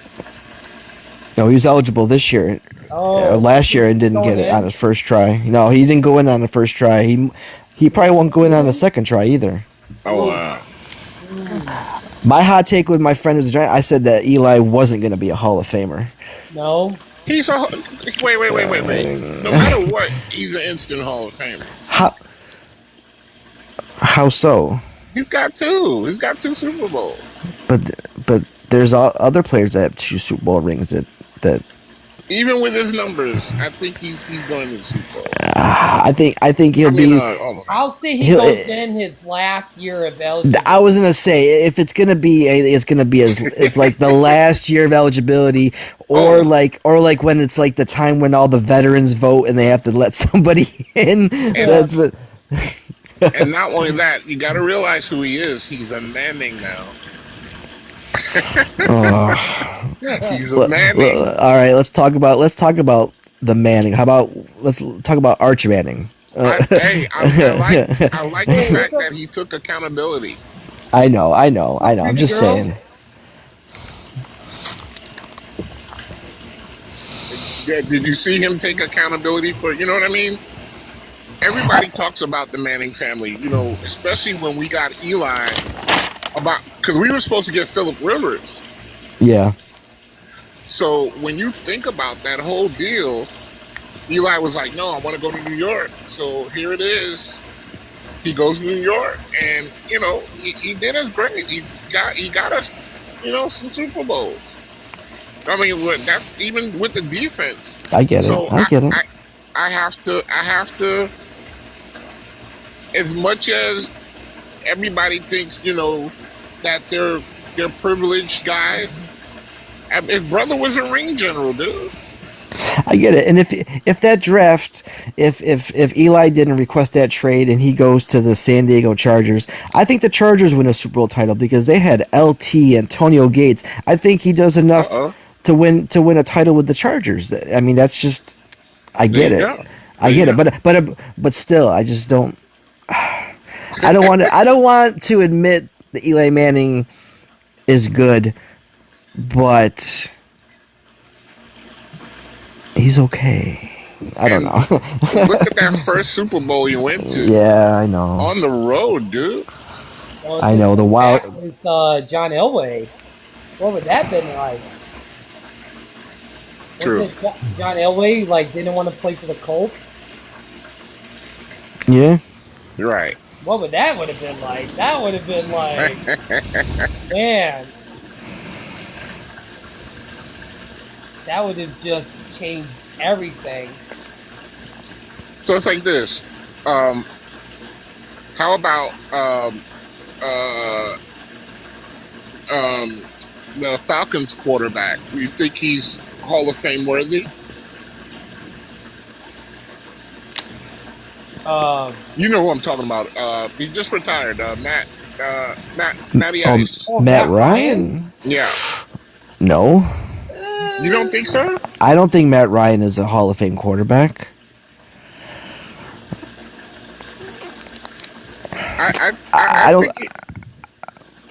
[SPEAKER 2] No, he was eligible this year. Last year and didn't get it on his first try. No, he didn't go in on the first try. He probably won't go in on the second try either.
[SPEAKER 4] Oh, wow.
[SPEAKER 2] My hot take with my friend who's a Giant, I said that Eli wasn't going to be a Hall of Famer.
[SPEAKER 3] No.
[SPEAKER 4] He's a... Wait. No matter what, he's an instant Hall of Famer. How
[SPEAKER 2] so?
[SPEAKER 4] He's got 2. He's got 2 Super Bowls.
[SPEAKER 2] But there's other players that have 2 Super Bowl rings that
[SPEAKER 4] Even with his numbers, I think he's going to the Super Bowl.
[SPEAKER 2] I think he'll be.
[SPEAKER 1] I'll say he
[SPEAKER 2] He'll-
[SPEAKER 1] goes in his last year of eligibility.
[SPEAKER 2] I was gonna say if it's gonna be it's like the last year of eligibility, or like when it's like the time when all the veterans vote and they have to let somebody in. That's what.
[SPEAKER 4] And not only that, you got to realize who he is. He's a Manning now. He's a Manning.
[SPEAKER 2] All right, let's talk about the Manning. How about let's talk about Arch Manning?
[SPEAKER 4] I like the fact that he took accountability.
[SPEAKER 2] I know. I'm just saying.
[SPEAKER 4] Did you see him take accountability for? You know what I mean? Everybody talks about the Manning family. You know, especially when we got Eli because we were supposed to get Phillip Rivers.
[SPEAKER 2] Yeah.
[SPEAKER 4] So when you think about that whole deal, Eli was like, "No, I want to go to New York." So here it is. He goes to New York, and you know he did us great. He got us, some Super Bowls. I mean, that even with the defense.
[SPEAKER 2] I get it. I get it.
[SPEAKER 4] I have to. As much as everybody thinks, that they're privileged guys. His brother was a ring general, dude.
[SPEAKER 2] I get it. And if that draft, if Eli didn't request that trade and he goes to the San Diego Chargers, I think the Chargers win a Super Bowl title because they had LT, Antonio Gates. I think he does enough to win a title with the Chargers. I mean, that's just, I get it. I get it. But still, I just don't. I don't want to admit that Eli Manning is good, but he's okay. I don't know.
[SPEAKER 4] Look at that first Super Bowl you went to.
[SPEAKER 2] Yeah, I know.
[SPEAKER 4] On the road, dude.
[SPEAKER 1] Well,
[SPEAKER 2] I know the wild.
[SPEAKER 1] With John Elway, what would that been like?
[SPEAKER 4] True.
[SPEAKER 1] John Elway didn't want to play for the Colts.
[SPEAKER 2] Yeah.
[SPEAKER 4] You're right.
[SPEAKER 1] What would that have been like? That would have been like, man. That would have just changed everything.
[SPEAKER 4] So it's like this. How about the Falcons quarterback? Do you think he's Hall of Fame worthy? You know who I'm talking about. He just retired. Matty Ice.
[SPEAKER 2] Matt Ryan?
[SPEAKER 4] Yeah.
[SPEAKER 2] No.
[SPEAKER 4] You don't think so?
[SPEAKER 2] I don't think Matt Ryan is a Hall of Fame quarterback. I don't.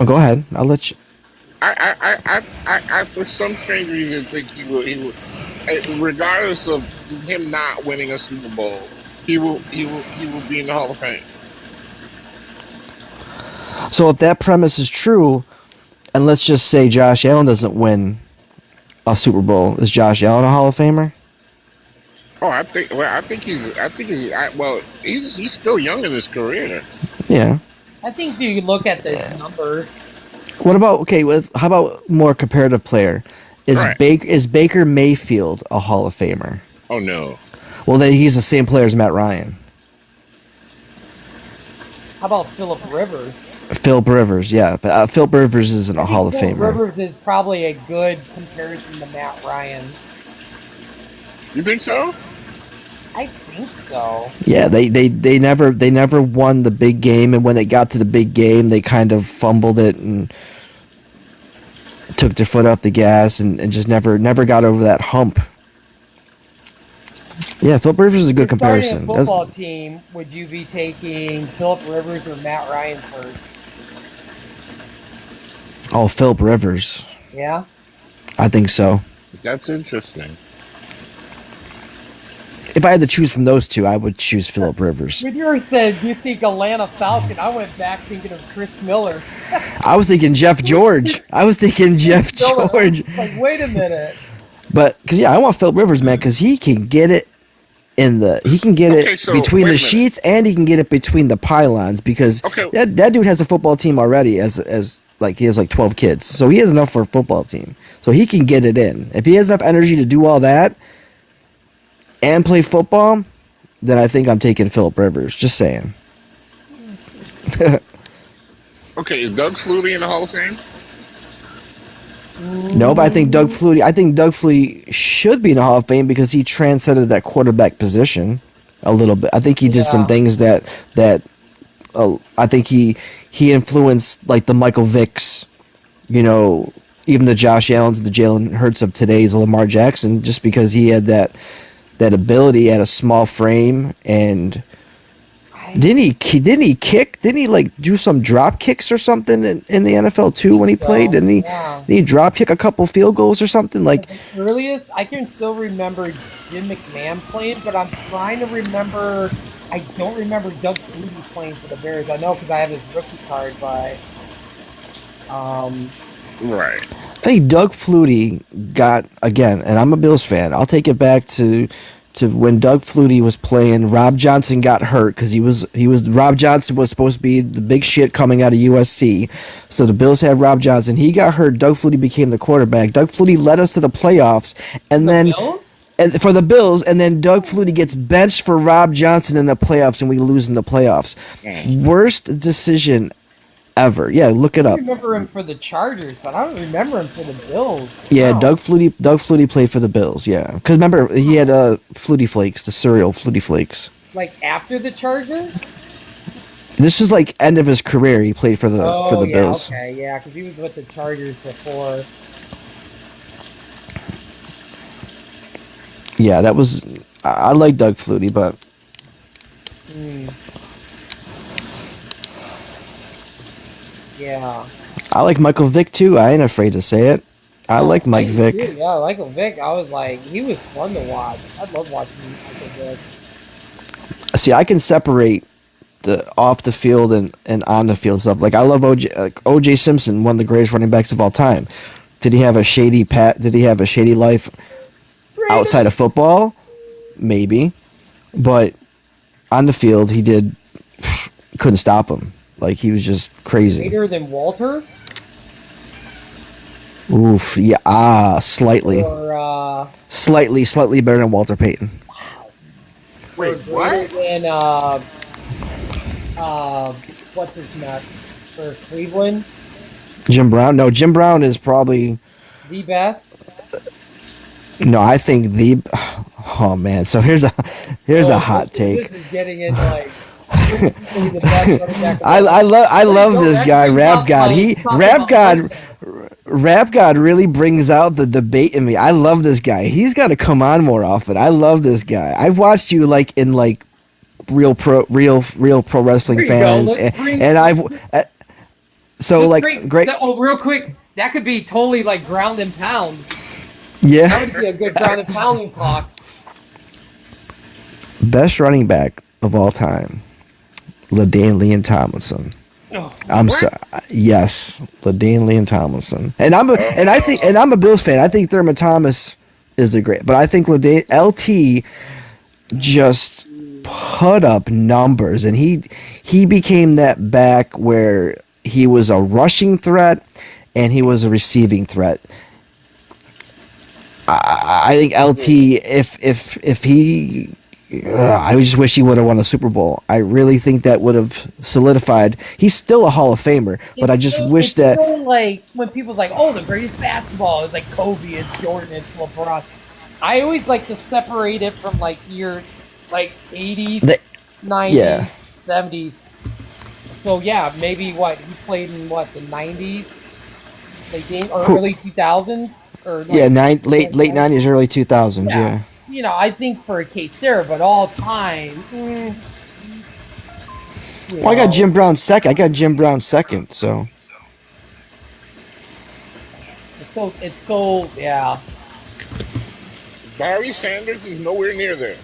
[SPEAKER 2] Go ahead. I'll let you.
[SPEAKER 4] I for some strange reason think he will, regardless of him not winning a Super Bowl, he will be in the Hall of Fame.
[SPEAKER 2] So if that premise is true, and let's just say Josh Allen doesn't win a Super Bowl, is Josh Allen a Hall of Famer?
[SPEAKER 4] Oh, I think he's still young in his career.
[SPEAKER 2] Yeah.
[SPEAKER 1] I think you look at the numbers.
[SPEAKER 2] What about how about more comparative player? Is Baker Mayfield a Hall of Famer?
[SPEAKER 4] Oh no.
[SPEAKER 2] Well, then he's the same player as Matt Ryan.
[SPEAKER 1] How about Phillip Rivers?
[SPEAKER 2] Phillip Rivers, yeah. But Phillip Rivers isn't a Hall of Famer.
[SPEAKER 1] Rivers is probably a good comparison to Matt Ryan.
[SPEAKER 4] You think so?
[SPEAKER 1] I think so.
[SPEAKER 2] Yeah, they never won the big game, and when it got to the big game, they kind of fumbled it and took their foot off the gas and just never got over that hump. Yeah, Phillip Rivers is a good comparison.
[SPEAKER 1] Starting a football team, would you be taking Phillip Rivers or Matt Ryan first?
[SPEAKER 2] Oh, Phillip Rivers.
[SPEAKER 1] Yeah?
[SPEAKER 2] I think so.
[SPEAKER 4] That's interesting.
[SPEAKER 2] If I had to choose from those two, I would choose Phillip Rivers.
[SPEAKER 1] When you said you think Atlanta Falcon, I went back thinking of Chris Miller.
[SPEAKER 2] I was thinking Jeff George. George.
[SPEAKER 1] Like, wait a minute.
[SPEAKER 2] But I want Phillip Rivers, man, because he can get it between the sheets, and he can get it between the pylons, because that dude has a football team already as like he has like 12 kids, so he has enough for a football team. So he can get it in. If he has enough energy to do all that and play football, then I think I'm taking Phillip Rivers. Just saying.
[SPEAKER 4] Okay, is Doug Flutie in the Hall of Fame?
[SPEAKER 2] No, but I think Doug Flutie should be in the Hall of Fame because he transcended that quarterback position a little bit. I think he did some things that I think he influenced like the Michael Vicks, you know, even the Josh Allens, the Jalen Hurts of today's Lamar Jackson, just because he had that ability at a small frame. And didn't he kick? Didn't he like do some drop kicks or something in the NFL too when he played? Didn't he?
[SPEAKER 3] Yeah.
[SPEAKER 2] Didn't he drop kick a couple field goals or something? Like
[SPEAKER 3] The earliest, I can still remember Jim McMahon playing, but I'm trying to remember. I don't remember Doug Flutie playing for the Bears. I know because I have his rookie card, but
[SPEAKER 4] Right.
[SPEAKER 2] I think Doug Flutie got, again, and I'm a Bills fan. I'll take it back to when Doug Flutie was playing. Rob Johnson got hurt because Rob Johnson was supposed to be the big shit coming out of USC. So the Bills had Rob Johnson. He got hurt. Doug Flutie became the quarterback. Doug Flutie led us to the playoffs, and then
[SPEAKER 1] Bills?
[SPEAKER 2] for the Bills, and then Doug Flutie gets benched for Rob Johnson in the playoffs, and we lose in the playoffs. Worst decision ever. Yeah, look it
[SPEAKER 3] I
[SPEAKER 2] up.
[SPEAKER 3] remember him for the Chargers, but I don't remember him for the Bills.
[SPEAKER 2] Yeah,
[SPEAKER 3] Wow.
[SPEAKER 2] Doug Flutie played for the Bills. Yeah, because remember he had Flutie Flakes, the cereal Flutie Flakes.
[SPEAKER 3] Like after the Chargers?
[SPEAKER 2] This is like end of his career. He played for the Bills.
[SPEAKER 3] Okay, yeah, because he was with the Chargers before.
[SPEAKER 2] Yeah, that was. I like Doug Flutie, but
[SPEAKER 3] Yeah.
[SPEAKER 2] I like Michael Vick too. I ain't afraid to say it. I like Mike Vick.
[SPEAKER 3] Yeah, I like Vic. I was like, he was fun to watch. I love watching Michael Vick.
[SPEAKER 2] See, I can separate the off the field and on the field stuff. Like I love OJ. Like OJ Simpson, one of the greatest running backs of all time. Did he have a shady Did he have a shady life outside of football? Maybe, but on the field, he did. Couldn't stop him. Like he was just crazy.
[SPEAKER 3] Greater than Walter?
[SPEAKER 2] Oof. Yeah. Slightly.
[SPEAKER 3] Or,
[SPEAKER 2] Slightly better than Walter Payton.
[SPEAKER 4] Wait,
[SPEAKER 3] or
[SPEAKER 4] what?
[SPEAKER 3] greater than, what's his nuts? For Cleveland?
[SPEAKER 2] Jim Brown? No, Jim Brown is probably.
[SPEAKER 3] The best?
[SPEAKER 2] No, I think the. Oh man. So here's a hot take.
[SPEAKER 3] This is getting into like. The best running back of all
[SPEAKER 2] I love this guy, Rap God.
[SPEAKER 3] God.
[SPEAKER 2] Rap God really brings out the debate in me. I love this guy. He's got to come on more often. I love this guy. I've watched you like in like real pro wrestling fans, and I've so like great.
[SPEAKER 1] Oh, real quick, that could be totally like ground and pound.
[SPEAKER 2] Yeah.
[SPEAKER 1] That would be a good ground and pounding talk.
[SPEAKER 2] Best running back of all time, LaDainian Leon Tomlinson.
[SPEAKER 1] Oh,
[SPEAKER 2] I'm sorry. Yes, LaDainian Leon Tomlinson. And I'm a Bills fan. I think Thurman Thomas is the great, but I think LT just put up numbers, and he became that back where he was a rushing threat and he was a receiving threat. I think LT, if he. I just wish he would have won a Super Bowl. I really think that would have solidified. He's still a Hall of Famer, but I just wish that.
[SPEAKER 3] It's so like when people's like, "Oh, the greatest basketball is like Kobe, it's Jordan, it's LeBron." I always like to separate it from like your like 80s, 90s, 70s. So yeah, maybe what he played in the 90s, or early 2000s, or like,
[SPEAKER 2] late 90s, early 2000s. Yeah.
[SPEAKER 3] You know, I think for a case there, but all time.
[SPEAKER 2] Well, I got Jim Brown second. So.
[SPEAKER 3] It's so yeah.
[SPEAKER 4] Barry Sanders is nowhere near there.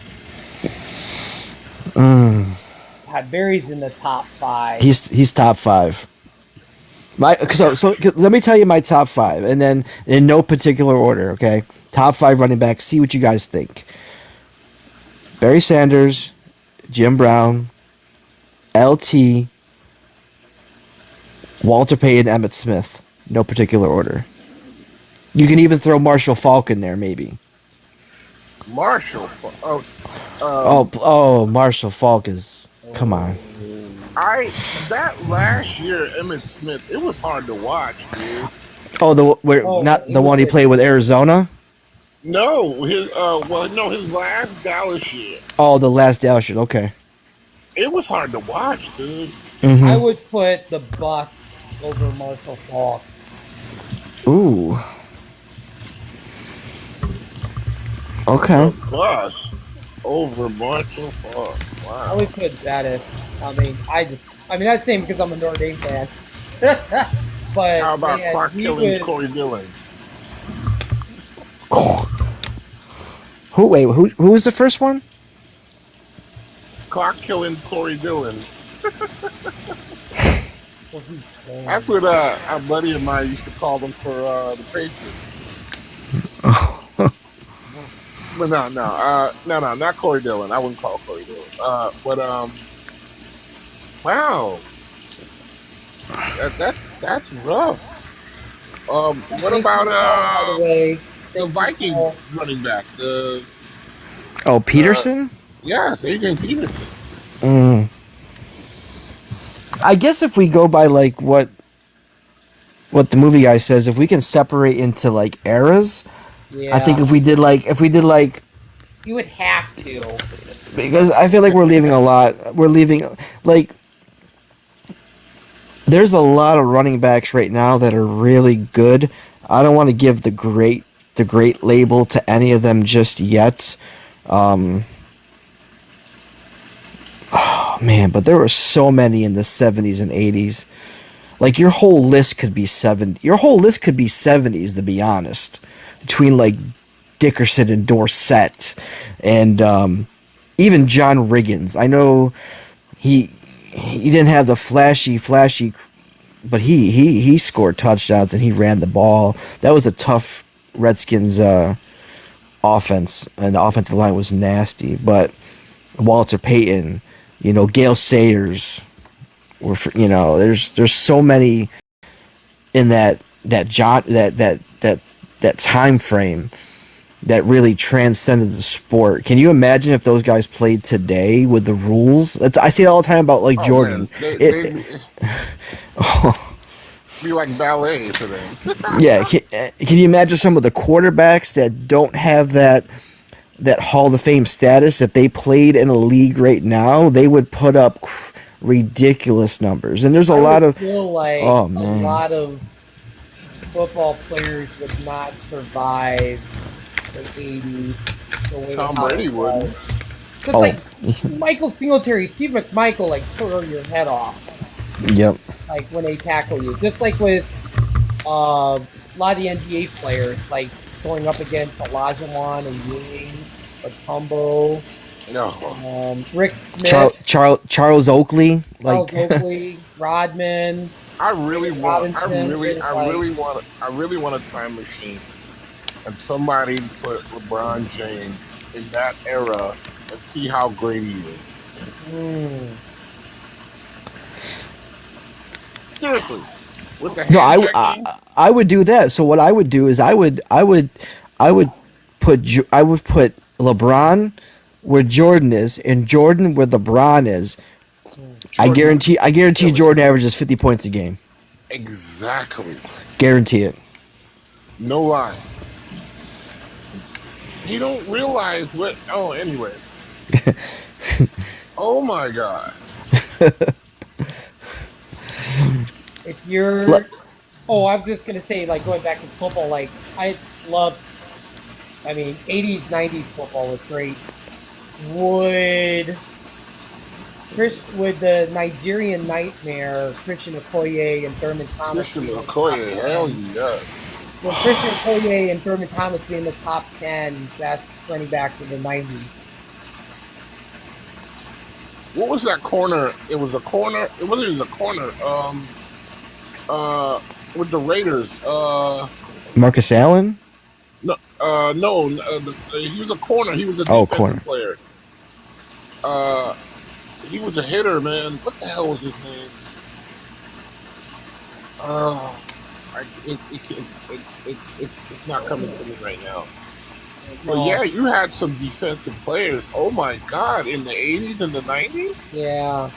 [SPEAKER 3] Barry's in the top 5.
[SPEAKER 2] He's top 5. So let me tell you my top 5, and then in no particular order. Okay, top 5 running backs. See what you guys think. Barry Sanders, Jim Brown, LT, Walter Payton, Emmitt Smith. No particular order. You can even throw Marshall Faulk in there, maybe.
[SPEAKER 4] Marshall.
[SPEAKER 2] Marshall Faulk is. Come on.
[SPEAKER 4] That last year, Emmitt Smith, it was hard to watch, dude.
[SPEAKER 2] Oh, not the one he played with Arizona.
[SPEAKER 4] No, his last Dallas year.
[SPEAKER 2] Oh, the last Dallas year. Okay.
[SPEAKER 4] It was hard to watch, dude.
[SPEAKER 2] Mm-hmm.
[SPEAKER 3] I would put the Bucks over Marshall Faulk.
[SPEAKER 2] Ooh. Okay.
[SPEAKER 4] The Bucks over Marshall Faulk. Wow.
[SPEAKER 3] I would put Bettis. That's saying because I'm a Notre Dame fan. But
[SPEAKER 4] how about
[SPEAKER 3] man,
[SPEAKER 4] Clark killing Corey Dillon?
[SPEAKER 2] Who was the first one?
[SPEAKER 4] Clark killing Corey Dillon. That's what a buddy of mine used to call them for the Patriots. But no, not Corey Dillon. I wouldn't call Corey Dillon. Wow, that's rough. What about the Vikings running back?
[SPEAKER 2] Peterson?
[SPEAKER 4] Yes, Adrian Peterson.
[SPEAKER 2] I guess if we go by like what the movie guy says, if we can separate into like eras, I think if we did like
[SPEAKER 3] you would have to,
[SPEAKER 2] because I feel like we're leaving a lot. We're leaving like there's a lot of running backs right now that are really good. I don't want to give the great label to any of them just yet. Oh man, but there were so many in the 70s and 80s. Like your whole list could be 70s to be honest. Between like Dickerson and Dorsett and even John Riggins. I know he didn't have the flashy, but he scored touchdowns and he ran the ball. That was a tough Redskins offense, and the offensive line was nasty. But Walter Payton, Gale Sayers, there's so many in that time frame that really transcended the sport. Can you imagine if those guys played today with the rules? I say it all the time about like Jordan.
[SPEAKER 4] They'd be like ballet for them.
[SPEAKER 2] Yeah, can you imagine some of the quarterbacks that don't have that Hall of Fame status? If they played in a league right now, they would put up ridiculous numbers. And there's a lot of
[SPEAKER 3] football players would not survive the 80s the way
[SPEAKER 4] Tom Brady would.
[SPEAKER 3] Just like Michael Singletary, Steve McMichael, like tore your head off.
[SPEAKER 2] Yep.
[SPEAKER 3] Like when they tackle you, just like with a lot of the NBA players, like going up against Olajuwon and Ewing, or Tumbo.
[SPEAKER 4] No.
[SPEAKER 3] Rick Smith,
[SPEAKER 2] Charles Oakley,
[SPEAKER 3] Rodman.
[SPEAKER 4] I really want a time machine and somebody put LeBron James in that era and see how great he is. Seriously, with the
[SPEAKER 2] I would do that. So what I would do is I would put LeBron where Jordan is and Jordan where LeBron is. I guarantee Jordan averages 50 points a game.
[SPEAKER 4] Exactly.
[SPEAKER 2] Guarantee it.
[SPEAKER 4] No lie. You don't realize what. Oh, anyway. Oh my God.
[SPEAKER 3] If you're, I'm just gonna say, like going back to football, like I love. 80s, 90s football was great. Would the Nigerian Nightmare, Christian Okoye and Thurman Thomas?
[SPEAKER 4] Christian Okoye, hell yeah.
[SPEAKER 3] Well, Christian Okoye and Thurman Thomas being the top 10 best running backs of the 90s.
[SPEAKER 4] What was that corner? It was a corner. It wasn't even a corner. With the Raiders.
[SPEAKER 2] Marcus Allen?
[SPEAKER 4] No. He was a corner. He was a defensive player. He was a hitter, man. What the hell was his name? It's not coming to me right now. But
[SPEAKER 1] No.
[SPEAKER 4] yeah, you had some defensive players. Oh my God, in the '80s and the '90s.
[SPEAKER 1] Yeah.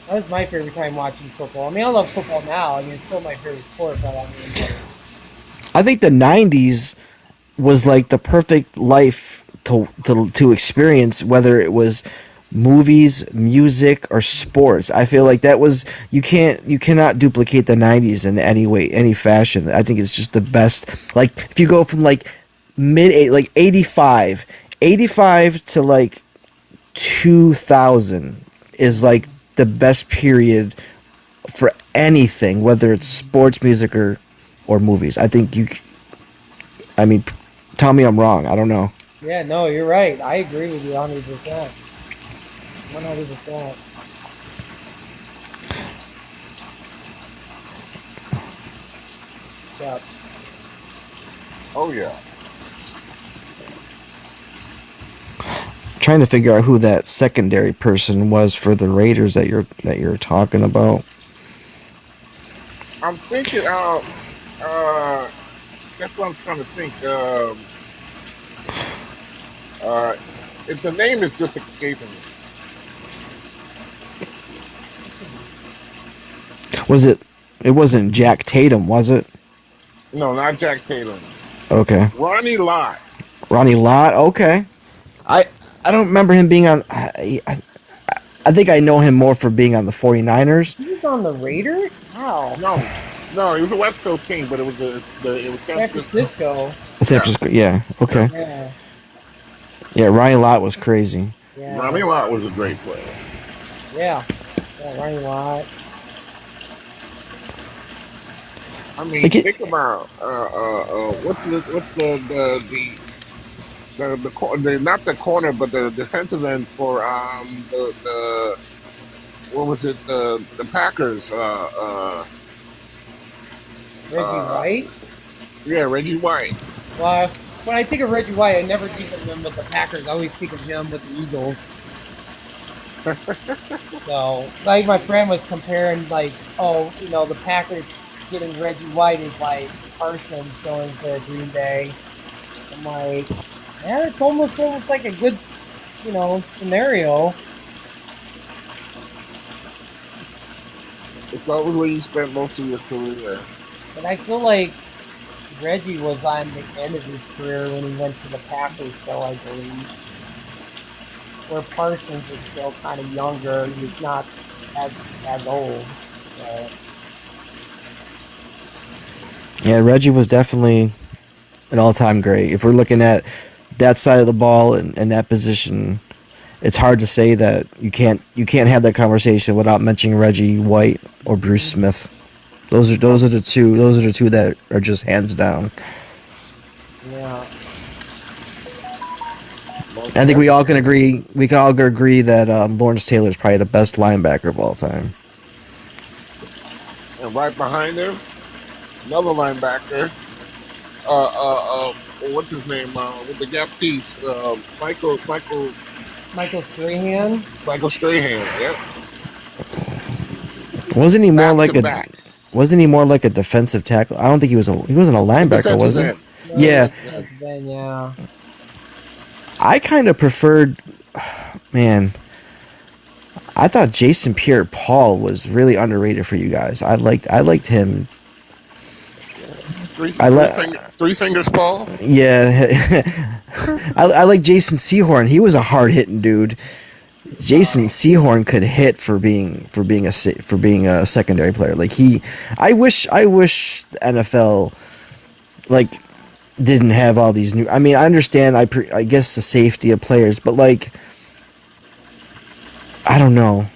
[SPEAKER 1] That was my favorite time watching football. I mean, I love football now. I mean, it's still my favorite sport, but I mean,
[SPEAKER 2] I think the '90s was like the perfect life to experience, whether it was movies, music, or sports. I feel like that was you cannot duplicate the '90s in any way, any fashion. I think it's just the best. Like if you go from like like 85 to like 2000 is like the best period for anything, whether it's sports, music, or movies. I think you. I mean, tell me I'm wrong. I don't know.
[SPEAKER 1] yeah, no, you're right. I agree with you 100%. 100%. Yeah.
[SPEAKER 4] Oh yeah.
[SPEAKER 2] Trying to figure out who that secondary person was for the Raiders that you're talking about.
[SPEAKER 4] I'm thinking out. That's what I'm trying to think. Uh, if the name is just escaping me.
[SPEAKER 2] Was it? It wasn't Jack Tatum, was it?
[SPEAKER 4] No, not Jack Tatum.
[SPEAKER 2] Okay,
[SPEAKER 4] Ronnie Lott.
[SPEAKER 2] Ronnie Lott. Okay, I I don't remember him being on. I think I know him more for being on the 49ers.
[SPEAKER 1] He was on the Raiders? How?
[SPEAKER 4] No, no, he was a West Coast team, but it was it was San
[SPEAKER 1] San
[SPEAKER 4] Francisco.
[SPEAKER 1] Francisco.
[SPEAKER 2] San
[SPEAKER 4] Yeah,
[SPEAKER 2] Francisco. Yeah. Okay.
[SPEAKER 1] Yeah.
[SPEAKER 2] Yeah. Ronnie Lott was crazy.
[SPEAKER 1] Yeah.
[SPEAKER 4] Ronnie Lott was a great player.
[SPEAKER 1] Yeah. Yeah, Ronnie Lott.
[SPEAKER 4] I mean,
[SPEAKER 2] Like it,
[SPEAKER 4] think about what's the not the corner, but the defensive end for the what was it the Packers
[SPEAKER 1] Reggie
[SPEAKER 4] uh
[SPEAKER 1] White.
[SPEAKER 4] yeah, Reggie White.
[SPEAKER 1] Well, when I think of Reggie White, I never think of him with the Packers. I always think of him with the Eagles. So, like my friend was comparing, like, oh, the Packers getting Reggie White is like Parsons going to Green Bay. I'm like, yeah, it's almost like a good, scenario.
[SPEAKER 4] It's always where you spent most of your career.
[SPEAKER 1] But I feel like Reggie was on the end of his career when he went to the Packers, so I believe. Where Parsons is still kind of younger, he's not as old. So.
[SPEAKER 2] yeah, Reggie was definitely an all-time great. If we're looking at that side of the ball and that position, it's hard to say that you can't have that conversation without mentioning Reggie White or Bruce Smith. Those are the two that are just hands down.
[SPEAKER 1] Yeah.
[SPEAKER 4] Most
[SPEAKER 2] I think we all can
[SPEAKER 4] definitely.
[SPEAKER 2] agree. We can all agree that Lawrence Taylor is probably the best linebacker of all time.
[SPEAKER 4] And right behind him, another linebacker. Uh, uh, uh, what's his name? With the gap piece,
[SPEAKER 1] Michael Strahan.
[SPEAKER 4] Michael Strahan. Yep,
[SPEAKER 2] Wasn't he more
[SPEAKER 4] back
[SPEAKER 2] like
[SPEAKER 4] to
[SPEAKER 2] a
[SPEAKER 4] back.
[SPEAKER 2] Wasn't he more like a defensive tackle? I don't think he wasn't a
[SPEAKER 4] A
[SPEAKER 2] linebacker,
[SPEAKER 4] defensive
[SPEAKER 2] was he?
[SPEAKER 4] end.
[SPEAKER 1] No,
[SPEAKER 2] Yeah,
[SPEAKER 4] Defensive end.
[SPEAKER 1] then yeah.
[SPEAKER 2] I kind of preferred. Man, I thought Jason Pierre-Paul was really underrated for you guys. I liked him. I let
[SPEAKER 4] Three fingers, Paul.
[SPEAKER 2] yeah. I like Jason Sehorn. He was a hard hitting dude. Jason Sehorn could hit for being a secondary player. Like he, I wish the NFL like didn't have all these new. I mean, I understand. I guess the safety of players, but like I don't know.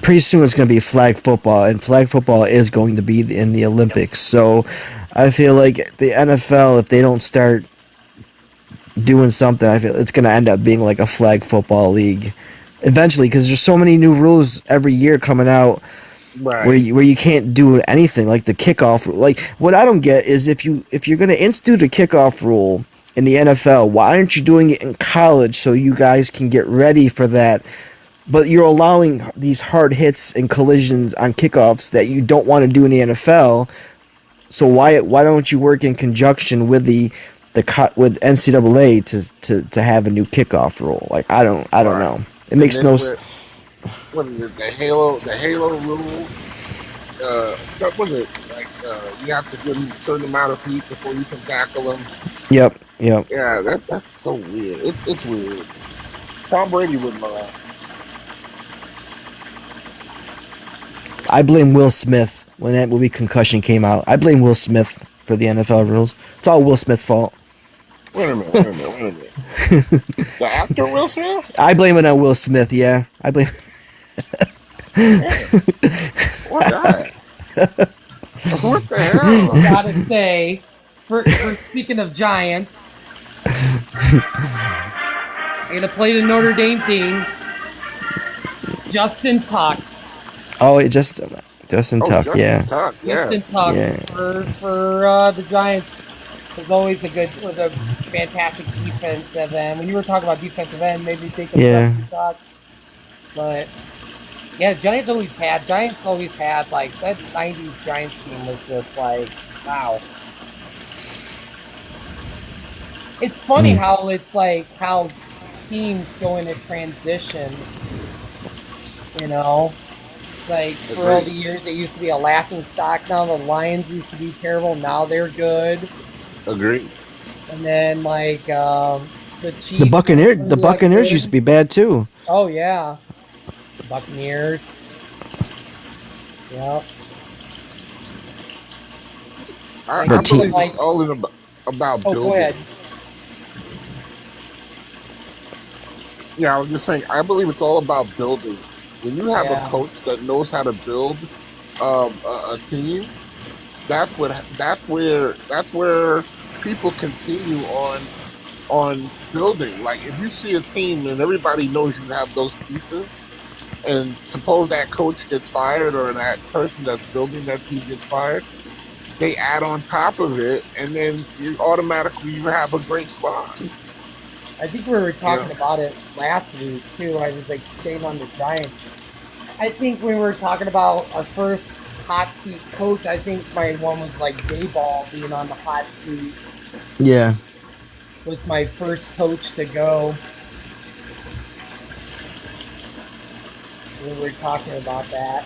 [SPEAKER 2] Pretty soon it's going to be flag football, and flag football is going to be in the Olympics. So I feel like the NFL, if they don't start doing something, I feel it's going to end up being like a flag football league eventually, because there's so many new rules every year coming out where
[SPEAKER 4] Right.
[SPEAKER 2] you can't do anything like the kickoff. Like what I don't get is if you're going to institute a kickoff rule in the NFL, why aren't you doing it in college so you guys can get ready for that but you're allowing these hard hits and collisions on kickoffs that you don't want to do in the NFL. So why don't you work in conjunction with with NCAA to have a new kickoff rule? Like I don't
[SPEAKER 4] Right.
[SPEAKER 2] know. It
[SPEAKER 4] And
[SPEAKER 2] makes
[SPEAKER 4] then
[SPEAKER 2] no.
[SPEAKER 4] what is it? The Halo rule. What was it? Like you have to give them a certain amount of feet before you can tackle them.
[SPEAKER 2] Yep, yep.
[SPEAKER 4] Yeah, that's so weird. It's weird. Tom Brady wouldn't allow.
[SPEAKER 2] I blame Will Smith when that movie Concussion came out. I blame Will Smith for the NFL rules. It's all Will Smith's fault.
[SPEAKER 4] Wait a minute. The actor Will Smith?
[SPEAKER 2] I blame it on Will Smith. Yeah, I blame.
[SPEAKER 4] Hey, what the? What the hell?
[SPEAKER 1] Gotta say, for speaking of Giants, I'm gonna play the Notre Dame team. Justin Tuck.
[SPEAKER 2] Oh, Justin Tuck.
[SPEAKER 4] Justin
[SPEAKER 2] Yeah.
[SPEAKER 4] Tuck, yes.
[SPEAKER 1] Justin Tuck
[SPEAKER 2] Yeah.
[SPEAKER 1] for the Giants was always was a fantastic defensive end. When you were talking about defensive end, maybe think of Justin Tuck. But yeah, Giants always had like that '90s Giants team was just like wow. It's funny how it's like how teams go into transition. You know, like for all the years it used to be a laughing stock. Now the Lions used to be terrible. Now they're good.
[SPEAKER 4] Agreed.
[SPEAKER 1] And then like the Chiefs.
[SPEAKER 2] The Buccaneers used to be bad too.
[SPEAKER 1] Oh yeah, Buccaneers. Yep.
[SPEAKER 4] I
[SPEAKER 2] But
[SPEAKER 4] believe it's all about building.
[SPEAKER 1] Go ahead.
[SPEAKER 4] Yeah, I was just saying. I believe it's all about building. When you have a coach that knows how to build a team, that's where people continue on building. Like if you see a team and everybody knows you have those pieces, and suppose that coach gets fired or that person that's building that team gets fired, they add on top of it, and then you have a great squad.
[SPEAKER 1] I think we were talking about it last week too. I was like staying on the Giants. I think when we were talking about our first hot seat coach, I think my one was like Dayball being on the hot seat.
[SPEAKER 2] Yeah.
[SPEAKER 1] Was my first coach to go. We were talking about that.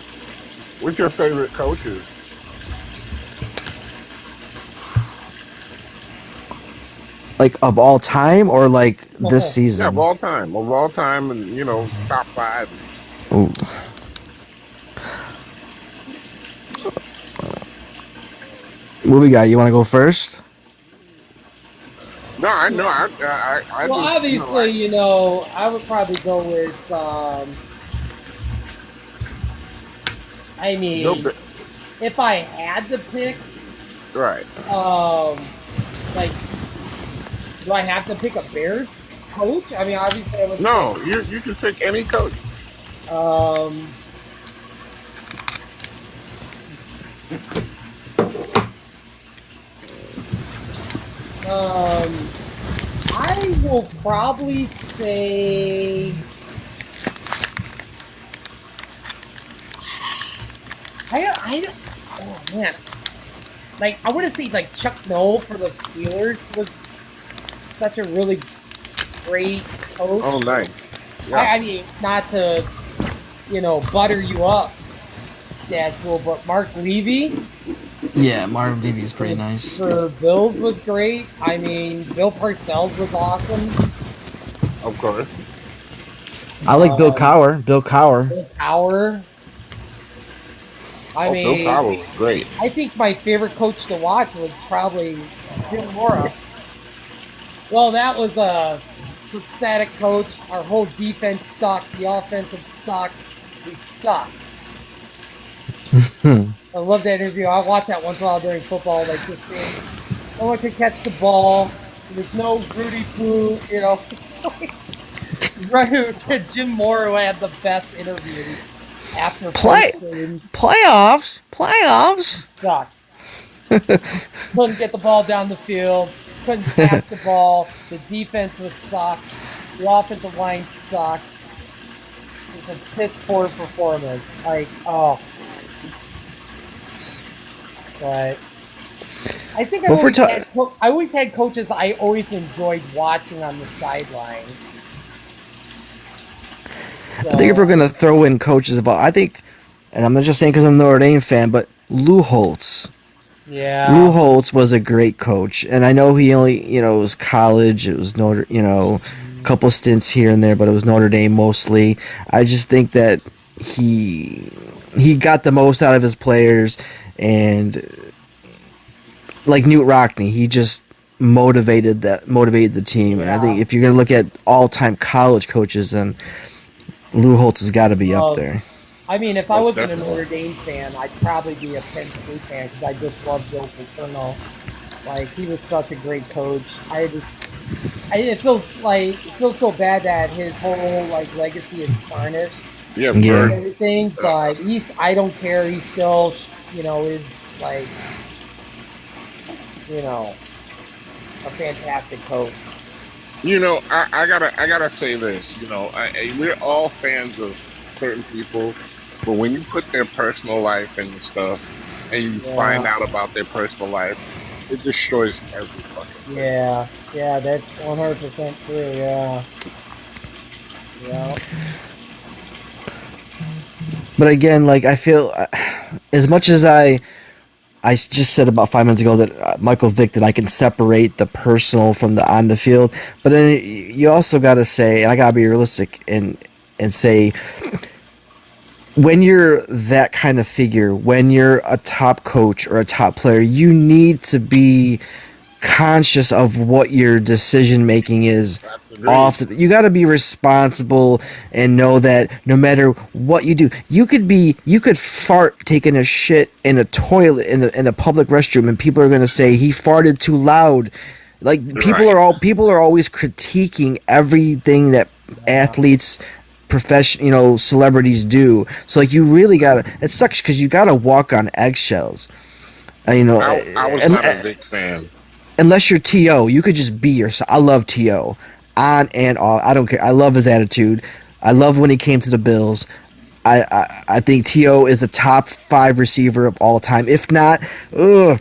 [SPEAKER 4] What's your favorite coaches?
[SPEAKER 2] Like of all time or like this season?
[SPEAKER 4] Yeah, of all time, and top 5.
[SPEAKER 2] Ooh. What we got? You want to go first?
[SPEAKER 4] No, I know.
[SPEAKER 1] Well,
[SPEAKER 4] just,
[SPEAKER 1] obviously, I would probably go with. I mean, if I had to pick,
[SPEAKER 4] right?
[SPEAKER 1] Like, do I have to pick a Bears coach? I mean, obviously, I would.
[SPEAKER 4] No, you can pick any coach.
[SPEAKER 1] I will probably say. Oh man, like I wouldn't say like Chuck Noll for the Steelers was such a really great coach.
[SPEAKER 4] Oh, nice. Yeah.
[SPEAKER 1] I mean, not to butter you up, Dadpool, but Mark Levy.
[SPEAKER 2] Yeah, Marv Levy is pretty nice.
[SPEAKER 1] For Bills was great. I mean, Bill Parcells was awesome.
[SPEAKER 4] Of course.
[SPEAKER 2] I like Bill Cowher.
[SPEAKER 1] Bill Cowher. I mean,
[SPEAKER 4] Bill Cowher was great.
[SPEAKER 1] I think my favorite coach to watch was probably Jim Mora. Well, that was a pathetic coach. Our whole defense sucked. The offensive sucked. We sucked. I love that interview. I watch that once in a while during football. Like just seeing no one could catch the ball. There's no Rudy Poo, Right, Jim Mora had the best interview after
[SPEAKER 2] playoffs.
[SPEAKER 1] Sucked. Couldn't get the ball down the field. Couldn't pass the ball. The defense was sucked. The offensive line sucked.
[SPEAKER 3] It's a piss poor performance. Like, oh. But I think
[SPEAKER 2] Well, for
[SPEAKER 3] I always had coaches I always enjoyed watching on the sideline. So,
[SPEAKER 2] I think if we're gonna throw in coaches about, I think, and I'm not just saying because I'm a Notre Dame fan, but Lou Holtz. Lou
[SPEAKER 3] yeah.
[SPEAKER 2] Holtz was a great coach, and I know he only, it was college, it was Notre, a couple stints here and there, but it was Notre Dame mostly. I just think that he got the most out of his players, and like Newt Rockney, he just motivated the team. And I think if you're gonna look at all-time college coaches, then Lou Holtz has got to be up there.
[SPEAKER 3] I mean, if I wasn't a Notre Dame fan, I'd probably be a Penn State fan because I just love Joe Paterno. Like, he was such a great coach. It feels so bad that his whole like legacy is tarnished.
[SPEAKER 4] Yeah.
[SPEAKER 3] And everything, but I don't care. He's still, is like, a fantastic coach.
[SPEAKER 4] I gotta say this. We're all fans of certain people, but when you put their personal life into stuff and you find out about their personal life, it destroys every fucking thing.
[SPEAKER 3] Yeah, that's 100% true. Yeah.
[SPEAKER 2] But again, like I feel, as much as I just said about 5 minutes ago that Michael Vick, that I can separate the personal from the on the field, but then you also got to say, and I got to be realistic and say, when you're that kind of figure, when you're a top coach or a top player, you need to be conscious of what your decision making is. You got to be responsible and know that no matter what you do, you could fart taking a shit in a toilet in a public restroom, and people are going to say he farted too loud. Like, people are always critiquing everything that athletes, celebrities do. So like, you really gotta. It sucks because you gotta walk on eggshells.
[SPEAKER 4] I was not a big fan.
[SPEAKER 2] Unless you're T.O., you could just be yourself. I love T.O. on and off. I don't care. I love his attitude. I love when he came to the Bills. I think T.O. is the top 5 receiver of all time, if not the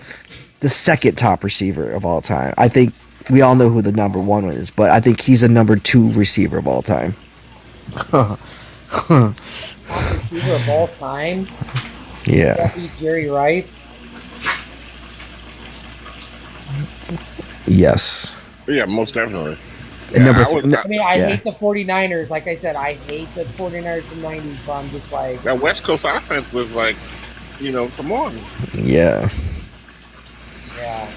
[SPEAKER 2] second top receiver of all time. I think we all know who the number 1 is, but I think he's the number 2 receiver of all time.
[SPEAKER 3] Top receiver of all time?
[SPEAKER 2] Yeah.
[SPEAKER 3] Would that be Jerry Rice?
[SPEAKER 2] Yes.
[SPEAKER 4] Yeah, most definitely.
[SPEAKER 2] And
[SPEAKER 3] I hate the 49ers. Like I said, I hate the 49ers from the 90s, but I'm just like...
[SPEAKER 4] That West Coast offense was like, come on.
[SPEAKER 2] Yeah.
[SPEAKER 3] Yeah.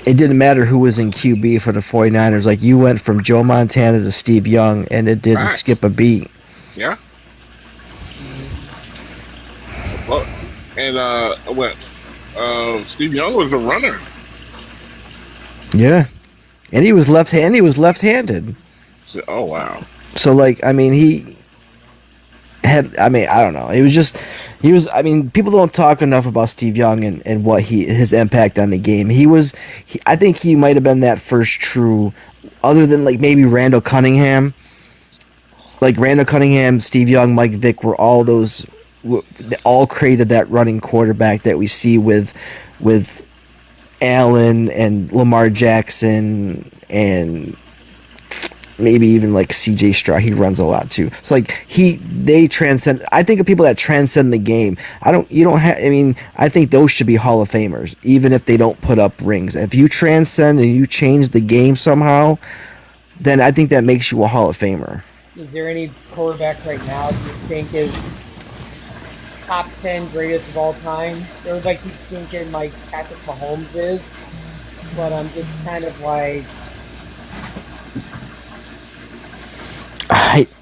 [SPEAKER 2] It didn't matter who was in QB for the 49ers. Like, you went from Joe Montana to Steve Young, and it didn't skip a beat.
[SPEAKER 4] Yeah. Well, and Steve Young was a runner.
[SPEAKER 2] Yeah. And he was left-handed.
[SPEAKER 4] So, oh, wow.
[SPEAKER 2] So, like, I mean, I don't know. People don't talk enough about Steve Young and what his impact on the game. I think he might have been that first true, other than like maybe Randall Cunningham. Like Randall Cunningham, Steve Young, Mike Vick were all those, they all created that running quarterback that we see with Allen and Lamar Jackson and maybe even like CJ Stroud. He runs a lot too. So like they transcend. I think of people that transcend the game. I think those should be Hall of Famers, even if they don't put up rings. If you transcend and you change the game somehow, then I think that makes you a Hall of Famer.
[SPEAKER 3] Is there any quarterbacks right now that you think is top 10 greatest of all time? Everybody keeps thinking like Patrick Mahomes is, but I'm just kind of like...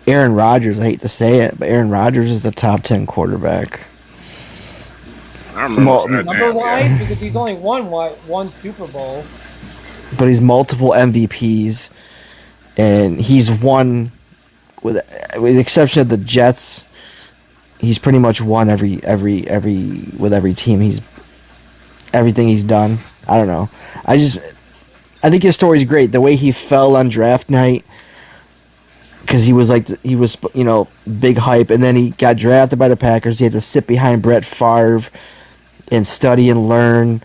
[SPEAKER 2] Aaron Rodgers, I hate to say it, but Aaron Rodgers is the top 10 quarterback.
[SPEAKER 4] I remember
[SPEAKER 3] number-wise, because he's only won one Super Bowl.
[SPEAKER 2] But he's multiple MVPs, and he's won, with the exception of the Jets, he's pretty much won every with every team. He's everything he's done. I don't know. I think his story's great. The way he fell on draft night, because he was big hype, and then he got drafted by the Packers. He had to sit behind Brett Favre and study and learn.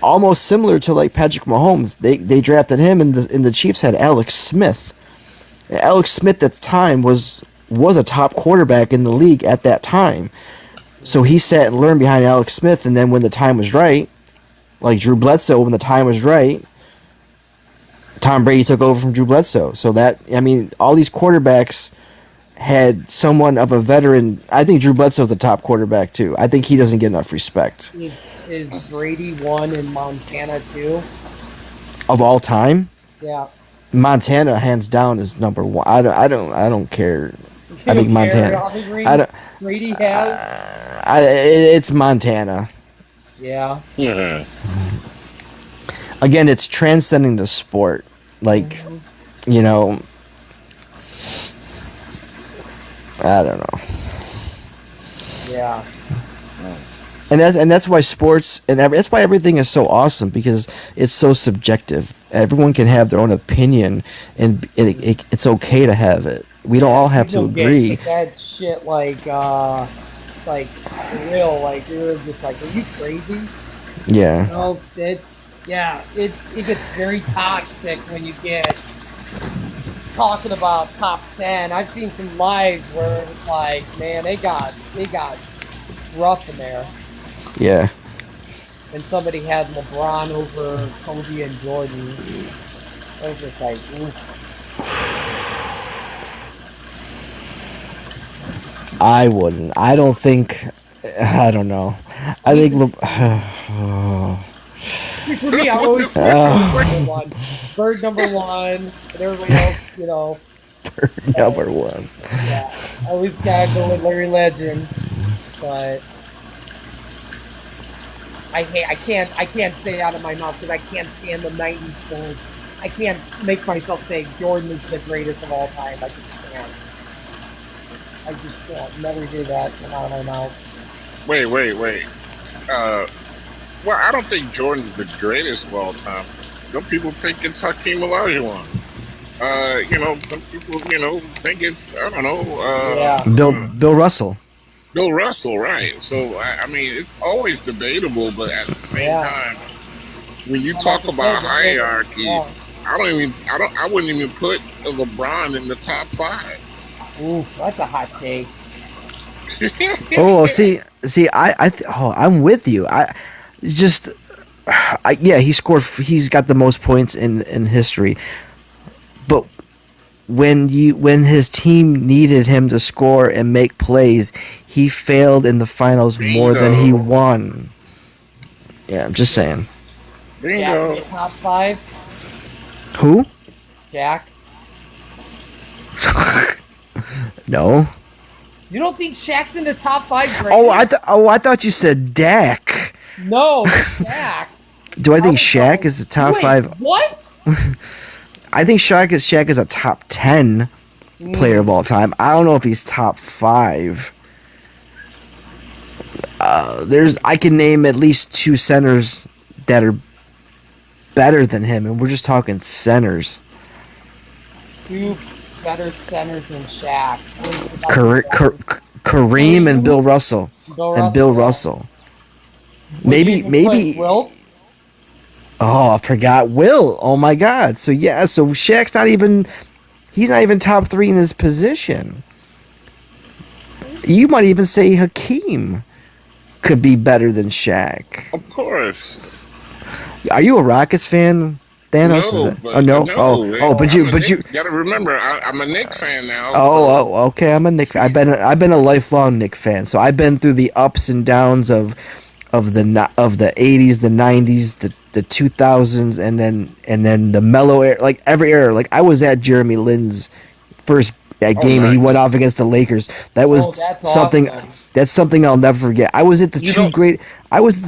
[SPEAKER 2] Almost similar to like Patrick Mahomes. They drafted him, and the Chiefs had Alex Smith. Alex Smith at the time was a top quarterback in the league at that time. So he sat and learned behind Alex Smith, and then when the time was right, like Drew Bledsoe, when the time was right, Tom Brady took over from Drew Bledsoe. So all these quarterbacks had someone of a veteran. I think Drew Bledsoe's a top quarterback too. I think he doesn't get enough respect.
[SPEAKER 3] Is Brady one in Montana too?
[SPEAKER 2] Of all time?
[SPEAKER 3] Yeah.
[SPEAKER 2] Montana, hands down, is number one. I don't care. I think Montana.
[SPEAKER 3] Brady has.
[SPEAKER 2] It's Montana.
[SPEAKER 3] Yeah.
[SPEAKER 4] Yeah.
[SPEAKER 2] Again, it's transcending the sport. Like, I don't know.
[SPEAKER 3] Yeah.
[SPEAKER 2] And that's why sports that's why everything is so awesome, because it's so subjective. Everyone can have their own opinion, and it's okay to have it. We don't all have to agree.
[SPEAKER 3] That shit like real, like you're just like, are you crazy?
[SPEAKER 2] Yeah.
[SPEAKER 3] It gets very toxic when you get talking about top 10. I've seen some lives where it's like, man, they got rough in there.
[SPEAKER 2] Yeah.
[SPEAKER 3] And somebody had LeBron over Kobe and Jordan. I was just like, oof.
[SPEAKER 2] I wouldn't. I don't think. I don't know. I think.
[SPEAKER 3] For me, I always Bird number one, and everybody else,
[SPEAKER 2] Bird number one.
[SPEAKER 3] Yeah, I always gotta go with Larry Legend, but I can't say it out of my mouth because I can't stand the '90s Bulls. I can't make myself say Jordan is the greatest of all time. I just can't. I just can't. Never hear that come out of my mouth.
[SPEAKER 4] Wait. Well, I don't think Jordan's the greatest of all time. Some people think it's Hakeem Olajuwon. Some people, think it's, I don't know.
[SPEAKER 2] Bill Russell.
[SPEAKER 4] Bill Russell, right. So, I mean, it's always debatable, but at the same time, when you talk about hierarchy, I wouldn't even put LeBron in the top 5.
[SPEAKER 3] Ooh, that's a hot take.
[SPEAKER 2] I'm with you. He's got the most points in history. But when his team needed him to score and make plays, he failed in the finals more than he won. Yeah, I'm just saying.
[SPEAKER 3] Bingo. Jack, top 5?
[SPEAKER 2] Who?
[SPEAKER 3] Jack.
[SPEAKER 2] No.
[SPEAKER 3] You don't think Shaq's in the top 5 greatest?
[SPEAKER 2] I thought you said Dak.
[SPEAKER 3] No, Shaq.
[SPEAKER 2] Do I think Shaq is the top 5?
[SPEAKER 3] What?
[SPEAKER 2] I think Shaq is a top 10 player of all time. I don't know if he's top 5. I can name at least 2 centers that are better than him, and we're just talking centers.
[SPEAKER 3] 2 better centers than Shaq.
[SPEAKER 2] Kareem and Bill Russell. Bill Russell. Maybe.
[SPEAKER 3] Will?
[SPEAKER 2] Oh, I forgot Will. Oh my God. So Shaq's he's not even top 3 in his position. You might even say Hakeem could be better than Shaq.
[SPEAKER 4] Of course.
[SPEAKER 2] Are you a Rockets fan, Thanos?
[SPEAKER 4] No,
[SPEAKER 2] but you
[SPEAKER 4] gotta remember, I'm a Knicks fan now.
[SPEAKER 2] Okay. I'm a Knicks. I've been a lifelong Knicks fan. So I've been through the ups and downs of the 80s, the 90s, the 2000s, and then the mellow era, like every era. Like I was at Jeremy Lin's first game. Nice. He went off against the Lakers. That was something. Awesome. That's something I'll never forget. I was at the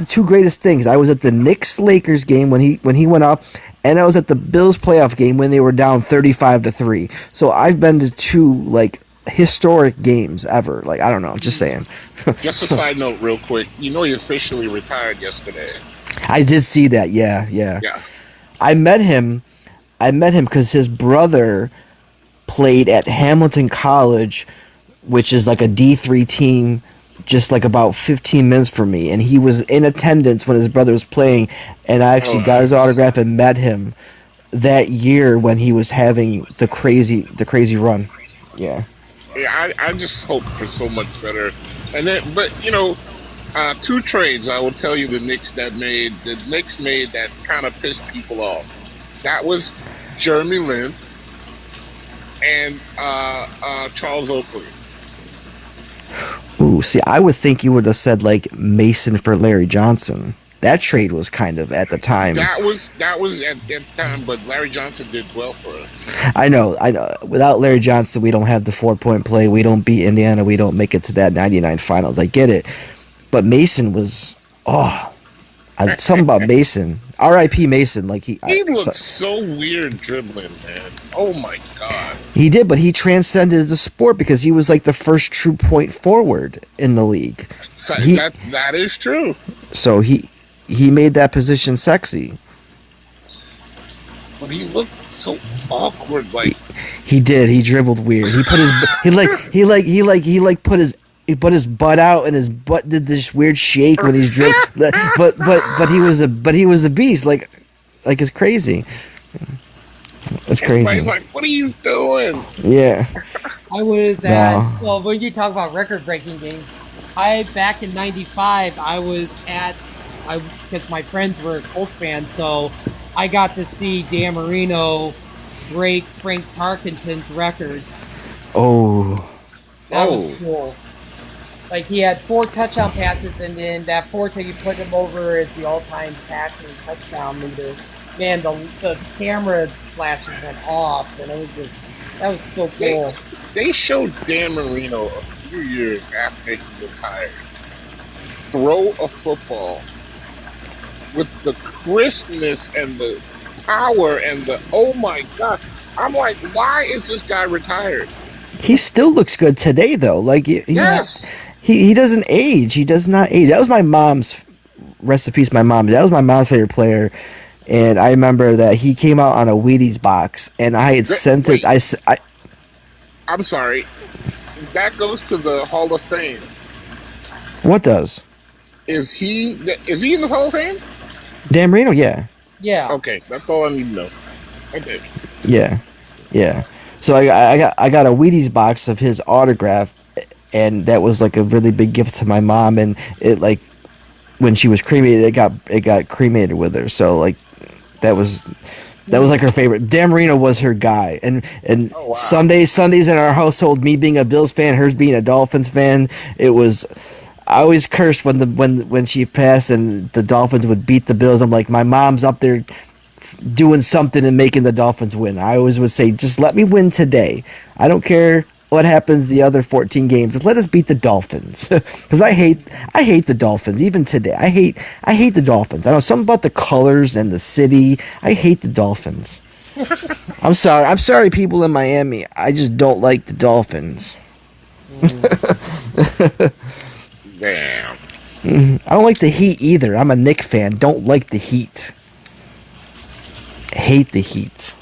[SPEAKER 2] two greatest things. I was at the Knicks Lakers game when he went off, and I was at the Bills playoff game when they were down 35-3. So I've been to 2 historic games ever. Like I don't know, just saying.
[SPEAKER 4] Just a side note, real quick. He officially retired yesterday.
[SPEAKER 2] I did see that. Yeah. I met him. I met him because his brother played at Hamilton College, which is like a D3 team, just like about 15 minutes from me, and he was in attendance when his brother was playing, and I actually got his autograph and met him that year when he was having the crazy run. Yeah.
[SPEAKER 4] Yeah, I just hope for so much better. And then, but two trades I will tell you the Knicks made that kind of pissed people off. That was Jeremy Lin and Charles Oakley.
[SPEAKER 2] Ooh, see, I would think you would have said like Mason for Larry Johnson. That trade was kind of at the time.
[SPEAKER 4] That was at that time, but Larry Johnson did well for us.
[SPEAKER 2] I know. Without Larry Johnson, we don't have the 4-point play. We don't beat Indiana. We don't make it to that 99 finals. I get it. But Mason was, something about Mason. R.I.P. Mason. Like
[SPEAKER 4] he looked so weird dribbling, man. Oh my God.
[SPEAKER 2] He did, but he transcended the sport because he was like the first true point forward in the league.
[SPEAKER 4] That is true.
[SPEAKER 2] So he made that position sexy.
[SPEAKER 4] But he looked so awkward. Like
[SPEAKER 2] he did. He dribbled weird. He put his he put his butt out, and his butt did this weird shake when he's dribbling. but he was a beast. Like it's crazy. It's crazy.
[SPEAKER 4] Everybody's like, what are you doing?
[SPEAKER 2] Yeah.
[SPEAKER 3] I was at well, when you talk about record-breaking games, back in '95, I was at because my friends were Colts fans, so I got to see Dan Marino break Frank Tarkenton's record.
[SPEAKER 2] Oh.
[SPEAKER 3] That was cool. Like, he had 4 touchdown passes, and then that fourth you put him over as the all-time passing touchdown leader. Man, the camera flashes went off, and that was so cool.
[SPEAKER 4] They showed Dan Marino a few years after he retired throw a football with the crispness and the power and the oh my God. I'm like, why is this guy retired?
[SPEAKER 2] He still looks good today, though. Like,
[SPEAKER 4] yes.
[SPEAKER 2] He doesn't age. He does not age. That was my mom's, rest in peace, my mom. That was my mom's favorite player. And I remember that he came out on a Wheaties box, and I had sent it.
[SPEAKER 4] I'm sorry. That goes to the Hall of Fame.
[SPEAKER 2] What does?
[SPEAKER 4] Is he in the Hall of Fame?
[SPEAKER 2] Dan Marino, yeah.
[SPEAKER 3] Yeah.
[SPEAKER 4] Okay, that's all I need to know. Okay.
[SPEAKER 2] Yeah. So I got a Wheaties box of his autograph, and that was like a really big gift to my mom. And it, like, when she was cremated, it got cremated with her. So like that was like her favorite. Dan Marino was her guy, and
[SPEAKER 4] oh, wow.
[SPEAKER 2] Sundays in our household, me being a Bills fan, hers being a Dolphins fan, it was. I always cursed when she passed and the Dolphins would beat the Bills. I'm like, my mom's up there doing something and making the Dolphins win. I always would say, just let me win today. I don't care what happens the other 14 games. Just let us beat the Dolphins. Because I hate the Dolphins even today. I hate the Dolphins. I know something about the colors and the city. I hate the Dolphins. I'm sorry, people in Miami. I just don't like the Dolphins.
[SPEAKER 4] Damn.
[SPEAKER 2] I don't like the Heat either. I'm a Knick fan. Don't like the Heat. Hate the Heat.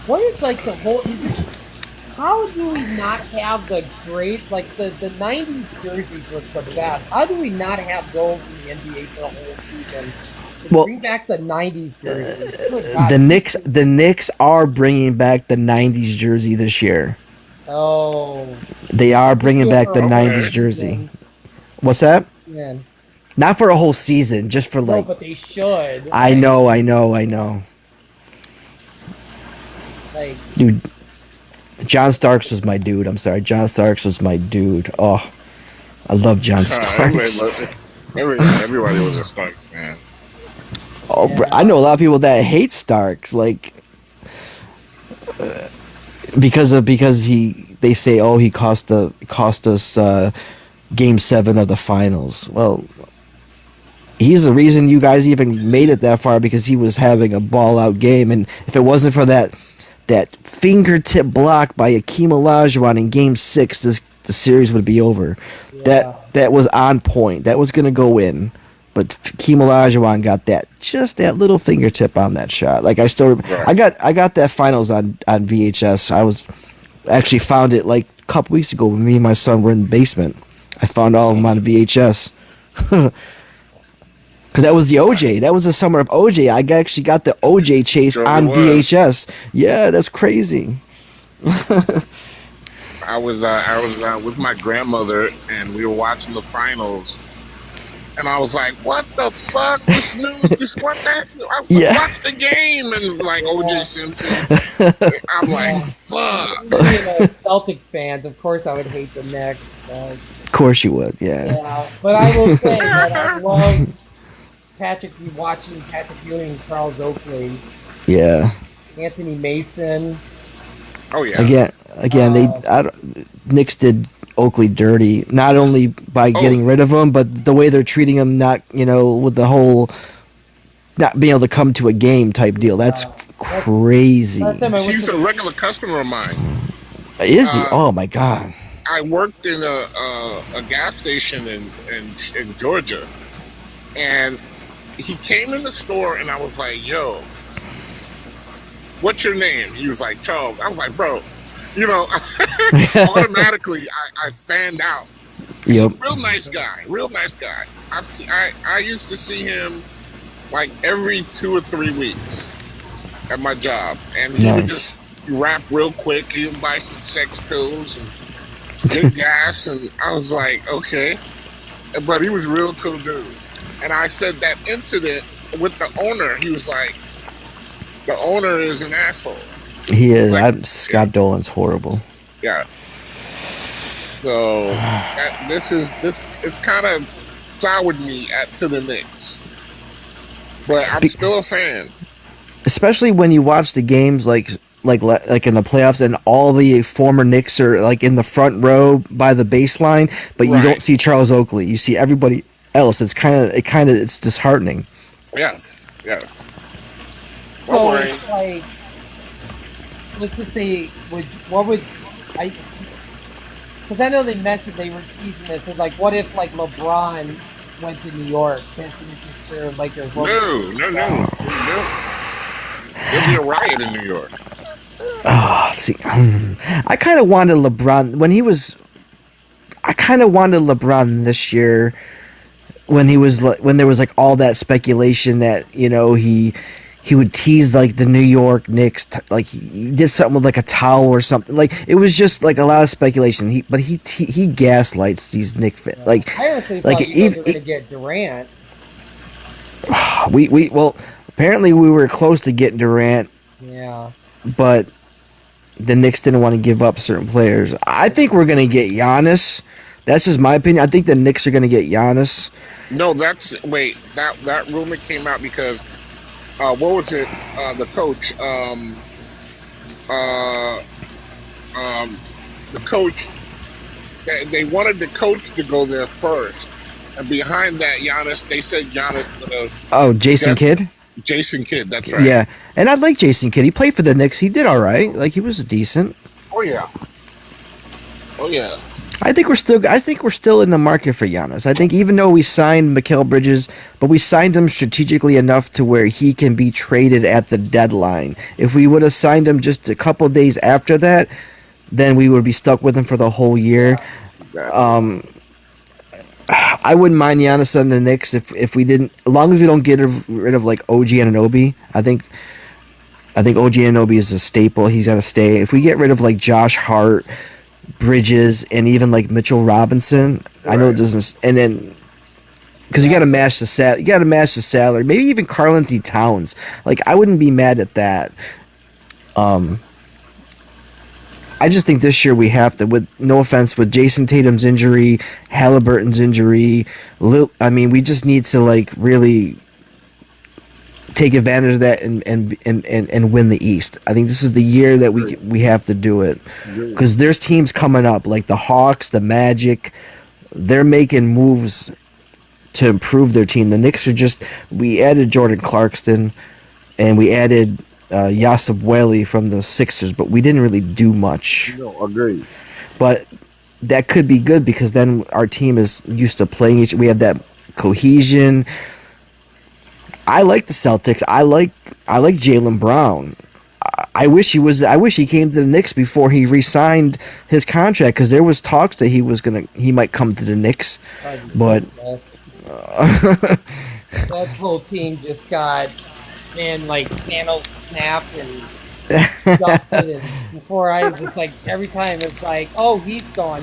[SPEAKER 3] What is like the whole? How do we not have the great like the '90s jerseys was the best? How do we not have those in the NBA for the whole season?
[SPEAKER 2] Well,
[SPEAKER 3] bring back the '90s jerseys.
[SPEAKER 2] The Knicks are bringing back the '90s jersey this year.
[SPEAKER 3] Oh.
[SPEAKER 2] They are bringing back the '90s jersey. What's that?
[SPEAKER 3] Yeah.
[SPEAKER 2] Not for a whole season, just for like.
[SPEAKER 3] No, but they should.
[SPEAKER 2] I know.
[SPEAKER 3] Like,
[SPEAKER 2] dude, John Starks was my dude. I'm sorry, John Starks was my dude. Oh, I love John Starks.
[SPEAKER 4] Everybody was a Starks fan.
[SPEAKER 2] Oh, yeah. I know a lot of people that hate Starks, like because they say, oh, he cost us Game 7 of the finals. Well, he's the reason you guys even made it that far, because he was having a ball out game, and if it wasn't for that fingertip block by Akeem Olajuwon in Game 6, the series would be over. Yeah. That was on point. That was gonna go in. but Hakeem Olajuwon got that little fingertip on that shot. Like I got that finals on VHS. I was actually found it like a couple weeks ago when me and my son were in the basement. I found all of them on VHS. Because that was the OJ. That was the summer of OJ. I actually got the OJ chase on VHS. Yeah, that's crazy.
[SPEAKER 4] I was with my grandmother, and we were watching the finals, and I was like, "What the fuck? This news? This what that? Let's watch the game." And it's like OJ Simpson. I'm like, "Fuck."
[SPEAKER 3] Celtics fans, of course, I would hate the Knicks.
[SPEAKER 2] Of course you would, yeah.
[SPEAKER 3] But I will say that I love watching Patrick Ewing and Charles Oakley.
[SPEAKER 2] Yeah.
[SPEAKER 3] Anthony Mason.
[SPEAKER 4] Oh yeah.
[SPEAKER 2] Again, Knicks did Oakley dirty. Not only by getting rid of him, but the way they're treating him. Not with the whole not being able to come to a game type deal. That's crazy.
[SPEAKER 4] He's a regular customer of mine.
[SPEAKER 2] Is he? Oh my god.
[SPEAKER 4] I worked in a gas station in Georgia, and he came in the store, and I was like, "Yo, what's your name?" He was like, "Charles." I was like, "Bro, automatically I fanned out."
[SPEAKER 2] Yep.
[SPEAKER 4] Real nice guy. I used to see him like every 2 or 3 weeks at my job, and he would just rap real quick. He would buy some sex pills and get gas, and I was like, okay. But he was a real cool dude. And I said that incident with the owner, he was like, the owner is an asshole.
[SPEAKER 2] He is. Scott Dolan's horrible.
[SPEAKER 4] Yeah. So it's kind of soured me to the Knicks, but I'm still a fan.
[SPEAKER 2] Especially when you watch the games like in the playoffs, and all the former Knicks are like in the front row by the baseline, but you don't see Charles Oakley. You see everybody else. It's it's disheartening.
[SPEAKER 4] Yes.
[SPEAKER 3] So like, let's just say, because I know they mentioned they were teasing this. It's like, what if like LeBron went to New York? Lakers.
[SPEAKER 2] No.
[SPEAKER 4] There'll be a riot in New York.
[SPEAKER 2] Oh, see, I kind of wanted LeBron when he was. I kind of wanted LeBron this year when there was like all that speculation that he would tease like the New York Knicks, like he did something with like a towel or something. Like it was just like a lot of speculation. He gaslights these Knicks fans. Like
[SPEAKER 3] I honestly thought you were going to get Durant.
[SPEAKER 2] Well, apparently we were close to getting Durant.
[SPEAKER 3] Yeah.
[SPEAKER 2] But the Knicks didn't want to give up certain players. I think we're going to get Giannis. That's just my opinion. I think the Knicks are going to get Giannis.
[SPEAKER 4] No, that rumor came out because what was it? The coach, the coach. They wanted the coach to go there first, and behind that, Giannis. They said Giannis.
[SPEAKER 2] Jason Kidd.
[SPEAKER 4] Jason Kidd, that's right.
[SPEAKER 2] Yeah, and I like Jason Kidd. He played for the Knicks. He did all right. Like he was decent.
[SPEAKER 4] Oh yeah.
[SPEAKER 2] I think we're still in the market for Giannis. I think even though we signed Mikal Bridges, but we signed him strategically enough to where he can be traded at the deadline. If we would have signed him just a couple days after that, then we would be stuck with him for the whole year. I wouldn't mind Giannis on the Knicks if we didn't, as long as we don't get rid of like OG Anunoby. I think OG Anunoby is a staple. He's got to stay. If we get rid of like Josh Hart, Bridges, and even like Mitchell Robinson, right. I know it doesn't, and then because you got to match the salary. Maybe even Karl-Anthony Towns. Like I wouldn't be mad at that. I just think this year we have to, with no offense, with Jason Tatum's injury, Halliburton's injury, we just need to like really take advantage of that and win the East. I think this is the year that we have to do it, because there's teams coming up like the Hawks, the Magic. They're making moves to improve their team. The Knicks we added Jordan Clarkson, and we added Yasib Whaley from the Sixers, but we didn't really do much.
[SPEAKER 4] No, agreed.
[SPEAKER 2] But that could be good because then our team is used to playing we have that cohesion. I like the Celtics. I like Jaylen Brown. I wish he came to the Knicks before he re-signed his contract, because there was talks that he might come to the Knicks, but
[SPEAKER 1] that whole team just got, man, like Thanos snapped and dusted, and before I was just like, every time it's like, oh, he's gone.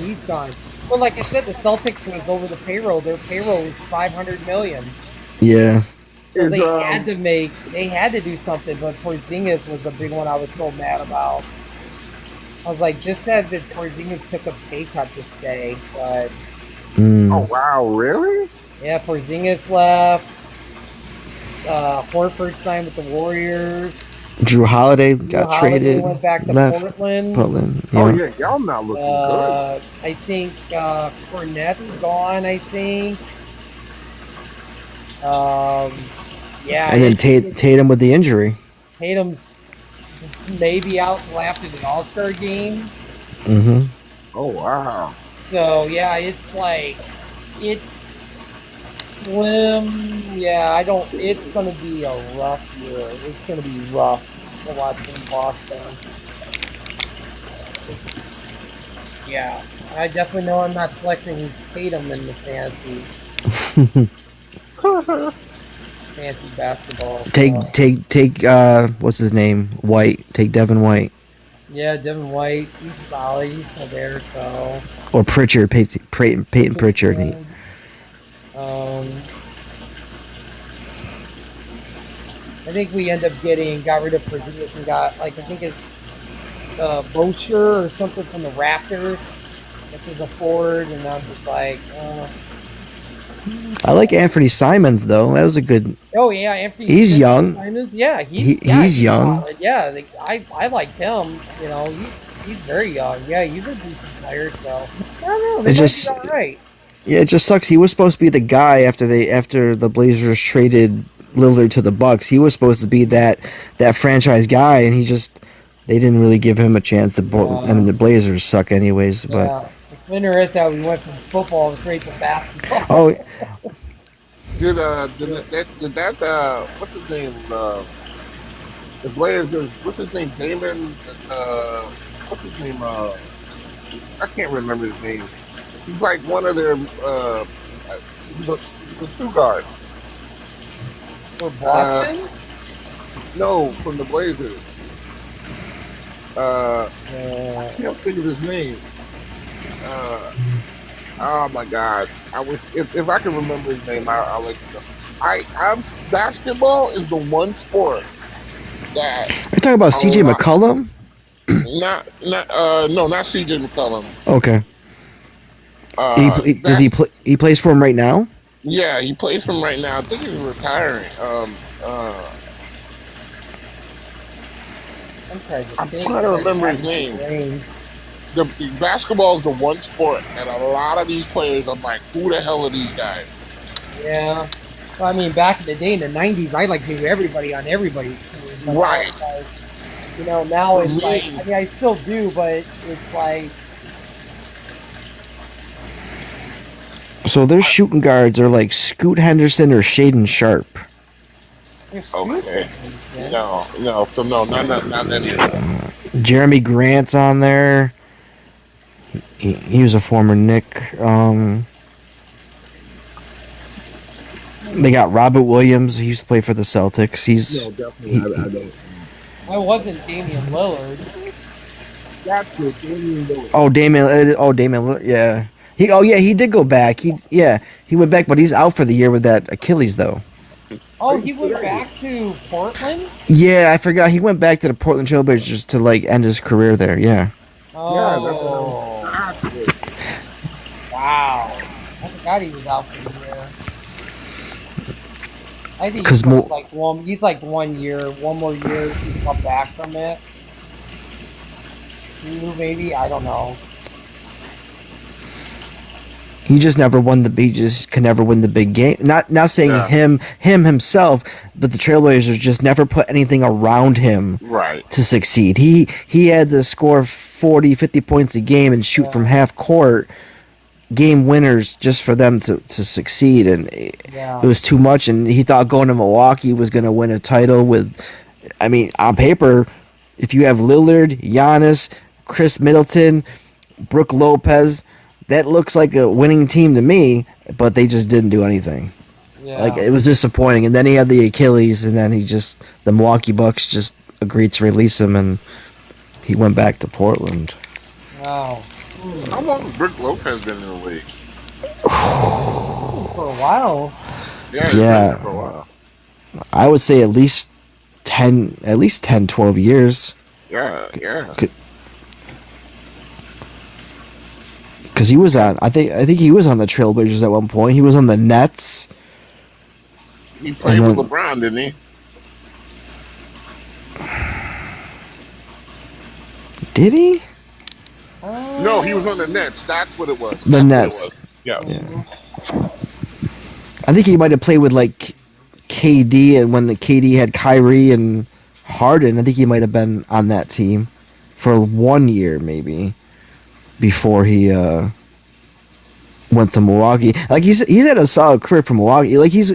[SPEAKER 1] But like I said, the Celtics was over the payroll. Their payroll was $500 million.
[SPEAKER 2] yeah.
[SPEAKER 1] So they had to do something, but Porzingis was the big one I was so mad about. I was like, just as if Porzingis took a pay cut to stay, but
[SPEAKER 4] Oh wow, really?
[SPEAKER 1] yeah, Porzingis left. Horford signed with the Warriors.
[SPEAKER 2] Drew Holiday got traded.
[SPEAKER 1] Went back to
[SPEAKER 2] left
[SPEAKER 1] Portland.
[SPEAKER 2] Yeah.
[SPEAKER 4] Oh yeah, y'all not looking good.
[SPEAKER 1] I think Fournette's gone. I think. Yeah.
[SPEAKER 2] And then Tatum with the injury.
[SPEAKER 1] Tatum's maybe out after the All-Star game.
[SPEAKER 2] Mm-hmm.
[SPEAKER 4] Oh wow.
[SPEAKER 1] So yeah, it's slim. Yeah, it's gonna be a rough year. It's gonna be rough to watch in Boston. Yeah, I definitely know I'm not selecting Tatum in the fantasy basketball.
[SPEAKER 2] Take what's his name? White. Take Devin White.
[SPEAKER 1] Yeah, Devin White. He's solid. He's still there. So.
[SPEAKER 2] Or Pritchard. Peyton Pritchard.
[SPEAKER 1] I think we got rid of Porzingis and got, like, I think it's Boucher or something from the Raptors. Which is a forward, and I'm just like,
[SPEAKER 2] I like Anthony Simons though. That was a good.
[SPEAKER 1] Oh yeah, Anthony.
[SPEAKER 2] He's young.
[SPEAKER 1] Simons. Yeah,
[SPEAKER 2] he's young.
[SPEAKER 1] Solid. Yeah, I like him. You know, he's very young. Yeah, he's a decent player. So I don't know. They might be all right.
[SPEAKER 2] Yeah, it just sucks. He was supposed to be the guy after the Blazers traded Lillard to the Bucks. He was supposed to be that franchise guy, and they didn't really give him a chance. I mean, the Blazers suck anyways, but.
[SPEAKER 1] Yeah. It's interesting how we went from football straight to basketball.
[SPEAKER 2] Oh.
[SPEAKER 4] Did that what's his name? The Blazers. What's his name? Damon. What's his name? I can't remember his name. He's like one of their the two guards.
[SPEAKER 1] For Boston?
[SPEAKER 4] No, from the Blazers. I can't think of his name. Oh my God! I wish if I can remember his name, I'll let you know. Basketball is the one sport that.
[SPEAKER 2] You're talking about C.J. McCollum?
[SPEAKER 4] No, not C.J. McCollum.
[SPEAKER 2] Okay. He plays for him right now?
[SPEAKER 4] Yeah, he plays for him right now. I think he's retiring. I'm trying to remember his name. The basketball is the one sport, and a lot of these players, I'm like, who the hell are these guys?
[SPEAKER 1] Yeah. Well, I mean, back in the day, in the 90s, I knew everybody on everybody's team.
[SPEAKER 4] Right.
[SPEAKER 1] Now it's like, I mean, I still do, but it's like.
[SPEAKER 2] So their shooting guards are like Scoot Henderson or Shaden Sharp.
[SPEAKER 4] Okay. No, not any of them.
[SPEAKER 2] Jeremy Grant's on there. He was a former Knick. They got Robert Williams. He used to play for the Celtics.
[SPEAKER 1] I wasn't Damian Lillard.
[SPEAKER 4] That's it, Damian Lillard.
[SPEAKER 2] Damian Lillard. Yeah. He did go back. He went back, but he's out for the year with that Achilles though.
[SPEAKER 1] Oh, he went back to Portland?
[SPEAKER 2] Yeah, I forgot. He went back to the Portland Trailblazers to end his career there. Yeah.
[SPEAKER 1] Oh. Wow. I forgot he was out for the year. I think he's like 1 year, one more year to come back from it. 2 maybe, I don't know.
[SPEAKER 2] He just never won he just can never win the big game. Not saying him himself, but the Trailblazers just never put anything around him to succeed. He had to score 40, 50 points a game and shoot from half court game winners just for them to succeed, and
[SPEAKER 3] Yeah.
[SPEAKER 2] it was too much. And he thought going to Milwaukee was going to win a title with, I mean, on paper, if you have Lillard, Giannis, Chris Middleton, Brook Lopez, that looks like a winning team to me, but they just didn't do anything.
[SPEAKER 1] Yeah.
[SPEAKER 2] Like, it was disappointing. And then he had the Achilles, and then the Milwaukee Bucks just agreed to release him, and he went back to Portland.
[SPEAKER 1] Wow.
[SPEAKER 4] How long has Brook Lopez been in the league?
[SPEAKER 1] For a while.
[SPEAKER 4] Yeah, he's
[SPEAKER 2] Yeah.
[SPEAKER 4] been there for a while.
[SPEAKER 2] I would say at least 10, 12 years.
[SPEAKER 4] Yeah, yeah.
[SPEAKER 2] Because he was on, I think he was on the Trailblazers at one point. He was on the Nets.
[SPEAKER 4] He played
[SPEAKER 2] And
[SPEAKER 4] with
[SPEAKER 2] then-
[SPEAKER 4] LeBron, didn't he?
[SPEAKER 2] Did he?
[SPEAKER 4] No, he was on the Nets. That's what it was.
[SPEAKER 2] The
[SPEAKER 4] That's what
[SPEAKER 2] Nets.
[SPEAKER 4] it was. Yeah.
[SPEAKER 2] I think he might have played with like KD, and when the KD had Kyrie and Harden, I think he might have been on that team for 1 year maybe before he went to Milwaukee. Like he's had a solid career for Milwaukee. Like he's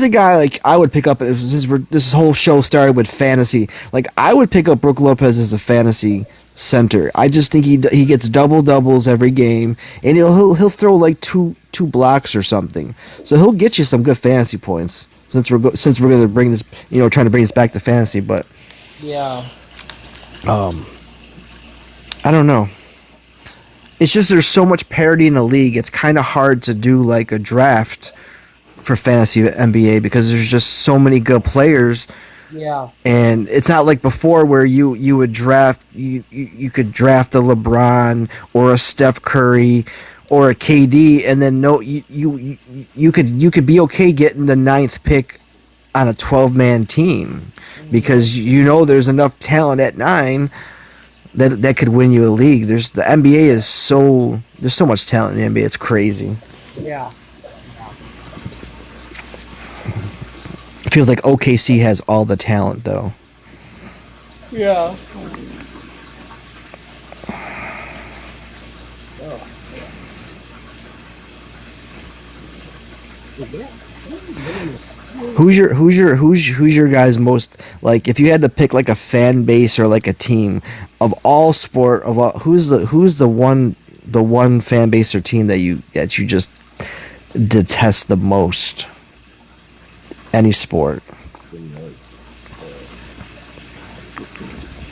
[SPEAKER 2] a guy like I would pick up since this whole show started with fantasy. Like I would pick up Brook Lopez as a fantasy center. I just think he gets double doubles every game, and he'll throw like two blocks or something. So he'll get you some good fantasy points. Since we're going to bring this, trying to bring this back to fantasy, but
[SPEAKER 1] Yeah.
[SPEAKER 2] I don't know. It's just there's so much parity in the league. It's kind of hard to do like a draft for fantasy NBA because there's just so many good players.
[SPEAKER 1] Yeah.
[SPEAKER 2] And it's not like before where you would draft you could draft a LeBron or a Steph Curry or a KD, and then you could be okay getting the 9th pick on a 12-man team because there's enough talent at 9 that could win you a league. The NBA there's so much talent in the NBA. It's crazy.
[SPEAKER 1] Yeah.
[SPEAKER 2] It feels like OKC has all the talent though.
[SPEAKER 1] Yeah.
[SPEAKER 2] Who's your guys most, like, if you had to pick like a fan base or like a team of all sport of all, who's the one fan base or team that you just detest the most? Any sport.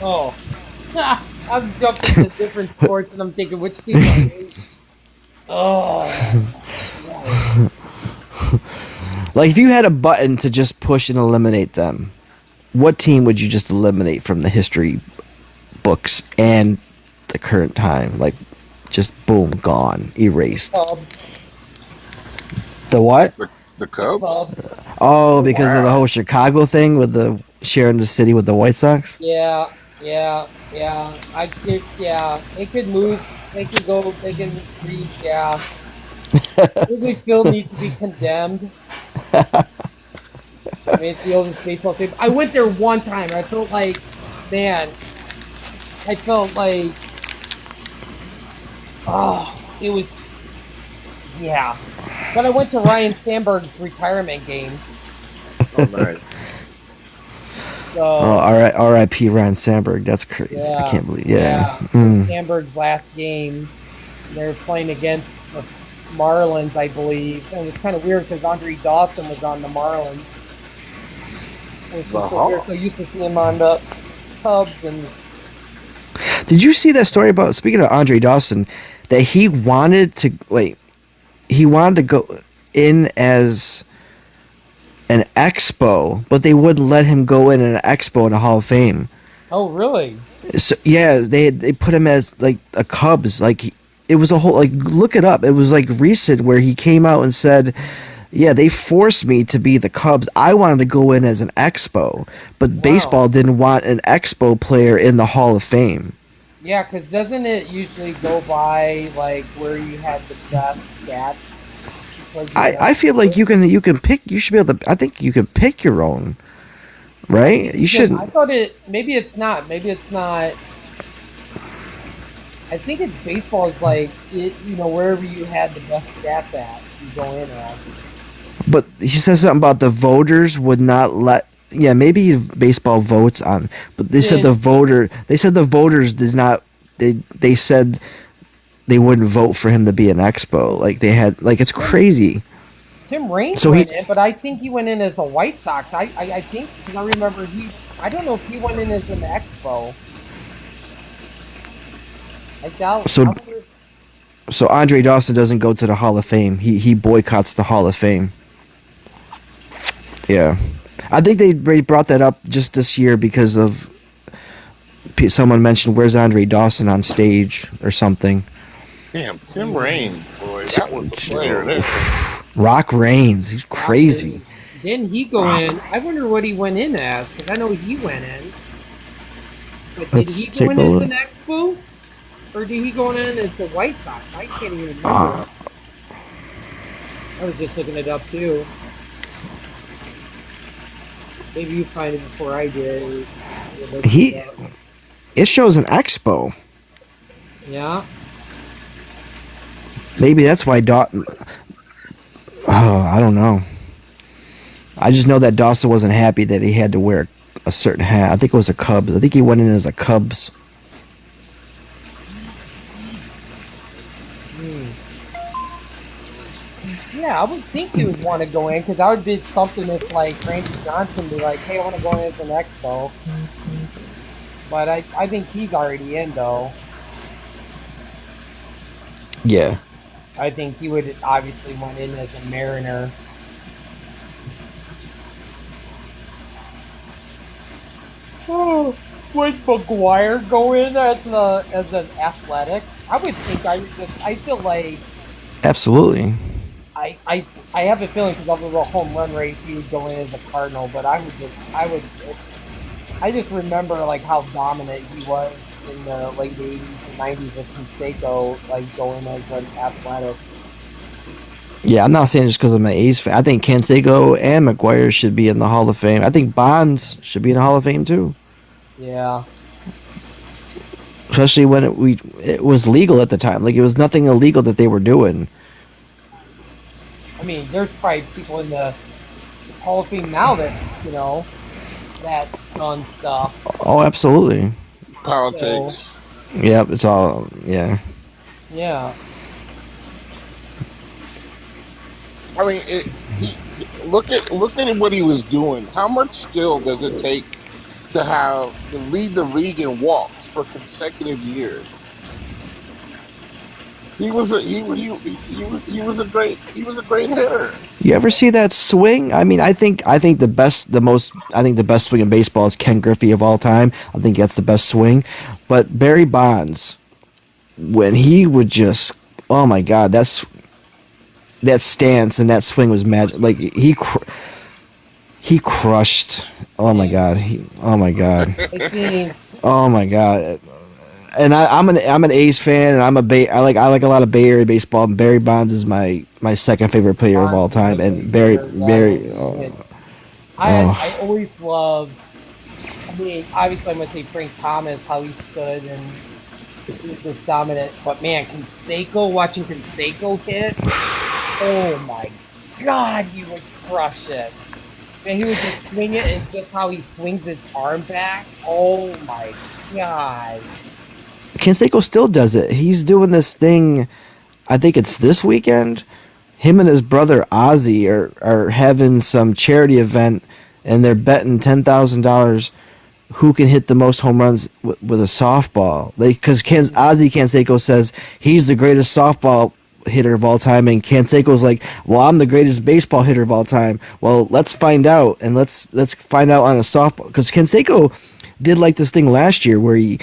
[SPEAKER 1] Oh. I'm jumping to different sports and I'm thinking which team I hate. Oh.
[SPEAKER 2] Like if you had a button to just push and eliminate them, what team would you just eliminate from the history books and the current time? Like just boom, gone, erased.
[SPEAKER 1] Cubs.
[SPEAKER 2] The what?
[SPEAKER 4] The Cubs?
[SPEAKER 1] Cubs.
[SPEAKER 2] Oh, because of the whole Chicago thing with the sharing the city with the White Sox?
[SPEAKER 1] Yeah. It could move. They can go. They can reach. Yeah. Wrigley Field needs to be condemned. I mean, it's the oldest baseball stadium. I went there one time. I felt like, it was, yeah. But I went to Ryan Sandberg's retirement game.
[SPEAKER 4] Oh, nice.
[SPEAKER 1] So,
[SPEAKER 2] R.I.P. Ryan Sandberg. That's crazy.
[SPEAKER 1] Yeah,
[SPEAKER 2] I can't believe. Yeah.
[SPEAKER 1] Sandberg's last game, they were playing against the Marlins, I believe. And it was kind of weird because Andre Dawson was on the Marlins. It was just so weird. So used to see him on the Cubs and.
[SPEAKER 2] Did you see that story about, speaking of Andre Dawson, that he wanted to go in as an expo, but they wouldn't let him go in an expo in the Hall of Fame.
[SPEAKER 1] Oh, really?
[SPEAKER 2] So, yeah, they put him as like a Cubs. Like it was a whole, like, look it up. It was like recent where he came out and said, yeah, they forced me to be the Cubs. I wanted to go in as an expo, but baseball didn't want an expo player in the Hall of Fame.
[SPEAKER 1] Yeah, because doesn't it usually go by like where you had the best stats?
[SPEAKER 2] I feel like you can pick. You should be able to. I think you can pick your own, right? You shouldn't.
[SPEAKER 1] I thought maybe it's not. Maybe it's not.
[SPEAKER 3] I think it's baseball is like wherever you had the best stats at, you go in at.
[SPEAKER 2] But he says something about the voters would not let. Yeah, maybe baseball votes on, but they said
[SPEAKER 3] And
[SPEAKER 2] the voters did not. They said they wouldn't vote for him to be an expo. Like they had, like it's crazy.
[SPEAKER 3] Tim Raines
[SPEAKER 2] So he,
[SPEAKER 3] went in, but I think he went in as a White Sox. I think because I remember I don't know if he went in as an expo. I doubt.
[SPEAKER 2] so so Andre Dawson doesn't go to the Hall of Fame. He boycotts the Hall of Fame. Yeah, I think they brought that up just this year because of someone mentioned where's Andre Dawson on stage or something.
[SPEAKER 4] Damn, Tim Raines, boy, that was a player there.
[SPEAKER 2] Rock Reigns, he's crazy.
[SPEAKER 3] Didn't he go in? I wonder what he went in as, because I know he went in. But did
[SPEAKER 2] Let's
[SPEAKER 3] he go
[SPEAKER 2] take
[SPEAKER 3] in
[SPEAKER 2] a
[SPEAKER 3] as
[SPEAKER 2] look.
[SPEAKER 3] an expo? Or did he go in as the White Sox? I can't even remember. I was just looking it up too. Maybe you find it before I did.
[SPEAKER 2] It shows an expo.
[SPEAKER 3] Yeah.
[SPEAKER 2] Maybe that's why Dawson. Oh, I don't know. I just know that Dawson wasn't happy that he had to wear a certain hat. I think it was a Cubs. I think he went in as a Cubs.
[SPEAKER 3] Yeah, I would think he would want to go in because that would be something if like Randy Johnson be like, "Hey, I want to go in as an expo." But I think he's already in though.
[SPEAKER 2] Yeah.
[SPEAKER 3] I think he would obviously went in as a Mariner. Oh, would McGuire go in as an athletic? I would think I feel like
[SPEAKER 2] Absolutely.
[SPEAKER 3] I have a feeling because of the home run race he would go in as a Cardinal, but I just remember like how dominant he was in the late 80s and 90s with Canseco, like going as an athletic.
[SPEAKER 2] Yeah, I'm not saying just because I'm an A's fan. I think Canseco and McGuire should be in the Hall of Fame. I think Bonds should be in the Hall of Fame too.
[SPEAKER 3] Yeah.
[SPEAKER 2] Especially when it was legal at the time. Like it was nothing illegal that they were doing.
[SPEAKER 3] I mean, there's probably people in the Hall of Fame now that, that's done stuff.
[SPEAKER 2] Oh, absolutely.
[SPEAKER 4] Politics.
[SPEAKER 2] Yep, it's all yeah.
[SPEAKER 3] Yeah.
[SPEAKER 4] I mean, look at what he was doing. How much skill does it take to lead the league in walks for consecutive years? He was a great hitter.
[SPEAKER 2] You ever see that swing? I mean, I think the best swing in baseball is Ken Griffey of all time. I think that's the best swing. But Barry Bonds, when he would just, oh my God, that stance and that swing was magic. Like he crushed. Oh my God. Oh my God. Oh my God. And I'm an A's fan, and I like a lot of Bay Area baseball. And Barry Bonds is my second favorite player of all time. And Barry.
[SPEAKER 3] I always loved. I mean, obviously, I'm gonna say Frank Thomas, how he stood and he was just dominant. But man, watching Canseco hit, oh my God, he would crush it. And he would just swing it, and just how he swings his arm back. Oh my God.
[SPEAKER 2] Canseco still does it. He's doing this thing. I think it's this weekend. Him and his brother Ozzy are having some charity event, and they're betting $10,000 who can hit the most home runs with a softball. Because Ozzy Canseco says he's the greatest softball hitter of all time, and Canseco's like, well, I'm the greatest baseball hitter of all time. Well, let's find out, and let's find out on a softball, because Canseco did like this thing last year where he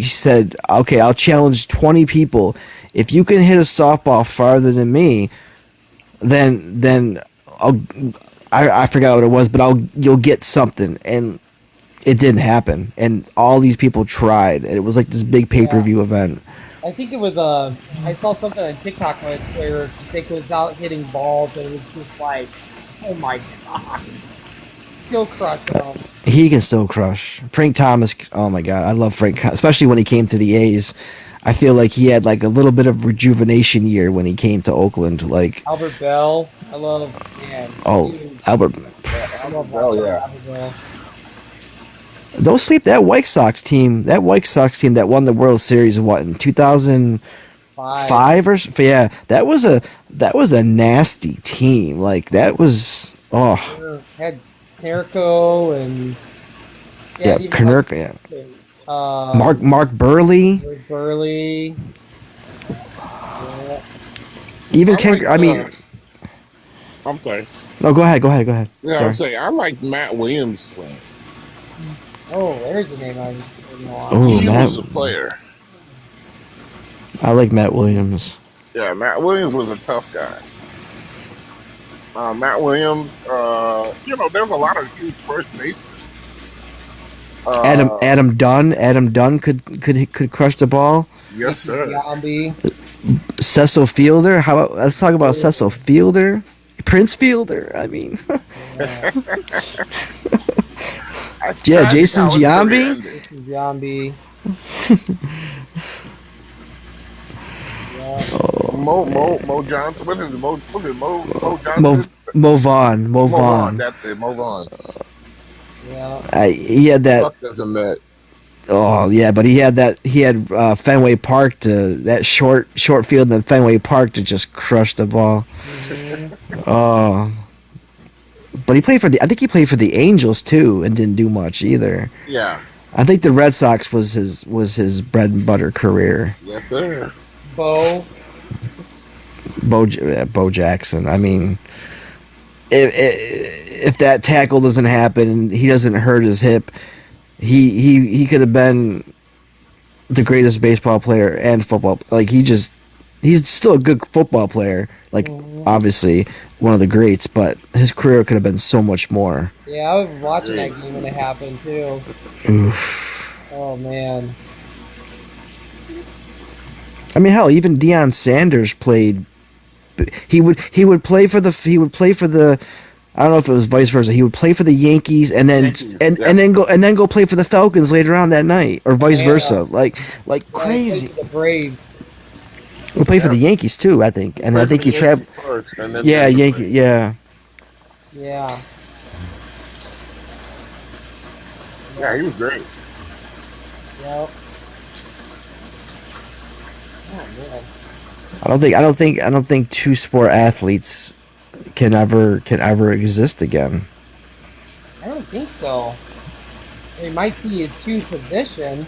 [SPEAKER 2] said, okay, I'll challenge 20 people. If you can hit a softball farther than me, then I forgot what it was, but you'll get something. And it didn't happen. And all these people tried, and it was like this big pay-per-view event.
[SPEAKER 3] I think it was I saw something on TikTok where Canseco was out hitting balls, and it was just like, oh my God. Still crushing him.
[SPEAKER 2] He can still crush. Frank Thomas, oh my God, I love Frank, especially when he came to the A's. I feel like he had like a little bit of rejuvenation year when he came to Oakland. Like,
[SPEAKER 1] Albert Bell. I love, man.
[SPEAKER 2] oh, Albert,
[SPEAKER 1] I love
[SPEAKER 4] Oh, yeah.
[SPEAKER 1] Albert Bell.
[SPEAKER 2] don't sleep that White Sox team. That White Sox team that won the World Series, what, in 2005
[SPEAKER 1] Five.
[SPEAKER 2] or yeah, that was a nasty team. Like that was
[SPEAKER 1] Had Nerco and
[SPEAKER 2] yeah,
[SPEAKER 1] even
[SPEAKER 2] Knurk, yeah. Mark Burley,
[SPEAKER 1] Burley. Yeah.
[SPEAKER 2] even
[SPEAKER 4] I
[SPEAKER 2] Ken.
[SPEAKER 4] like,
[SPEAKER 2] I mean,
[SPEAKER 4] I'm sorry.
[SPEAKER 2] no, go ahead.
[SPEAKER 4] Yeah,
[SPEAKER 2] Sorry.
[SPEAKER 4] I'm saying I like Matt Williams' swing.
[SPEAKER 1] Oh, there's a name I know.
[SPEAKER 2] Oh,
[SPEAKER 4] He
[SPEAKER 2] Matt,
[SPEAKER 4] was a player.
[SPEAKER 2] I like Matt Williams.
[SPEAKER 4] Yeah, Matt Williams was a tough guy. Matt Williams, there's a lot of huge first basemen.
[SPEAKER 2] Adam Dunn could crush the ball.
[SPEAKER 4] Yes, sir.
[SPEAKER 1] Zombie.
[SPEAKER 2] Cecil Fielder. How about let's talk about Cecil Fielder, Prince Fielder. I mean, yeah, Jason Giambi.
[SPEAKER 1] Zombie.
[SPEAKER 4] Mo Johnson. What is it? Mo Johnson?
[SPEAKER 2] Mo Vaughn.
[SPEAKER 4] Mo Vaughn. That's it. Mo Vaughn.
[SPEAKER 1] Yeah.
[SPEAKER 2] He had that.
[SPEAKER 4] Fuck doesn't that.
[SPEAKER 2] Oh yeah, but he had that. He had Fenway Park to that short field in Fenway Park to just crush the ball. Oh, but he played for the. I think he played for the Angels too, and didn't do much either.
[SPEAKER 4] Yeah.
[SPEAKER 2] I think the Red Sox was his bread and butter career.
[SPEAKER 4] Yes, sir.
[SPEAKER 1] Bo.
[SPEAKER 2] Bo Jackson. I mean, if that tackle doesn't happen and he doesn't hurt his hip, he could have been the greatest baseball player and football. Like he's still a good football player. Like obviously one of the greats, but his career could have been so much more.
[SPEAKER 1] Yeah, I was watching that game when it happened too.
[SPEAKER 2] Oof.
[SPEAKER 1] Oh man.
[SPEAKER 2] I mean, hell, even Deion Sanders played. He would play for the. I don't know if it was vice versa. He would play for the Yankees and then and then go play for the Falcons later on that night, or vice versa. Like crazy.
[SPEAKER 1] The Braves.
[SPEAKER 2] He played for the Yankees too, I think, and I think he traveled. Yeah, Yankee. Yeah.
[SPEAKER 1] Yeah.
[SPEAKER 4] Yeah, he was great.
[SPEAKER 1] Yep. Oh man.
[SPEAKER 2] I don't think two sport athletes can ever exist again.
[SPEAKER 1] I don't think so. It might be a two position.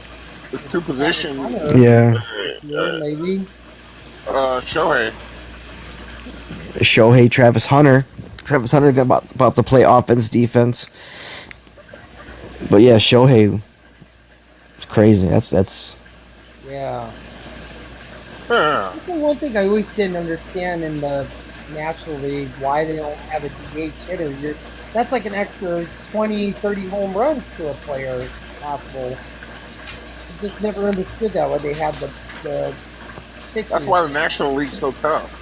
[SPEAKER 4] The two positions.
[SPEAKER 2] Yeah.
[SPEAKER 1] Yeah, maybe.
[SPEAKER 4] Shohei.
[SPEAKER 2] Travis Hunter. Travis Hunter about to play offense, defense. But yeah, Shohei. It's crazy. That's.
[SPEAKER 1] Yeah.
[SPEAKER 4] Yeah.
[SPEAKER 1] That's the one thing I always didn't understand in the National League, why they don't have a DH hitter. That's like an extra 20, 30 home runs to a player possible. I just never understood that, why they had the pitchers.
[SPEAKER 4] That's why the National League's so tough.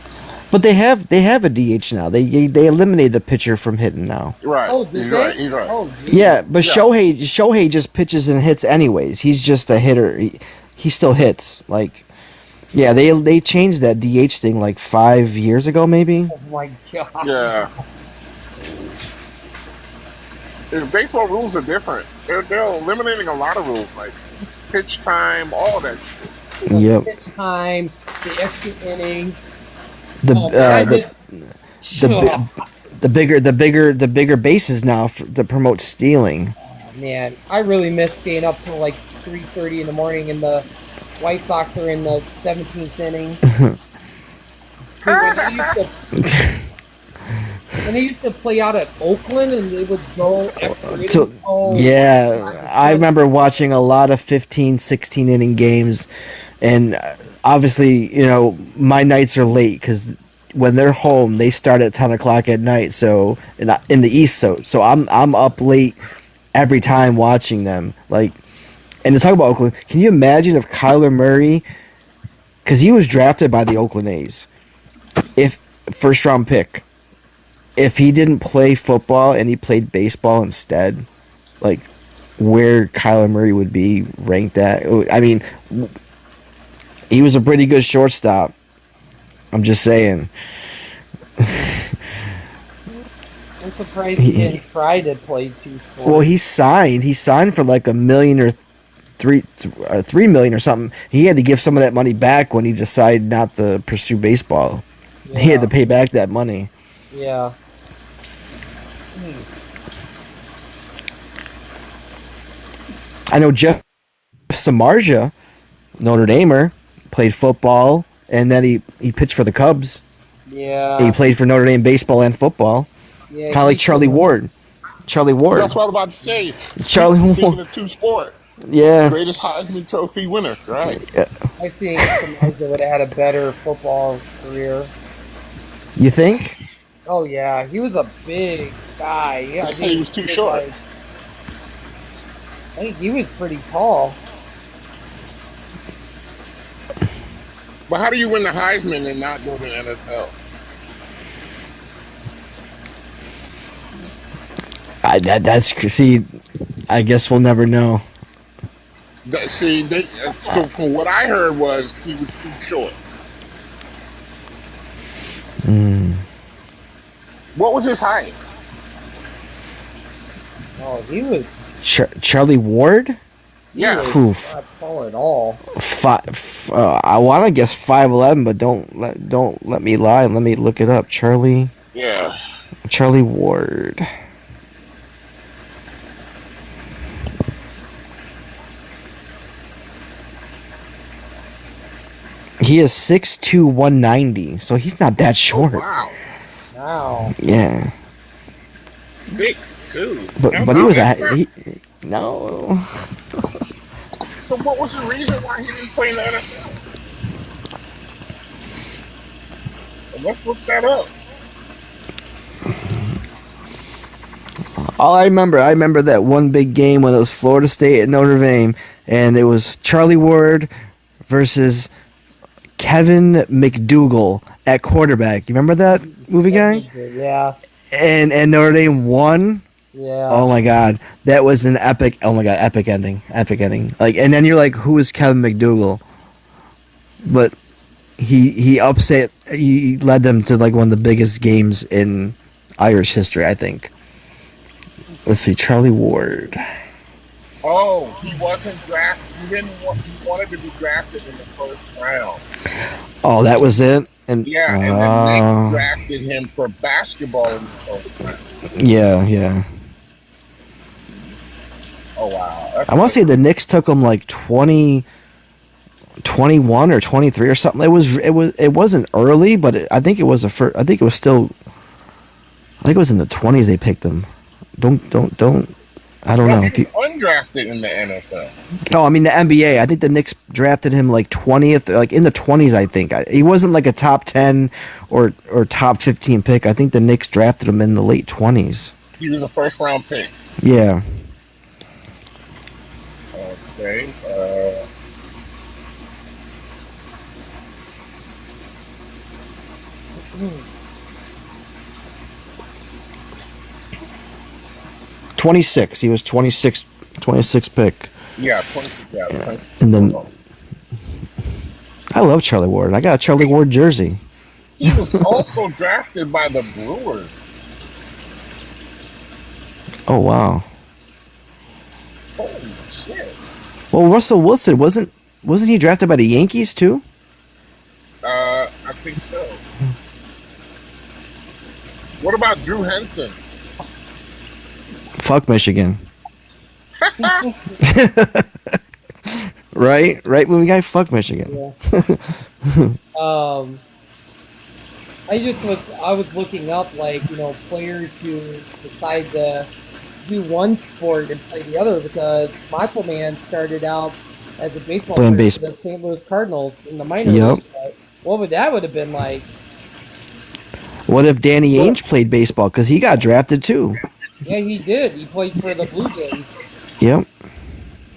[SPEAKER 2] But they have a DH now. They eliminated the pitcher from hitting now.
[SPEAKER 4] Right.
[SPEAKER 1] Oh, did
[SPEAKER 4] He's
[SPEAKER 1] they?
[SPEAKER 4] right. He's right.
[SPEAKER 1] Oh, geez.
[SPEAKER 2] Yeah, but
[SPEAKER 4] Yeah.
[SPEAKER 2] Shohei just pitches and hits anyways. He's just a hitter. He still hits. Like, yeah, they changed that DH thing like 5 years ago, maybe.
[SPEAKER 1] Oh my god.
[SPEAKER 4] Yeah. The baseball rules are different. They're eliminating a lot of rules, like pitch time, all that shit.
[SPEAKER 1] The
[SPEAKER 2] Yep.
[SPEAKER 1] pitch time, the extra inning.
[SPEAKER 2] The
[SPEAKER 1] Oh, man,
[SPEAKER 2] the bigger bases now to promote stealing.
[SPEAKER 1] man, I really miss staying up till like 3:30 in the morning, and the White Sox are in the 17th inning. Dude, when they used to play out at Oakland, and they would go extra innings.
[SPEAKER 2] So,
[SPEAKER 1] Oh,
[SPEAKER 2] yeah, I remember watching a lot of 15, 16 inning games, and obviously, my nights are late because when they're home, they start at 10 o'clock at night. So in the East, so I'm up late every time watching them. Like, and to talk about Oakland, can you imagine if Kyler Murray, because he was drafted by the Oakland A's, if first round pick, if he didn't play football and he played baseball instead, like where Kyler Murray would be ranked at. I mean, He was a pretty good shortstop. I'm just saying.
[SPEAKER 1] I'm surprised he didn't try to play two sports.
[SPEAKER 2] Well, he signed. He signed for like $1 million or $3 million or something. He had to give some of that money back when he decided not to pursue baseball.
[SPEAKER 1] Yeah.
[SPEAKER 2] He had to pay back that money.
[SPEAKER 1] Yeah.
[SPEAKER 2] I know Jeff Samardzija, Notre Damer, played football, and then he pitched for the Cubs.
[SPEAKER 1] Yeah.
[SPEAKER 2] He played for Notre Dame baseball and football.
[SPEAKER 1] Yeah,
[SPEAKER 2] Kind of like Charlie Ward. Charlie Ward.
[SPEAKER 4] That's what I was about to say.
[SPEAKER 2] Charlie
[SPEAKER 4] Speaking
[SPEAKER 2] Ward.
[SPEAKER 4] of two sport,
[SPEAKER 2] Yeah.
[SPEAKER 4] greatest Heisman Trophy winner, right?
[SPEAKER 1] I think Samardzija would have had a better football career.
[SPEAKER 2] You think?
[SPEAKER 1] Oh yeah, he was a big guy. Yeah,
[SPEAKER 4] I say he was too short.
[SPEAKER 1] I think he was pretty tall.
[SPEAKER 4] But how do you win the Heisman and not go to the NFL?
[SPEAKER 2] See, I guess we'll never know.
[SPEAKER 4] So from what I heard was he was too short. What was his height?
[SPEAKER 1] Oh, he was.
[SPEAKER 2] Charlie Ward?
[SPEAKER 4] Yeah.
[SPEAKER 1] Not tall at all.
[SPEAKER 2] I want to guess 5'11", but don't let me lie. Let me look it up. Charlie Ward. He is 6'2", 190, so he's not that short.
[SPEAKER 4] Wow.
[SPEAKER 2] Yeah.
[SPEAKER 4] 6'2".
[SPEAKER 2] But he was no.
[SPEAKER 4] So what was the reason why he didn't play in the NFL? Let's look that up.
[SPEAKER 2] All I remember that one big game when it was Florida State at Notre Dame, and it was Charlie Ward versus Kevin McDougal at quarterback. You remember that movie guy?
[SPEAKER 1] Yeah.
[SPEAKER 2] And Notre Dame won.
[SPEAKER 1] Yeah.
[SPEAKER 2] Oh my God, that was an epic. Oh my God, epic ending. Like, and then you're like, who is Kevin McDougal? But he upset. He led them to like one of the biggest games in Irish history, I think. Let's see, Charlie Ward.
[SPEAKER 4] Oh, he wasn't drafted. He wanted to be drafted in the first round.
[SPEAKER 2] Oh, that was it. And
[SPEAKER 4] yeah, and then they drafted him for basketball in the first round.
[SPEAKER 2] Yeah.
[SPEAKER 4] Oh wow!
[SPEAKER 2] I want to say the Knicks took him like 21 or 23 or something. It wasn't early, but I think it was I think it was in the 20s they picked him. Don't. I don't know.
[SPEAKER 4] He was undrafted in the NFL.
[SPEAKER 2] No, I mean the NBA. I think the Knicks drafted him like 20th, like in the 20s. I think he wasn't like a top 10 or top 15 pick. I think the Knicks drafted him in the late 20s.
[SPEAKER 4] He was a first round pick.
[SPEAKER 2] Yeah.
[SPEAKER 4] Okay.
[SPEAKER 2] 26. He was 26 pick.
[SPEAKER 4] Yeah, 26.
[SPEAKER 2] And then I love Charlie Ward. I got a Charlie Ward jersey.
[SPEAKER 4] He was also drafted by the Brewers.
[SPEAKER 2] Oh wow.
[SPEAKER 4] Holy shit.
[SPEAKER 2] Well, Russell Wilson wasn't he drafted by the Yankees too?
[SPEAKER 4] I think so. What about Drew Henson?
[SPEAKER 2] Fuck Michigan. right, movie guy. Fuck Michigan.
[SPEAKER 1] Yeah. I was looking up players who decide to do one sport and play the other, because Macho Man started out as a baseball player for the St. Louis Cardinals in the minor league. What would that have been like?
[SPEAKER 2] What if Danny Ainge played baseball? Because he got drafted too.
[SPEAKER 1] Yeah, he did. He played for the Blue Jays.
[SPEAKER 2] Yep.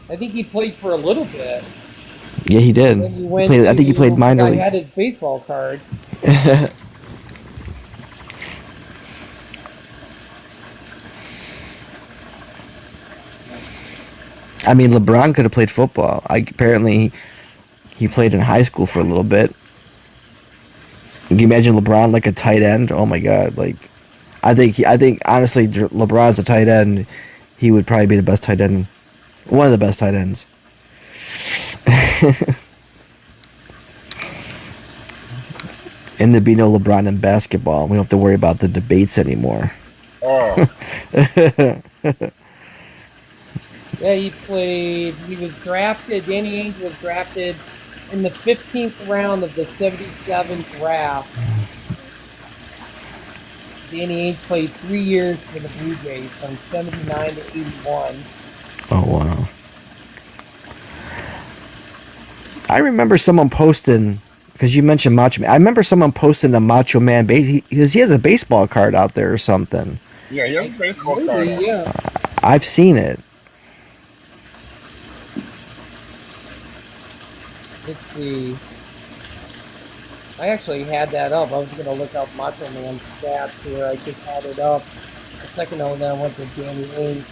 [SPEAKER 1] I think he played for a little bit.
[SPEAKER 2] Yeah, he did.
[SPEAKER 1] I
[SPEAKER 2] think he played minor league.
[SPEAKER 1] I had his baseball card.
[SPEAKER 2] I mean, LeBron could have played football. Apparently, He played in high school for a little bit. Can you imagine LeBron like a tight end? Oh my God! Like, I think honestly, LeBron's a tight end. He would probably be the best tight end, one of the best tight ends. And there'd be no LeBron in basketball. We don't have to worry about the debates anymore.
[SPEAKER 4] Oh,
[SPEAKER 1] Yeah, he was drafted, Danny Ainge was drafted in the 15th round of the 77th draft. Danny Ainge played 3 years for the Blue Jays from 79 to 81.
[SPEAKER 2] Oh wow! I remember someone posting, because you mentioned Macho Man. I remember someone posting the Macho Man because he has a baseball card out there or something.
[SPEAKER 4] yeah, he has a baseball card.
[SPEAKER 1] Maybe, yeah.
[SPEAKER 2] I've seen it.
[SPEAKER 1] Let's see. I actually had that up. I was going to look up Macho Man's stats here. I just had it up a second ago, and then I went to Danny Ainge.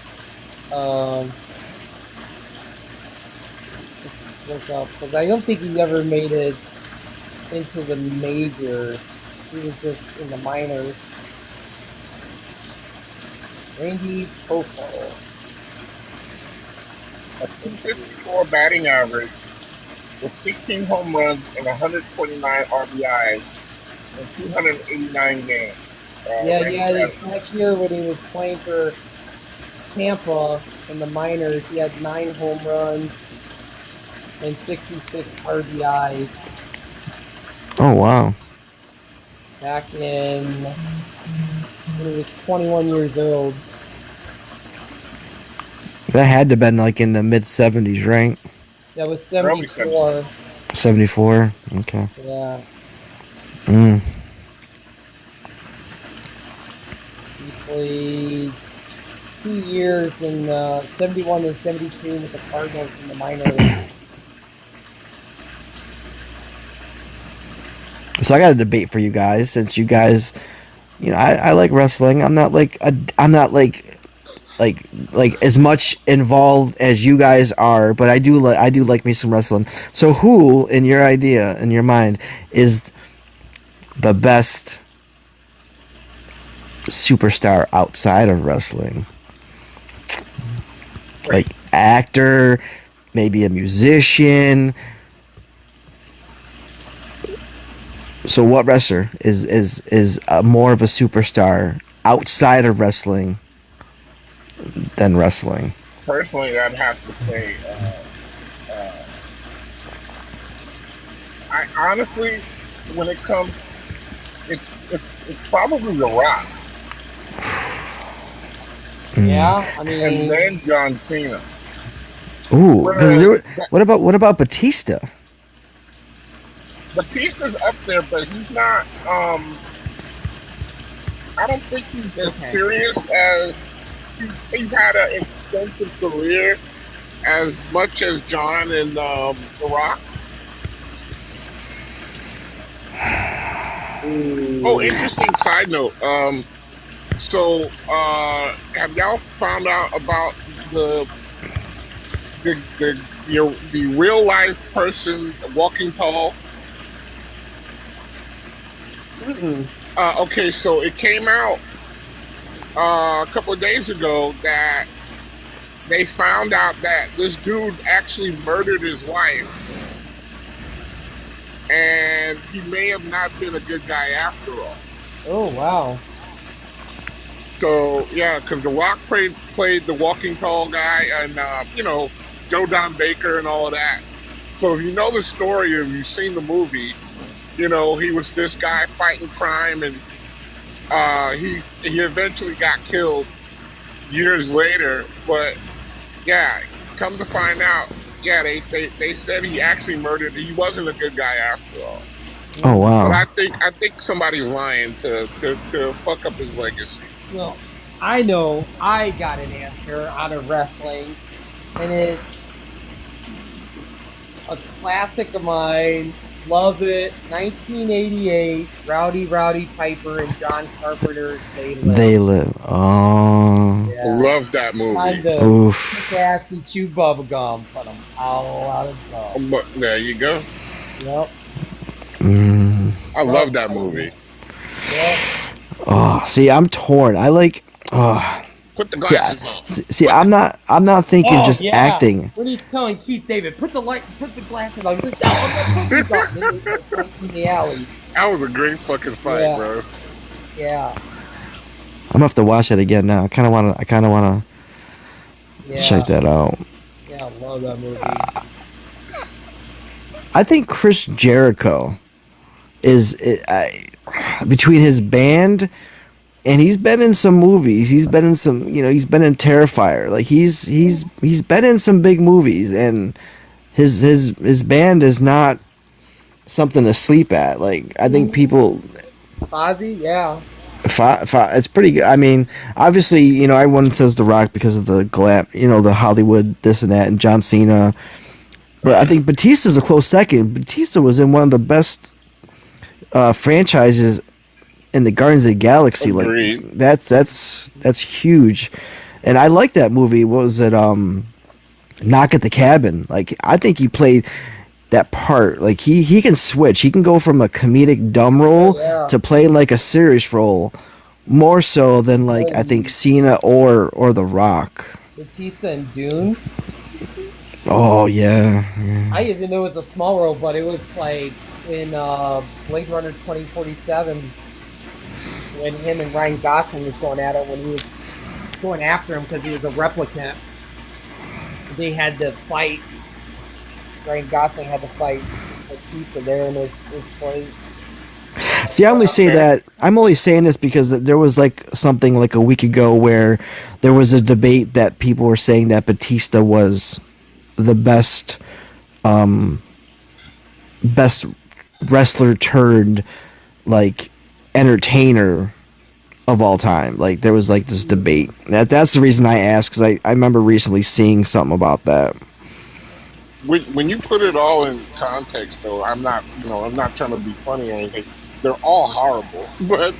[SPEAKER 1] Look up, because I don't think he ever made it into the majors. He was just in the minors. Randy Popo.
[SPEAKER 4] A 254 batting average with 16 home runs and 129 RBIs in 289 games.
[SPEAKER 1] This next year when he was playing for Tampa in the minors, he had 9 home runs and 66 RBIs
[SPEAKER 2] Oh wow!
[SPEAKER 1] back in when he was 21 years old.
[SPEAKER 2] That had to have been like in the mid '70s, right?
[SPEAKER 1] That was 74.
[SPEAKER 2] 74. Okay.
[SPEAKER 1] Yeah.
[SPEAKER 2] Mm.
[SPEAKER 1] He played 2 years in 71 and 72 with the Cardinals in the minors.
[SPEAKER 2] So I got a debate for you guys, since you guys, I like wrestling. I'm not like as much involved as you guys are, but I do like me some wrestling. So who, in your mind, is the best superstar outside of wrestling? Like actor, maybe a musician. So what wrestler is more of a superstar outside of wrestling than wrestling?
[SPEAKER 4] Personally, I'd have to say, I honestly, when it comes, it's probably The Rock,
[SPEAKER 1] Yeah, I
[SPEAKER 4] and
[SPEAKER 1] mean,
[SPEAKER 4] then John Cena.
[SPEAKER 2] Ooh,
[SPEAKER 4] Whereas
[SPEAKER 2] what about Batista?
[SPEAKER 4] Batista's up there, but he's not. I don't think he's as serious as he's had an extensive career as much as John and The Rock. Oh, interesting side note. So have y'all found out about the real life person walking tall? Okay, so it came out a couple of days ago that they found out that this dude actually murdered his wife, and he may have not been a good guy after all.
[SPEAKER 1] oh wow.
[SPEAKER 4] So yeah, because The Rock played the walking tall guy, and Joe Don Baker and all of that. So if you know the story, or you've seen the movie, he was this guy fighting crime, and he eventually got killed years later. But yeah, come to find out, yeah, they said he actually murdered. He wasn't a good guy after all.
[SPEAKER 2] Oh wow!
[SPEAKER 4] But I think somebody's lying to fuck up his legacy.
[SPEAKER 1] Well, I know I got an answer out of wrestling, and it's a classic of mine. Love it. 1988, Rowdy Piper and John Carpenter's They Live.
[SPEAKER 2] They Live. Oh.
[SPEAKER 1] Yeah.
[SPEAKER 4] Love that movie.
[SPEAKER 1] Time to
[SPEAKER 2] Oof.
[SPEAKER 1] kick ass and chew bubble gum. But
[SPEAKER 3] All out of love.
[SPEAKER 4] But there you go.
[SPEAKER 3] Yep.
[SPEAKER 2] Mm.
[SPEAKER 4] I love that movie.
[SPEAKER 3] Yep.
[SPEAKER 2] Oh, see, I'm torn. I like. Oh,
[SPEAKER 4] Put the
[SPEAKER 2] see,
[SPEAKER 4] glasses on.
[SPEAKER 2] see, I'm not. I'm not thinking just acting.
[SPEAKER 1] When he's telling Keith David, put the glasses on. He's like, no, I'm not putting these on. And then he goes in the alley.
[SPEAKER 4] That was a great fucking fight,
[SPEAKER 3] Yeah.
[SPEAKER 4] bro.
[SPEAKER 3] Yeah.
[SPEAKER 2] I'm gonna have to watch that again now. I kind of wanna
[SPEAKER 3] Yeah.
[SPEAKER 2] check that out.
[SPEAKER 3] Yeah, I love that movie.
[SPEAKER 2] I think Chris Jericho is between his band, and he's been in some movies. He's been in some, he's been in Terrifier. Like he's been in some big movies, and his band is not something to sleep at. Like I think people.
[SPEAKER 3] Fozzy, yeah.
[SPEAKER 2] It's pretty good. I mean, obviously, everyone says The Rock because of the glam, the Hollywood this and that, and John Cena. But I think Batista's a close second. Batista was in one of the best franchises in the Guardians of the Galaxy.
[SPEAKER 4] Agreed.
[SPEAKER 2] Like that's huge, and I like that movie. What was it? Knock at the Cabin. Like I think he played that part. Like he can switch. He can go from a comedic dumb role to playing like a serious role, more so than like I think Cena or The Rock.
[SPEAKER 3] Batista and Dune.
[SPEAKER 2] Oh yeah.
[SPEAKER 3] I even knew it was a small role, but it was like in Blade Runner 2047 when him and Ryan Gosling was going at it, when he was going after him because he was a replicant. They had to fight. Ryan Gosling had to fight Batista there in his plane.
[SPEAKER 2] See, I'm only saying this because there was like something like a week ago where there was a debate that people were saying that Batista was the best wrestler turned like entertainer of all time. Like there was like this debate. That's the reason I asked, because I remember recently seeing something about that.
[SPEAKER 4] When you put it all in context, though, I'm not trying to be funny or anything. They're all horrible, but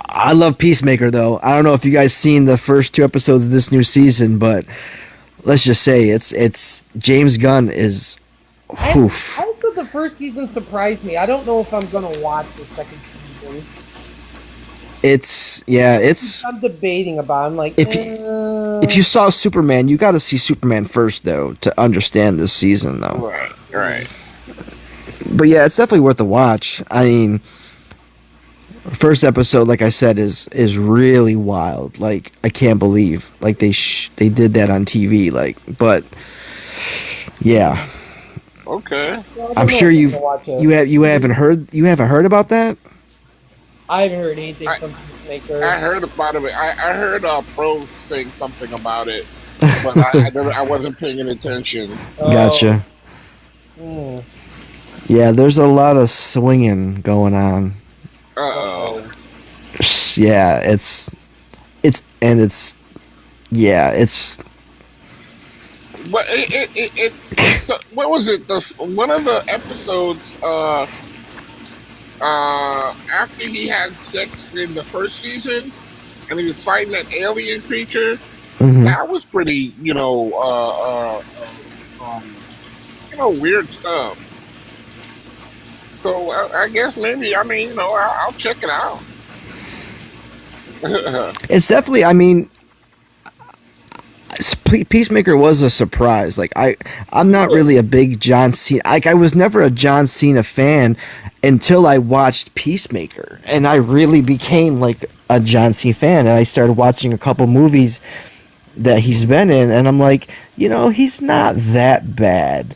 [SPEAKER 2] I love Peacemaker though. I don't know if you guys seen the first 2 episodes of this new season, but let's just say it's James Gunn is. Oof.
[SPEAKER 3] I thought the first season surprised me. I don't know if I'm gonna watch the second season.
[SPEAKER 2] It's
[SPEAKER 3] I'm debating about it. I'm like,
[SPEAKER 2] if you saw Superman, you got to see Superman first though to understand this season though.
[SPEAKER 4] right.
[SPEAKER 2] But yeah, it's definitely worth a watch. I mean, the first episode, like I said, is really wild. Like I can't believe like they did that on TV. Like, but yeah.
[SPEAKER 4] Okay.
[SPEAKER 3] well,
[SPEAKER 2] I'm sure you haven't heard about that.
[SPEAKER 3] I haven't heard anything from Peacemaker.
[SPEAKER 4] I heard about it. I heard Pro saying something about it, but I wasn't paying any attention.
[SPEAKER 2] Gotcha.
[SPEAKER 3] Mm.
[SPEAKER 2] Yeah, there's a lot of swinging going on.
[SPEAKER 4] Uh-oh.
[SPEAKER 2] Yeah, it's
[SPEAKER 4] But so, what was it? One of the episodes after he had sex in the first season, and he was fighting that alien creature.
[SPEAKER 2] Mhm.
[SPEAKER 4] That was pretty, weird stuff. So I guess maybe I'll check it out.
[SPEAKER 2] It's definitely. I mean, Peacemaker was a surprise. Like I'm not really a big John Cena. Like I was never a John Cena fan until I watched Peacemaker, and I really became like a John Cena fan. And I started watching a couple movies that he's been in, and I'm like, he's not that bad.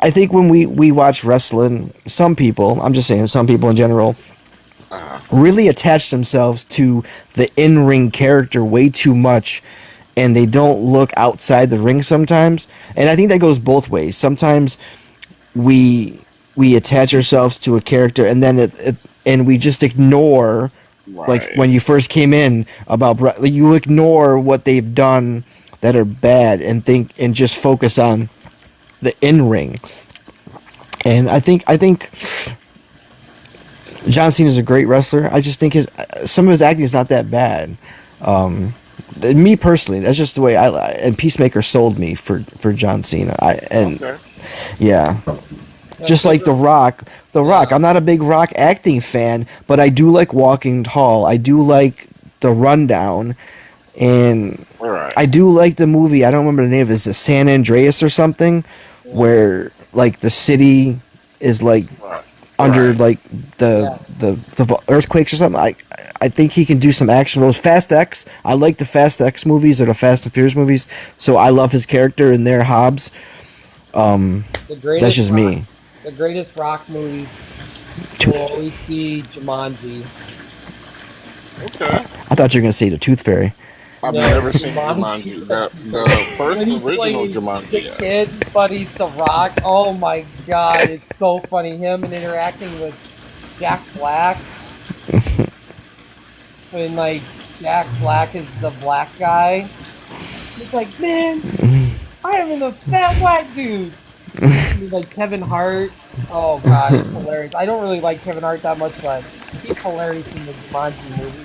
[SPEAKER 2] I think when we watch wrestling, some people, I'm just saying, some people in general, really attach themselves to the in-ring character way too much, and they don't look outside the ring sometimes. And I think that goes both ways. Sometimes we attach ourselves to a character, and then and we just ignore, like when you first came in, you ignore what they've done that are bad and just focus on the in-ring. And I think John Cena is a great wrestler. I just think some of his acting is not that bad. Me personally, that's just the way and Peacemaker sold me for John Cena.
[SPEAKER 4] Okay.
[SPEAKER 2] Yeah,
[SPEAKER 1] That's
[SPEAKER 2] just like The Rock. The Rock.
[SPEAKER 1] Yeah.
[SPEAKER 2] I'm not a big Rock acting fan, but I do like Walking Tall. I do like The Rundown, and
[SPEAKER 4] All right.
[SPEAKER 2] I do like the movie. I don't remember the name of it. Is it San Andreas or something?
[SPEAKER 1] Yeah.
[SPEAKER 2] Where like the city is like
[SPEAKER 4] Right.
[SPEAKER 2] under
[SPEAKER 4] Right.
[SPEAKER 2] like
[SPEAKER 1] Yeah.
[SPEAKER 2] the earthquakes or something. I think he can do some action roles. Fast X. I like the Fast X movies or the Fast and Furious movies. So I love his character in there, Hobbs.
[SPEAKER 1] The greatest
[SPEAKER 2] That's just
[SPEAKER 1] rock,
[SPEAKER 2] me.
[SPEAKER 1] The greatest rock movie will
[SPEAKER 2] Tooth.
[SPEAKER 1] always be Jumanji.
[SPEAKER 4] Okay.
[SPEAKER 2] I thought you were gonna say the Tooth Fairy.
[SPEAKER 4] I've
[SPEAKER 1] No,
[SPEAKER 4] never seen
[SPEAKER 1] Jumanji.
[SPEAKER 4] Jumanji. The first
[SPEAKER 1] When he
[SPEAKER 4] original
[SPEAKER 1] plays
[SPEAKER 4] Jumanji.
[SPEAKER 1] the
[SPEAKER 4] Yeah.
[SPEAKER 1] kid, but he's The Rock. Oh my god, it's so funny. Him and interacting with Jack Black. When like Jack Black is the black guy. He's like, man, I am in a fat black dude. And, like Kevin Hart. Oh god, it's hilarious. I don't really like Kevin Hart that much, but he's hilarious in the Jumanji movie.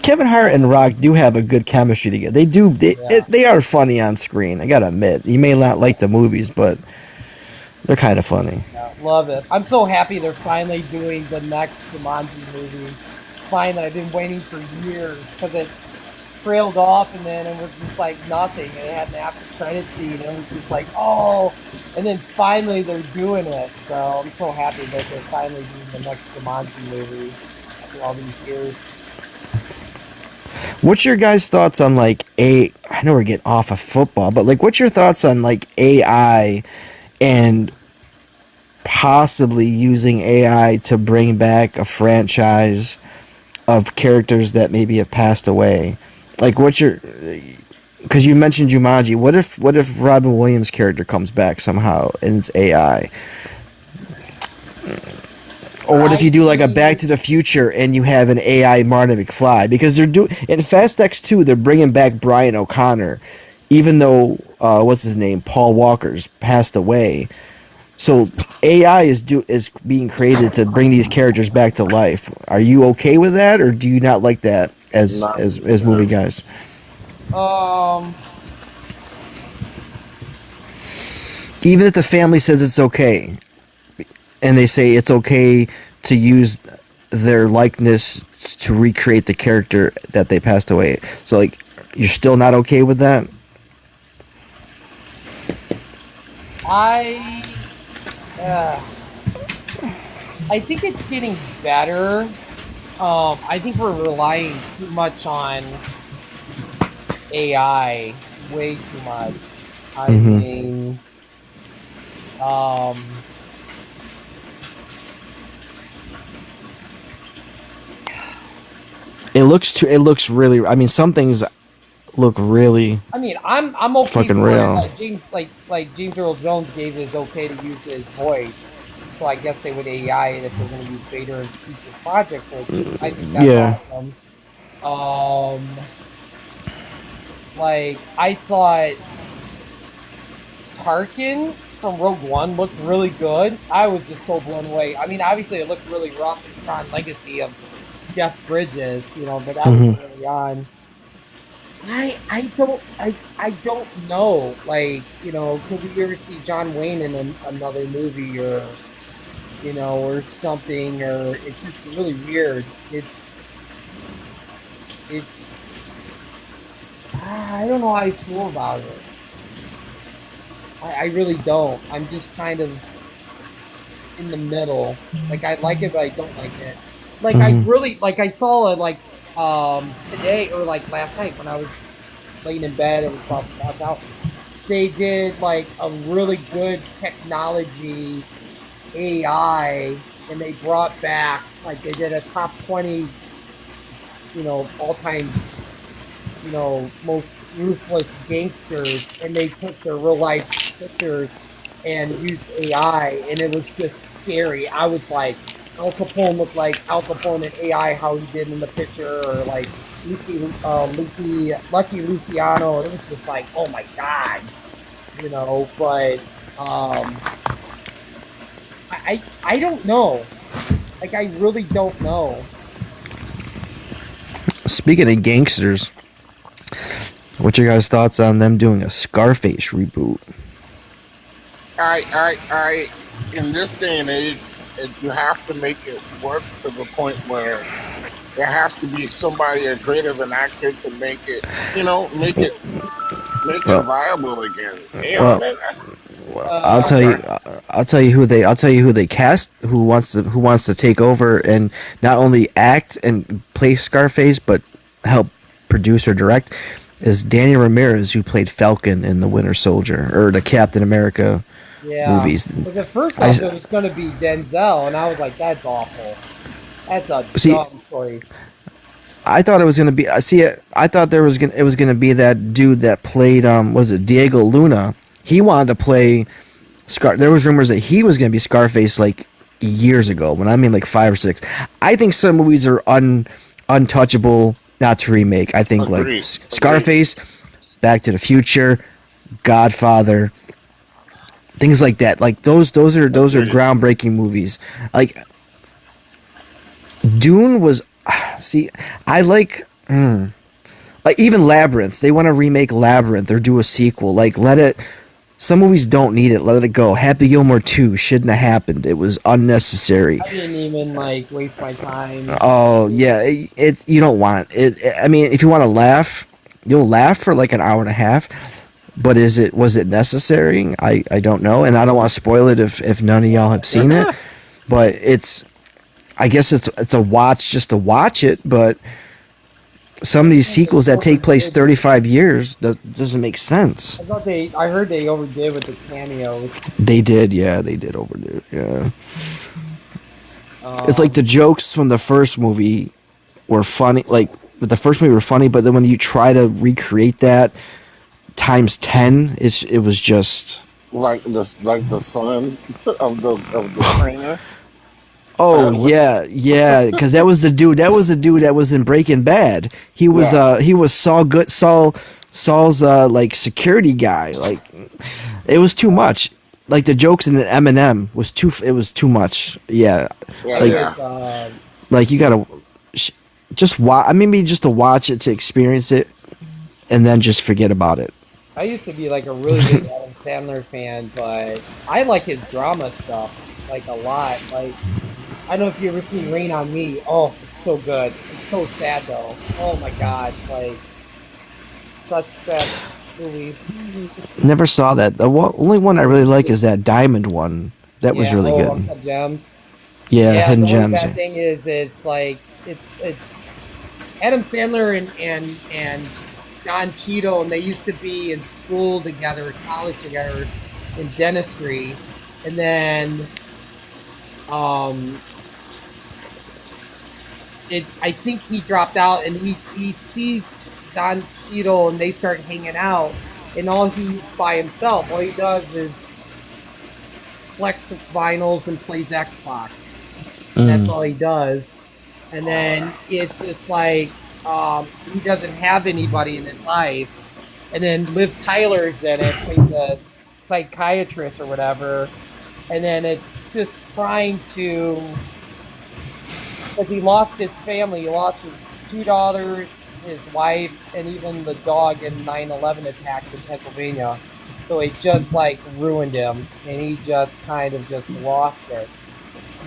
[SPEAKER 2] Kevin Hart and Rock do have a good chemistry together. They do. They are funny on screen. I gotta admit. You may not like the movies, but they're kind of funny.
[SPEAKER 1] Yeah, love it. I'm so happy they're finally doing the next Jumanji movie. Finally, I've been waiting for years because it trailed off and then it was just like nothing. And it had an after credit scene and it was just like, oh. And then finally they're doing it. So I'm so happy that they're finally doing the next Jumanji movie after all these years.
[SPEAKER 2] What's your guys' thoughts on like I know we're getting off of football, but like, what's your thoughts on like AI and possibly using AI to bring back a franchise of characters that maybe have passed away? Like, what's your? Because you mentioned Jumanji. What if Robin Williams' character comes back somehow and it's AI? Or what if you do like a Back to the Future and you have an AI Marty McFly? Because they're in Fast X 2, they're bringing back Brian O'Connor, even though what's his name, Paul Walker's passed away. So AI is being created to bring these characters back to life. Are you okay with that, or do you not like that as
[SPEAKER 4] Not-
[SPEAKER 2] as movie guys? Even if the family says it's okay, and they say it's okay to use their likeness to recreate the character that they passed away. So, like, you're still not okay with that?
[SPEAKER 1] I think it's getting better. I think we're relying too much on AI, way too much. I mean,
[SPEAKER 2] It looks really. I mean, some things look really.
[SPEAKER 1] I mean, I'm okay
[SPEAKER 2] Fucking
[SPEAKER 1] for
[SPEAKER 2] real.
[SPEAKER 1] it. Like James Earl Jones gave his okay to use his voice, so I guess they would AI it if they're going to use Vader in future projects. So I think that's awesome. Like I thought Tarkin from Rogue One looked really good. I was just so blown away. I mean, obviously it looked really rough in Tron Legacy of Jeff Bridges, but that was early on. I don't know. Like, could we ever see John Wayne in another movie or or something? Or it's just really weird. It's I don't know how I feel about it. I really don't. I'm just kind of in the middle. Like I like it, but I don't like it. Like I really I saw it today or like last night when I was laying in bed and was about to pass out. They did like a really good technology AI, and they brought back they did a top 20, all time, most ruthless gangsters, and they took their real life pictures and used AI, and it was just scary. I was like, Al Capone looked like Al Capone in AI, how he did in the picture, or like Lucky Luciano. It was just like, oh my god, But I don't know. Like I really don't know.
[SPEAKER 2] Speaking of gangsters, what's your guys' thoughts on them doing a Scarface reboot?
[SPEAKER 4] I, in this day and age, you have to make it work to the point where there has to be somebody as great of an actor to make it, make it
[SPEAKER 2] Well,
[SPEAKER 4] viable again.
[SPEAKER 2] well,
[SPEAKER 4] Man,
[SPEAKER 2] I'll
[SPEAKER 4] I'm
[SPEAKER 2] tell you.
[SPEAKER 4] sorry.
[SPEAKER 2] I'll tell you who they cast. Who wants to take over and not only act and play Scarface, but help produce or direct is Danny Ramirez, who played Falcon in the Winter Soldier or the Captain America
[SPEAKER 3] Yeah.
[SPEAKER 2] movies.
[SPEAKER 3] Because at first
[SPEAKER 2] I
[SPEAKER 3] off, it was going to be Denzel, and I was like, that's awful. That's a
[SPEAKER 2] see.
[SPEAKER 3] dumb choice.
[SPEAKER 2] I thought it was gonna be. I see it. I thought it was gonna be that dude that played. Was it Diego Luna? He wanted to play Scar. There was rumors that he was gonna be Scarface like years ago. When I mean like 5 or 6. I think some movies are untouchable, not to remake. I think like
[SPEAKER 4] Agreed. Agreed.
[SPEAKER 2] Scarface, Back to the Future, Godfather, things like that. Like those are
[SPEAKER 4] Agreed.
[SPEAKER 2] groundbreaking movies. Like Dune was. See, I like even Labyrinth. They want to remake Labyrinth or do a sequel. Like let it. Some movies don't need it. Let it go. Happy Gilmore 2 shouldn't have happened. It was unnecessary.
[SPEAKER 3] I didn't even like waste my time.
[SPEAKER 2] Oh yeah, it you don't want it. I mean, if you want to laugh, you'll laugh for like an hour and a half. But was it necessary? I don't know, and I don't want to spoil it if none of y'all have seen it. But I guess it's a watch just to watch it. But some of these sequels that take place 35 years doesn't make sense.
[SPEAKER 3] I heard they overdid with the cameos.
[SPEAKER 2] They did, yeah, they did overdo it, yeah. It's like
[SPEAKER 3] Um,
[SPEAKER 2] the jokes from the first movie were funny, like the first movie were funny, but then when you try to recreate that times 10, it was just
[SPEAKER 4] Like the son of the trainer.
[SPEAKER 2] oh
[SPEAKER 4] What?
[SPEAKER 2] yeah, because that was the dude that was in Breaking Bad. He was
[SPEAKER 4] Yeah.
[SPEAKER 2] Saul's like security guy. Like it was too much. Like the jokes in the Eminem was too much. Yeah,
[SPEAKER 4] Yeah,
[SPEAKER 2] like
[SPEAKER 4] yeah.
[SPEAKER 2] like you gotta just watch. I mean, maybe just to watch it to experience it, and then just forget about it.
[SPEAKER 3] I used to be like a really big Adam Sandler fan, but I like his drama stuff like a lot. Like I don't know if you ever seen Rain on Me. Oh, it's so good. It's so sad though. Oh my god, like such sad movie.
[SPEAKER 2] Never saw that. Only one I really like is that Diamond one. That was really good.
[SPEAKER 3] Uncut Gems.
[SPEAKER 2] Yeah,
[SPEAKER 3] Yeah,
[SPEAKER 2] Hidden
[SPEAKER 3] the only
[SPEAKER 2] Gems.
[SPEAKER 3] bad thing is it's like it's Adam Sandler and Don Cheadle, and they used to be in school together, college together, in dentistry, and then um, I think he dropped out, and he sees Don Cheadle, and they start hanging out, and he's by himself. All he does is flex vinyls and plays Xbox. That's all he does. And then it's like he doesn't have anybody in his life. And then Liv Tyler's in it, plays a psychiatrist or whatever. And then it's just trying to, because he lost his family, he lost his 2 daughters, his wife, and even the dog in 9/11 attacks in Pennsylvania. So it just like ruined him, and he just kind of just lost it.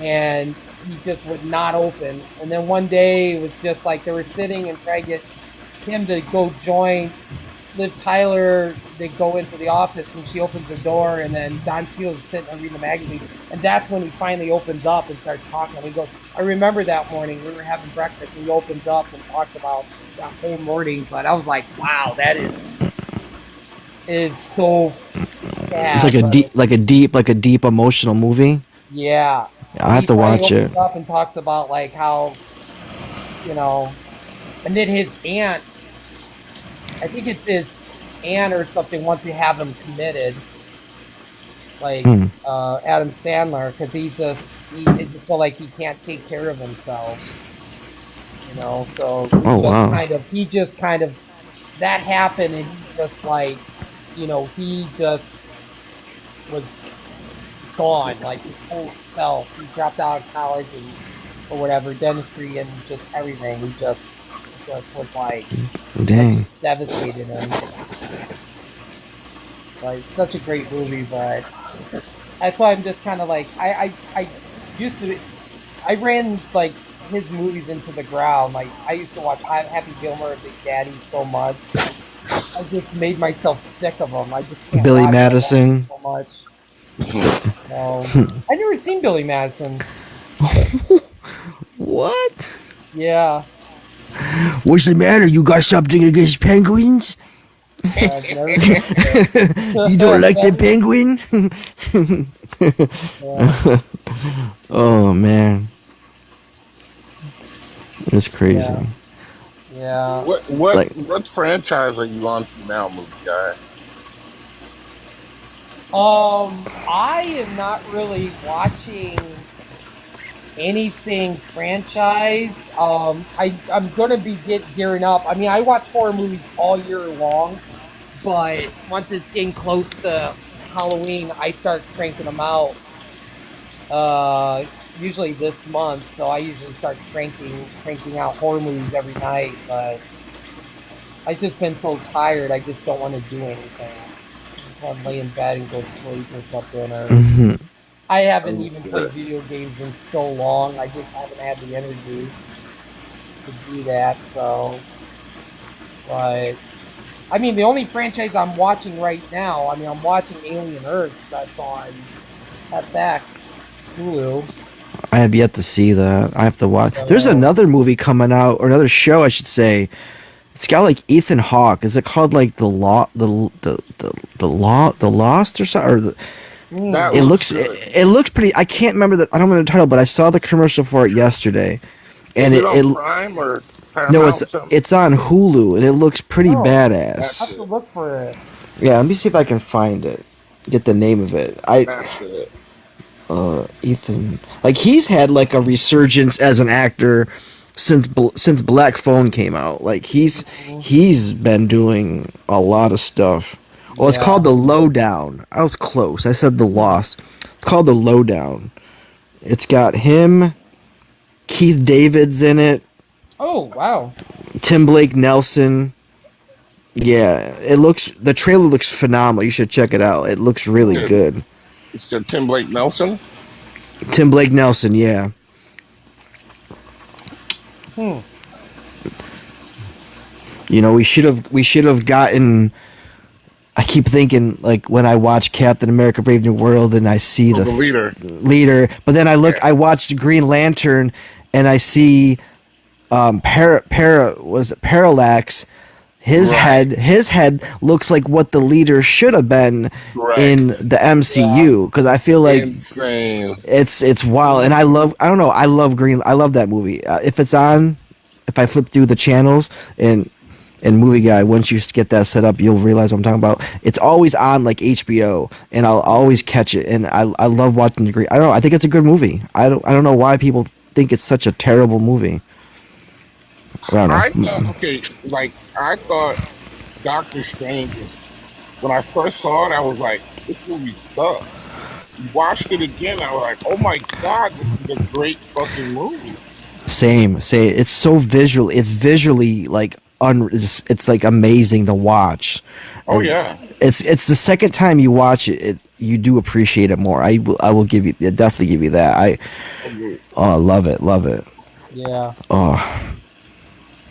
[SPEAKER 3] And he just would not open. And then one day it was just like they were sitting and trying to get him to go join Liv Tyler. They go into the office and she opens the door, and then Don Cheadle's sitting there reading the magazine. And that's when he finally opens up and starts talking. He goes, I remember that morning we were having breakfast and he opens up and talks about that whole morning. But I was like, wow, that is so sad.
[SPEAKER 2] It's like
[SPEAKER 3] but
[SPEAKER 2] a deep emotional movie.
[SPEAKER 3] yeah.
[SPEAKER 2] I'll have
[SPEAKER 3] He
[SPEAKER 2] to
[SPEAKER 3] finally
[SPEAKER 2] watch it.
[SPEAKER 3] opens up and talks about like how, and then his aunt, I think it's his aunt or something, wants to have him committed, like Adam Sandler, because it's so like he can't take care of himself, So
[SPEAKER 2] Oh wow.
[SPEAKER 3] he just kind of that happened, and he just like, he just was gone, like his whole self. He dropped out of college or whatever, dentistry and just everything. He just just was like
[SPEAKER 2] Dang.
[SPEAKER 3] just devastated him. Like such a great movie, but that's why I'm just kind of like I used to I ran like his movies into the ground. Like I used to watch Happy Gilmore and Big Daddy so much. I just made myself sick of them. I just can't
[SPEAKER 2] Billy
[SPEAKER 3] watch
[SPEAKER 2] Madison.
[SPEAKER 3] so much. No, I never seen Billy Madison.
[SPEAKER 2] What?
[SPEAKER 3] Yeah,
[SPEAKER 2] What's the matter? You got something against penguins?
[SPEAKER 3] I've never seen it.
[SPEAKER 2] You don't like the penguin?
[SPEAKER 3] Yeah,
[SPEAKER 2] Oh man, that's crazy.
[SPEAKER 3] yeah, yeah.
[SPEAKER 2] Like,
[SPEAKER 4] What franchise are you on to now, movie guy?
[SPEAKER 3] I am not really watching anything franchise. I'm gonna be gearing up. I mean, I watch horror movies all year long, but once it's getting close to Halloween, I start cranking them out. Usually this month, so I usually start cranking out horror movies every night. But I've just been so tired, I just don't want to do anything. I just want to lay in bed and go to sleep or something. Or
[SPEAKER 2] mhm.
[SPEAKER 3] I haven't even
[SPEAKER 4] Understood.
[SPEAKER 3] played video games in so long. I just haven't had the energy to do that. So, but I mean, the only franchise I'm watching right now, I mean, I'm watching Alien Earth. That's on FX, Hulu.
[SPEAKER 2] I have yet to see that. I have to watch. There's
[SPEAKER 3] Uh,
[SPEAKER 2] another movie coming out, or another show, I should say. It's got like Ethan Hawke. Is it called like the Lost or something? Or
[SPEAKER 4] That
[SPEAKER 2] it
[SPEAKER 4] looks
[SPEAKER 2] looks
[SPEAKER 4] good.
[SPEAKER 2] it looks pretty. I can't remember the. I don't remember the title, but I saw the commercial for it yesterday, and
[SPEAKER 4] Is it on Prime or Paramount?
[SPEAKER 2] no,
[SPEAKER 4] Something?
[SPEAKER 2] it's on Hulu, and it looks pretty
[SPEAKER 3] Oh, I
[SPEAKER 2] badass.
[SPEAKER 3] have to look for it.
[SPEAKER 2] Yeah, let me see if I can find it. Get the name of it.
[SPEAKER 4] That's it.
[SPEAKER 2] Ethan, like he's had like a resurgence as an actor since Black Phone came out. Like he's been doing a lot of stuff. Well, it's
[SPEAKER 3] Yeah.
[SPEAKER 2] called The Lowdown. I was close. I said The Lost. It's called The Lowdown. It's got him, Keith David's in it,
[SPEAKER 3] Oh, wow.
[SPEAKER 2] Tim Blake Nelson. Yeah, the trailer looks phenomenal. You should check it out. It looks really
[SPEAKER 4] Good.
[SPEAKER 2] good.
[SPEAKER 4] You said Tim Blake Nelson?
[SPEAKER 2] Tim Blake Nelson, yeah.
[SPEAKER 3] Hmm.
[SPEAKER 2] You know, we should have gotten. I keep thinking like when I watch Captain America: Brave New World and I see
[SPEAKER 4] Oh, the leader.
[SPEAKER 2] leader, but then I watched Green Lantern and I see Parallax. His
[SPEAKER 4] Right.
[SPEAKER 2] head looks like what the leader should have been
[SPEAKER 4] Correct.
[SPEAKER 2] in the MCU because I feel like
[SPEAKER 4] Insane.
[SPEAKER 2] it's wild, and I love that movie. If it's on, if I flip through the channels and Movie Guy, once you get that set up, you'll realize what I'm talking about. It's always on like HBO, and I'll always catch it, and I love watching the Green. I don't know. I think it's a good movie. I don't know why people think it's such a terrible movie. I don't know.
[SPEAKER 4] I thought Doctor Strange, when I first saw it, I was like, this movie sucks. Watched it again, I was like, oh my god, this is a great fucking movie.
[SPEAKER 2] Same. It's so visual. It's visually like it's like amazing to watch.
[SPEAKER 4] Oh
[SPEAKER 2] And
[SPEAKER 4] yeah.
[SPEAKER 2] It's the second time you watch it, you do appreciate it more. I will definitely give you that. I love it.
[SPEAKER 3] Yeah.
[SPEAKER 2] Oh,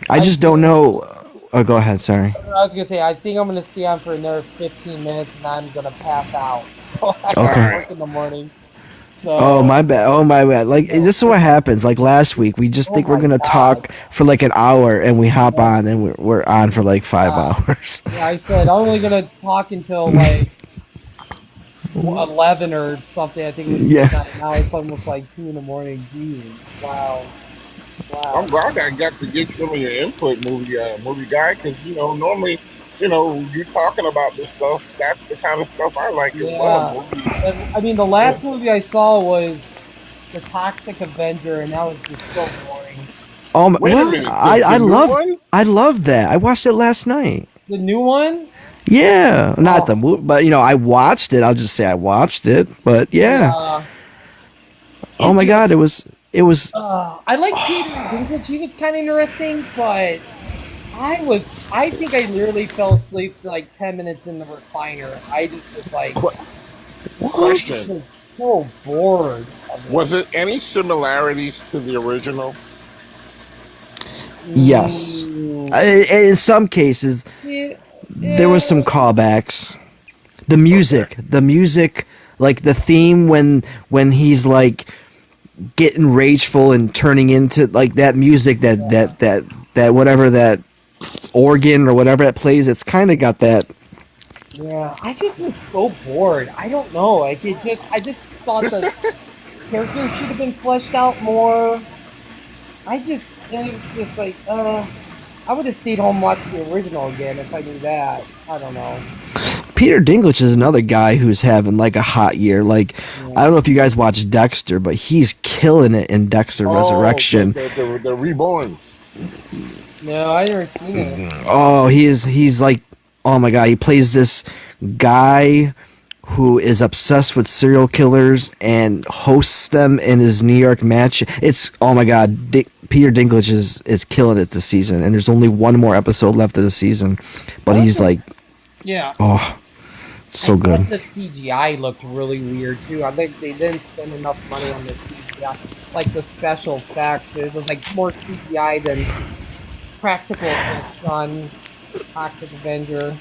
[SPEAKER 2] I just don't know. Oh, go ahead. Sorry.
[SPEAKER 3] I was gonna say, I think I'm gonna stay on for another 15 minutes, and I'm gonna pass out. So I
[SPEAKER 2] Okay.
[SPEAKER 3] gotta work in the morning. So,
[SPEAKER 2] Oh my bad. Like this is what happens. Like last week, we just think we're
[SPEAKER 3] my
[SPEAKER 2] gonna
[SPEAKER 3] God.
[SPEAKER 2] talk for like an hour, and we hop on, and we're on for like 5 hours.
[SPEAKER 3] Yeah, I said I'm only gonna talk until like 11 or something. I think it was
[SPEAKER 2] Yeah.
[SPEAKER 3] midnight. Now it's almost like 2 in the morning. Jesus, wow.
[SPEAKER 4] I'm glad I got to get some of your input, movie guy, because normally, you talking about this stuff. That's the kind of stuff I like as well.
[SPEAKER 3] Yeah. And, I mean, the last movie I saw was The Toxic Avenger, and that was just so boring.
[SPEAKER 2] Oh my!
[SPEAKER 4] Wait a
[SPEAKER 2] What?
[SPEAKER 4] minute,
[SPEAKER 2] I love that. I watched it last night.
[SPEAKER 3] The new one?
[SPEAKER 2] Yeah, not
[SPEAKER 3] Oh.
[SPEAKER 2] the movie, but I watched it. I'll just say I watched it. But yeah. Oh my God! It was.
[SPEAKER 3] I like Peter Dinklage. He was kind of interesting, but
[SPEAKER 1] I think I nearly fell asleep like 10 minutes in the recliner. I just was like,
[SPEAKER 4] Question:
[SPEAKER 1] so bored of
[SPEAKER 4] Was
[SPEAKER 1] it.
[SPEAKER 4] it any similarities to the original?
[SPEAKER 2] Yes.
[SPEAKER 1] Mm,
[SPEAKER 2] In some cases,
[SPEAKER 1] yeah,
[SPEAKER 2] there was some callbacks.
[SPEAKER 4] Okay.
[SPEAKER 2] The music, like the theme when he's like getting rageful and turning into like that music that whatever that organ or whatever that plays, it's kind of got that.
[SPEAKER 1] yeah, I just was so bored. I don't know. I just thought the characters should have been fleshed out more. And it was just like, I would have stayed home and watched the original again if I knew that. I don't know.
[SPEAKER 2] Peter Dinklage is another guy who's having like a hot year. Like I
[SPEAKER 1] Yeah.
[SPEAKER 2] don't know if you guys watch Dexter, but he's killing it in Dexter
[SPEAKER 4] Oh,
[SPEAKER 2] Resurrection.
[SPEAKER 4] the reborn.
[SPEAKER 1] No, I never seen it.
[SPEAKER 2] Oh, he's like, oh my god, he plays this guy who is obsessed with serial killers and hosts them in his New York match. It's oh my god, Peter Dinklage is killing it this season, and there's only one more episode left of the season, but he's like,
[SPEAKER 1] Yeah.
[SPEAKER 2] oh,
[SPEAKER 1] I
[SPEAKER 2] so good.
[SPEAKER 1] thought the CGI looked really weird too. I think they didn't spend enough money on the CGI, like the special effects. It was like more CGI than practical effects on Toxic Avenger.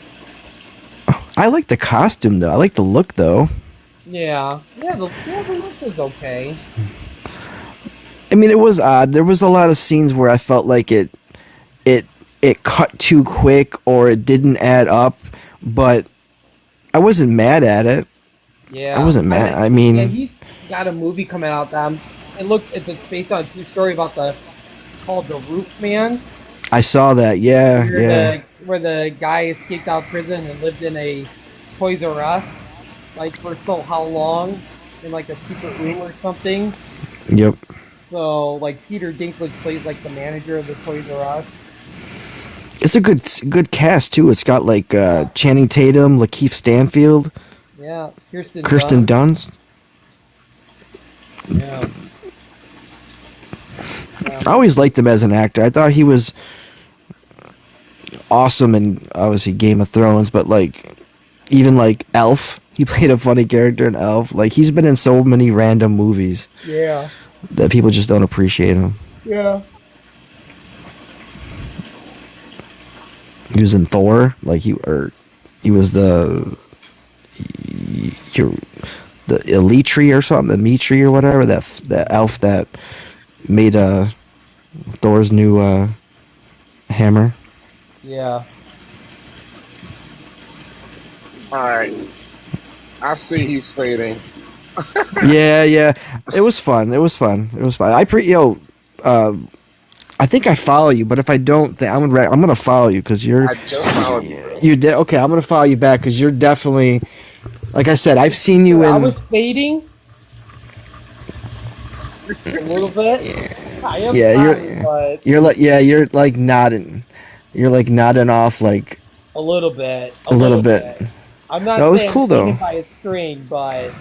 [SPEAKER 2] I like the costume though. I like the look though.
[SPEAKER 1] The look was okay.
[SPEAKER 2] I mean, it was odd. There was a lot of scenes where I felt like it it cut too quick or it didn't add up, but I wasn't mad at it.
[SPEAKER 1] Yeah,
[SPEAKER 2] I wasn't mad. I
[SPEAKER 1] yeah,
[SPEAKER 2] mean,
[SPEAKER 1] he's got a movie coming out. It's based on a true story about it's called The Roof Man.
[SPEAKER 2] I saw that. Yeah, yeah.
[SPEAKER 1] Where the guy escaped out of prison and lived in a Toys R Us, like for so how long, in like a secret room or something.
[SPEAKER 2] Yep.
[SPEAKER 1] So like Peter Dinklage plays like the manager of the Toys R Us.
[SPEAKER 2] It's a good cast too. It's got like Channing Tatum, Lakeith Stanfield,
[SPEAKER 1] Yeah,
[SPEAKER 2] Kirsten Dunst.
[SPEAKER 1] Yeah,
[SPEAKER 2] I always liked him as an actor. I thought he was awesome in obviously Game of Thrones, but like even like Elf, he played a funny character in Elf. Like he's been in so many random movies
[SPEAKER 1] yeah,
[SPEAKER 2] that people just don't appreciate him.
[SPEAKER 1] yeah.
[SPEAKER 2] He was in Thor, like he was the Elitri or something, Dimitri or whatever, that elf that made Thor's new hammer.
[SPEAKER 1] Yeah.
[SPEAKER 4] All right. I see he's fading.
[SPEAKER 2] Yeah. It was fun. I think I follow you, but if I don't, then I'm gonna follow you because
[SPEAKER 4] I just followed you.
[SPEAKER 2] you did okay. I'm gonna follow you back because you're definitely, like I said, I've seen you
[SPEAKER 1] I
[SPEAKER 2] in.
[SPEAKER 1] was fading a little bit. I am
[SPEAKER 2] Yeah,
[SPEAKER 1] fine, but
[SPEAKER 2] you're like nodding. You're like nodding off like
[SPEAKER 1] a little bit.
[SPEAKER 2] a little bit.
[SPEAKER 1] I'm not
[SPEAKER 2] That was
[SPEAKER 1] saying
[SPEAKER 2] cool,
[SPEAKER 1] I'm
[SPEAKER 2] though.
[SPEAKER 1] hanging by a string, but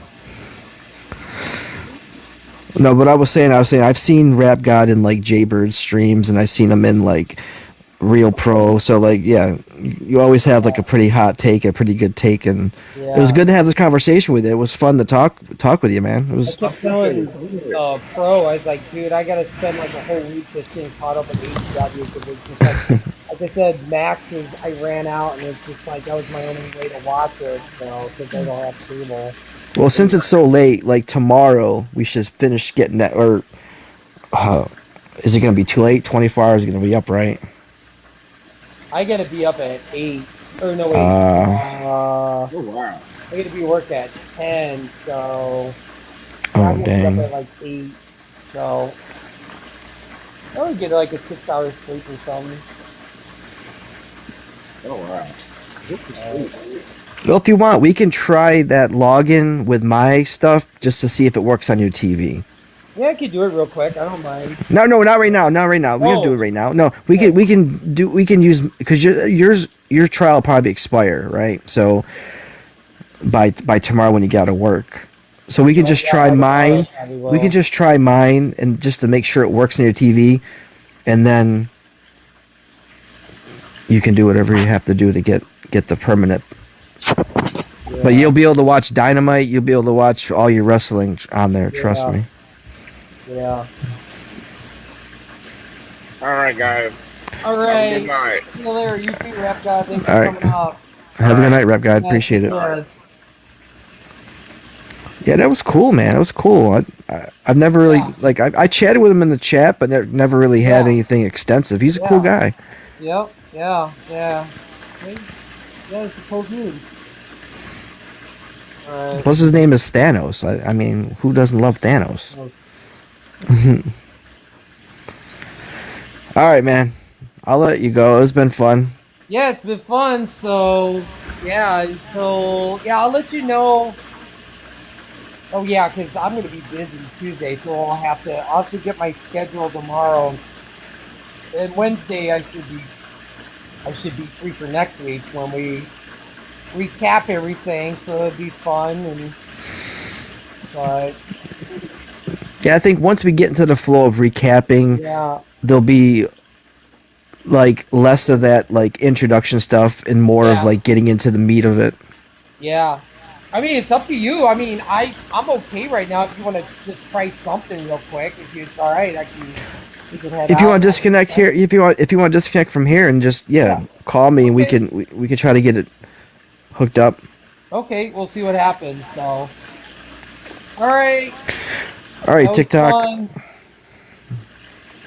[SPEAKER 2] No, but I was saying I've seen Rap God in like Jaybird streams, and I've seen him in like Real Pro. So like, yeah, you always have like a pretty hot take, a pretty good take, and it was
[SPEAKER 1] yeah.
[SPEAKER 2] good to have this conversation with you. It was fun to talk with you, man. It
[SPEAKER 1] I
[SPEAKER 2] was
[SPEAKER 1] kept telling Pro, I was like, dude, I gotta spend like a whole week just getting caught up with AEW because it's just like I said, Max's, I ran out and it's just like that was my only way to watch it. So because I don't have cable.
[SPEAKER 2] well since it's so late. Like tomorrow, we should finish getting that. Or is it gonna be too late? 24 hours is gonna be up, right?
[SPEAKER 1] I gotta be up at 8. Or no, wait.
[SPEAKER 4] Oh, wow.
[SPEAKER 1] I gotta be work at 10, so
[SPEAKER 2] Oh
[SPEAKER 1] I'm gonna be
[SPEAKER 2] dang.
[SPEAKER 1] up at like 8. So I would get like a 6 hour sleep or something.
[SPEAKER 4] Oh, wow.
[SPEAKER 2] Well, if you want, we can try that login with my stuff just to see if it works on your TV.
[SPEAKER 1] Yeah, I could do it real quick. I don't mind.
[SPEAKER 2] No, not right now. Not right now. We don't do it right now. No, we can use because your trial will probably expire, right? So by tomorrow when you got to work, so we can just try mine. We can just try mine and just to make sure it works on your TV, and then you can do whatever you have to do to get the permanent. But you'll be able to watch Dynamite. You'll be able to watch all your wrestling on there. Trust me.
[SPEAKER 3] Yeah.
[SPEAKER 4] All right, guys.
[SPEAKER 1] All
[SPEAKER 4] Have a
[SPEAKER 1] right.
[SPEAKER 4] good night.
[SPEAKER 1] See you later. You too, Rap God. Thanks for
[SPEAKER 2] All right.
[SPEAKER 1] coming up.
[SPEAKER 2] Have a good night, Rep Guy.
[SPEAKER 1] Yeah,
[SPEAKER 2] Appreciate
[SPEAKER 1] take
[SPEAKER 2] it.
[SPEAKER 1] care.
[SPEAKER 2] Yeah, that was cool, man. That was cool. I've never really I chatted with him in the chat, but never really had
[SPEAKER 1] Yeah.
[SPEAKER 2] anything extensive. He's a cool guy.
[SPEAKER 1] Yep. Yeah. Yeah. Okay. Yeah, it's a cool dude. All right.
[SPEAKER 2] Plus, his name is Thanos. I mean, who doesn't love Thanos? All right, man. I'll let you go. It's been fun.
[SPEAKER 1] Yeah, it's been fun. So yeah, I'll let you know. Oh yeah, because I'm gonna be busy Tuesday, so I'll have to get my schedule tomorrow. And Wednesday I should be free for next week when we recap everything. So it'll be fun but
[SPEAKER 2] Yeah, I think once we get into the flow of recapping,
[SPEAKER 1] yeah.
[SPEAKER 2] there'll be like less of that like introduction stuff and more of
[SPEAKER 1] Yeah.
[SPEAKER 2] like getting into the meat of it.
[SPEAKER 1] Yeah. I mean, it's up to you. I mean, I'm okay right now. If you want to just try something real quick, if it's all right, we can head
[SPEAKER 2] If you
[SPEAKER 1] out.
[SPEAKER 2] want to disconnect here, if you want to disconnect from here and just call me and
[SPEAKER 1] Okay.
[SPEAKER 2] we can try to get it hooked up.
[SPEAKER 1] Okay, we'll see what happens. So, all right.
[SPEAKER 2] All right,
[SPEAKER 1] That was
[SPEAKER 2] TikTok.
[SPEAKER 1] fun.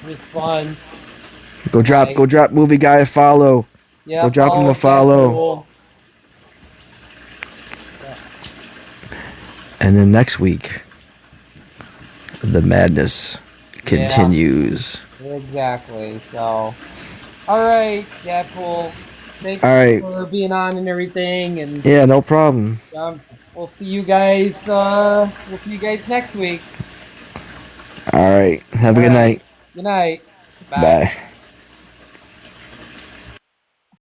[SPEAKER 1] It was fun.
[SPEAKER 2] Go drop movie guy a follow.
[SPEAKER 1] Yeah.
[SPEAKER 2] Go drop him a follow.
[SPEAKER 1] Cool.
[SPEAKER 2] And then next week, the madness continues.
[SPEAKER 1] Exactly. So, all right, Dadpool. Thanks
[SPEAKER 2] All right.
[SPEAKER 1] for being on and everything, and
[SPEAKER 2] Yeah, no problem.
[SPEAKER 1] we'll see you guys. We'll see you guys next week.
[SPEAKER 2] All right. Have a good night.
[SPEAKER 1] Good night.
[SPEAKER 2] Bye.